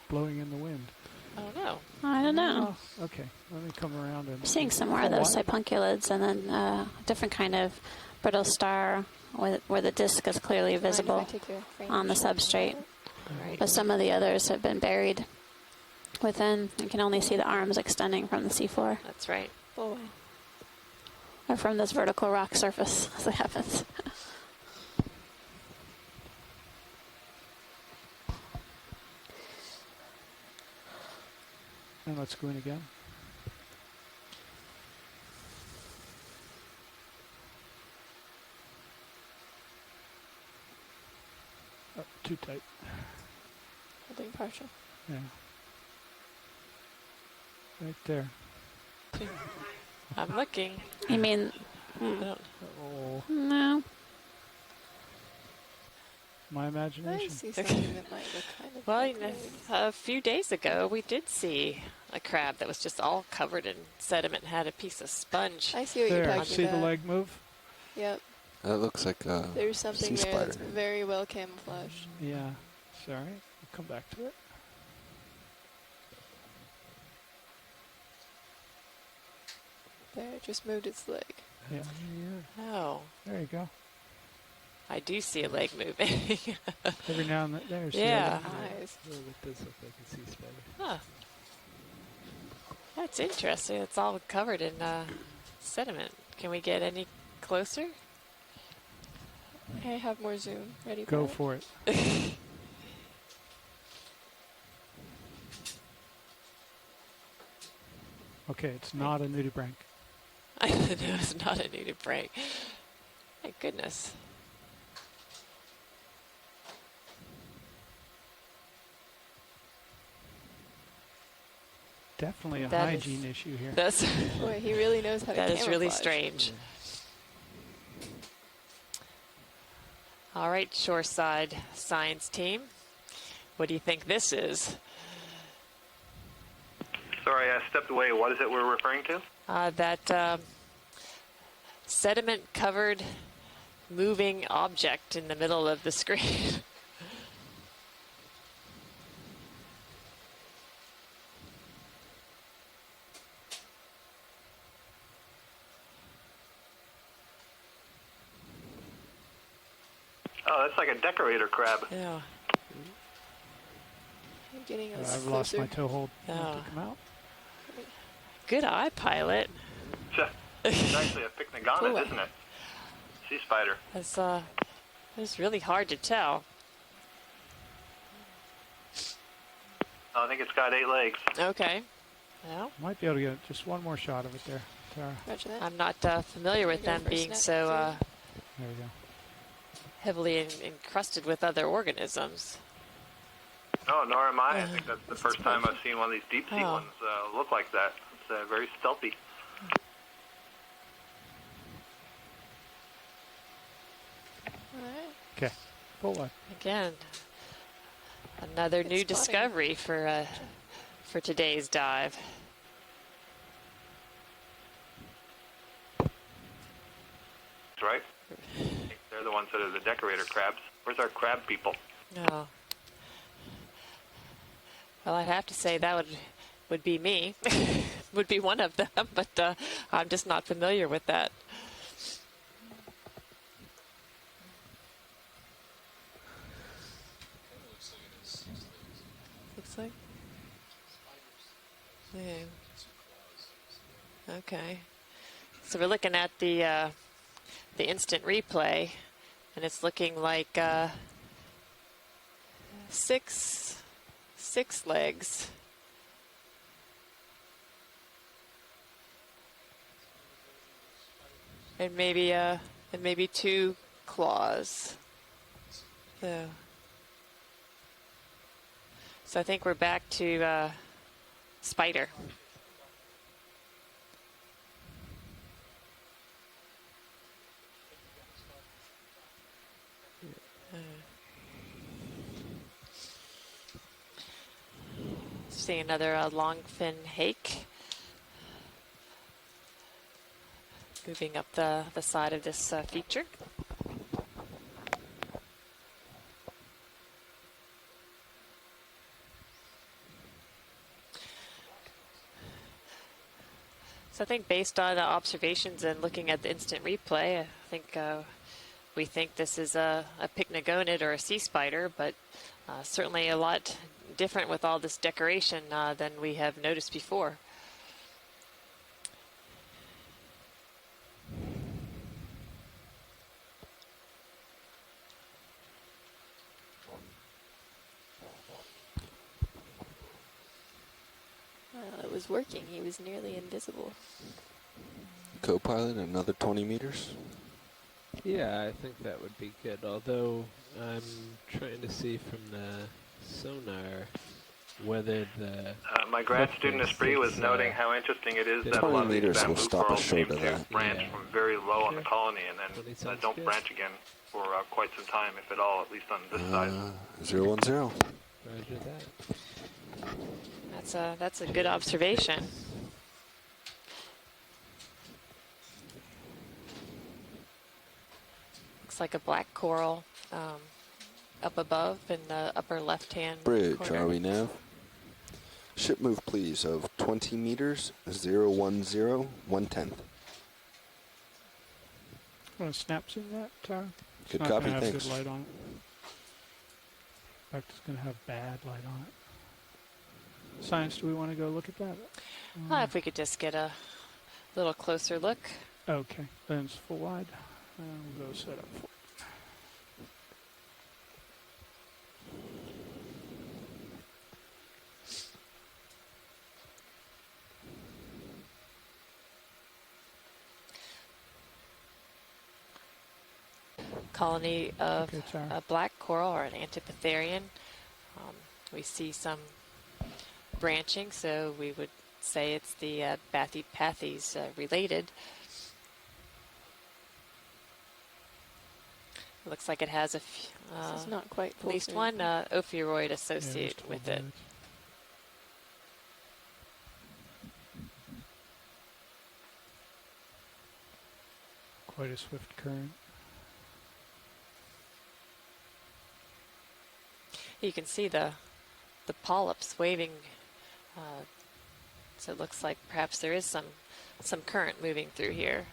blowing in the wind. I don't know. I don't know. Oh, okay, let me come around and. I'm seeing some more of those sipunculids, and then a different kind of brittle star where the disc is clearly visible on the substrate. But some of the others have been buried within. You can only see the arms extending from the seafloor. That's right. Boy. Or from this vertical rock surface, as it happens. And let's go in again. Oh, too tight. Holding partial. Yeah. Right there. I'm looking. You mean? Oh. No. My imagination. I see something that might look kind of. Well, a few days ago, we did see a crab that was just all covered in sediment and had a piece of sponge. I see what you're talking see about. the leg move? Yep. That looks like a There's something sea there spider. that's very well camouflaged. Yeah. Sorry. We'll come back to it. There, it just moved its leg. Yeah. Oh. There you go. I do see a leg moving. Every now and then. There's Yeah. Nice. Oh, that does look like a sea spider. Huh. That's interesting. It's all covered in sediment. Can we get any closer? I have more zoom. Ready? Go for it. Okay, it's not a nudibranch. I know it's not a nudibranch. My goodness. Definitely a That hygiene issue here. That's Boy, he really knows how to that is really camouflage. strange. All right, shoreside science team. What do you think this is? Sorry, I stepped away. What is it we're referring to? That sediment-covered moving object in the middle of the screen. Oh, that's like a decorator crab. Yeah. I'm getting us I've lost closer. my toe hold. Oh. Took him out. Good eye, pilot. It's actually a pycnogonid, isn't it? Sea spider. It's really hard to tell. Oh, I think it's got 8 legs. Okay. Well, Might be able to get just one more shot of it there, Tara. Roger that. I'm not familiar with Go them for a being snap, so There we go. heavily encrusted with other organisms. No, nor am I. I think that's the first time I've seen one of these deep sea Oh. ones look like that. It's very stealthy. All right. Okay, pull one. Again, another new spotting. discovery for today's dive. That's right. I think they're the ones that are the decorator crabs. Where's our crab people? No. Well, I'd have to say that would be me. Would be one of them, but I'm just not familiar with that. Looks like. Yeah. Okay. So we're looking at the instant replay, and it's looking like six legs. And maybe 2 claws. So I think we're back to spider. Seeing another longfin hake. Moving up the side of this feature. So I think based on observations and looking at the instant replay, I think we think this is a pycnogonid or a sea spider, but certainly a lot different with all this decoration than we have noticed before. Well, it was working. He was nearly invisible. Co-pilot, another 20 meters? Yeah, I think that would be good, although I'm trying to see from the sonar whether the... my grad student Esprit was noting how interesting it is that a lot of these bamboo corals seem to branch from very low on the colony and then don't branch again for quite some time, if at all, at least on this side. 010. Roger that. That's a good observation. Looks like a black coral up above in the upper left-hand Bridge, corner. are we now? Ship move, please, of 20 meters, 010, 1/10. Want to snap zoom that, Tara? Good It's not copy, gonna have thanks. good light on it. In fact, it's going to have bad light on it. Science, do we want to go look at that? If we could just get a little closer look. Okay, lens full wide. We'll go set up for it. Colony of a black coral or an Antipitherian. We see some branching, so we would say it's the Bathypathes related. It looks like it has a this is not quite at least one ophiuroid associated with it. Quite a swift current. You can see the polyps waving, so it looks like perhaps there is some current moving through here.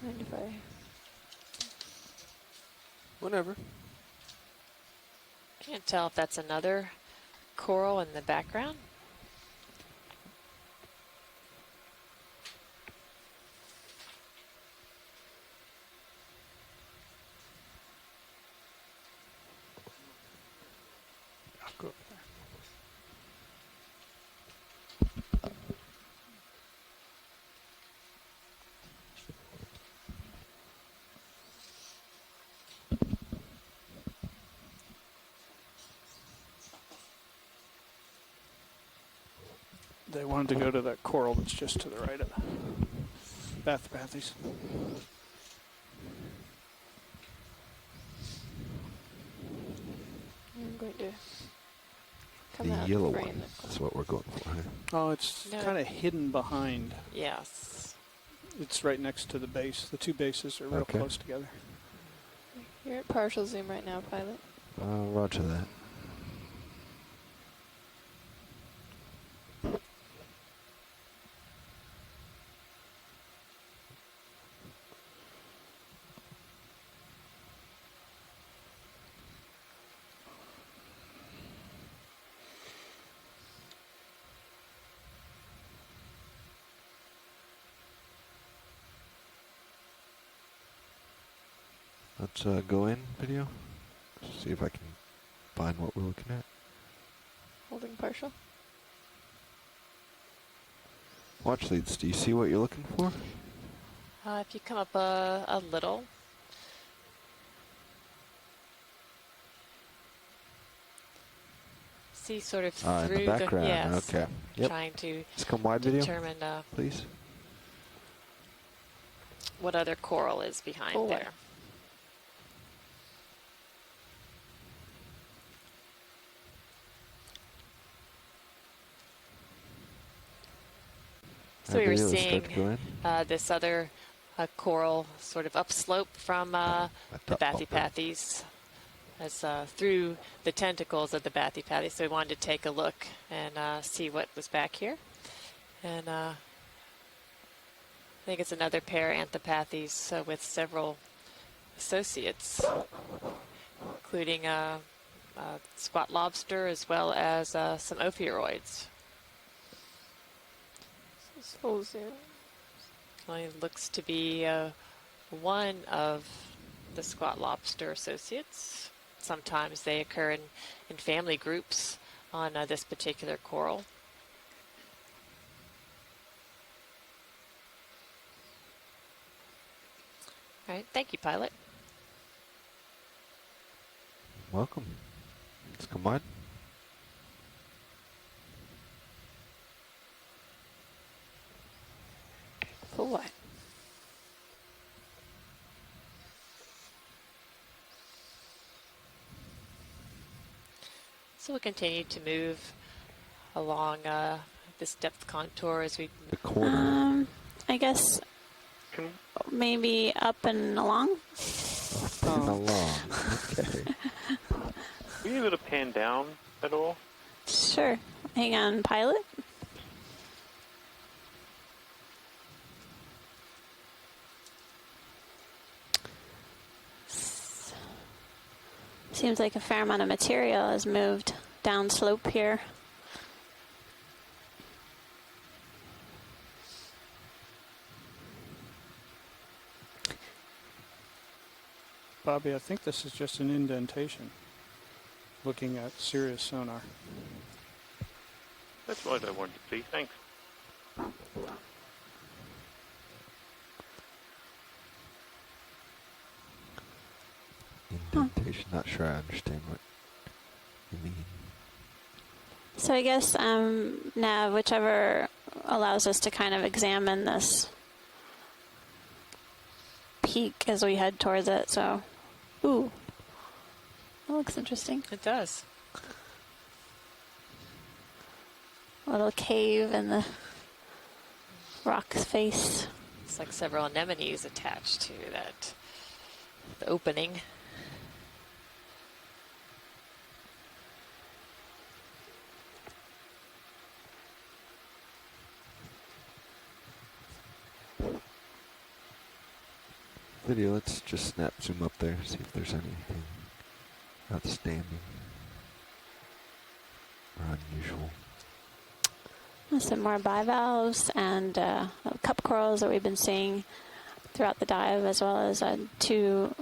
Mind if I... Whatever. Can't tell if that's another coral in the background. I'll go over there. They wanted to go to that coral that's just to the right of Bathypathes. I'm going to come The out yellow frame. one. That's what we're going for. Huh? Oh, it's kind of hidden behind. Yes. It's right next to the base. The two bases are real close together. You're at partial zoom right now, pilot. Roger that. Let's go in video. See if I can find what we're looking at. Holding partial. Watch leads. Do you see what you're looking for? If you come up a little. See sort of through in the background. yes, Okay. Yep. Trying to Let's come wide video, determine please. What other coral is behind there. So we were seeing this other coral sort of upslope from the Bathypathes, as through the tentacles of the Bathypathes. So we wanted to take a look and see what was back here. And I think it's another pair, Anthopathes, with several associates, including a squat lobster as well as some ophiuroids. This is full zoom. It looks to be one of the squat lobster associates. Sometimes they occur in family groups on this particular coral. All right, thank you, pilot. Welcome. Let's come on. For what? So we'll continue to move along this depth contour as we... The corner. I guess maybe up and along. Up and along. Okay. Were you able to pan down at all? Sure. Hang on, pilot. Seems like a fair amount of material has moved down slope here. Bobby, I think this is just an indentation, looking at Sirius sonar. That's what I wanted to see. Thanks. Indentation. Not sure I understand what you mean. So I guess nav, whichever allows us to kind of examine this peak as we head towards it. So, ooh, that looks interesting. It does. A little cave in the rock's face. It's like several anemones attached to that, the opening. Video, let's just snap zoom up there, see if there's anything outstanding or unusual. Some more bivalves and cup corals that we've been seeing throughout the dive, as well as at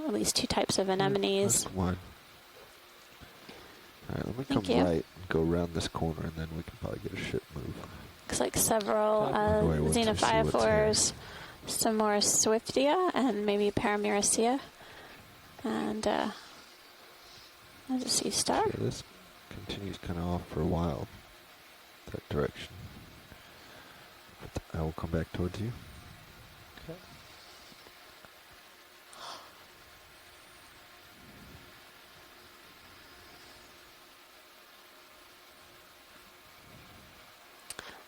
least two types of anemones. That's one. All right, let me come right and go around this corner, and then we can probably get a ship move. Looks like several xenophyophores, some more Swiftia, and maybe Paramyricea, and there's a sea star. Yeah, this continues kind of off for a while, that direction. But I will come back towards you. Okay.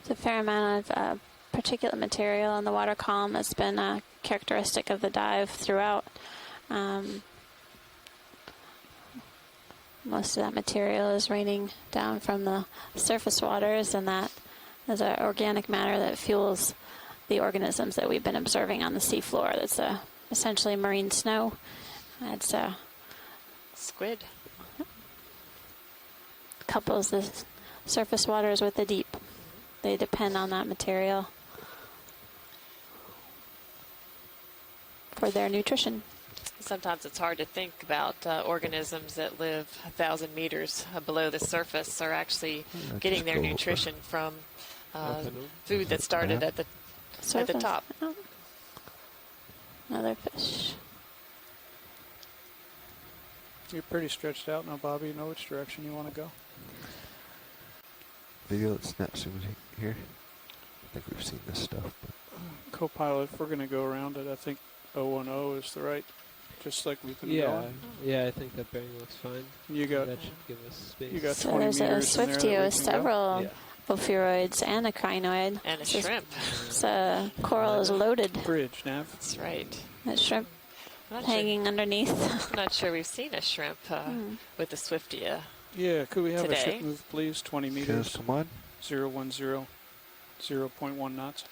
There's a fair amount of particulate material in the water column that's been characteristic of the dive throughout. Most of that material is raining down from the surface waters, and that is an organic matter that fuels the organisms that we've been observing on the seafloor. That's essentially marine snow. It's squid. Couples the surface waters with the deep. They depend on that material for their nutrition. Sometimes it's hard to think about organisms that live 1,000 meters below the surface are actually getting their nutrition from food that started at the top. Oh. Another fish. You're pretty stretched out now, Bobby. You know which direction you want to go. Video, let's snap zoom here. I think we've seen this stuff. But Co-pilot, if we're going to go around it, I think 010 is the right, just like we've been going. Yeah, I think that bearing looks fine. You got, that should give us space. You got so 20 there's meters a Swiftia with several yeah. ophiuroids and a crinoid. And a shrimp. So coral is loaded. Bridge, Nav. That's right. That shrimp hanging underneath. I'm not sure we've seen a shrimp with the Swiftia. Yeah, could we have today? a ship move, please? 20 meters. Yes, come on. 010. 0.1 knots.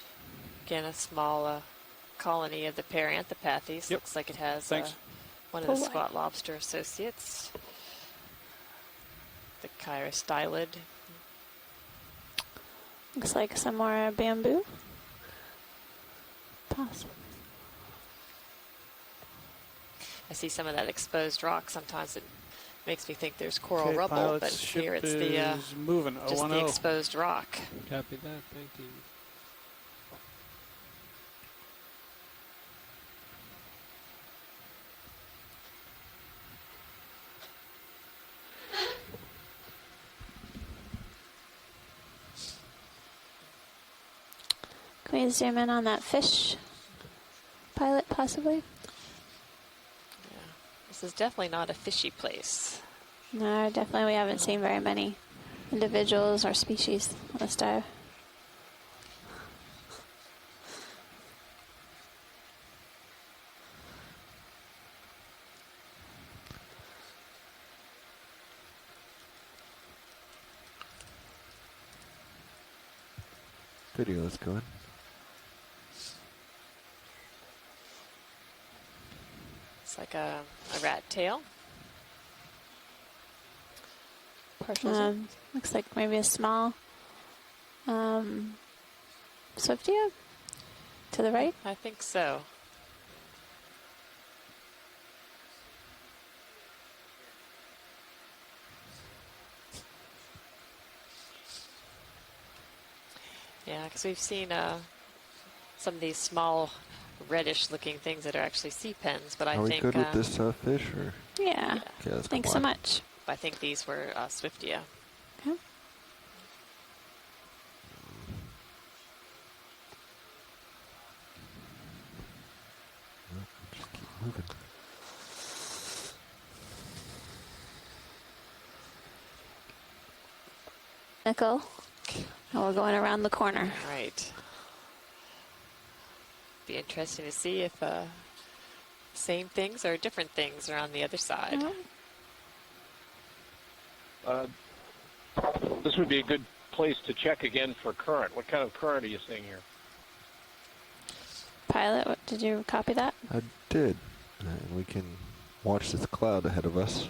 Again, a small colony of the Paranthropathes. Yep. Looks like it has one of the spot lobster associates. The chirostylid. Looks like some more bamboo. Possible. I see some of that exposed rock. Sometimes it makes me think there's coral rubble, pilot, but here it's the moving. just the exposed rock. Copy that. Thank you. Can we zoom in on that fish pilot, possibly? Yeah. This is definitely not a fishy place. No, definitely we haven't seen very many individuals or species on this dive. Video's going. It's like a rat tail. Looks like maybe a small Swiftia to the right. I think so. Yeah, because we've seen some of these small reddish-looking things that are actually sea pens, but I think... Are we good with this fish? Or? Yeah, Okay, thanks so much. I think these were Swiftia. Okay. Just keep moving. Nickel. And we're going around the corner. Right. Be interesting to see if same things or different things are on the other side. This would be a good place to check again for current. What kind of current are you seeing here? Pilot, did you copy that? I did. And we can watch this cloud ahead of us.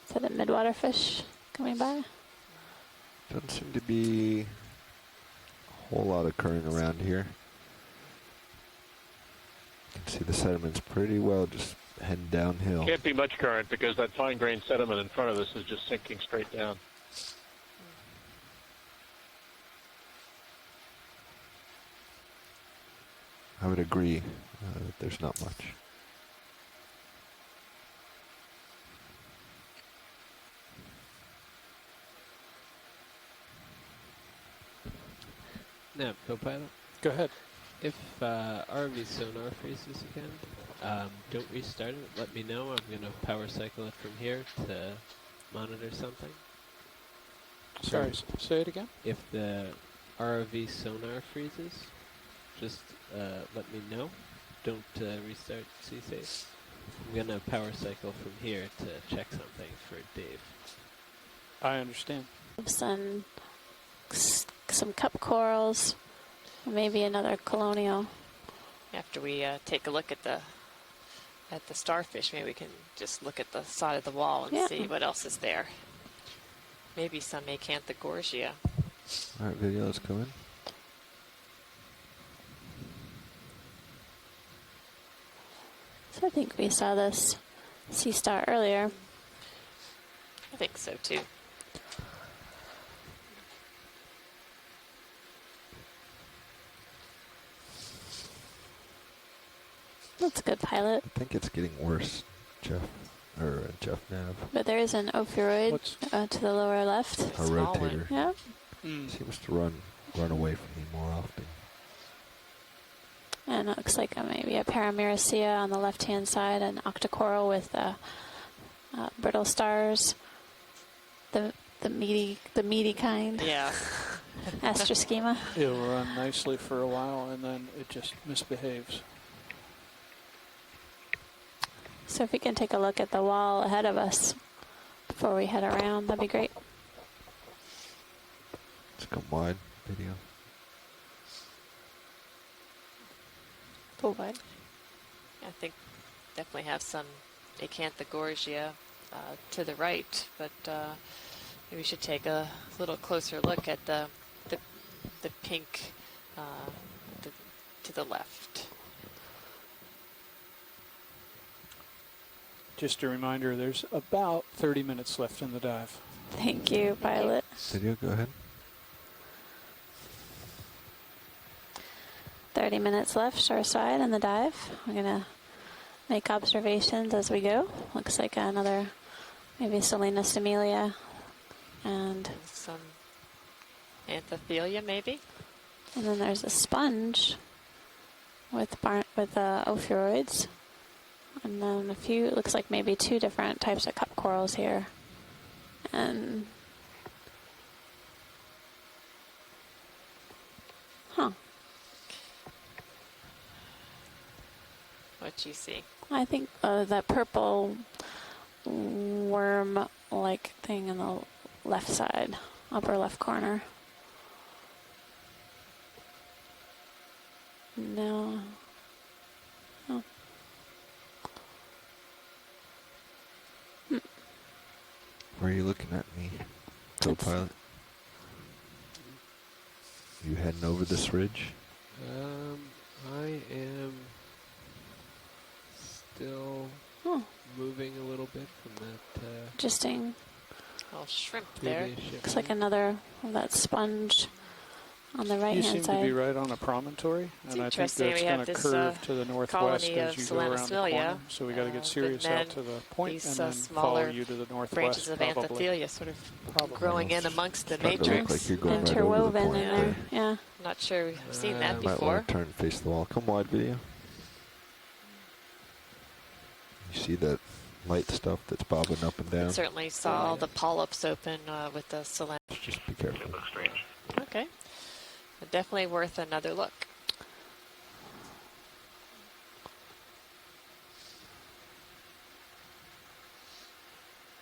Is that a midwater fish coming by? Doesn't seem to be a whole lot of current around here. You can see the sediment's pretty well just heading downhill. Can't be much current because that fine-grained sediment in front of us is just sinking straight down. I would agree that there's not much. Now, co-pilot. Go ahead. If RV sonar freezes again, don't restart it. Let me know. I'm going to power cycle it from here to monitor something. Sorry, say it again. If the RV sonar freezes, just let me know. Don't restart CSACE. I'm going to power cycle from here to check something for Dave. I understand. Some cup corals, maybe another colonial. After we take a look at the starfish, maybe we can just look at the side of the wall and see what else is there. Maybe some Acanthogorgia. All right, video, let's go in. So I think we saw this sea star earlier. I think so too. That's a good pilot. I think it's getting worse, Jeff. Or Jeff Nav. But there is an ophiuroid to the lower left. A rotator. Yeah. Seems to run away from me more often. And it looks like maybe a Paramyricea on the left-hand side, an octocoral with brittle stars, the meaty kind. Yeah. Astroschema. It'll run nicely for a while, and then it just misbehaves. So if we can take a look at the wall ahead of us before we head around, that'd be great. Let's come wide video. Full wide. I think definitely have some Acanthogorgia to the right, but maybe we should take a little closer look at the pink to the left. Just a reminder, there's about 30 minutes left in the dive. Thank you, Pilot. Video, go ahead. 30 minutes left, shore side in the dive. We're going to make observations as we go. Looks like another, maybe Selena Similia. And some Anthethelia, maybe. And then there's a sponge with ophiuroids. And then a few, it looks like maybe 2 different types of cup corals here. And, What you see? I think that purple worm-like thing in the left side, upper left corner. No. Oh. Where are you looking at me, co-pilot? You heading over this ridge? I am still moving a little bit from that. Interesting. Little shrimp there. Looks like another of that sponge on the right-hand side. You seem to be right on a promontory, and I think that's going to curve to the northwest as you go around the corner. So we got to get serious out to the point and then follow you to the northwest. Branches of Anthethelia sort of growing in amongst the matrix. Like right interwoven in there. Yeah. Not sure we've seen that Might before. want to turn and face the wall. Come wide, video. You see that light stuff that's bobbing up and down? Certainly saw the polyps open with the Selena. Just be careful. It looks strange. Okay. But definitely worth another look.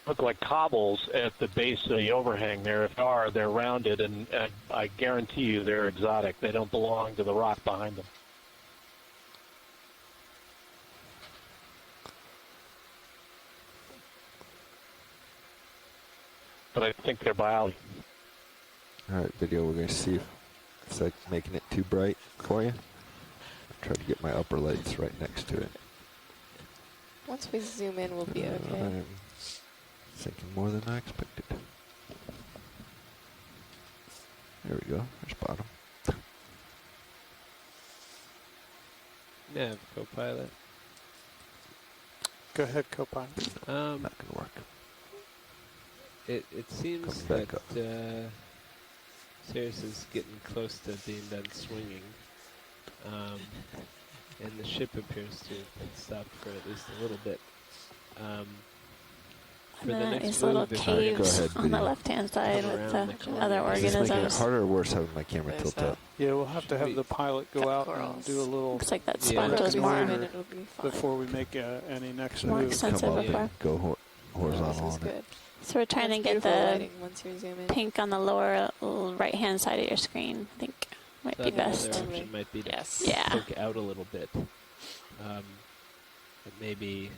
Look like cobbles at the base of the overhang there. If they are, they're rounded, and I guarantee you they're exotic. They don't belong to the rock behind them. But I think they're biology. All right, video, we're going to see if it's like making it too bright for you. Try to get my upper lights right next to it. Once we zoom in, we'll be okay. I'm thinking more than I expected. There we go. There's bottom. Nav, co-pilot. Go ahead, co-pilot. Not going to work. It seems that Sirius is getting close to being done swinging. And the ship appears to have stopped for at least a little bit. For the next these little caves on the left-hand side with the other organisms. Is this making it harder or worse having my camera tilt up? Yeah, we'll have to have the pilot go out and do a little. Looks like that sponge was more before we make any next more move. extensive before. Go horizontal on it. So we're trying to get the pink on the lower right-hand side of your screen. I think might be best. The option might be to poke out a little bit. But maybe,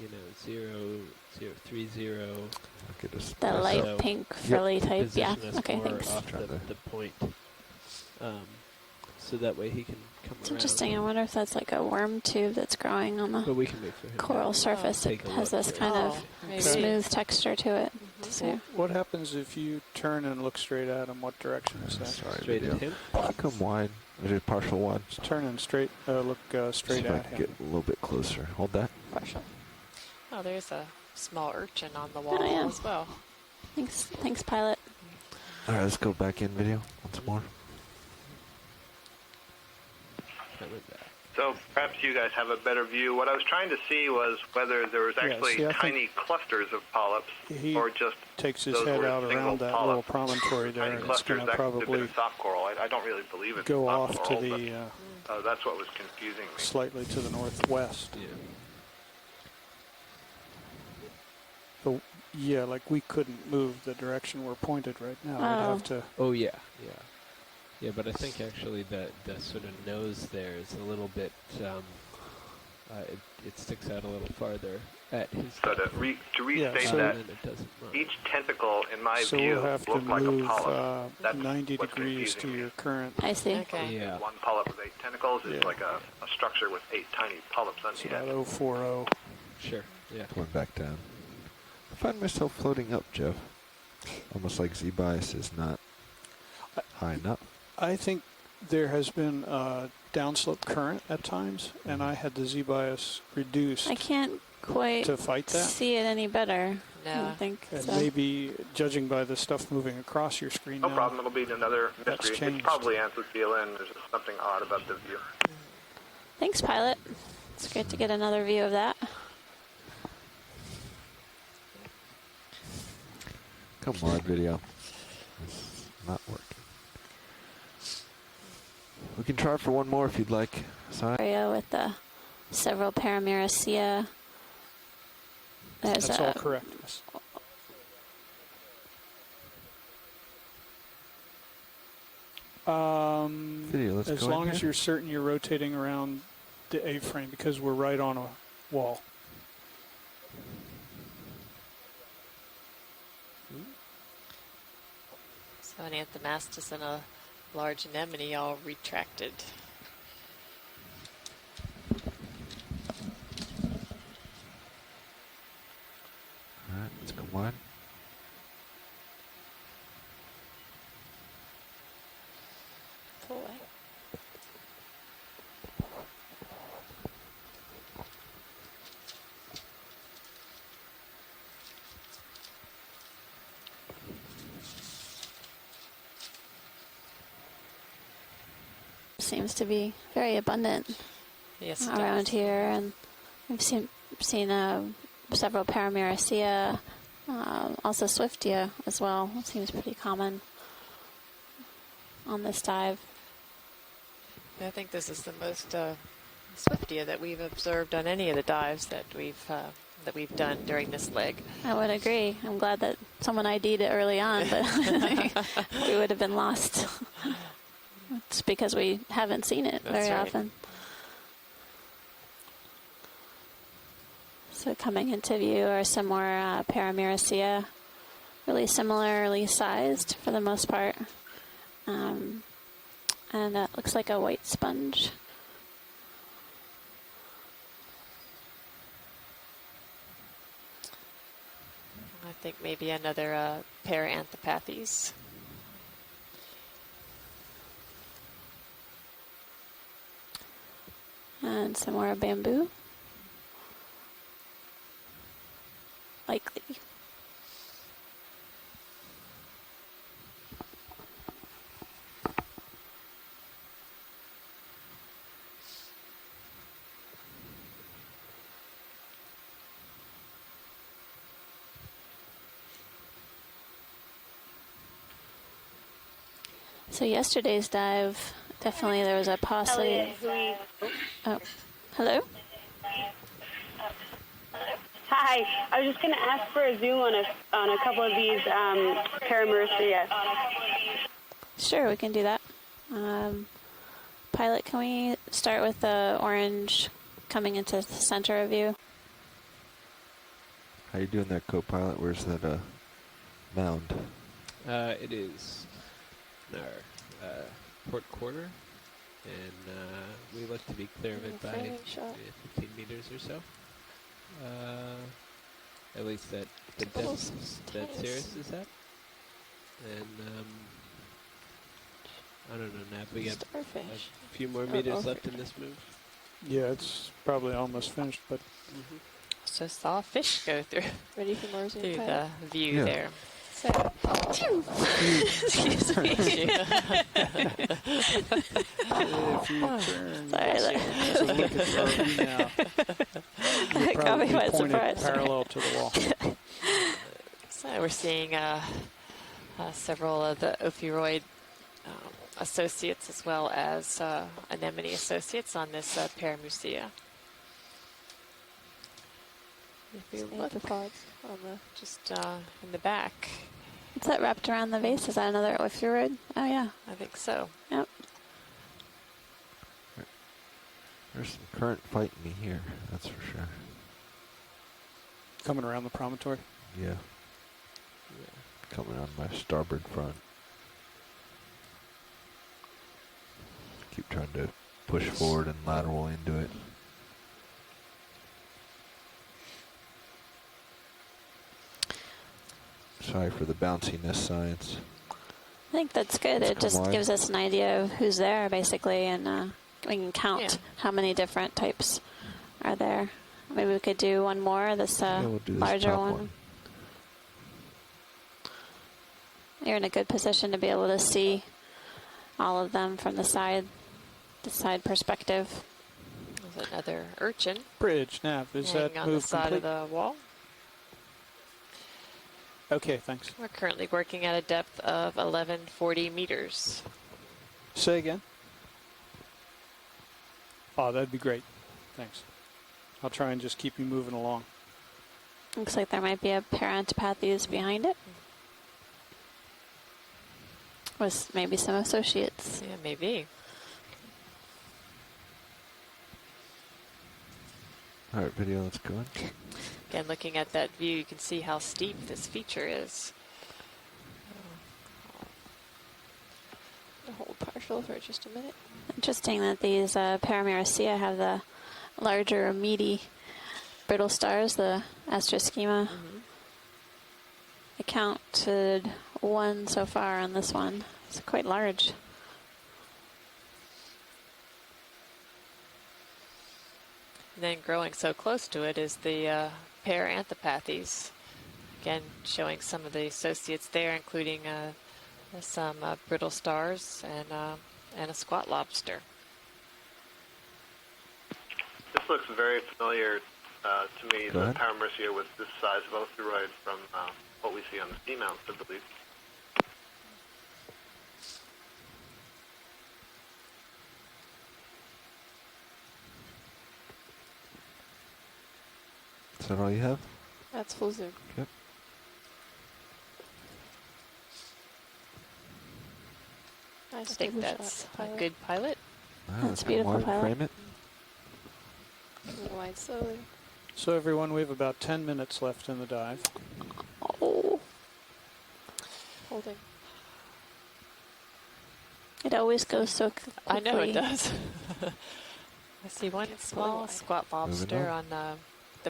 0.030. That light pink frilly type. Yeah. Okay, thanks. Off the point. So that way he can come It's around. interesting. I wonder if that's like a worm tube that's growing on the coral surface. It has this kind of smooth texture to it. So. What happens if you turn and look straight at him? What direction is that? Sorry, video. Come wide. Is it partial wide? Just turn and straight. Look straight at him. Get a little bit closer. Hold that. Partial. Oh, there's a small urchin on the wall as well. Thanks, pilot. All right, let's go back in video once more. So perhaps you guys have a better view. What I was trying to see was whether there was actually tiny clusters of polyps, or just takes his head out around that little promontory there, and it's going to probably soft coral. I don't really believe it's go soft off coral, to the That's what was confusing me. Slightly to the northwest. Yeah. But yeah, like we couldn't move the direction we're pointed right now. We'd have to. Oh yeah, yeah, yeah. But I think actually the sort of nose there is a little bit. It sticks out a little farther at his. So to restate that, each tentacle, in my view, we'll have to looked like a move polyp. That's 90 degrees to your current. I see. Okay. Yeah. One polyp with 8 tentacles is like a structure with 8 tiny polyps on So the end. about 040. Sure. Yeah. Going back down. I find myself floating up, Jeff. Almost like Z-bias is not high enough. I think there has been a downslope current at times, and I had the Z-bias reduced. I can't quite to fight that. see it any better. No. I don't think And so. maybe judging by the stuff moving across your screen No now, problem. It'll be another That's mystery. changed. It's probably anthocyan. There's just something odd about the view. Thanks, pilot. It's great to get another view of that. Come on, video. It's not working. We can try for one more if you'd like. Sorry. Area with the several Paramyracea. There's that's all correct. Yes. Video, let's as go long in as here. you're certain you're rotating around the A-frame, because we're right on a wall. So an Anthomastus and a large anemone all retracted. All right, let's go wide. Pull away. seems to be very abundant around here, and we've seen several Paramyracea, also Swiftia as well. It seems pretty common on this dive. I think this is the most Swiftia that we've observed on any of the dives that we've done during this leg. I would agree. I'm glad that someone ID'd it early on, but we would have been lost. It's because we haven't seen it very often. So coming into view are some more Paramyracea, really similarly sized for the most part. And that looks like a white sponge. I think maybe another Paranthropathes. And some more bamboo. Likely. So yesterday's dive, definitely there was a paucity. Oh, hello? Hi, I was just going to ask for a zoom on a couple of these Paramyracea. Sure, we can do that. Pilot, can we start with the orange coming into the center of you? How you doing there, co-pilot? Where's that mound? It is in our port quarter, and we look to be clear of it by 15 meters or so. At least that the depth that Cirrus is at. And I don't know, Nav, we got a few more meters left in this move. Yeah, it's probably almost finished, but Just saw a fish go through. Ready for more zoom? Through the view there. So, excuse me. if you turn Sorry, to look at the RV now, you're probably pointed parallel to the wall. So we're seeing several of the ophiuroid associates as well as anemone associates on this Paramusia. If you look on the just in the back. Is that wrapped around the base? Is that another ophiuroid? Oh yeah, I think so. Yep. There's some current fighting me here, that's for sure. Coming around the promontory? Yeah. Coming on my starboard front. Keep trying to push forward and lateral into it. Sorry for the bounciness science. I think that's good. It just gives us an idea of who's there, basically, and we can count how many different types are there. Maybe we could do one more, this we'll do this larger one. You're in a good position to be able to see all of them from the side perspective. There's another urchin. Bridge, Nav, is that on the side of the wall? Okay, thanks. We're currently working at a depth of 1140 meters. Say again? Oh, that'd be great. Thanks. I'll try and just keep you moving along. Looks like there might be a Parantipathes behind it. With maybe some associates. Yeah, maybe. All right, video, let's go in. Again, looking at that view, you can see how steep this feature is. Hold partial for just a minute. Interesting that these Paramyricea have the larger, meaty, brittle stars, the astroschema. I counted one so far on this one. It's quite large. And then growing so close to it is the Parantipathes. Again, showing some of the associates there, including some brittle stars and a squat lobster. This looks very familiar to me, the Paramyricea with this size of ophiuroid from what we see on the seamounts, I believe. Is that all you have? That's full zoom. Yep. I think that's a good pilot. Wow, that's beautiful pilot. Frame it. Wide slowly. So everyone, we have about 10 minutes left in the dive. Oh. Holding. It always goes so quickly. I know it does. I see one small squat lobster on the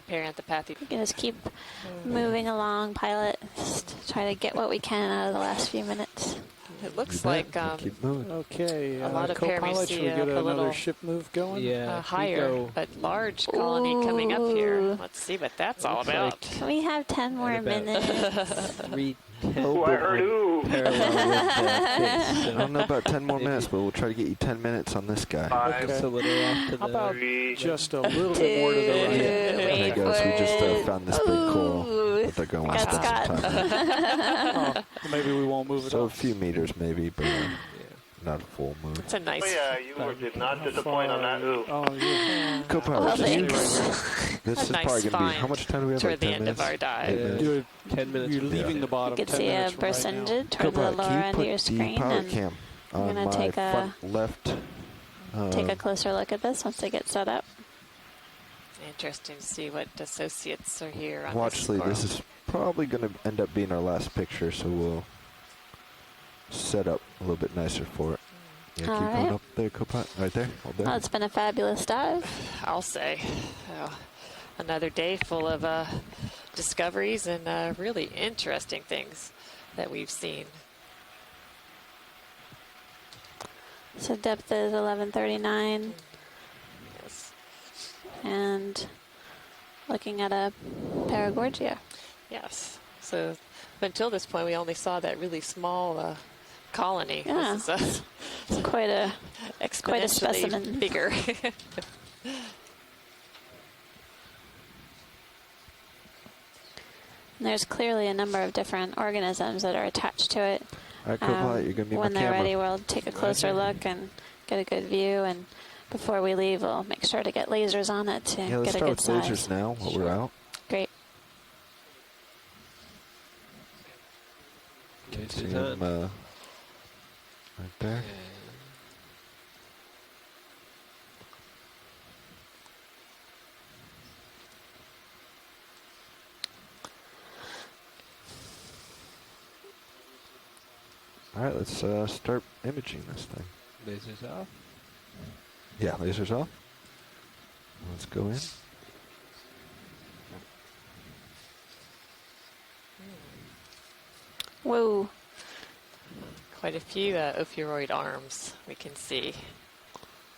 Parantipathes. We can just keep moving along, pilot. Just try to get what we can out of the last few minutes. It looks like okay, a lot of co-pilot, should we get Paramyricea, another ship move going? Yeah, higher, but large colony coming up here. Let's see what that's all about. Can we have 10 more minutes? Oh, I heard ooh. I don't know about 10 more minutes, but we'll try to get you 10 minutes on this guy. Okay. How about just a little bit more to the right? Hey guys, we just found this big coral that they're going to spend some time on. Maybe we won't move it So a few meters maybe, but not a full move. It's a nice. Oh yeah, you did not disappoint on that ooh. Oh yeah. Co-pilot, this is probably going to be, how much time do we have? Toward Like the 10 end minutes? of our dive. Do it 10 minutes. You're leaving the bottom. You can 10 see a minutes burst right engine now. toward the lower end of your screen. Pilot And cam I'm on going to my take front left. take a closer look at this once they get set up. Interesting to see what associates are here on Watch, Lee, this is probably going to end up being our last picture, so we'll set up a little bit nicer for it. Yeah, keep going up there, co-pilot. Right there. Hold there. Well, it's been a fabulous dive. I'll say. Another day full of discoveries and really interesting things that we've seen. So depth is 1139. Yes. And looking at a Paragorgia. Yes. So until this point, we only saw that really small colony. Yeah. This is it's quite a specimen. Bigger. There's clearly a number of different organisms that are attached to it. All right, Copilot, you're going to be when my they're camera. ready, we'll take a closer look and get a good view. And before we leave, we'll make sure to get lasers on it to Yeah, let's get a start good with size. lasers now while we're out. Great. Can see them right there. All right, let's start imaging this thing. Lasers off? Yeah, lasers off. Let's go in. Whoa. Quite a few ophiuroid arms we can see.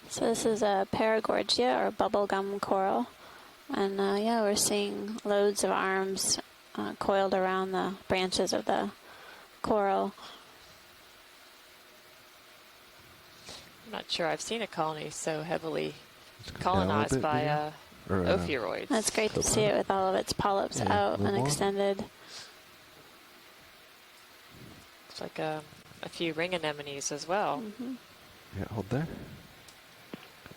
So this is a Paragorgia, or bubblegum coral. And yeah, we're seeing loads of arms coiled around the branches of the coral. I'm not sure I've seen a colony so heavily colonized by ophiuroids. That's great to see it with all of its polyps out and extended. Looks like a few ring anemones as well. Yeah, hold there.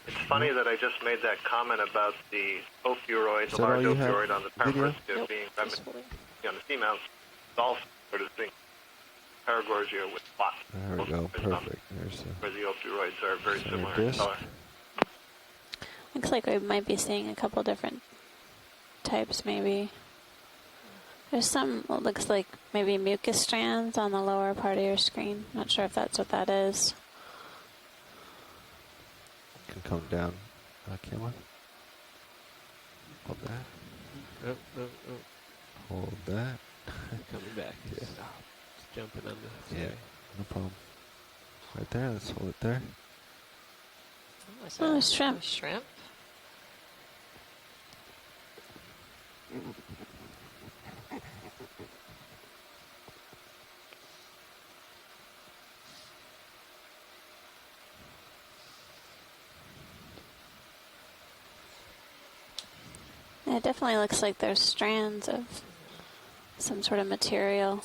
It's funny that I just made that comment about the ophiuroid, the large ophiuroid on the Parameristia being reminiscent on the seamounts. It's also sort of thing. Paragorgia with lots. There we go, perfect. There's where the ophiuroids are very similar in color. Looks like we might be seeing a couple different types, maybe. There's some, what looks like maybe mucus strands on the lower part of your screen. Not sure if that's what that is. Can come down, camera. Hold that. Oh. Hold that. Coming back. Yeah. Just jumping on the Yeah, no problem. Right there, let's hold it there. Oh, shrimp. Shrimp. It definitely looks like there's strands of some sort of material.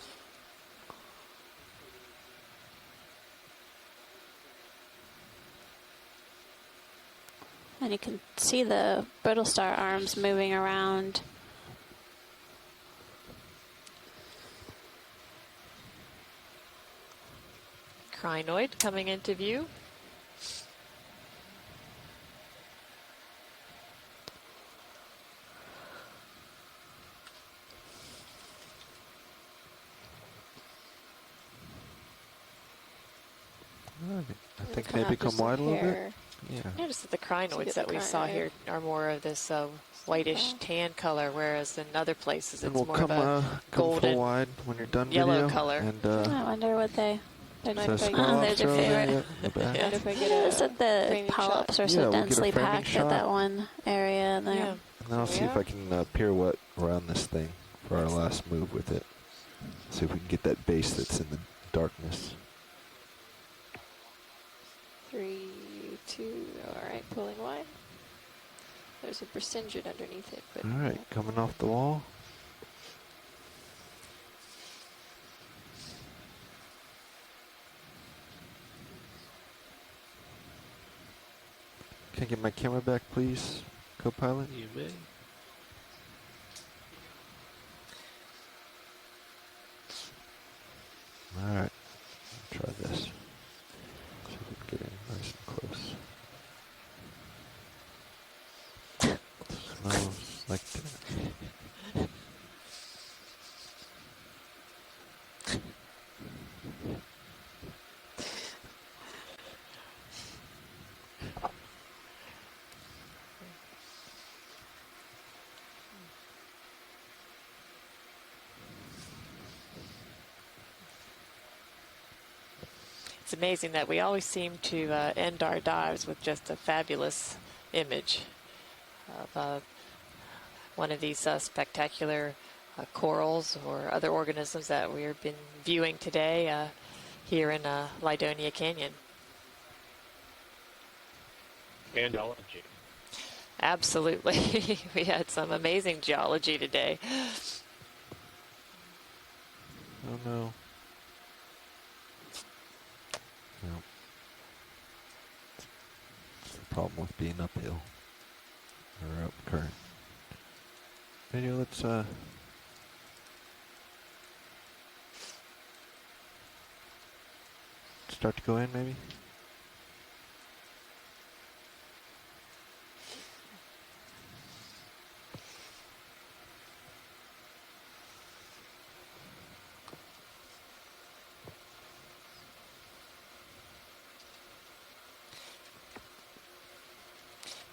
And you can see the brittle star arms moving around. Crinoid coming into view. I think they become wide a little bit. Yeah. Notice that the crinoids that we saw here are more of this whitish tan color, whereas in other places it's more of a golden full wide when you're done yellow video, color. And, I wonder what they... there's your favorite. Yeah. Said the polyps are so densely packed at that one area in there. Yeah. And then I'll see if I can pirouette around this thing for our last move with it. See if we can get that base that's in the darkness. 3, 2, all right, pulling wide. There's a Brisingid underneath it. But All right, coming off the wall. Can I get my camera back, please, Copilot? You may. All right, try this. See if we can get in nice and close. Smells like that. It's amazing that we always seem to end our dives with just a fabulous image of one of these spectacular corals or other organisms that we've been viewing today here in Lydonia Canyon. And geology. Absolutely. We had some amazing geology today. Oh no. problem with being uphill or up current. Anyway, let's start to go in, maybe.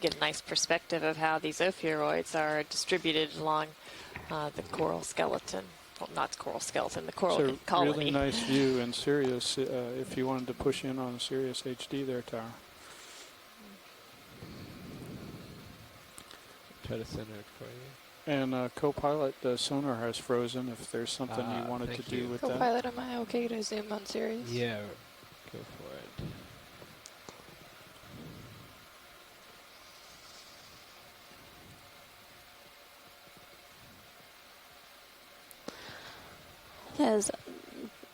Get a nice perspective of how these ophiuroids are distributed along the coral skeleton. Well, not coral skeleton, the coral it's a colony. Really nice view in Sirius if you wanted to push in on a Sirius HD there, Tara. Try to center it for you. And Copilot, the sonar has frozen if there's something you wanted to do with that. Copilot, am I okay to zoom on Sirius? Yeah, go for it.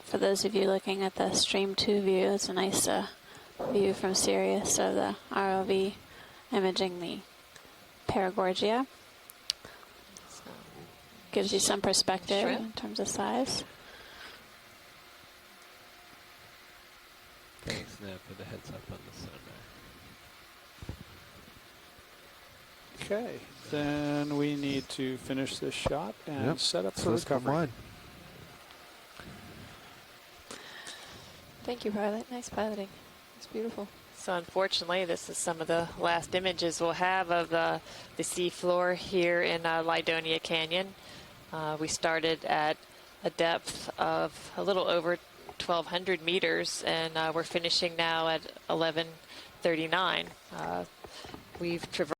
For those of you looking at the Stream 2 view, it's a nice view from Sirius of the ROV imaging the Paragorgia. Gives you some perspective in terms of size. Thanks, Snap, for the heads up on the sonar. Okay, then we need to finish this shot and set up for recovery. Thank you, pilot. Nice piloting. It's beautiful. So unfortunately, this is some of the last images we'll have of the seafloor here in Lydonia Canyon. We started at a depth of a little over 1,200 meters, and we're finishing now at 1139. We've traversed